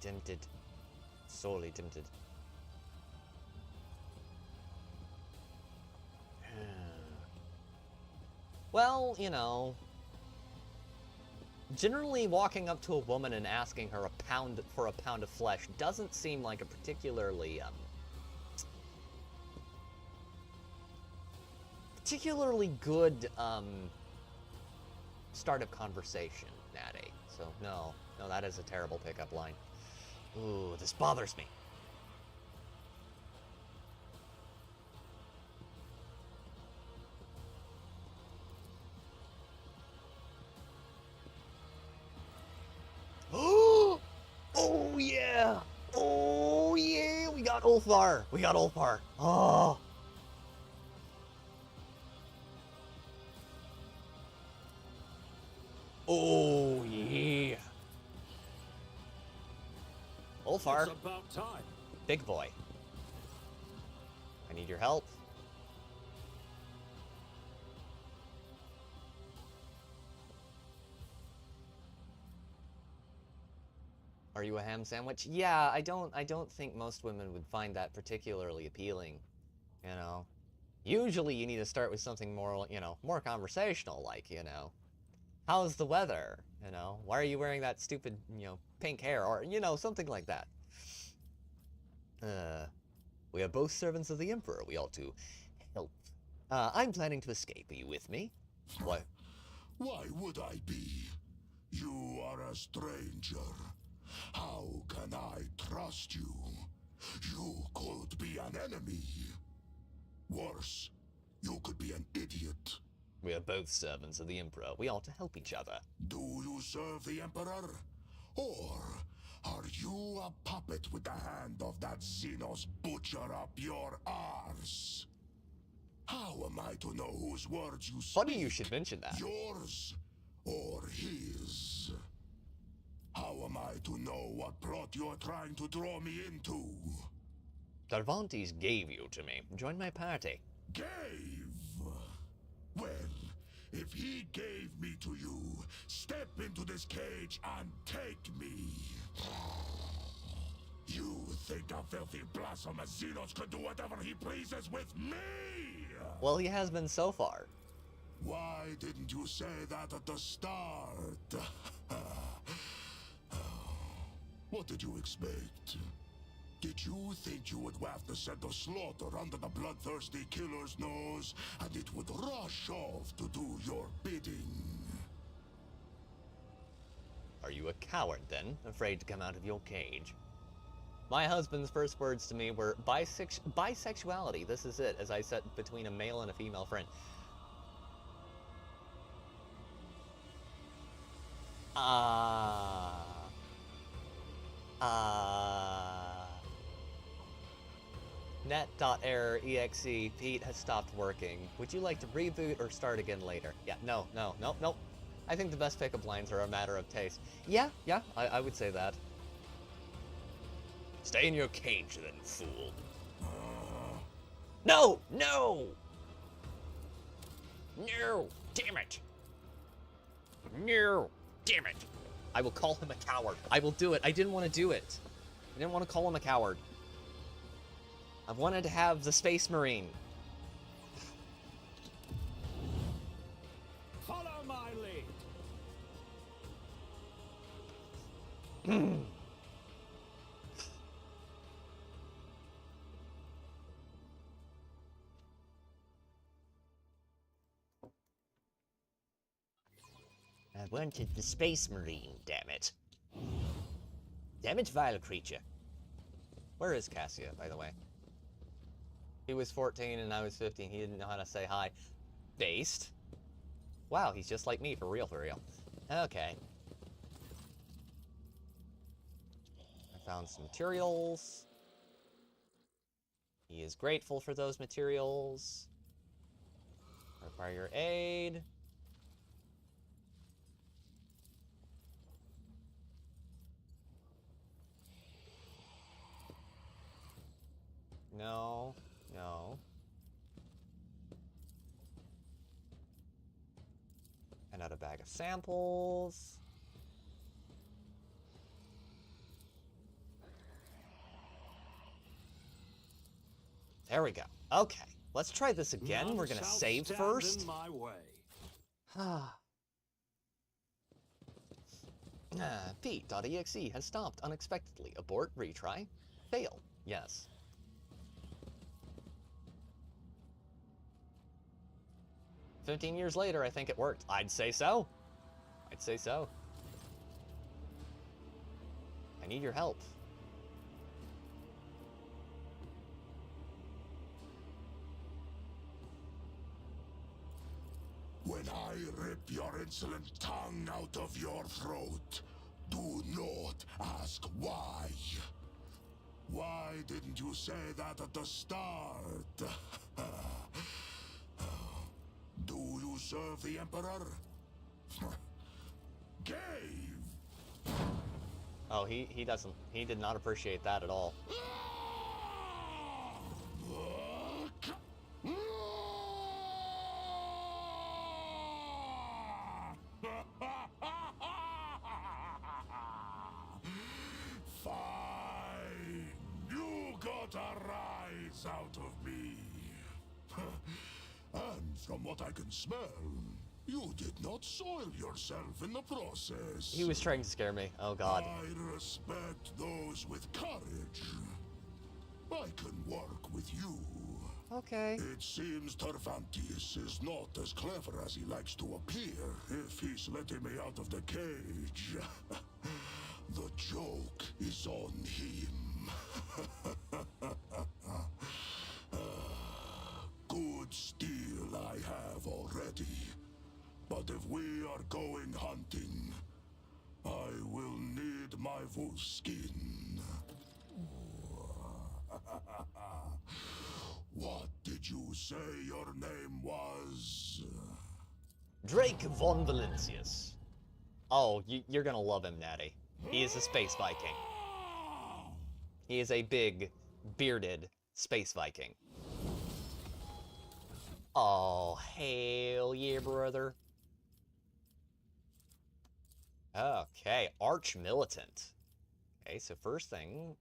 tempted. Sorely tempted. Well, you know, generally walking up to a woman and asking her a pound of flesh doesn't seem like a particularly good start of conversation, Natty. So no, that is a terrible pickup line. Ooh, this bothers me. Oh yeah! Oh yeah! We got Ulfar! We got Ulfar! Oh! Oh yeah! Ulfar! It's about time. Big boy. I need your help. Are you a ham sandwich? Yeah, I don't think most women would find that particularly appealing, you know. Usually you need to start with something more, you know, more conversational, like, you know, how's the weather, you know, why are you wearing that stupid, you know, pink hair, or, you know, something like that. We are both servants of the Emperor, we ought to help. I'm planning to escape, are you with me? What? Why would I be? You are a stranger. How can I trust you? You could be an enemy. Worse, you could be an idiot. We are both servants of the Emperor. We ought to help each other. Do you serve the Emperor? Or are you a puppet with the hand of that Xenos butcher up your arse? How am I to know whose words you speak? Funny you should mention that. Yours or his? How am I to know what plot you're trying to draw me into? Cervantes gave you to me. Join my party. Gave? Well, if he gave me to you, step into this cage and take me. You think a filthy blasphemous Xenos could do whatever he pleases with me? Well, he has been so far. Why didn't you say that at the start? What did you expect? Did you think you would have to send the slaughter under the bloodthirsty killer's nose, and it would rush off to do your bidding? Are you a coward, then? Afraid to come out of your cage? My husband's first words to me were, bisexuality, this is it, as I sat between a male and a female friend. Net.error.exe, Pete has stopped working. Would you like to reboot or start again later? Yeah, no. I think the best pickup lines are a matter of taste. Yeah, I would say that. Stay in your cage then, fool. No! No! No! Damn it! No! Damn it! I will call him a coward. I will do it. I didn't want to do it. I didn't want to call him a coward. I wanted to have the Space Marine. Follow my lead. I wanted the Space Marine, damn it. Damn it, vile creature. Where is Cassia, by the way? He was 14 and I was 15. He didn't know how to say hi. Based? Wow, he's just like me, for real, for real. Okay. I found some materials. He is grateful for those materials. Require your aid. No. And out a bag of samples. There we go. Okay, let's try this again. None We're gonna shall save stand first. in my way. Pete.exe has stopped unexpectedly. Abort, retry, fail. Yes. "15 years later, I think it worked." I'd say so. I'd say so. I need your help. When I rip your insolent tongue out of your throat, do not ask why. Why didn't you say that at the start? Do you serve the Emperor? Gave! Oh, he doesn't. He did not appreciate that at all. Fine! You got a rise out of me. And from what I can smell, you did not soil yourself in the process. He was trying to scare me. Oh, God. I respect those with courage. I can work with you. Okay. It seems Tervantius is not as clever as he likes to appear if he's letting me out of the cage. The joke is on him. Good steel I have already. But if we are going hunting, I will need my wolf skin. What did you say your name was? Drake von Valencius. Oh, you're gonna love him, Natty. He is a space Viking. He is a big, bearded space Viking. Oh, hell yeah, brother. Okay, Arch Militant. Okay, so first thing,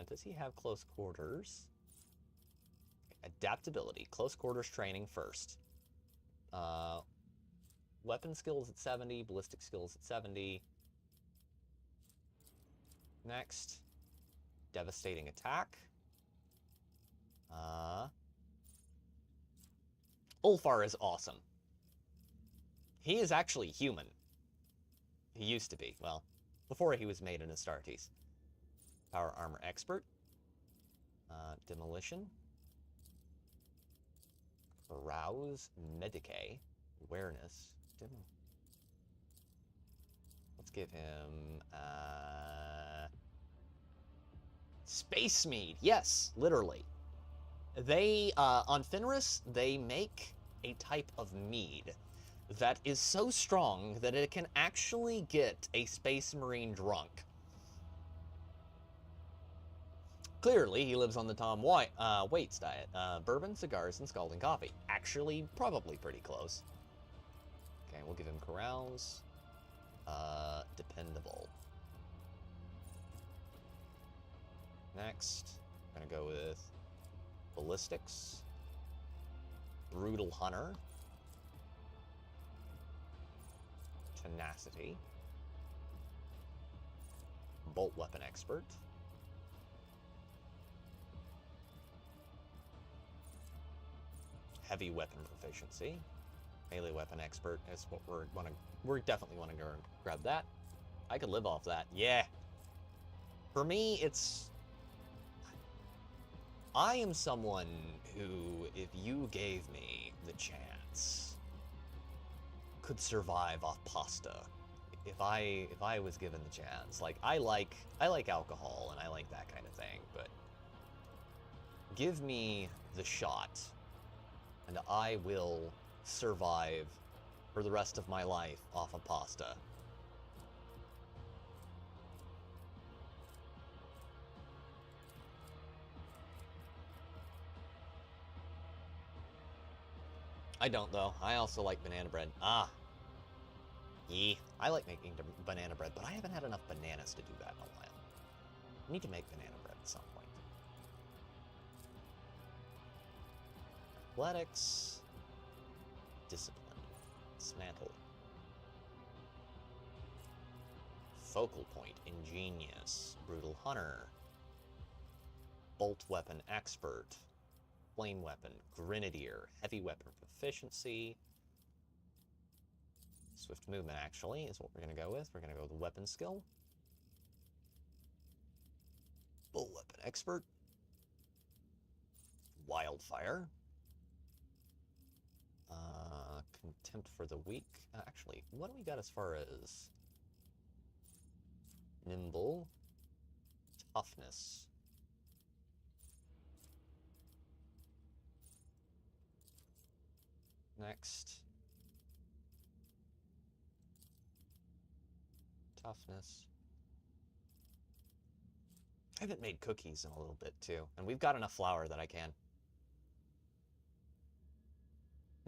does he have close quarters? Adaptability, close quarters training first. Weapon skills at 70, ballistic skills at 70. Next, devastating attack. Ulfar is awesome. He is actually human. He used to be, well, before he was made an Astartes. Power Armor Expert. Demolition. Arouse, Medicae, Awareness. Let's give him, Space Mead. Yes, literally. They, on Fenris, they make a type of mead that is so strong that it can actually get a Space Marine drunk. Clearly, he lives on the Tom Waits diet. Bourbon, cigars, and scalding coffee. Actually, probably pretty close. Okay, we'll give him Carouse. Dependable. Next, I'm gonna go with Ballistics. Brutal Hunter. Tenacity. Bolt Weapon Expert. Heavy Weapon Proficiency. Melee Weapon Expert is what we definitely want to go and grab that. I could live off that. Yeah. For me, it's... I am someone who, if you gave me the chance, could survive off pasta. If I was given the chance. Like, I like alcohol and I like that kind of thing, but give me the shot and I will survive for the rest of my life off of pasta. I don't, though. I also like banana bread. Ah. Yeah, I like making banana bread, but I haven't had enough bananas to do that in a while. I need to make banana bread at some point. Athletics. Discipline. Dismantle. Focal point. Ingenious. Brutal Hunter. Bolt weapon expert. Flame weapon. Grenadier. Heavy weapon proficiency. Swift movement, actually, is what we're going to go with. We're going to go with weapon skill. Bolt weapon expert. Wildfire. Contempt for the weak. Actually, what do we got as far as nimble? Toughness. Next. Toughness. I haven't made cookies in a little bit, too. And we've got enough flour that I can.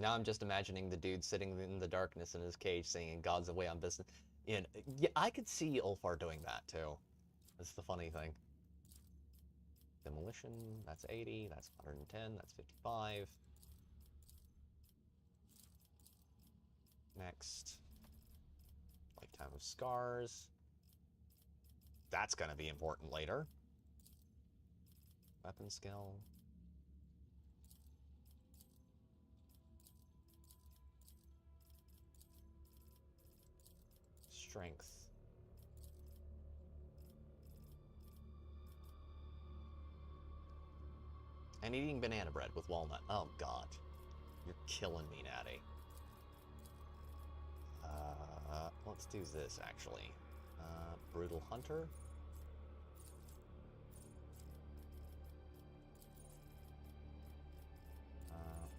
Now I'm just imagining the dude sitting in the darkness in his cage singing God's Away on Business. And yeah, I could see Ulfar doing that, too. That's the funny thing. Demolition, that's 80, that's 110, that's 55. Next. Lifetime of Scars. That's going to be important later. Weapon skill. Strength. And eating banana bread with walnut. Oh, God. You're killing me, Natty. Let's do this, actually. Brutal Hunter.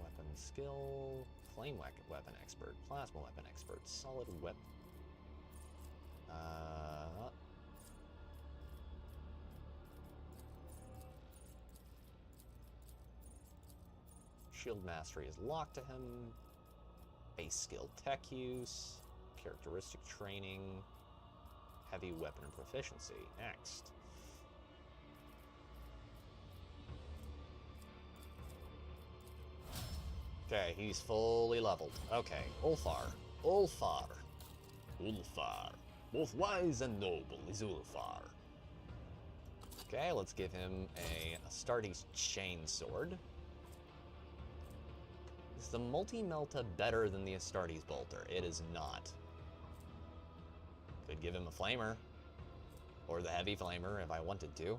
Weapon skill. Flame weapon expert. Plasma weapon expert. Solid whip. Shield mastery is locked to him. Base skill tech use. Characteristic training. Heavy weapon proficiency. Next. Okay, he's fully leveled. Okay, Ulfar. Ulfar. Ulfar. Both wise and noble is Ulfar. Okay, let's give him a Astartes chainsword. Is the multi-melta better than the Astartes bolter? It is not. Could give him a flamer. Or the heavy flamer if I wanted to.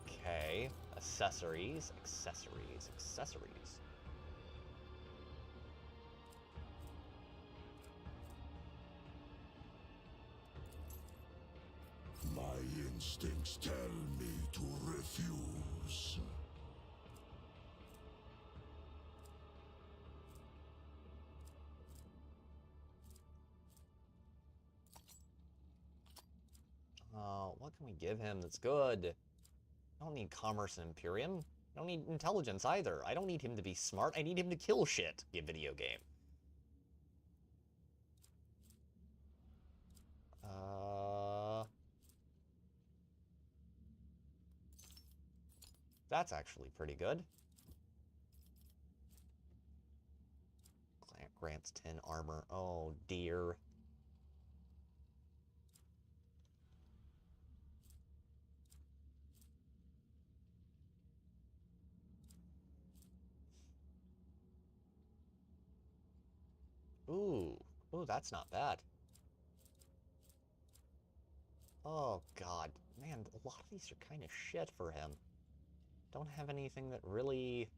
Okay. Accessories. Accessories. Accessories. My instincts tell me to refuse. What can we give him that's good? I don't need commerce and Imperium. I don't need intelligence either. I don't need him to be smart. I need him to kill shit. Give video game. That's actually pretty good. Grants 10 armor. Oh, dear. Ooh, that's not bad. Oh, God. Man, a lot of these are kind of shit for him. Don't have anything that really...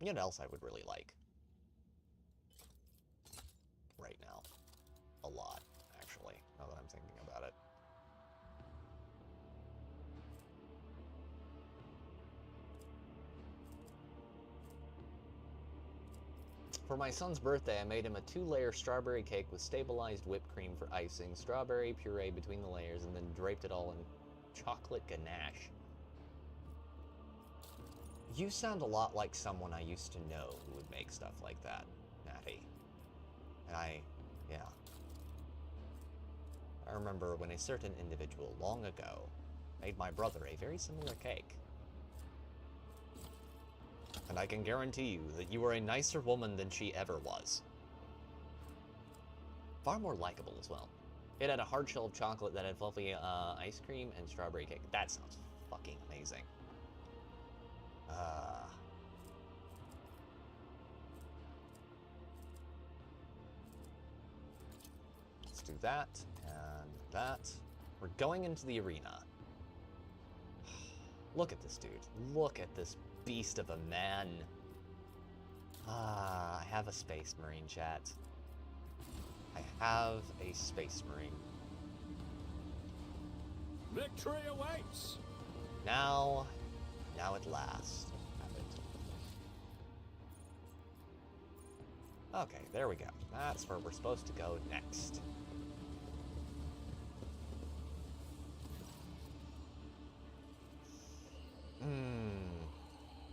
You know what else I would really like? Right now. A lot, actually, now that I'm thinking about it. For my son's birthday, I made him a 2-layer strawberry cake with stabilized whipped cream for icing, strawberry puree between the layers, and then draped it all in chocolate ganache. You sound a lot like someone I used to know who would make stuff like that, Natty. And yeah. I remember when a certain individual long ago made my brother a very similar cake. And I can guarantee you that you are a nicer woman than she ever was. Far more likable as well. It had a hard shell of chocolate that had fluffy ice cream and strawberry cake. That sounds fucking amazing. Let's do that and that. We're going into the arena. Look at this dude. Look at this beast of a man. I have a Space Marine, chat. I have a Space Marine. Victory awaits! Now at last. Okay, there we go. That's where we're supposed to go next.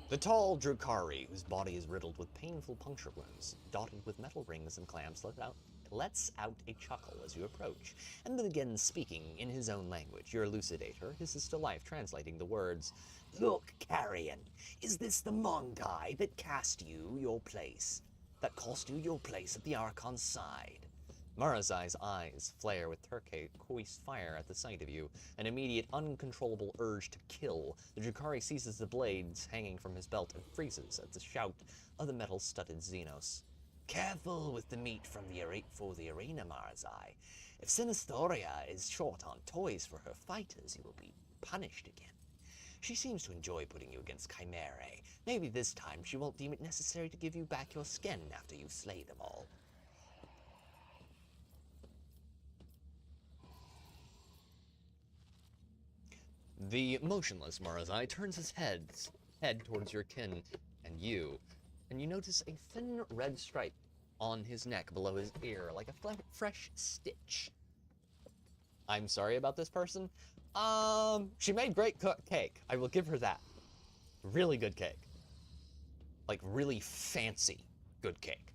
The tall Drukhari, whose body is riddled with painful puncture wounds, dotted with metal rings and clamps, lets out a chuckle as you approach, and then begins speaking in his own language. Your elucidator hisses to life, translating the words. Look, Carrion, is this the Monkai that cost you your place at the Archon's side? Marazai's eyes flare with turquoise fire at the sight of you, an immediate uncontrollable urge to kill. The Drukhari seizes the blades hanging from his belt and freezes at the shout of the metal-studded Xenos. Careful with the meat from for the arena, Marazai. If Sinistoria is short on toys for her fighters, you will be punished again. She seems to enjoy putting you against Chimerae. Maybe this time she won't deem it necessary to give you back your skin after you slay them all. The motionless Marazai turns his head towards your kin and you notice a thin red stripe on his neck below his ear, like a fresh stitch. I'm sorry about this person. She made great cake. I will give her that. Really good cake. Like, really fancy good cake.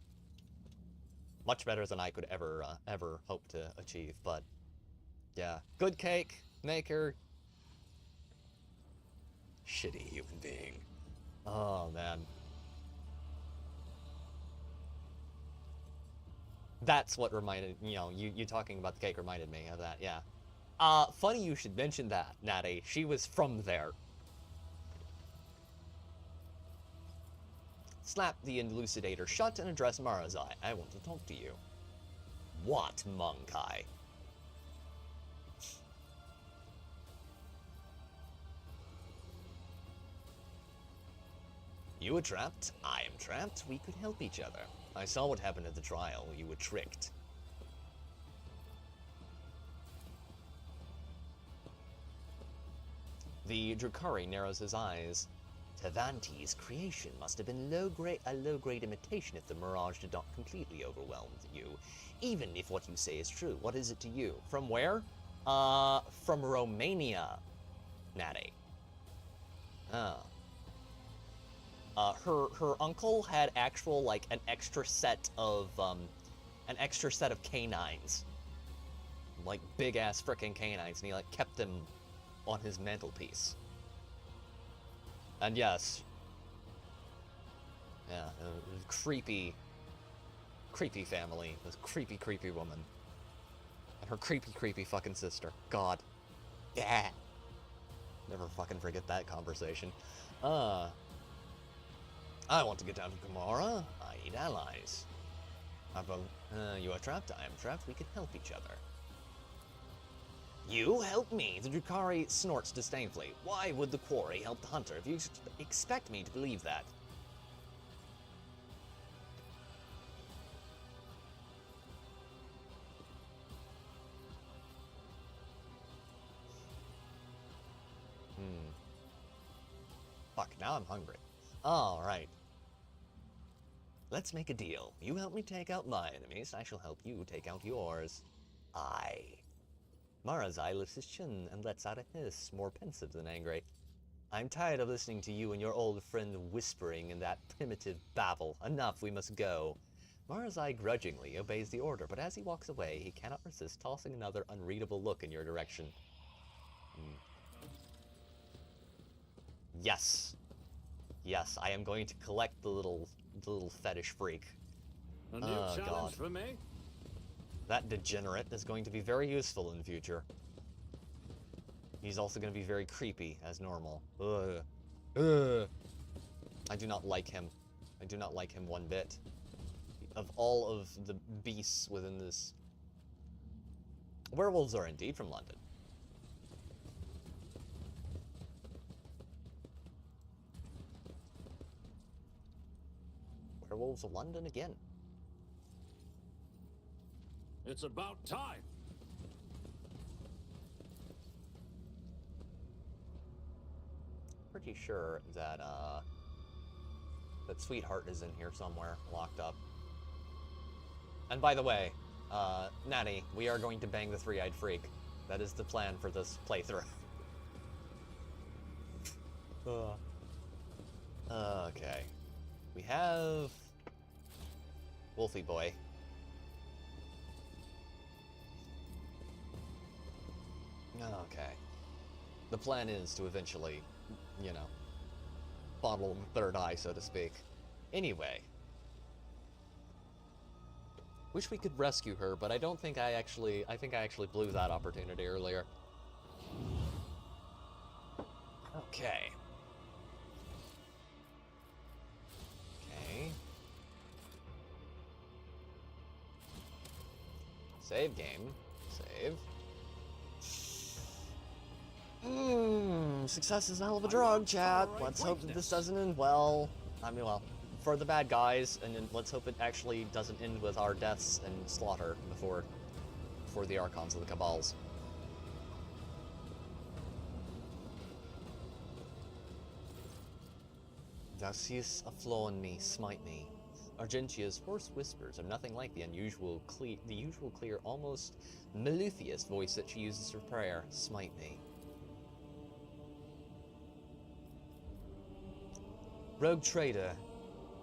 Much better than I could ever hope to achieve, but yeah. Good cake, maker. Shitty human being. Oh, man. That's what reminded, you talking about the cake reminded me of that, yeah. Funny you should mention that, Natty. She was from there. Slap the elucidator shut and address Marazai. I want to talk to you. What, Monkai? You were trapped, I am trapped, we could help each other. I saw what happened at the trial, you were tricked. The Drukhari narrows his eyes. Tavanti's creation must have been a low-grade imitation if the mirage did not completely overwhelm you. Even if what you say is true, what is it to you? From where? From Romania, Natty. Oh. Her uncle had actual, like, an extra set of canines. Like, big-ass frickin' canines, and he, like, kept them on his mantelpiece. And yes. Yeah, a creepy family. This creepy woman. And her creepy fucking sister. God. Yeah. Never fucking forget that conversation. I want to get down to Commorragh. I need allies. You are trapped, I am trapped, we can help each other. You help me? The Drukhari snorts disdainfully. Why would the quarry help the hunter if you expect me to believe that? Fuck, now I'm hungry. Alright. Let's make a deal. You help me take out my enemies, I shall help you take out yours. Aye. Marazai lifts his chin and lets out a hiss, more pensive than angry. I'm tired of listening to you and your old friend whispering in that primitive babble. Enough, we must go. Marazai grudgingly obeys the order, but as he walks away, he cannot resist tossing another unreadable look in your direction. Yes. Yes, I am going to collect the little fetish freak. A new Oh, challenge God. for me? That degenerate is going to be very useful in the future. He's also going to be very creepy, as normal. Ugh. Ugh. I do not like him. I do not like him one bit. Of all of the beasts within this... Werewolves are indeed from London. Werewolves of London again. It's about time. Pretty sure that that Sweetheart is in here somewhere, locked up. And by the way, Natty, we are going to bang the three-eyed freak. That is the plan for this playthrough. Okay. We have Wolfie Boy. Okay. The plan is to eventually, you know, bottle the third eye, so to speak. Anyway. Wish we could rescue her, but I don't think I think I actually blew that opportunity earlier. Okay. Okay. Save game. Save. Success is a hell of a drug, chat. Let's hope that this doesn't end well. I mean, well, for the bad guys, and then let's hope it actually doesn't end with our deaths and slaughter before the Archons of the Cabals. Thou seest a flaw in me, smite me. Argentia's hoarse whispers are nothing like the usual clear, almost mellifluous voice that she uses for prayer. Smite me. Rogue trader,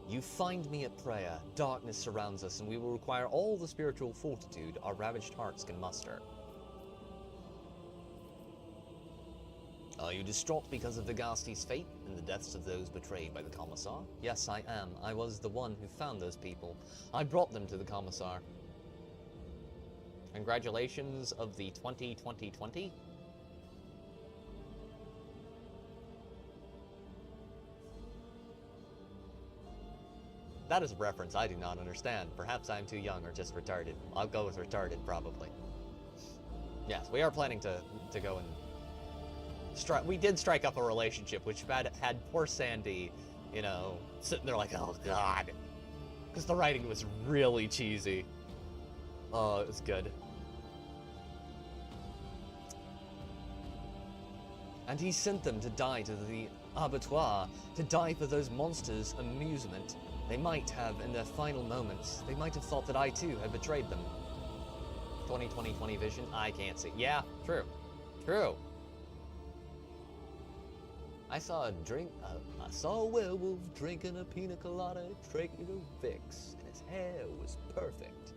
you find me at prayer. Darkness surrounds us, and we will require all the spiritual fortitude our ravaged hearts can muster. Are you distraught because of Vigasti's fate and the deaths of those betrayed by the Commissar? Yes, I am. I was the one who found those people. I brought them to the Commissar. Congratulations of the 2020. That is a reference I do not understand. Perhaps I'm too young or just retarded. I'll go with retarded, probably. Yes, we are planning to go and... We did strike up a relationship, which had poor Sandy, you know, sitting there like, oh god. Because the writing was really cheesy. Oh, it was good. And he sent them to die to the abattoir, to die for those monsters' amusement. They might have, in their final moments, they might have thought that I too had betrayed them. 2020 vision? I can't see. Yeah, true. True. I saw a werewolf drinking a pina colada, drinking a Vicks, and his hair was perfect.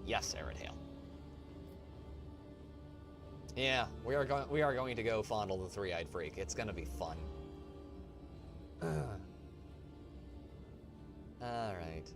Yes, Aaron Hale. Yeah, we are going to go fondle the three-eyed freak. It's gonna be fun. Alright.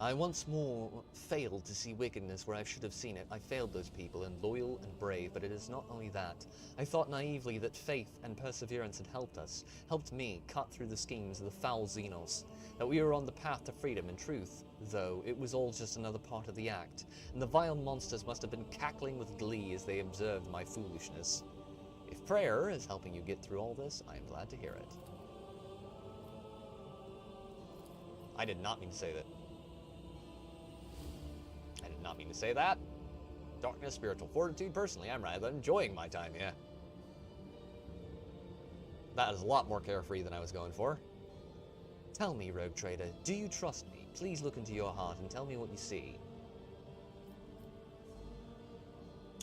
I once more failed to see wickedness where I should have seen it. I failed those people, and loyal and brave, but it is not only that. I thought naively that faith and perseverance had helped us, helped me cut through the schemes of the foul Xenos, that we were on the path to freedom and truth, though it was all just another part of the act, and the vile monsters must have been cackling with glee as they observed my foolishness. If prayer is helping you get through all this, I am glad to hear it. I did not mean to say that. I did not mean to say that. Darkness, spiritual fortitude. Personally, I'm rather enjoying my time here. That is a lot more carefree than I was going for. Tell me, Rogue Trader, do you trust me? Please look into your heart and tell me what you see.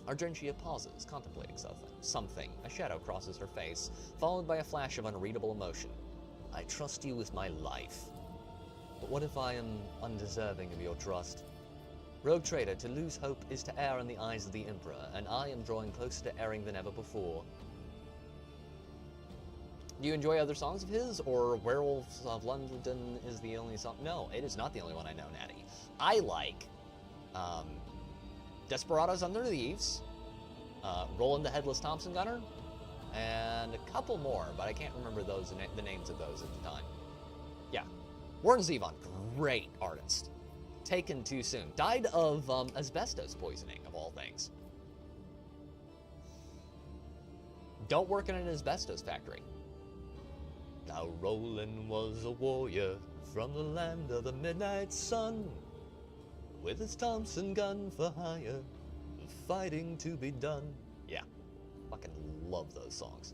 Argentia pauses, contemplating something. A shadow crosses her face, followed by a flash of unreadable emotion. I trust you with my life. But what if I am undeserving of your trust? Rogue Trader, to lose hope is to err in the eyes of the Emperor, and I am drawing closer to erring than ever before. Do you enjoy other songs of his, or Werewolves of London is the only song? No, it is not the only one I know, Natty. I like Desperados Under the Eaves, Roland the Headless Thompson Gunner, and a couple more, but I can't remember the names of those at the time. Yeah. Warren Zevon, great artist. Taken too soon. Died of asbestos poisoning, of all things. Don't work in an asbestos factory. Now Roland was a warrior from the land of the midnight sun, with his Thompson gun for hire, fighting to be done. Yeah, fucking love those songs.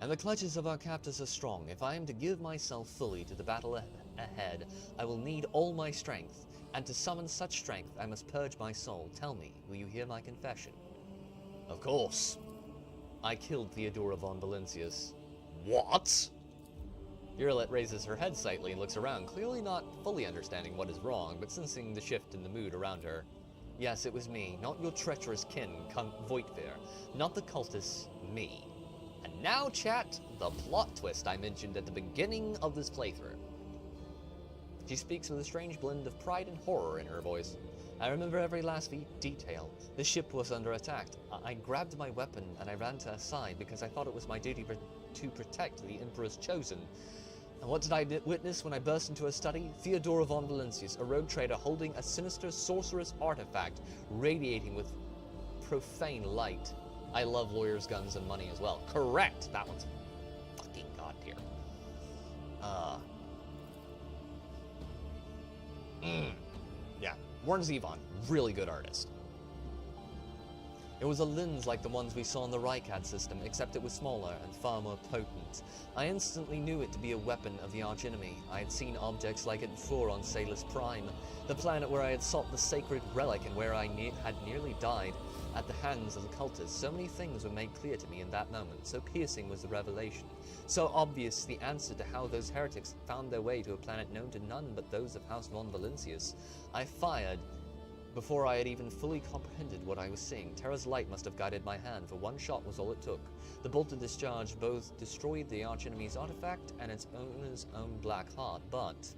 And the clutches of our captors are strong. If I am to give myself fully to the battle ahead, I will need all my strength, and to summon such strength I must purge my soul. Tell me, will you hear my confession? Of course. I killed Theodora von Valencius. What? Violet raises her head slightly and looks around, clearly not fully understanding what is wrong, but sensing the shift in the mood around her. Yes, it was me, not your treacherous kin, Voigtveer, not the cultists, me. And now, chat, the plot twist I mentioned at the beginning of this playthrough. She speaks with a strange blend of pride and horror in her voice. I remember every last detail. The ship was under attack. I grabbed my weapon and I ran to her side because I thought it was my duty to protect the Emperor's chosen. And what did I witness when I burst into her study? Theodora von Valencius, a rogue trader holding a sinister sorceress artifact radiating with profane light. I love lawyers, guns, and money as well. Correct! That one's fucking god tier. Yeah. Warren Zevon, really good artist. It was a lens like the ones we saw in the Rycad system, except it was smaller and far more potent. I instantly knew it to be a weapon of the archenemy. I had seen objects like it before on Salus Prime, the planet where I had sought the sacred relic and where I had nearly died at the hands of the cultists. So many things were made clear to me in that moment. So piercing was the revelation. So obvious the answer to how those heretics found their way to a planet known to none but those of House von Valencius. I fired before I had even fully comprehended what I was seeing. Terra's light must have guided my hand, for one shot was all it took. The bolted discharge both destroyed the archenemy's artifact and its owner's own black heart, but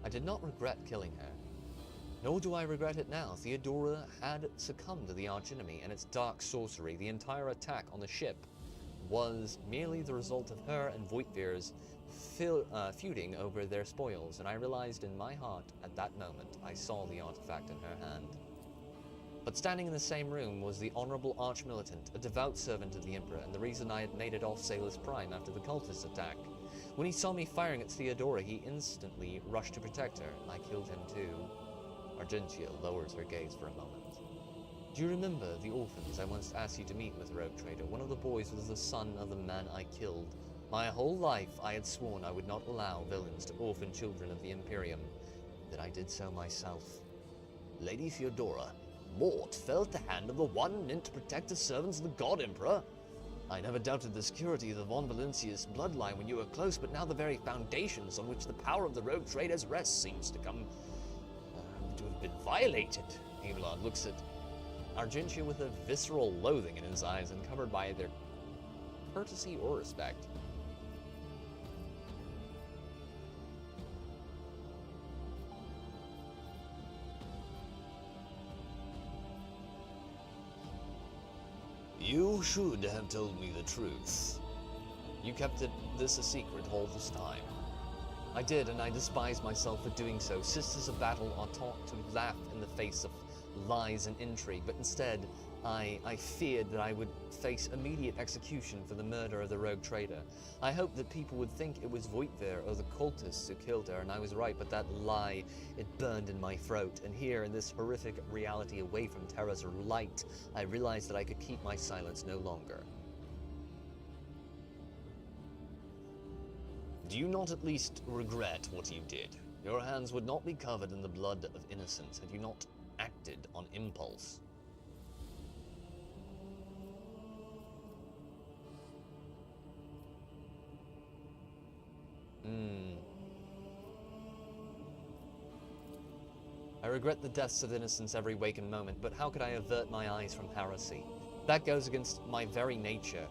I did not regret killing her. Nor do I regret it now. Theodora had succumbed to the archenemy and its dark sorcery. The entire attack on the ship was merely the result of her and Voigtveer's feuding over their spoils, and I realized in my heart at that moment I saw the artifact in her hand. But standing in the same room was the honorable arch-militant, a devout servant of the Emperor, and the reason I had made it off Salus Prime after the cultist attack. When he saw me firing at Theodora, he instantly rushed to protect her. I killed him too. Argentia lowers her gaze for a moment. Do you remember the orphans I once asked you to meet with, Rogue Trader? One of the boys was the son of the man I killed. My whole life I had sworn I would not allow villains to orphan children of the Imperium. That I did so myself. Lady Theodora, Mort fell at the hand of the one meant to protect the servants of the God Emperor. I never doubted the security of the von Valencius bloodline when you were close, but now the very foundations on which the power of the Rogue Traders rests seems to come to have been violated. Abelard looks at Argentia with a visceral loathing in his eyes, uncovered by either courtesy or respect. You should have told me the truth. You kept this a secret all this time. I did, and I despise myself for doing so. Sisters of battle are taught to laugh in the face of lies and intrigue, but instead, I feared that I would face immediate execution for the murder of the rogue trader. I hoped that people would think it was Voigtveer or the cultists who killed her, and I was right, but that lie, it burned in my throat. And here, in this horrific reality away from Terra's light, I realized that I could keep my silence no longer. Do you not at least regret what you did? Your hands would not be covered in the blood of innocents had you not acted on impulse. regret the deaths of innocents every waking moment, but how could I avert my eyes from heresy? That goes against my very nature.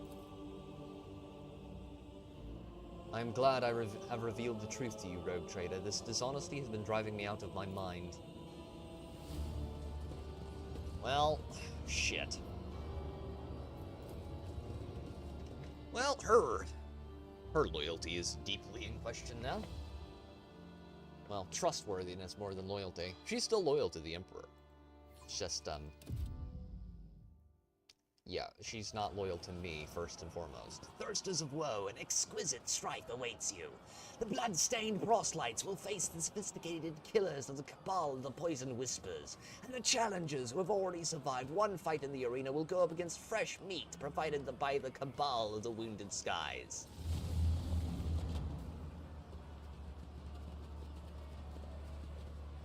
I am glad I have revealed the truth to you, rogue trader. This dishonesty has been driving me out of my mind. Well, shit. Well, her loyalty is deeply in question now. Well, trustworthiness more than loyalty. She's still loyal to the Emperor. It's just, yeah, she's not loyal to me, first and foremost. Thirsters of woe, an exquisite strife awaits you. The blood-stained proselytes will face the sophisticated killers of the Cabal of the Poison Whispers, and the challengers who have already survived one fight in the arena will go up against fresh meat provided by the Cabal of the Wounded Skies.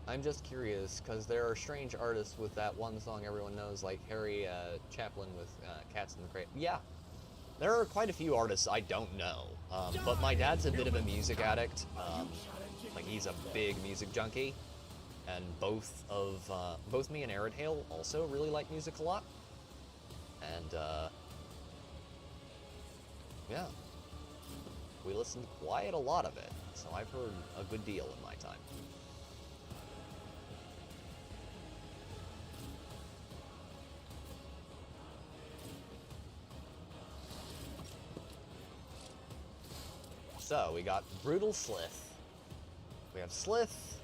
I'm just curious, because there are strange artists with that one song everyone knows, like Harry Chaplin with Cats in the Crate. Yeah, there are quite a few artists I don't know, but my dad's a bit of a music addict. Like, he's a big music junkie, and both me and Arid Hale also really like music a lot. And, yeah, we listen to quite a lot of it, so I've heard a good deal in my time. So, we got Brutal Slith, we have Slith,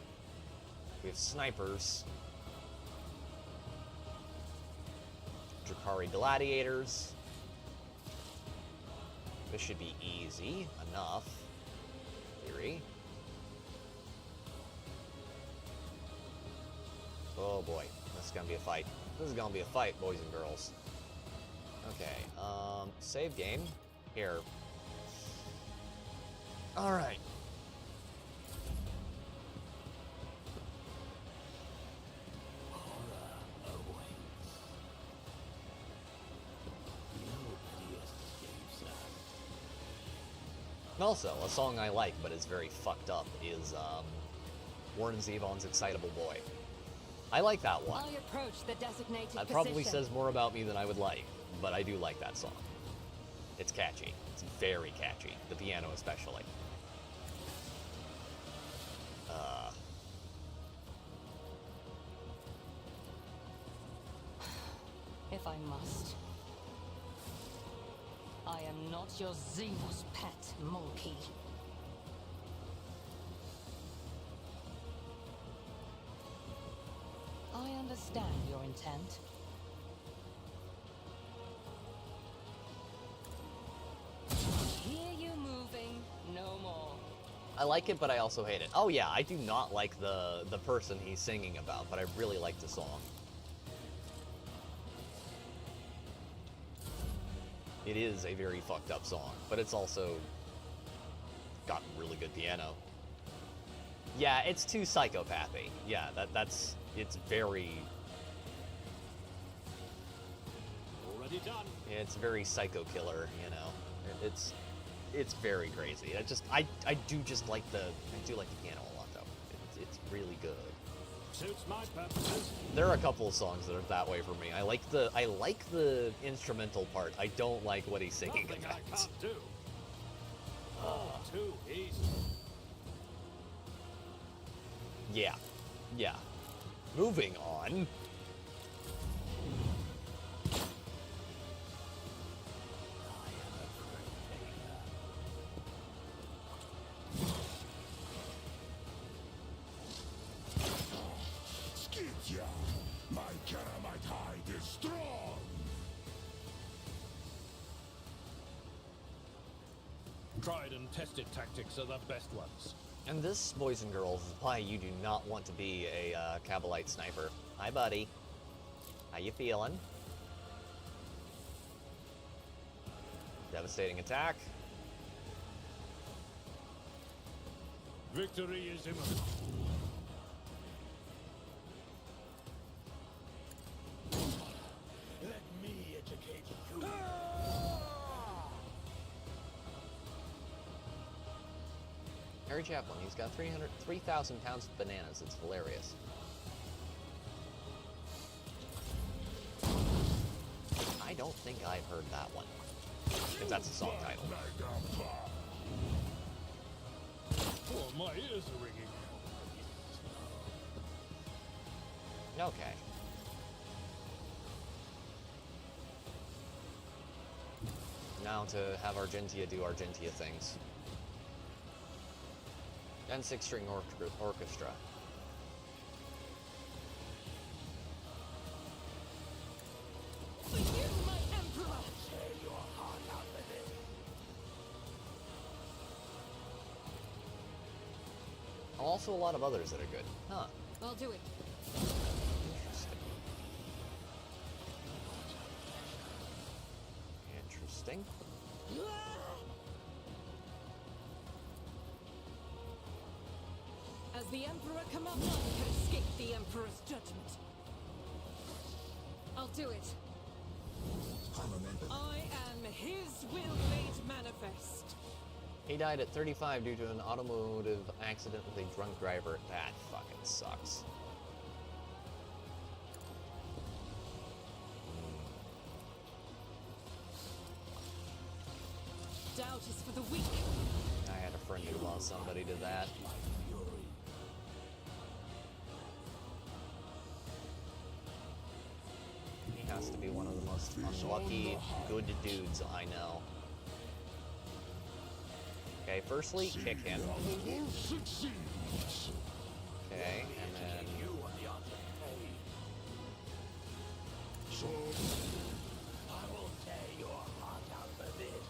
we have Snipers, Drakari Gladiators. This should be easy enough, in theory. Oh boy, this is gonna be a fight. This is gonna be a fight, boys and girls. Okay, save game. Here. Alright. And also, a song I like, but is very fucked up, is Warren Zevon's Excitable Boy. I like that one. I approach the designated That probably position. says more about me than I would like, but I do like that song. It's catchy. It's very catchy. The piano especially. If I must. I am not your Xenos pet, monkey. I understand your intent. Hear you moving, no more. I like it, but I also hate it. Oh yeah, I do not like the person he's singing about, but I really like the song. It is a very fucked up song, but it's also got really good piano. Yeah, it's too psychopathy. Yeah, it's very... Already done. It's very psycho killer, you know. It's very crazy. I do like the piano a lot though. It's really good. Suits my purposes. There are a couple of songs that are that way for me. I like the instrumental part. I don't like what he's singing Nothing about. I can't do. Too easy. Yeah. Yeah. Moving on. Skidya, my Keramite hide is strong. Tried and tested tactics are the best ones. And this, boys and girls, is why you do not want to be a Cabalite sniper. Hi, buddy. How you feeling? Devastating attack. Victory is imminent. Let me educate you. Harry Chaplin, he's got 3,000 pounds of bananas. It's hilarious. I don't think I've heard that one. If that's a song title. Oh, my ears are ringing. Okay. Now to have Argentia do Argentia things. And six-string orchestra. For you, my emperor! Also a lot of others that are good. Huh. I'll do it. Interesting. As the Emperor commands, none can escape the Emperor's judgment. I'll do it. I am his will made manifest. He died at 35 due to an automotive accident with a drunk driver. That fucking sucks. Doubt is for the weak. I had a friend who lost somebody to that. He has to be one of the most unlucky good dudes I know. Okay, firstly, kick him. Okay, and then... I will tear your heart out for this.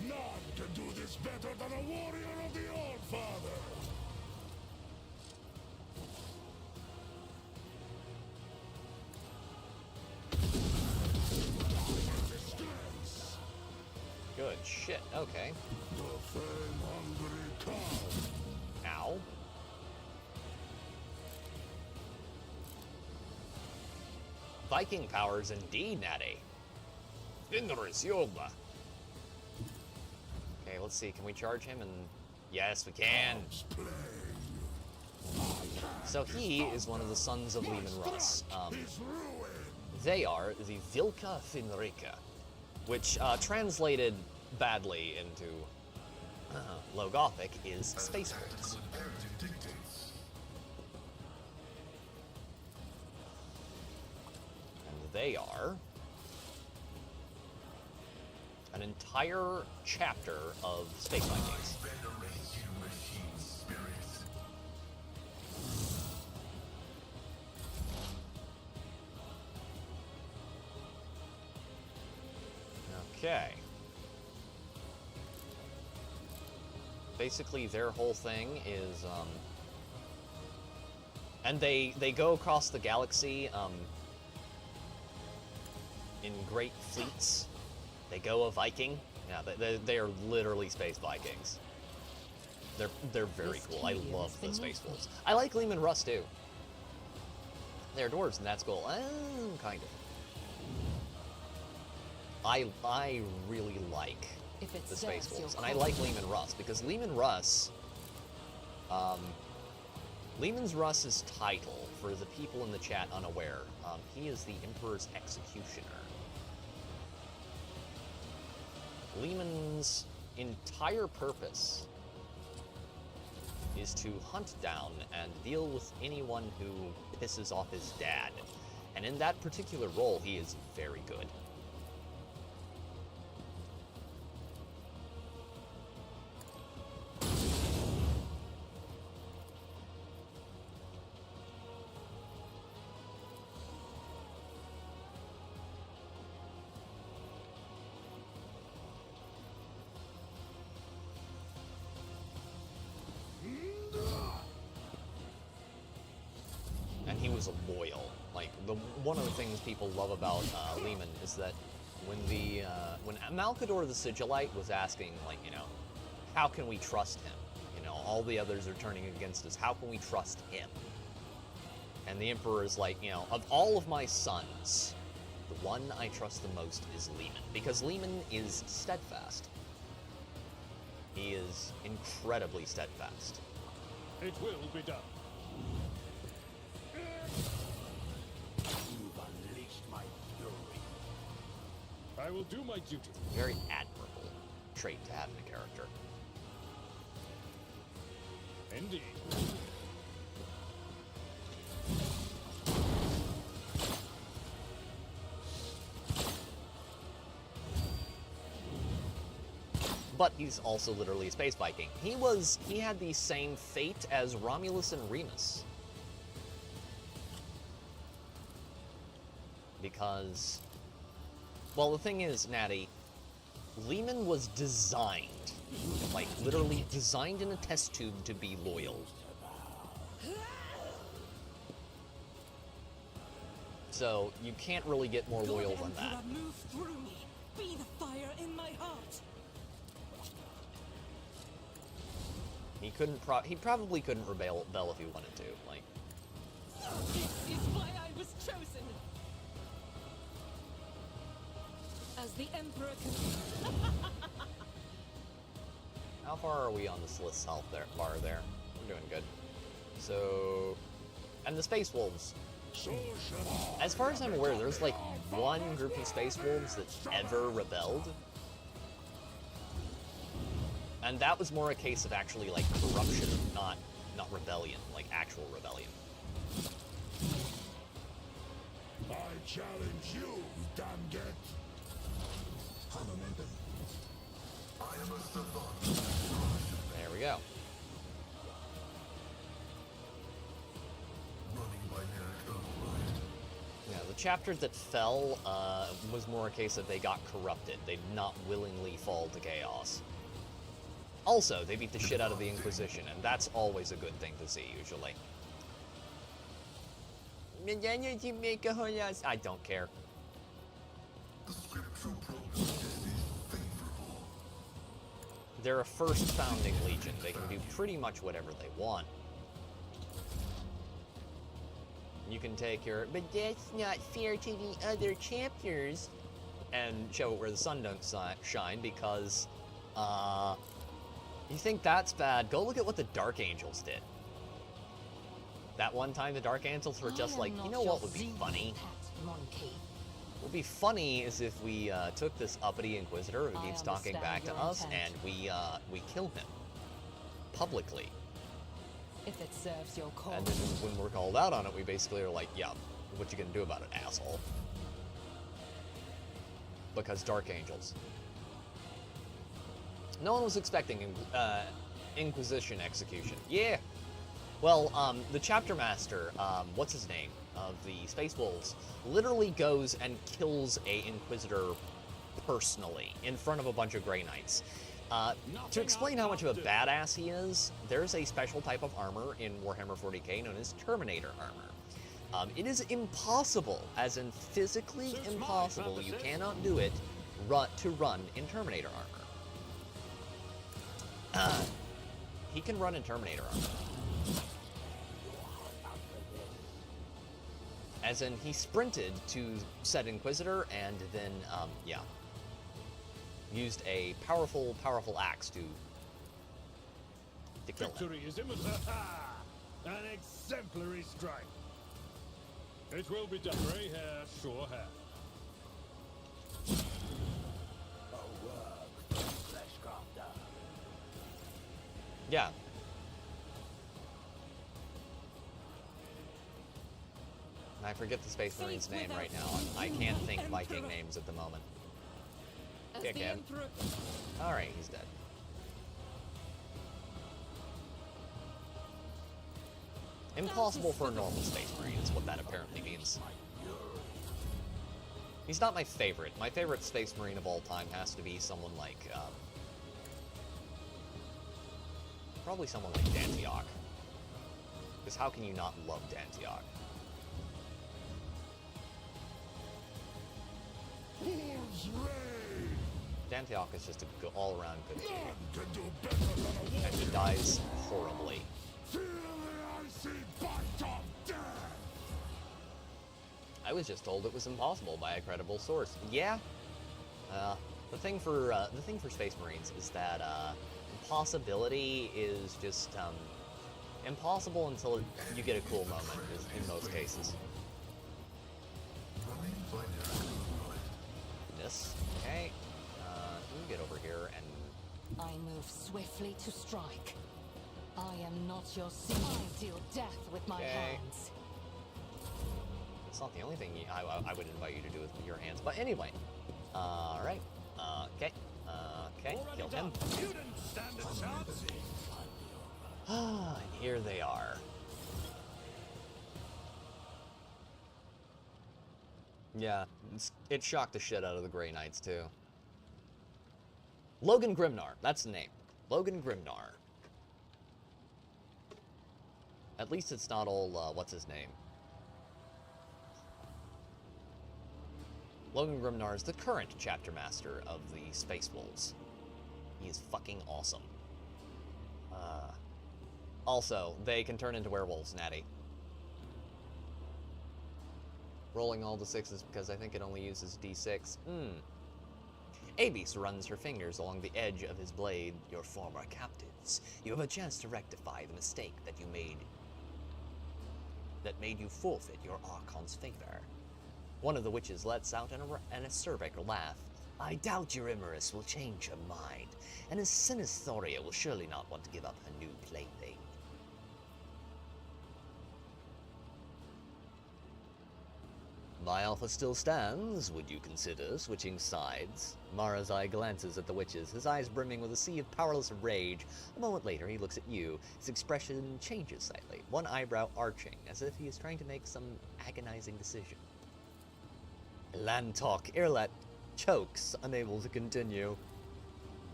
None can do this better than a warrior of the All-Father! Good shit, okay. The fame-hungry cow. Ow. Viking powers indeed, Natty. Vinder's Yoda. Okay, let's see, can we charge him? And yes, we can. So he is one of the sons of Leman Russ. They are the Vilka Finrika, which translated badly into Low Gothic is Space Wolves. And they are an entire chapter of Space Vikings. Okay. Basically, their whole thing is, and they go across the galaxy, in great fleets. They go a Viking. Yeah, they are literally space Vikings. They're very cool. I love the Space Wolves. I like Leman Russ too. They're dwarves, and that's cool. Kind of. I really like the Space Wolves, and I like Leman Russ because Leman Russ, Leman Russ's title, for the people in the chat unaware, he is the Emperor's Executioner. Leman's entire purpose is to hunt down and deal with anyone who pisses off his dad, and in that particular role, he is very good. Loyal. Like, one of the things people love about Leman is that when Malkador the Sigillite was asking, like, you know, how can we trust him? You know, all the others are turning against us. How can we trust him? And the Emperor is like, you know, of all of my sons, the one I trust the most is Leman, because Leman is steadfast. He is incredibly steadfast. It will be done. I will do my duty. Very admirable trait to have in a character. Indeed. But he's also literally a space Viking. He had the same fate as Romulus and Remus. Because, well, the thing is, Natty, Lehman was designed, like literally designed in a test tube to be loyal. So you can't really get more loyal than that. Move through me. Be the fire in my heart. He probably couldn't rebel if he wanted to. Like, This is why I was chosen. As the Emperor can... how far are we on this list health bar there? We're doing good. So, and the Space Wolves. As far as I'm aware, there's like one group of Space Wolves that ever rebelled. And that was more a case of actually, like, corruption, not rebellion, like actual rebellion. I challenge you, damn get. I am a savant. There we go. Yeah, the chapter that fell was more a case of they got corrupted. They did not willingly fall to chaos. Also, they beat the shit out of the Inquisition, and that's always a good thing to see, usually. I don't care. They're a first founding legion. They can do pretty much whatever they want. You can take your, but that's not fair to the other chapters, and show it where the sun don't shine, because, you think that's bad? Go look at what the Dark Angels did. That one time the Dark Angels were just like, you know what would be funny? What would be funny is if we took this uppity Inquisitor who keeps talking back to us, and we kill him. Publicly. If it serves your cause. And then when we're called out on it, we basically are like, yeah, what you gonna do about it, asshole? Because Dark Angels. No one was expecting Inquisition execution. Yeah! Well, the Chapter Master, what's his name, of the Space Wolves, literally goes and kills a Inquisitor personally, in front of a bunch of Grey Knights. To explain how much of a badass he is, there's a special type of armor in Warhammer 40K known as Terminator armor. It is impossible, as in physically impossible, you cannot do it, to run in Terminator armor. He can run in Terminator armor. As in, he sprinted to said Inquisitor, and then, yeah. Used a powerful axe to kill him. Victory is imminent. An exemplary strike. It will be done. Grey hair, sure hair. Yeah. I forget the Space Marine's name right now. I can't think Viking names at the moment. Kick him. Alright, he's dead. Impossible for a normal Space Marine is what that apparently means. He's not my favorite. My favorite Space Marine of all time has to be someone like, probably someone like Dantiok. Because how can you not love Dantiok? Dantiok is just a all-around good dude. And he dies horribly. I was just told it was impossible by a credible source. Yeah. The thing for Space Marines is that impossibility is just impossible until you get a cool moment. In most cases. this. Okay. You get over here and... I move swiftly to strike. I am not your sin. I deal death with my hands. It's not the only thing I would invite you to do with your hands. But anyway. Alright. Okay. Okay. Kill him. You didn't stand a chance. And here they are. Yeah, it shocked the shit out of the Grey Knights, too. Logan Grimnar, that's the name. Logan Grimnar. At least it's not all, what's his name? Logan Grimnar is the current chapter master of the Space Wolves. He is fucking awesome. Also, they can turn into werewolves, natty. Rolling all the 6s because I think it only uses d6. Abyss runs her fingers along the edge of his blade. Your former captives. You have a chance to rectify the mistake that you made. That made you forfeit your Archon's favor. One of the witches lets out an acerbic laugh. I doubt your Empress will change her mind, and his Sinisthoria will surely not want to give up her new plaything. My offer still stands. Would you consider switching sides? Mara's eye glances at the witches, his eyes brimming with a sea of powerless rage. A moment later, he looks at you. His expression changes slightly, one eyebrow arching, as if he is trying to make some agonizing decision. Lantok Irlet chokes, unable to continue.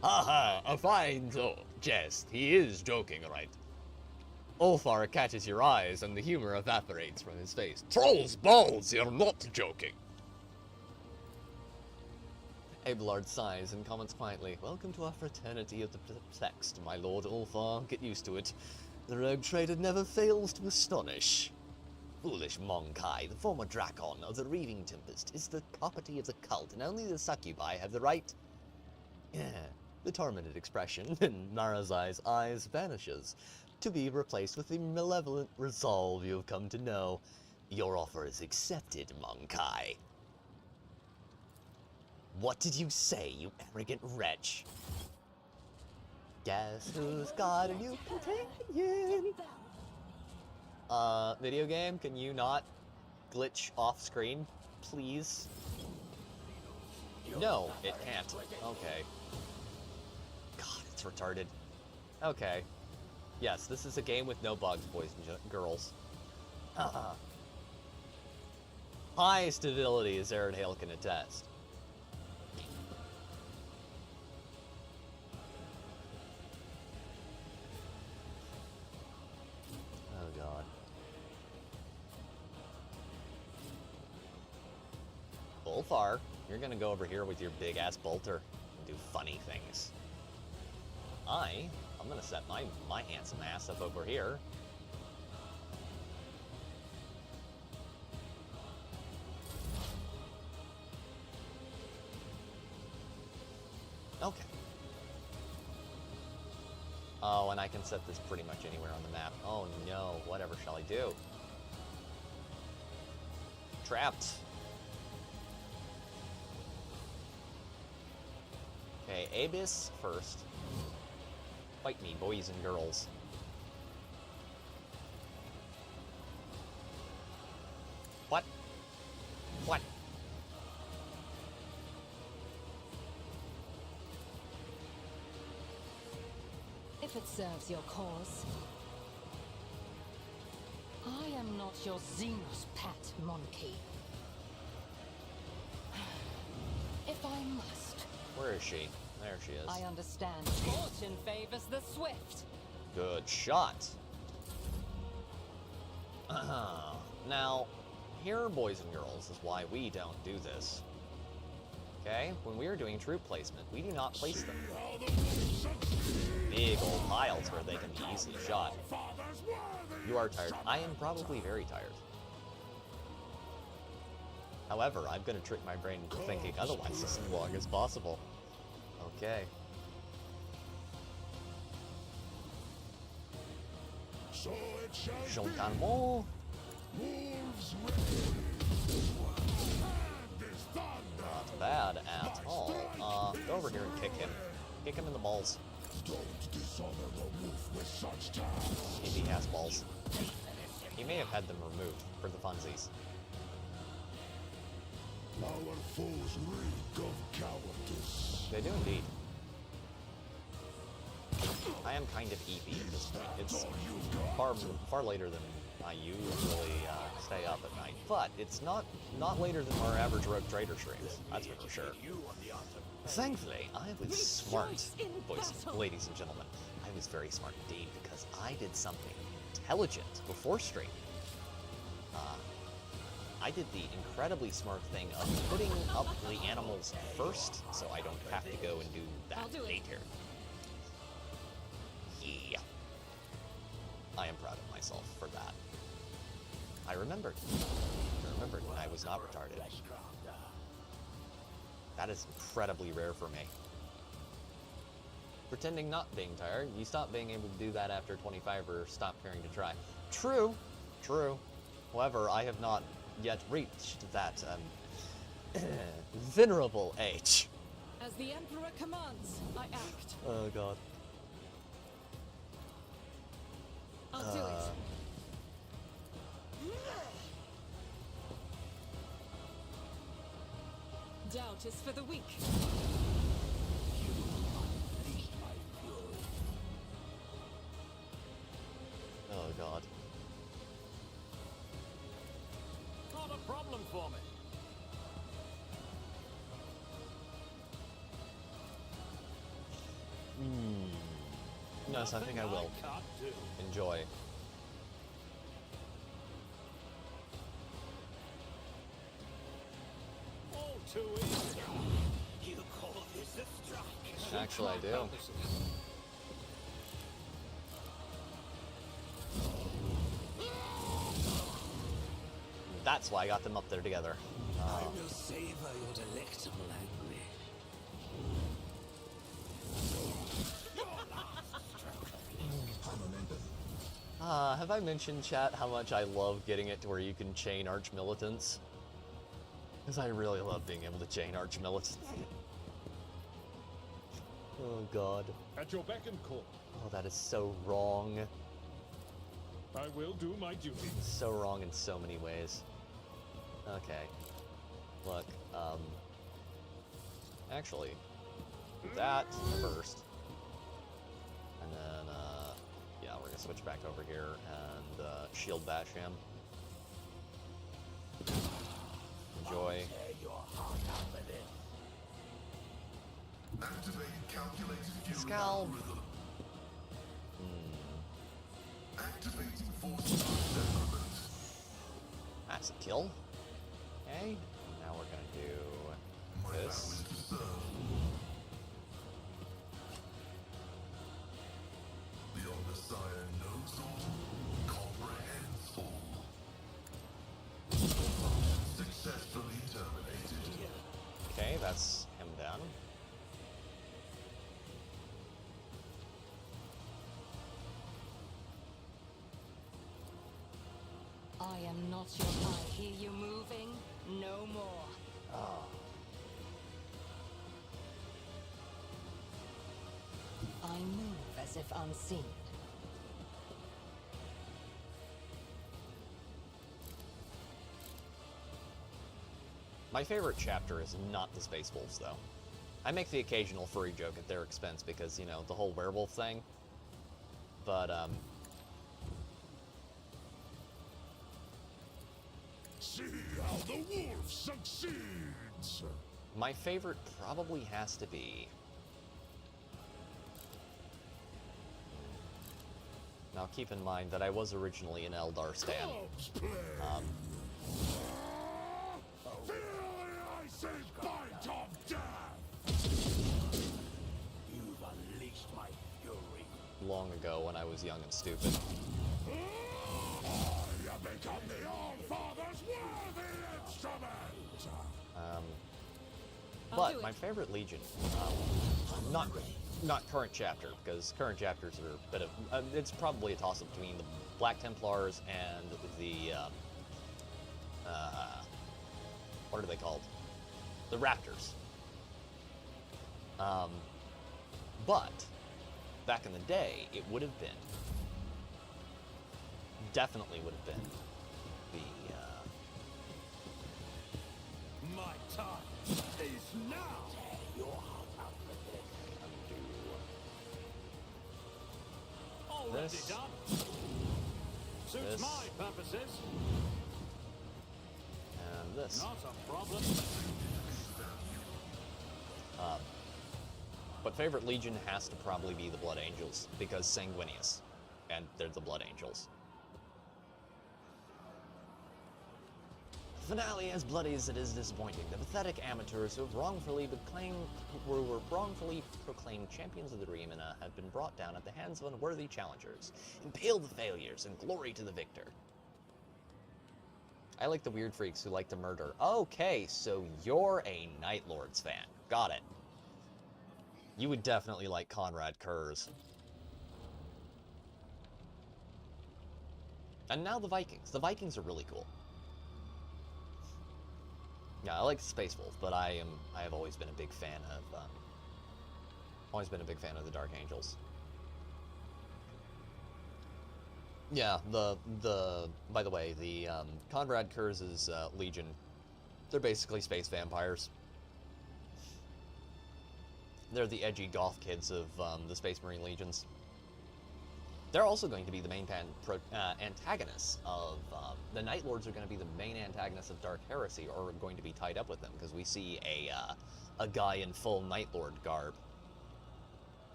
Haha, a fine jest. He is joking, right? Ulfar catches your eyes, and the humor evaporates from his face. Troll's balls, you're not joking. Abelard sighs and comments quietly. Welcome to our fraternity of the perplexed, my lord Ulfar. Get used to it. The rogue trader never fails to astonish. Foolish Monkai, the former Drakon of the Reaving Tempest, is the property of the cult, and only the succubi have the right... The tormented expression in Marazai's eyes vanishes, to be replaced with the malevolent resolve you have come to know. Your offer is accepted, Monkai. What did you say, you arrogant wretch? Guess who's got a new companion? Video game, can you not glitch off screen, please? No, it can't. Okay. God, it's retarded. Okay. Yes, this is a game with no bugs, boys and girls. High stability, as Aaron Hale can attest. Oh god. Ulfar, you're gonna go over here with your big-ass bolter and do funny things. I'm gonna set my handsome ass up over here. Okay. Oh, and I can set this pretty much anywhere on the map. Oh no, whatever shall I do? Trapped. Okay, Abyss first. Fight me, boys and girls. What? What? If it serves your cause. I am not your Xenos pet, monkey. If I must. Where is she? There she is. I understand. Fortune favors the swift. Good shot. Now, here, boys and girls, is why we don't do this. Okay? When we are doing troop placement, we do not place them big old piles where they can be easily shot. You are tired. I am probably very tired. However, I'm going to trick my brain into thinking otherwise as long as possible. Okay. So it shall Jean Calmont. Wolves ready. Hand is Not bad at all. Go over here and kick him. Kick him in the balls. Don't dishonor the wolf with such tasks. If he has balls. He may have had them removed for the funsies. Our foes reek of cowardice. They do indeed. I am kind of EP at this point. It's far later than I usually stay up at night, but it's not later than our average Rogue Trader streams. That's for sure. Thankfully, I was smart, ladies and gentlemen. I was very smart indeed because I did something intelligent before stream. I did the incredibly smart thing of putting up the animals first, so I don't have to go and do that later. Yeah. I am proud of myself for that. I remembered. And I was not retarded. That is incredibly rare for me. Pretending not being tired, you stop being able to do that after 25 or stop caring to try. True. However, I have not yet reached that venerable age. As the Emperor commands, I act. Oh god. I'll do it. Doubt is for the weak. Oh god. Not a problem for me. Yes, I think I will. Enjoy. All too easy. You call this a strike? Actually, I do. That's why I got them up there together. I will savor your delectable angry. Have I mentioned, chat, how much I love getting it to where you can chain arch militants? Because I really love being able to chain arch militants. Oh god. At your beck and call. Oh, that is so wrong. I will do my duty. So wrong in so many ways. Okay. Look, actually, do that first. And then, yeah, we're gonna switch back over here and, shield bash him. Enjoy. Scalp. That's a kill. Okay, now we're gonna do this. Okay, that's him down. I am not your I hear you moving. No more. Oh. I move as if unseen. My favorite chapter is not the Space Wolves, though. I make the occasional furry joke at their expense because, you know, the whole werewolf thing. But, See how the wolf succeeds! my favorite probably has to be... Now, keep in mind that I was originally an Eldar stan. I say bite of death! You've unleashed my fury. Long ago when I was young and stupid. I have become the All-Father's worthy instrument! But my favorite Legion, not current chapter, because current chapters are a bit of, it's probably a toss-up between the Black Templars and the, what are they called? The raptors. But back in the day, it would have been, definitely would have been the, My time is now! Already This. done. Suits This. my purposes. And this. Not a problem. But favorite legion has to probably be the Blood Angels, because Sanguinius, and they're the Blood Angels. Finale, as bloody as it is disappointing, the pathetic amateurs who were wrongfully proclaimed champions of the arena have been brought down at the hands of unworthy challengers. Impale the failures and glory to the victor. I like the weird freaks who like to murder. Okay, so you're a Night Lords fan. Got it. You would definitely like Conrad Kurz. And now the Vikings. The Vikings are really cool. Yeah, I like Space Wolf, but I have always been a big fan of the Dark Angels. Yeah, by the way, the Conrad Kurz's Legion, they're basically space vampires. They're the edgy goth kids of the Space Marine Legions. They're also going to be the main antagonists of... the Night Lords are going to be the main antagonists of Dark Heresy, or are going to be tied up with them, because we see a guy in full Night Lord garb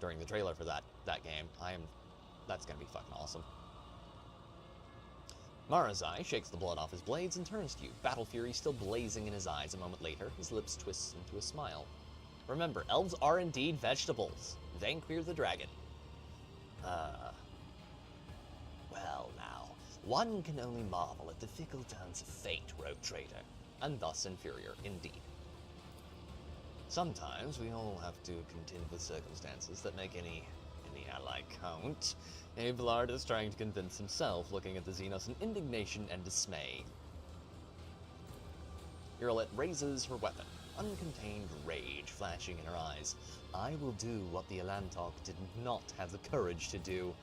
during the trailer for that game. That's going to be fucking awesome. Marazai shakes the blood off his blades and turns to you, battle fury still blazing in his eyes. A moment later, his lips twist into a smile. Remember, elves are indeed vegetables. Vanqueer the dragon. Well now, one can only marvel at the fickle dance of fate, rogue traitor, and thus inferior indeed. Sometimes we all have to contend with circumstances that make any ally count. Abelard is trying to convince himself, looking at the Xenos in indignation and dismay. Irilith raises her weapon, uncontained rage flashing in her eyes. I will do what the Elantok did not have the courage to do.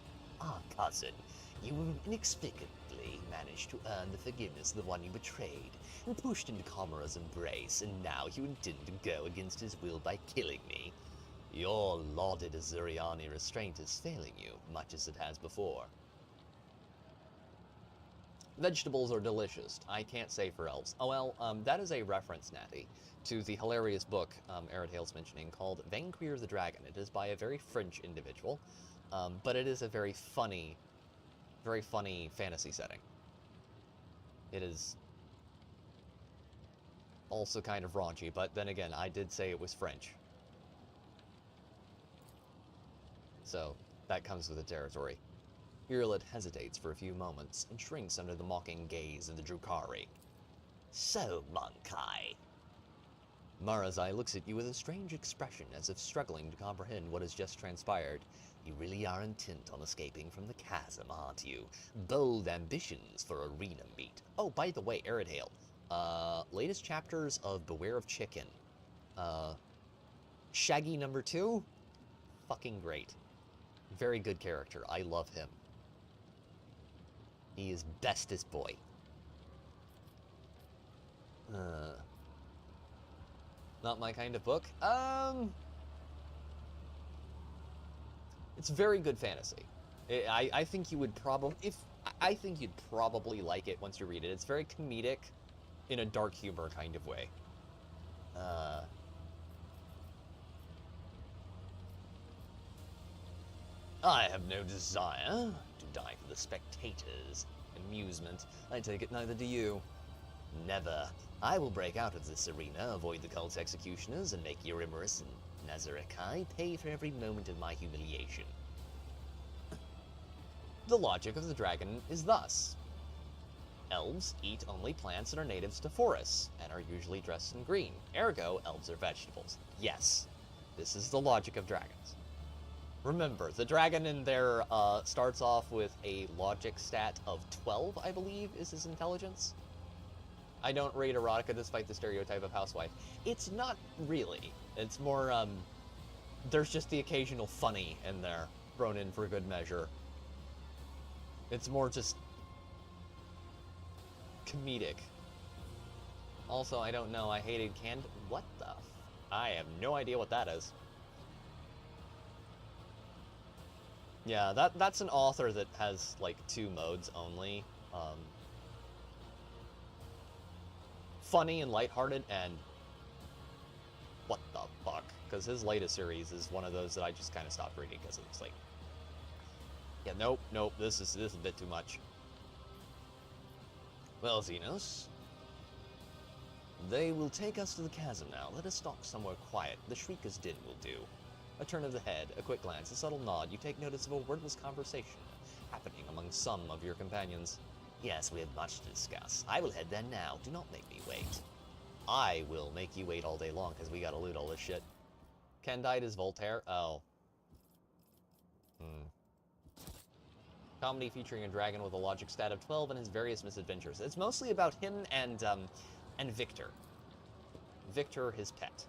Ah, cousin, you inexplicably managed to earn the forgiveness of the one you betrayed, and pushed into Commorragh's embrace, and now you intend to go against his will by killing me. Your lauded Azuriani restraint is failing you, much as it has before. Vegetables are delicious. I can't say for elves. Oh well, that is a reference, Natty, to the hilarious book Aradhale's mentioning called Vanqueer the Dragon. It is by a very French individual, but it is a very funny fantasy setting. It is also kind of raunchy, but then again, I did say it was French. So, that comes with the territory. Irilith hesitates for a few moments and shrinks under the mocking gaze of the Drukhari. So, Monkai. Marazai looks at you with a strange expression, as if struggling to comprehend what has just transpired. You really are intent on escaping from the chasm, aren't you? Bold ambitions for arena meat. Oh, by the way, Aradhale, latest chapters of Beware of Chicken. Shaggy number 2? Fucking great. Very good character. I love him. He is bestest boy. Not my kind of book. It's very good fantasy. I think you would probably, I think you'd probably like it once you read it. It's very comedic, in a dark humor kind of way. I have no desire to die for the spectators' amusement. I take it neither do you. Never. I will break out of this arena, avoid the cult's executioners, and make Eurymerus and Nazarikai pay for every moment of my humiliation. The logic of the dragon is thus. Elves eat only plants and are natives to forests, and are usually dressed in green. Ergo, elves are vegetables. Yes, this is the logic of dragons. Remember, the dragon in there starts off with a logic stat of 12, I believe, is his intelligence. I don't read erotica despite the stereotype of housewife. It's not really. It's more, there's just the occasional funny in there, thrown in for good measure. It's more just comedic. Also, I don't know, I hated canned... What the I have no idea what that is. Yeah, that's an author that has, like, 2 modes only. Funny and lighthearted, and what the fuck? Because his latest series is one of those that I just kind of stopped reading because it's like, yeah, nope, this is a bit too much. Well, Xenos, they will take us to the chasm now. Let us stalk somewhere quiet. The Shrieker's din will do. A turn of the head, a quick glance, a subtle nod. You take notice of a wordless conversation happening among some of your companions. Yes, we have much to discuss. I will head there now. Do not make me wait. I will make you wait all day long, because we gotta loot all this shit. Candide is Voltaire? Oh. Comedy featuring a dragon with a logic stat of 12 and his various misadventures. It's mostly about him and Victor. Victor, his pet.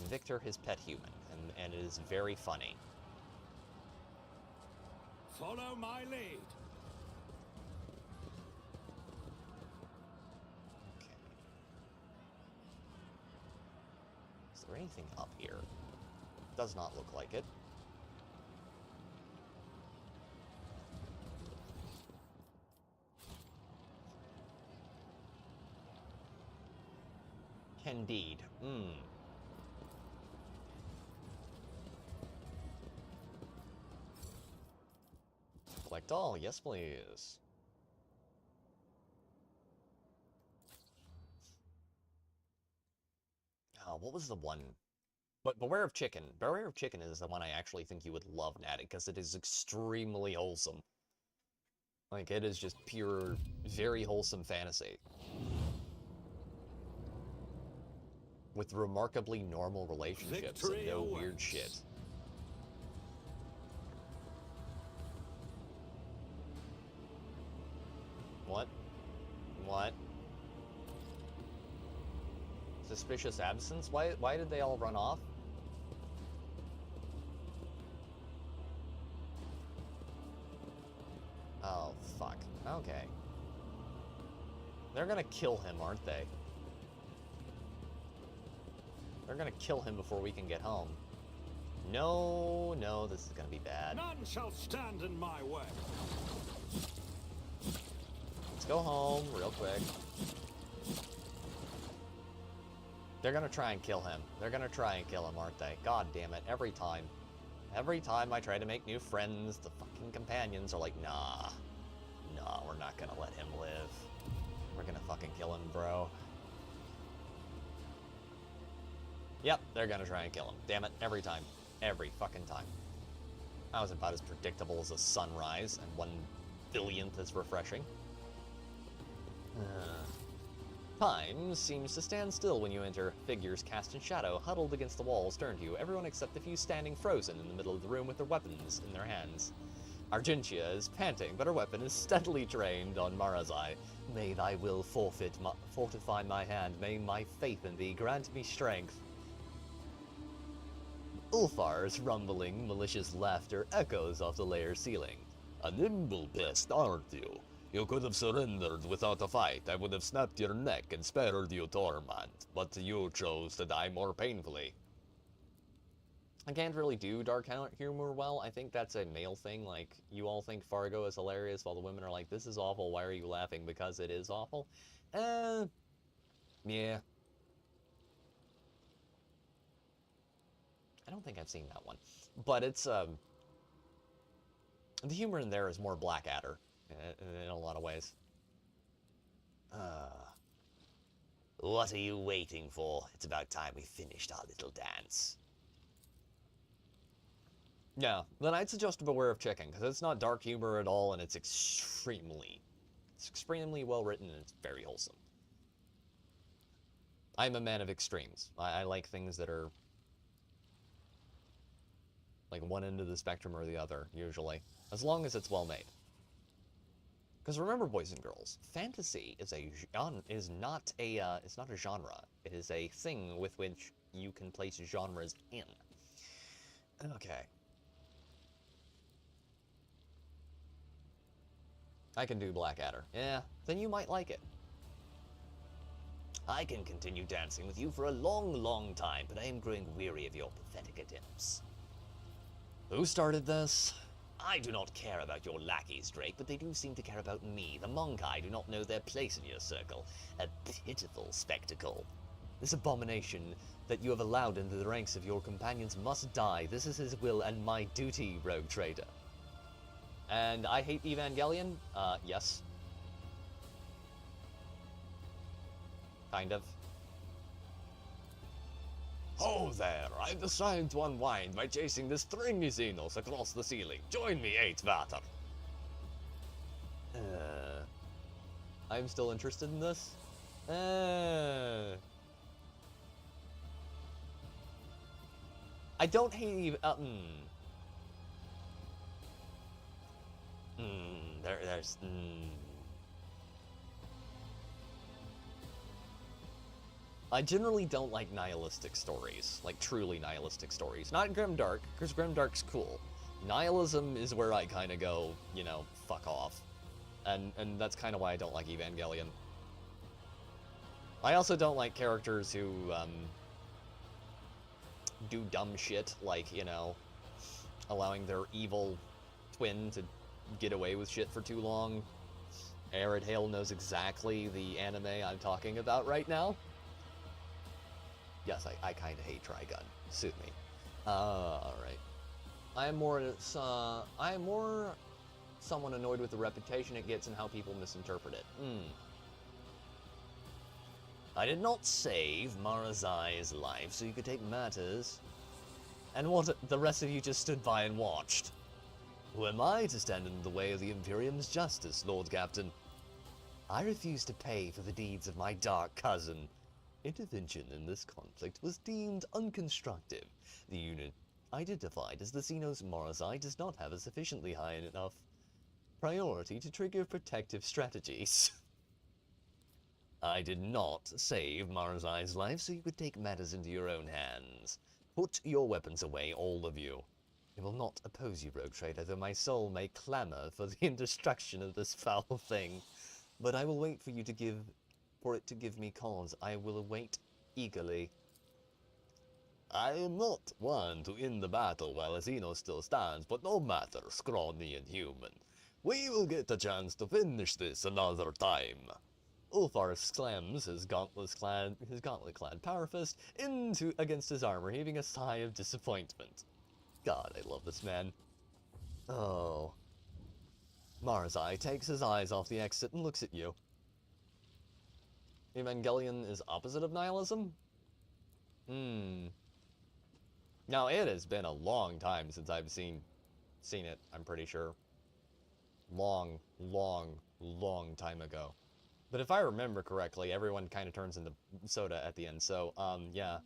Victor, his pet human, and it is very funny. Follow my lead. Okay. Is there anything up here? Does not look like it. Indeed. Collect all, yes please. What was the one? But Beware of Chicken. Beware of Chicken is the one I actually think you would love, Natty, because it is extremely wholesome. Like, it is just pure, very wholesome fantasy. With remarkably normal relationships and no weird shit. What? Suspicious absence? Why did they all run off? Oh, fuck. Okay. They're gonna kill him, aren't they? They're gonna kill him before we can get home. No, this is gonna be bad. None shall stand in my way. Let's go home real quick. They're gonna try and kill him. They're gonna try and kill him, aren't they? God damn it, every time. Every time I try to make new friends, the fucking companions are like, nah, we're not gonna let him live. We're gonna fucking kill him, bro. Yep, they're gonna try and kill him. Damn it, every time. Every fucking time. That was about as predictable as a sunrise, and 1/1000th as refreshing. Time seems to stand still when you enter. Figures cast in shadow, huddled against the walls, turn to you, everyone except the few standing frozen in the middle of the room with their weapons in their hands. Argentia is panting, but her weapon is steadily trained on Marazai. May thy will fortify my hand, may my faith in thee grant me strength. Ulfar's rumbling, malicious laughter echoes off the lair ceiling. A nimble pest, aren't you? You could have surrendered without a fight. I would have snapped your neck and spared you torment, but you chose to die more painfully. I can't really do dark humor well. I think that's a male thing. Like, you all think Fargo is hilarious while the women are like, this is awful, why are you laughing? Because it is awful? Yeah. I don't think I've seen that one. But it's, the humor in there is more Blackadder in a lot of ways. What are you waiting for? It's about time we finished our little dance. Yeah, then I'd suggest Beware of Chicken, because it's not dark humor at all, and it's extremely well written, and it's very wholesome. I'm a man of extremes. I like things that are Like one end of the spectrum or the other, usually. As long as it's well made. Because remember, boys and girls, fantasy is not a genre. It is a thing with which you can place genres in. Okay. I can do Blackadder. Yeah, then you might like it. I can continue dancing with you for a long, long time, but I am growing weary of your pathetic attempts. Who started this? I do not care about your lackeys, Drake, but they do seem to care about me. The Monkai do not know their place in your circle. A pitiful spectacle. This abomination that you have allowed into the ranks of your companions must die. This is his will and my duty, rogue trader. And I hate Evangelion? Yes. Kind of. Oh there, I've decided to unwind by chasing the stringy Xenos across the ceiling. Join me, 8 Vater. I'm still interested in this. I don't hate I generally don't like nihilistic stories, like truly nihilistic stories. Not Grimdark, because Grimdark's cool. Nihilism is where I kind of go, you know, fuck off. And that's kind of why I don't like Evangelion. I also don't like characters who, do dumb shit, like, you know, allowing their evil twin to get away with shit for too long. Arid Hale knows exactly the anime I'm talking about right now. Yes, I kind of hate Trigun. Suit me. Alright. I am more someone annoyed with the reputation it gets and how people misinterpret it. I did not save Marazai's life so you could take matters. And what, the rest of you just stood by and watched? Who am I to stand in the way of the Imperium's justice, Lord Captain? I refuse to pay for the deeds of my dark cousin. Intervention in this conflict was deemed unconstructive. The unit identified as the Xenos Marazai does not have a sufficiently high enough priority to trigger protective strategies. I did not save Marazai's life so you could take matters into your own hands. Put your weapons away, all of you. I will not oppose you, rogue trader, though my soul may clamor for the destruction of this foul thing. But I will wait for you to it to give me cause. I will await eagerly. I am not one to end the battle while a Xeno still stands, but no matter, scrawny and human. We will get a chance to finish this another time. Ulfar slams his gauntlet-clad power fist against his armor, heaving a sigh of disappointment. God, I love this man. Oh. Marazai takes his eyes off the exit and looks at you. Evangelion is opposite of nihilism? Now, it has been a long time since I've seen it, I'm pretty sure. Long, long, long time ago. But if I remember correctly, everyone kind of turns into soda at the end, so, yeah.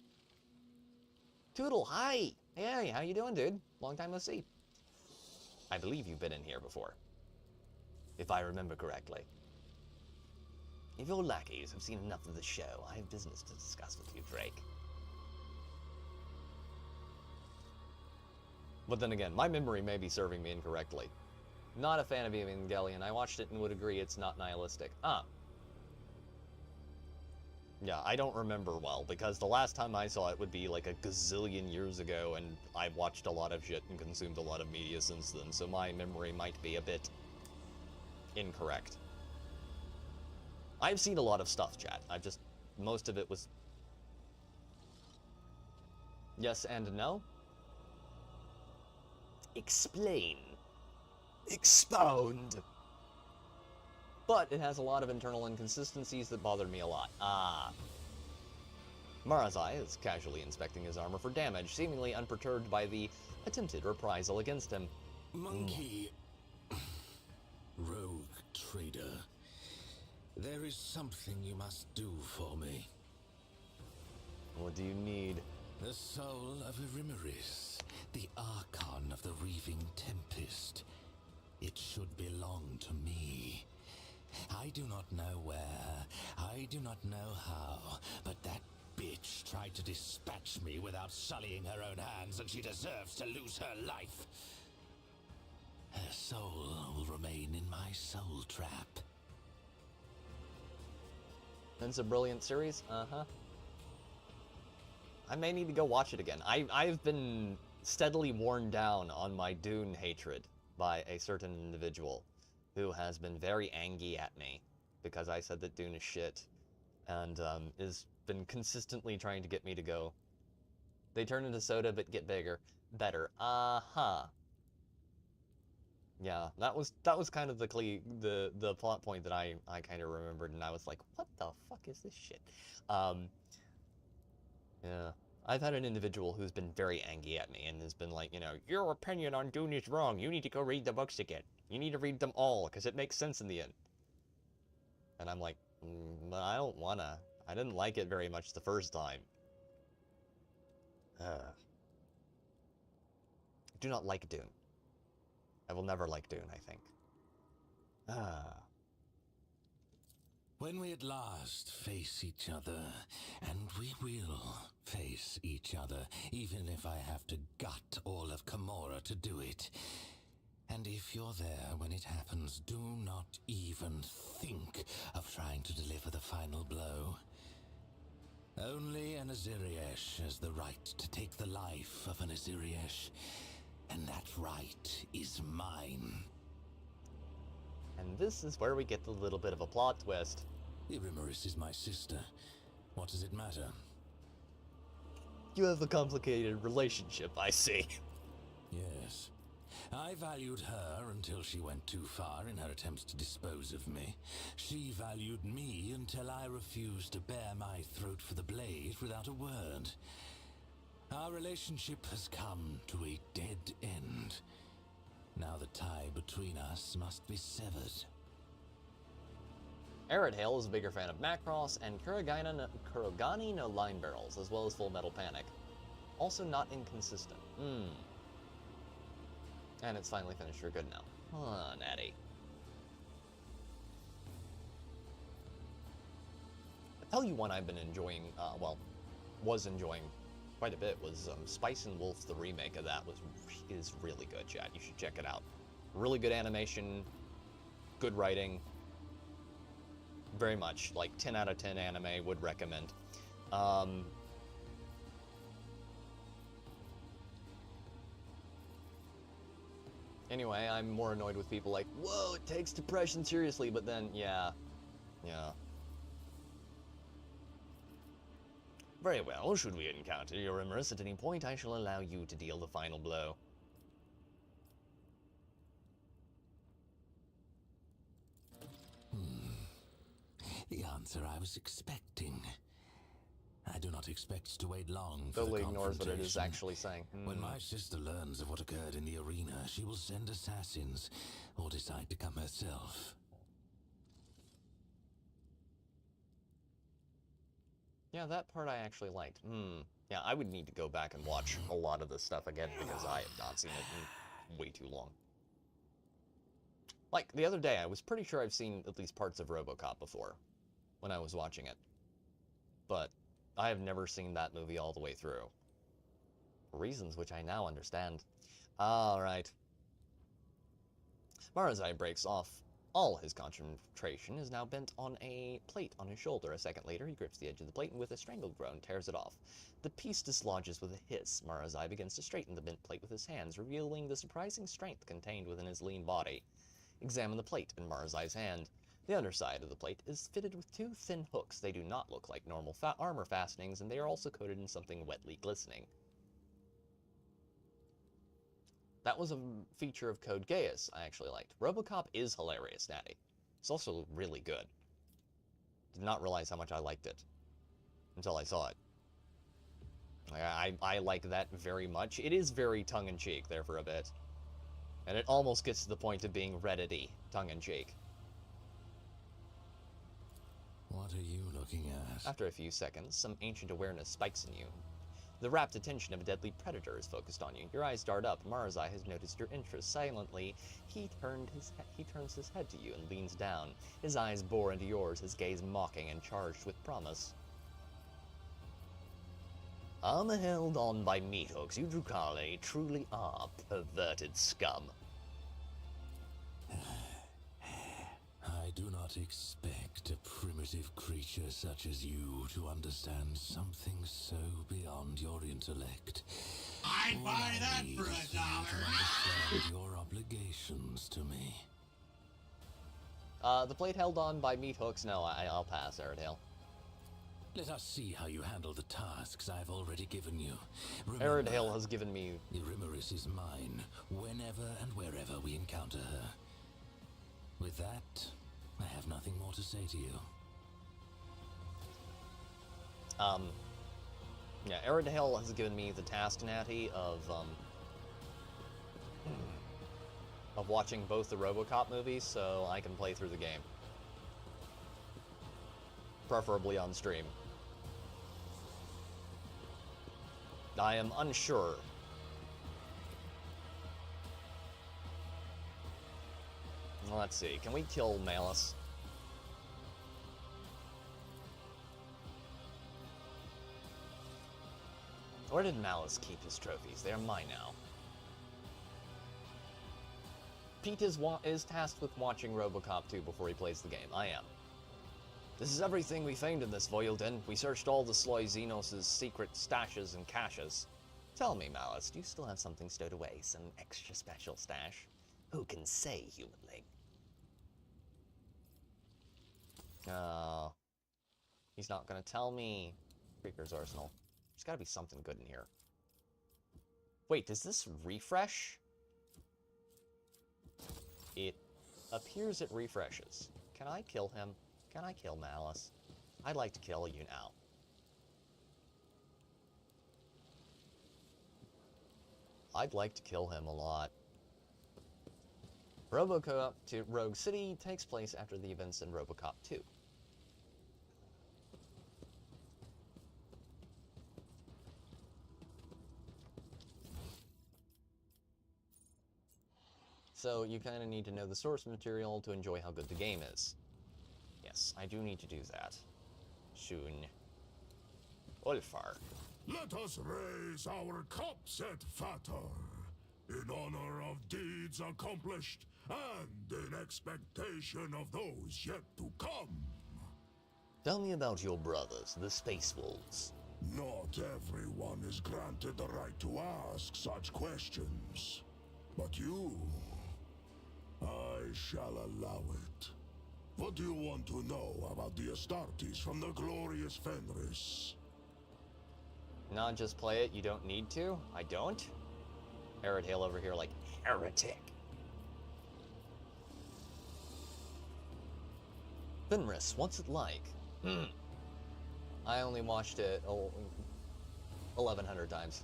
Toodle, hi! Hey, how you doing, dude? Long time no see. I believe you've been in here before. If I remember correctly. If your lackeys have seen enough of the show, I have business to discuss with you, Drake. But then again, my memory may be serving me incorrectly. Not a fan of Evangelion. I watched it and would agree it's not nihilistic. Yeah, I don't remember well, because the last time I saw it would be like a gazillion years ago, and I've watched a lot of shit and consumed a lot of media since then, so my memory might be a bit incorrect. I've seen a lot of stuff, chat. Most of it was yes and no. Explain. Expound. But it has a lot of internal inconsistencies that bothered me a lot. Marazai is casually inspecting his armor for damage, seemingly unperturbed by the attempted reprisal against him. Monkey. Rogue trader. There is something you must do for me. What do you need? The soul of Irimaris. The Archon of the Reaving Tempest. It should belong to me. I do not know where, I do not know how, but that bitch tried to dispatch me without sullying her own hands, and she deserves to lose her life. Her soul will remain in my soul trap. It's a brilliant series? Uh-huh. I may need to go watch it again. I've been steadily worn down on my Dune hatred by a certain individual who has been very angry at me because I said that Dune is shit, and has been consistently trying to get me to go. They turn into soda but get bigger. Better. Uh-huh. Yeah, that was kind of the plot point that I kind of remembered, and I was like, what the fuck is this shit? Yeah. I've had an individual who's been very angry at me and has been like, you know, your opinion on Dune is wrong. You need to go read the books again. You need to read them all, because it makes sense in the end. And I'm like, I don't wanna. I didn't like it very much the first time. Do not like Dune. I will never like Dune, I think. When we at last face each other, and we will face each other, even if I have to gut all of Commorragh to do it. And if you're there when it happens, do not even think of trying to deliver the final blow. Only an Aziriesh has the right to take the life of an Aziriesh, and that right is mine. And this is where we get the little bit of a plot twist. Irimaris is my sister. What does it matter? You have a complicated relationship, I see. Yes. I valued her until she went too far in her attempts to dispose of me. She valued me until I refused to bare my throat for the blade without a word. Our relationship has come to a dead end. Now the tie between us must be severed. Aridhale is a bigger fan of Macross and Kurogani no line barrels, as well as Full Metal Panic. Also not inconsistent. And it's finally finished for good now. Huh, Natty. I tell you one I've been enjoying, was enjoying quite a bit, was Spice and Wolf, the remake of that is really good, chat. You should check it out. Really good animation, good writing. Very much, like 10 out of 10 anime, would recommend. Anyway, I'm more annoyed with people like, whoa, it takes depression seriously, but then, yeah. Very well, should we encounter Irimaris at any point, I shall allow you to deal the final blow. The answer I was expecting. I do not expect to wait long for Totally the ignores what it is confrontation. actually saying. When my sister learns of what occurred in the arena, she will send assassins, or decide to come herself. Yeah, that part I actually liked. Yeah, I would need to go back and watch a lot of this stuff again, because I have not seen it in way too long. Like, the other day, I was pretty sure I've seen at least parts of RoboCop before, when I was watching it. But I have never seen that movie all the way through. For reasons which I now understand. Alright. Marazai breaks off. All his concentration is now bent on a plate on his shoulder. A second later, he grips the edge of the plate and with a strangled groan tears it off. The piece dislodges with a hiss. Marazai begins to straighten the bent plate with his hands, revealing the surprising strength contained within his lean body. Examine the plate in Marazai's hand. The underside of the plate is fitted with two thin hooks. They do not look like normal armor fastenings, and they are also coated in something wetly glistening. That was a feature of Code Geass I actually liked. RoboCop is hilarious, Natty. It's also really good. Did not realize how much I liked it until I saw it. I like that very much. It is very tongue-in-cheek there for a bit. And it almost gets to the point of being Reddit-y, tongue-in-cheek. What are you looking at? After a few seconds, some ancient awareness spikes in you. The rapt attention of a deadly predator is focused on you. Your eyes dart up. Marazai has noticed your interest. Silently, he turns his head to you and leans down. His eyes bore into yours, his gaze mocking and charged with promise. Armor held on by meat hooks, you Drukari truly are perverted scum. I do not expect a primitive creature such as you to understand something so beyond your intellect. I'd buy that for $1. To understand your obligations to me. The blade held on by meat hooks? No, I'll pass, Aradale. Let us see how you handle the tasks I've already given you. Aradale has given me... Irimaris is mine, whenever and wherever we encounter her. With that, I have nothing more to say to you. Yeah, Aradale has given me the task, Natty, of watching both the RoboCop movies, so I can play through the game. Preferably on stream. I am unsure. Let's see, can we kill Malice? Where did Malice keep his trophies? They are mine now. Pete is tasked with watching RoboCop 2 before he plays the game. I am. This is everything we found in this vile den. We searched all the Sly Xenos' secret stashes and caches. Tell me, Malice, do you still have something stowed away? Some extra special stash? Who can say, humanling? Oh. He's not gonna tell me. Creeper's Arsenal. There's gotta be something good in here. Wait, does this refresh? It appears it refreshes. Can I kill him? Can I kill Malice? I'd like to kill you now. I'd like to kill him a lot. RoboCop to Rogue City takes place after the events in RoboCop 2. So you kind of need to know the source material to enjoy how good the game is. Yes, I do need to do that. Soon. Ulfar. Let us raise our cups at Fatar, in honor of deeds accomplished and in expectation of those yet to come. Tell me about your brothers, the Space Wolves. Not everyone is granted the right to ask such questions. But you, I shall allow it. What do you want to know about the Astartes from the glorious Fenris? Not just play it, you don't need to? I don't? Aradale over here like, heretic. Fenris, what's it like? I only watched it 1,100 times.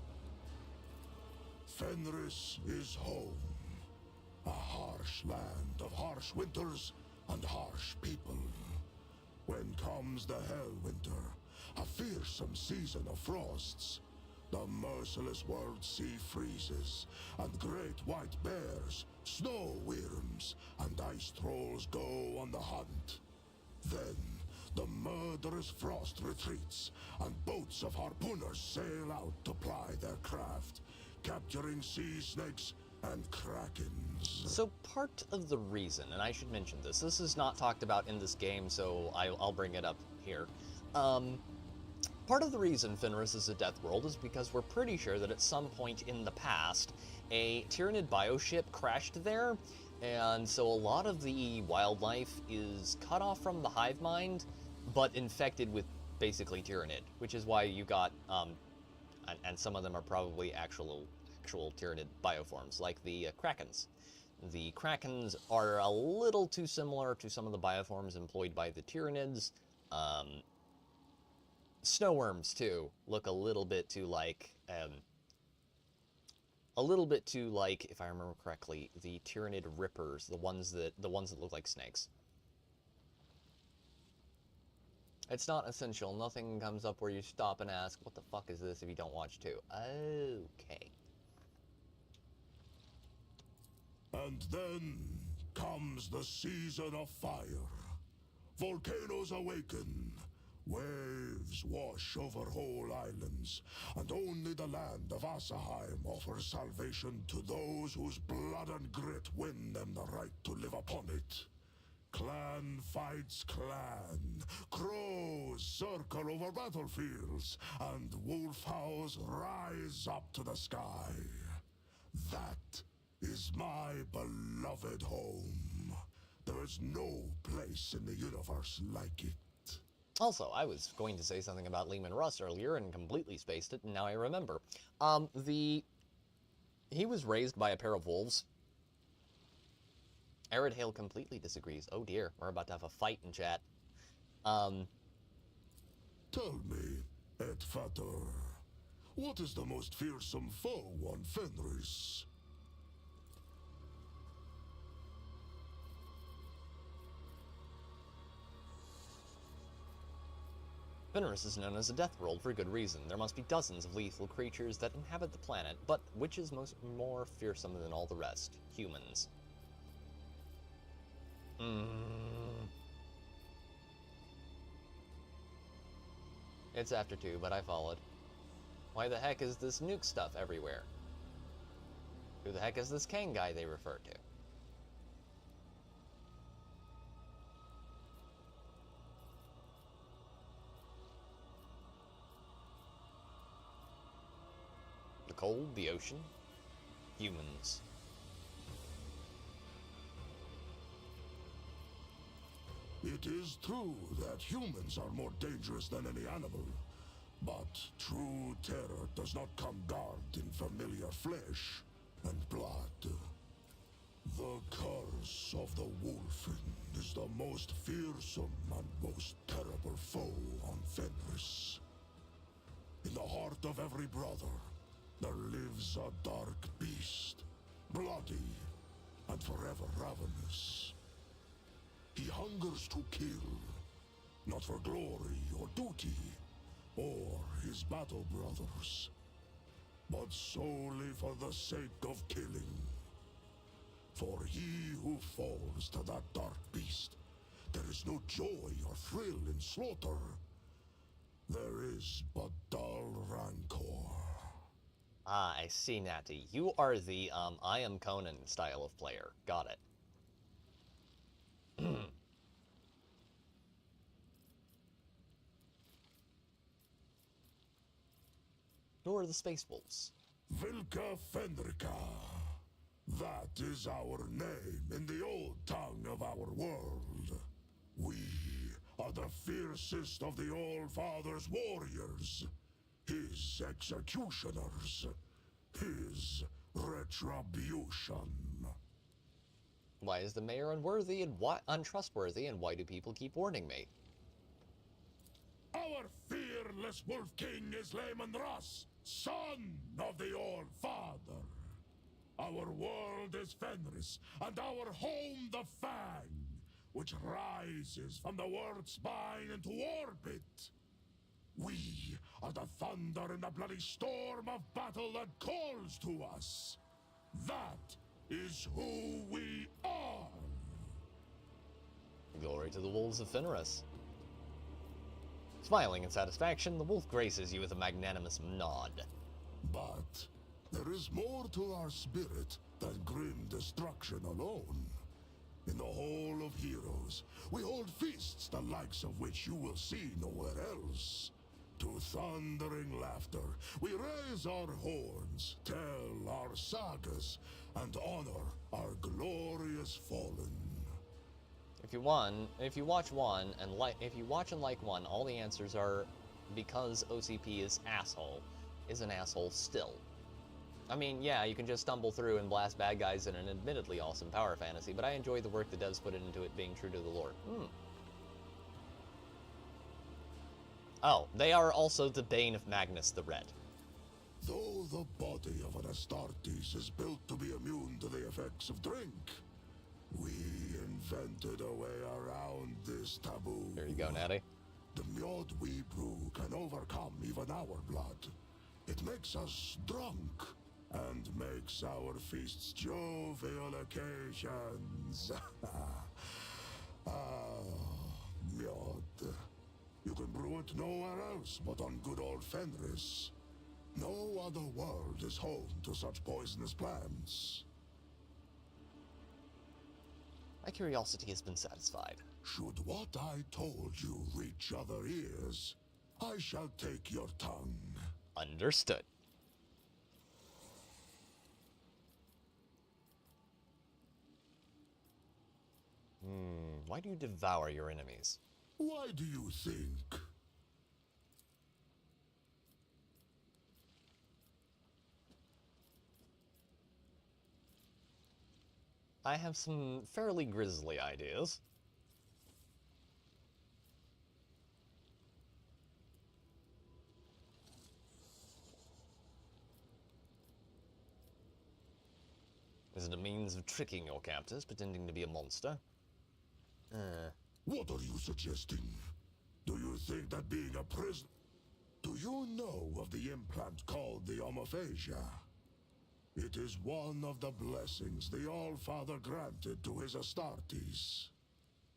Fenris is home. A harsh land of harsh winters and harsh people. When comes the Hellwinter, a fearsome season of frosts, the merciless world sea freezes, and great white bears, snow worms, and ice trolls go on the hunt. Then, the murderous frost retreats, and boats of harpooners sail out to ply their craft, capturing sea snakes and krakens. So part of the reason, and I should mention this is not talked about in this game, so I'll bring it up here. Part of the reason Fenris is a death world is because we're pretty sure that at some point in the past, a Tyranid bioship crashed there, and so a lot of the wildlife is cut off from the hive mind, but infected with basically Tyranid, which is why you got, and some of them are probably actual Tyranid bioforms, like the Krakens. The Krakens are a little too similar to some of the bioforms employed by the Tyranids. Snowworms, too, look a little bit too like, if I remember correctly, the Tyranid Rippers, the ones that look like snakes. It's not essential. Nothing comes up where you stop and ask, what the fuck is this if you don't watch 2? Okay. And then comes the season of fire. Volcanoes awaken. Waves wash over whole islands, and only the land of Asaheim offers salvation to those whose blood and grit win them the right to live upon it. Clan fights clan, crows circle over battlefields, and wolfhounds rise up to the sky. That is my beloved home. There is no place in the universe like it. Also, I was going to say something about Leman Russ earlier and completely spaced it, and now I remember. He was raised by a pair of wolves. Arid Hale completely disagrees. Oh dear, we're about to have a fight in chat. Tell me, Ed Fatter, what is the most fearsome foe on Fenris? Fenris is known as a death world for good reason. There must be dozens of lethal creatures that inhabit the planet, but which is more fearsome than all the rest? Humans. It's after 2, but I followed. Why the heck is this nuke stuff everywhere? Who the heck is this Kang guy they refer to? The cold, the ocean, humans. It is true that humans are more dangerous than any animal, but true terror does not come garbed in familiar flesh and blood. The curse of the Wolfen is the most fearsome and most terrible foe on Fenris. In the heart of every brother, there lives a dark beast, bloody and forever ravenous. He hungers to kill, not for glory or duty, or his battle brothers, but solely for the sake of killing. For he who falls to that dark beast, there is no joy or thrill in slaughter. There is but dull rancor. Ah, I see, Natty. You are the, I am Conan style of player. Got it. Who are the Space Wolves? Vilka Fenrika. That is our name in the old tongue of our world. We are the fiercest of the All-Father's warriors. His executioners. His retribution. Why is the mayor untrustworthy, and why do people keep warning me? Our fearless Wolf King is Leman Russ, son of the All-Father. Our world is Fenris, and our home the Fang, which rises from the world's spine into orbit. We are the thunder in the bloody storm of battle that calls to us. That is who we are. Glory to the wolves of Fenris. Smiling in satisfaction, the wolf graces you with a magnanimous nod. But there is more to our spirit than grim destruction alone. In the Hall of Heroes, we hold feasts the likes of which you will see nowhere else. To thundering laughter, we raise our horns, tell our sagas, and honor our glorious fallen. If you watch and like one, all the answers are because OCP is an asshole still. I mean, yeah, you can just stumble through and blast bad guys in an admittedly awesome power fantasy, but I enjoy the work the devs put into it being true to the lore. Oh, they are also the bane of Magnus the Red. Though the body of an Astartes is built to be immune to the effects of drink, we invented a way around this taboo. There you go, Natty. The mead we brew can overcome even our blood. It makes us drunk, and makes our feasts jovial occasions. Mead. You can brew it nowhere else but on good old Fenris. No other world is home to such poisonous plants. My curiosity has been satisfied. Should what I told you reach other ears, I shall take your tongue. Understood. Why do you devour your enemies? Why do you think? I have some fairly grisly ideas. Is it a means of tricking your captors, pretending to be a monster? What are you suggesting? Do you think that being a prisoner... Do you know of the implant called the Omophagia? It is one of the blessings the All-Father granted to his Astartes.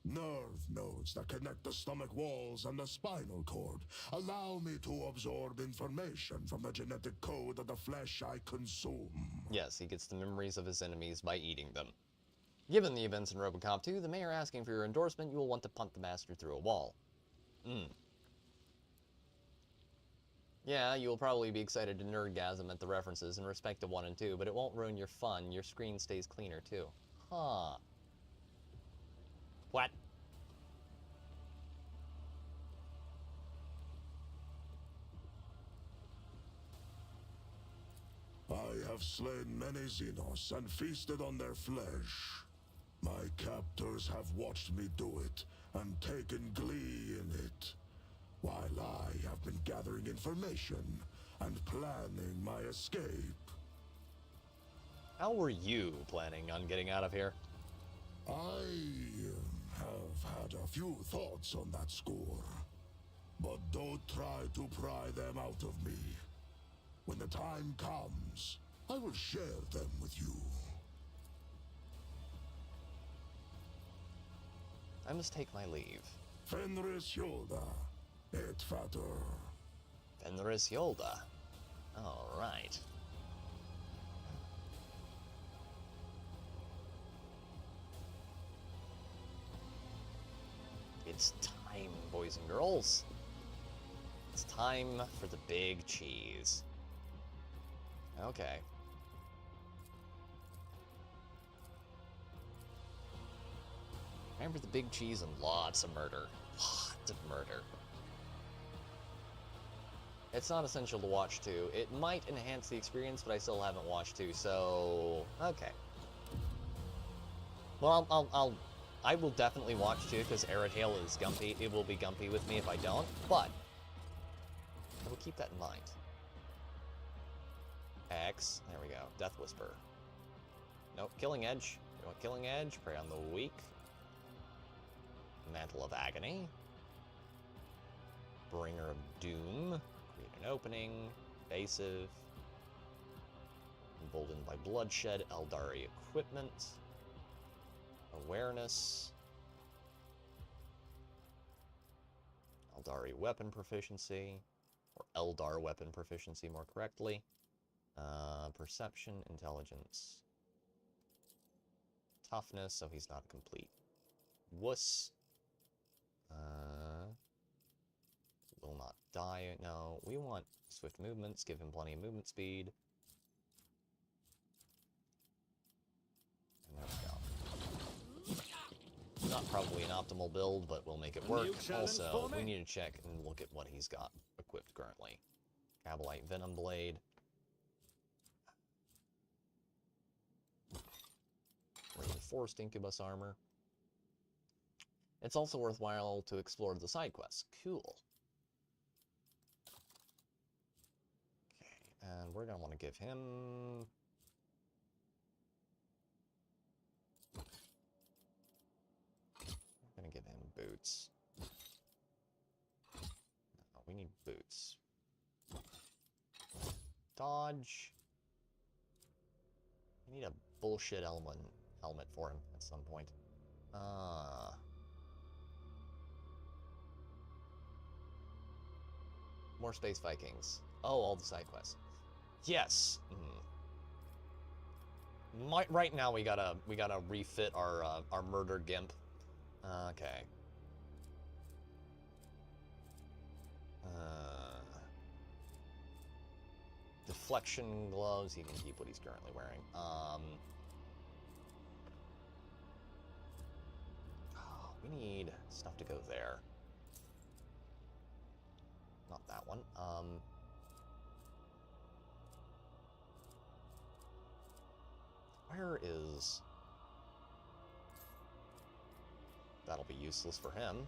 Nerve nodes that connect the stomach walls and the spinal cord allow me to absorb information from the genetic code of the flesh I consume. Yes, he gets the memories of his enemies by eating them. Given the events in Robocop 2, the mayor asking for your endorsement, you will want to punt the master through a wall. Yeah, you will probably be excited to nerdgasm at the references in respect to 1 and 2, but it won't ruin your fun. Your screen stays cleaner, too. Huh. What? I have slain many Xenos and feasted on their flesh. My captors have watched me do it and taken glee in it, while I have been gathering information and planning my escape. How were you planning on getting out of here? I have had a few thoughts on that score, but don't try to pry them out of me. When the time comes, I will share them with you. I must take my leave. Fenris Yolda, et fater. Fenris Yolda. All right. It's time, boys and girls. It's time for the big cheese. Okay. Remember the big cheese and lots of murder. Lots of murder. It's not essential to watch 2. It might enhance the experience, but I still haven't watched 2, so... okay. Well, I will definitely watch 2, because Aerodale is Gumpy. It will be Gumpy with me if I don't, but... I will keep that in mind. X. There we go. Death Whisper. Nope. Killing Edge. You want Killing Edge? Prey on the Weak. Mantle of Agony. Bringer of Doom. Create an opening. Evasive. Emboldened by Bloodshed. Eldari Equipment. Awareness. Eldari Weapon Proficiency. Or Eldar Weapon Proficiency, more correctly. Perception, Intelligence. Toughness, so he's not complete. Wuss. Will not die. No, we want swift movements. Give him plenty of movement speed. And there we go. Not probably an optimal build, but we'll make it work. Also, we need to check and look at what he's got equipped currently. Cabalite Venom Blade. Reinforced Incubus Armor. It's also worthwhile to explore the side quests. Cool. Okay, and we're going to want to give him... we're going to give him boots. Boots. Dodge. I need a bullshit helmet for him at some point. More Space Vikings. Oh, all the side quests. Yes. Right now we gotta refit our murder gimp. Okay. Deflection gloves. He can keep what he's currently wearing. We need stuff to go there. Not that one. Where is... That'll be useless for him.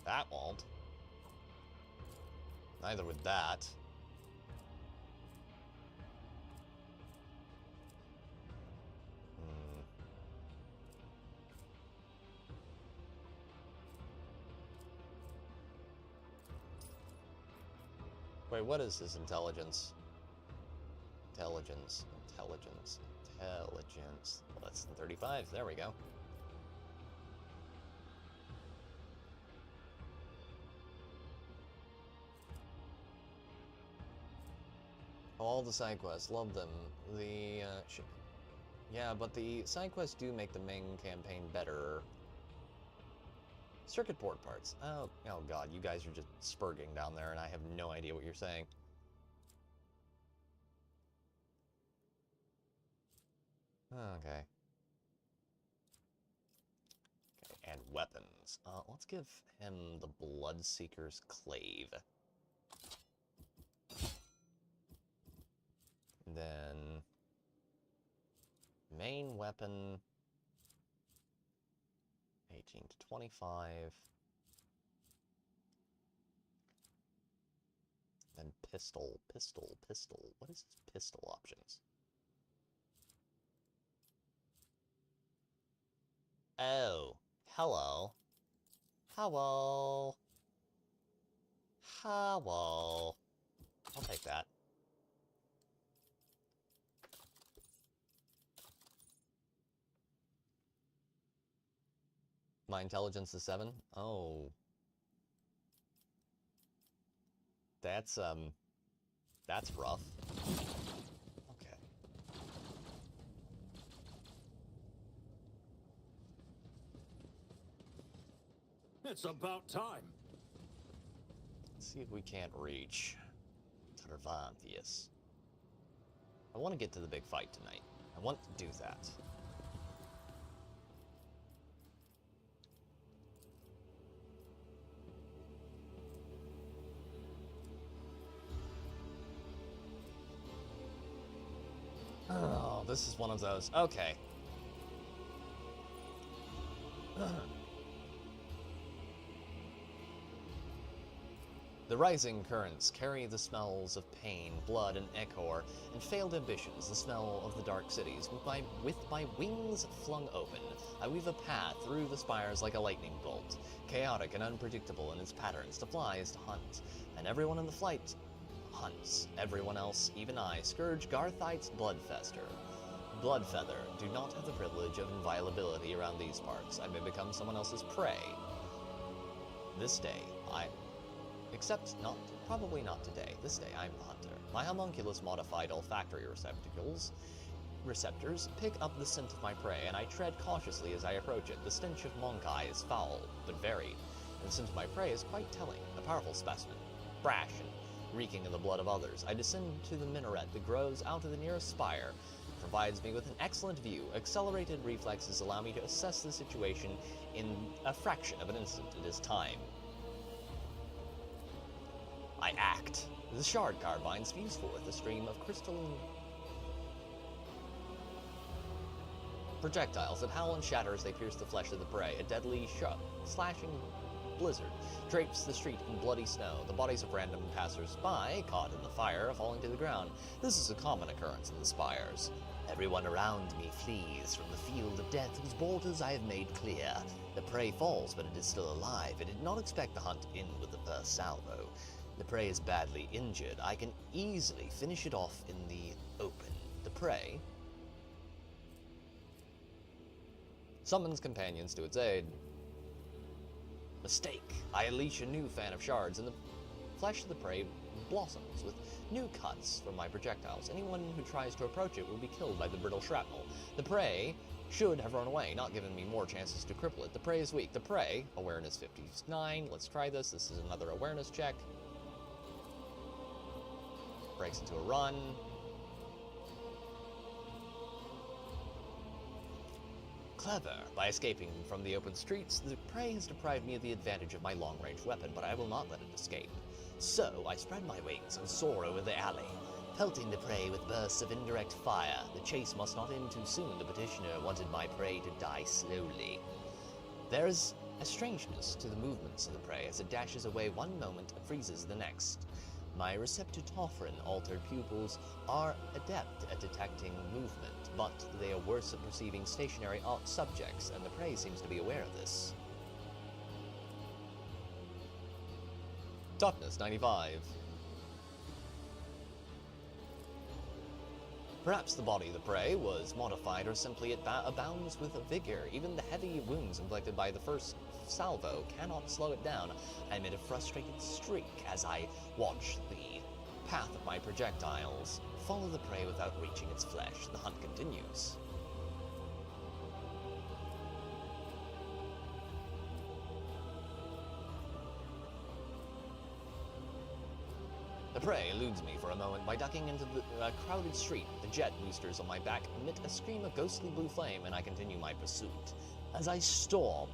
That won't. Neither would that. Wait, what is his intelligence? Intelligence. Less than 35. There we go. All the side quests, love them. Yeah, but the side quests do make the main campaign better. Circuit board parts. Oh god, you guys are just spurging down there, and I have no idea what you're saying. Okay. And weapons. Let's give him the Bloodseeker's Clave. Then... main weapon... 18 to 25. Then pistol. What is his pistol options? Oh, hello. Hello. I'll take that. My intelligence is 7? Oh. That's rough. Okay. It's about time. Let's see if we can't reach Tervanthius. I want to get to the big fight tonight. I want to do that. Oh, this is one of those. Okay. The rising currents carry the smells of pain, blood, and ichor, and failed ambitions, the smell of the dark cities. With my wings flung open, I weave a path through the spires like a lightning bolt, chaotic and unpredictable in its patterns. To fly is to hunt, and everyone in the flight hunts. Everyone else, even I, scourge Garthite's Bloodfeather. Do not have the privilege of inviolability around these parts. I may become someone else's prey. This day, Except probably not today. This day, I'm the hunter. My homunculus-modified olfactory receptors pick up the scent of my prey, and I tread cautiously as I approach it. The stench of Monkai is foul, but varied, and the scent of my prey is quite telling. A powerful specimen, brash and reeking of the blood of others. I descend to the minaret that grows out of the nearest spire. It provides me with an excellent view. Accelerated reflexes allow me to assess the situation in a fraction of an instant. It is time. I act. The shard carbine spews forth a stream of crystalline projectiles that howl and shatter as they pierce the flesh of the prey. A deadly, slashing blizzard drapes the street in bloody snow. The bodies of random passers-by, caught in the fire, are falling to the ground. This is a common occurrence in the spires. Everyone around me flees from the field of death whose borders I have made clear. The prey falls, but it is still alive. I did not expect the hunt to end with the first salvo. The prey is badly injured. I can easily finish it off in the open. The prey summons companions to its aid. Mistake. I unleash a new fan of shards, and the flesh of the prey blossoms with new cuts from my projectiles. Anyone who tries to approach it will be killed by the brittle shrapnel. The prey should have run away, not giving me more chances to cripple it. The prey is weak. The prey, awareness 59. Let's try this. This is another awareness check. Breaks into a run. Clever. By escaping from the open streets, the prey has deprived me of the advantage of my long-range weapon, but I will not let it escape. So, I spread my wings and soar over the alley, pelting the prey with bursts of indirect fire. The chase must not end too soon. The petitioner wanted my prey to die slowly. There is a strangeness to the movements of the prey as it dashes away one moment and freezes the next. My receptotopherin altered pupils are adept at detecting movement, but they are worse at perceiving stationary subjects, and the prey seems to be aware of this. Toughness 95. Perhaps the body of the prey was modified, or simply it abounds with vigor. Even the heavy wounds inflicted by the first salvo cannot slow it down. I emit a frustrated shriek as I watch the path of my projectiles follow the prey without reaching its flesh. The hunt continues. The prey eludes me for a moment by ducking into the crowded street. The jet boosters on my back emit a scream of ghostly blue flame, and I continue my pursuit. As I storm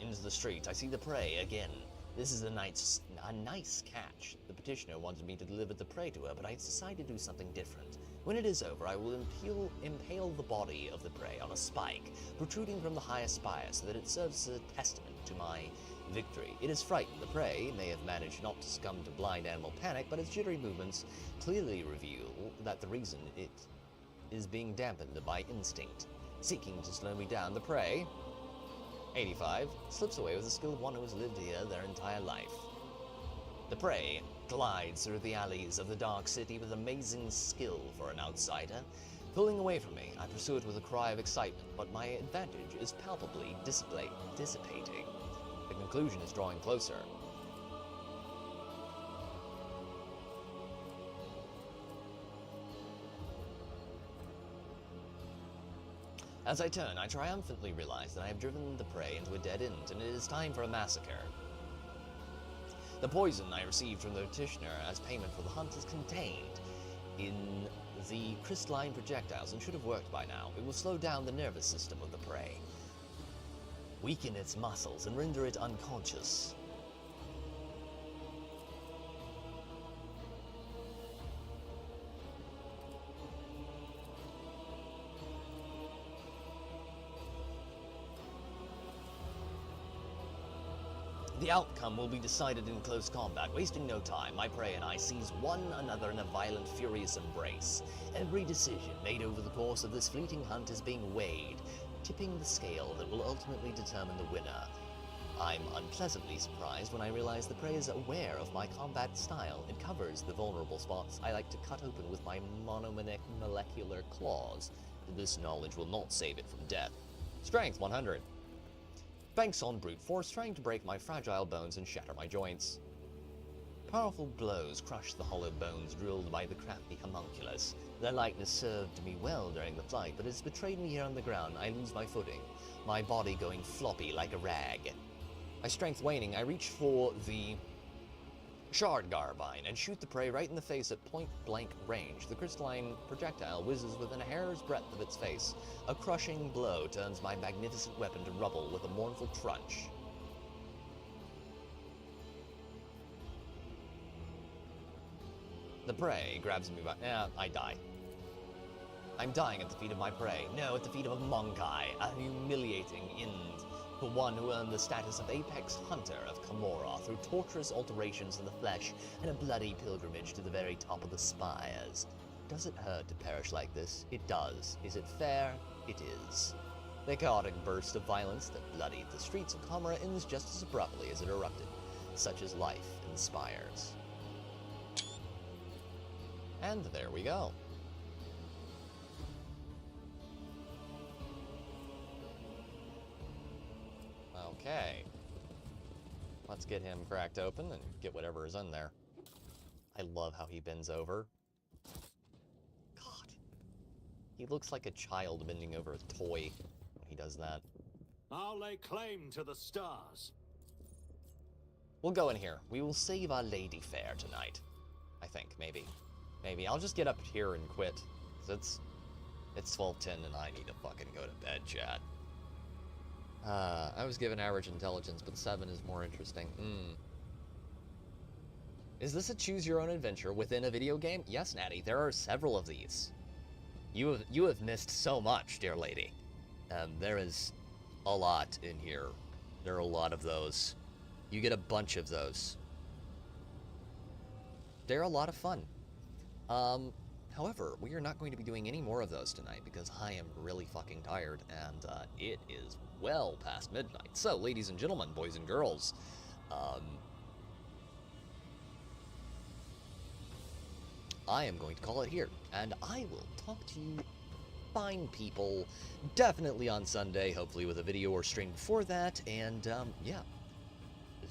into the street, I see the prey again. This is a nice catch. The petitioner wanted me to deliver the prey to her, but I decided to do something different. When it is over, I will impale the body of the prey on a spike, protruding from the highest spire, so that it serves as a testament to my victory. It is frightened. The prey may have managed not to succumb to blind animal panic, but its jittery movements clearly reveal that the reason it is being dampened by instinct. Seeking to slow me down, the prey, 85, slips away with the skill of one who has lived here their entire life. The prey glides through the alleys of the dark city with amazing skill for an outsider. Pulling away from me, I pursue it with a cry of excitement, but my advantage is palpably dissipating. The conclusion is drawing closer. As I turn, I triumphantly realize that I have driven the prey into a dead end, and it is time for a massacre. The poison I received from the petitioner as payment for the hunt is contained in the crystalline projectiles and should have worked by now. It will slow down the nervous system of the prey, weaken its muscles, and render it unconscious. The outcome will be decided in close combat. Wasting no time, my prey and I seize one another in a violent, furious embrace. Every decision made over the course of this fleeting hunt is being weighed, tipping the scale that will ultimately determine the winner. I'm unpleasantly surprised when I realize the prey is aware of my combat style. It covers the vulnerable spots I like to cut open with my monomolecular claws. This knowledge will not save it from death. Strength 100. Banks on brute force, trying to break my fragile bones and shatter my joints. Powerful blows crush the hollow bones drilled by the crafty homunculus. Their likeness served me well during the flight, but it's betrayed me here on the ground. I lose my footing, my body going floppy like a rag. My strength waning, I reach for the shard garbine and shoot the prey right in the face at point-blank range. The crystalline projectile whizzes within a hair's breadth of its face. A crushing blow turns my magnificent weapon to rubble with a mournful crunch. The prey grabs me by... I die. I'm dying at the feet of my prey. No, at the feet of a Monkai. A humiliating end the one who earned the status of Apex Hunter of Commorragh through torturous alterations in the flesh and a bloody pilgrimage to the very top of the spires. Does it hurt to perish like this? It does. Is it fair? It is. The chaotic burst of violence that bloodied the streets of Commorragh ends just as abruptly as it erupted. Such is life in the spires. And there we go. Okay. Let's get him cracked open and get whatever is in there. I love how he bends over. God. He looks like a child bending over a toy when he does that. I'll lay claim to the stars. We'll go in here. We will save our lady fair tonight. I think, maybe. Maybe. I'll just get up here and quit. 'Cause it's 12:10 and I need to fucking go to bed, chat. I was given average intelligence, but 7 is more interesting. Is this a choose-your-own-adventure within a video game? Yes, Natty, there are several of these. You have missed so much, dear lady. There is a lot in here. There are a lot of those. You get a bunch of those. They're a lot of fun. However, we are not going to be doing any more of those tonight because I am really fucking tired and it is well past midnight. So, ladies and gentlemen, boys and girls, I am going to call it here, and I will talk to you fine people definitely on Sunday, hopefully with a video or stream before that, and yeah.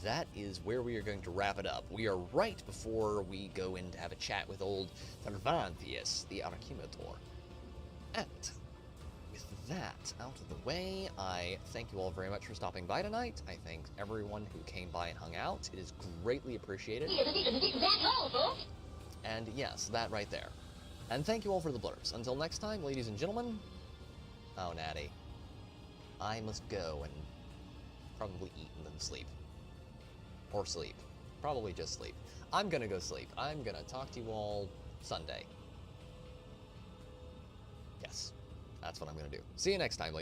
That is where we are going to wrap it up. We are right before we go in to have a chat with old Cervantes, the Archimator. And with that out of the way, I thank you all very much for stopping by tonight. I thank everyone who came by and hung out. It is greatly appreciated. And yes, that right there. And thank you all for the blurs. Until next time, ladies and gentlemen. Oh, Natty. I must go and probably eat and then sleep. Or sleep. Probably just sleep. I'm gonna go sleep. I'm gonna talk to you all Sunday. Yes. That's what I'm gonna do. See you next time, ladies.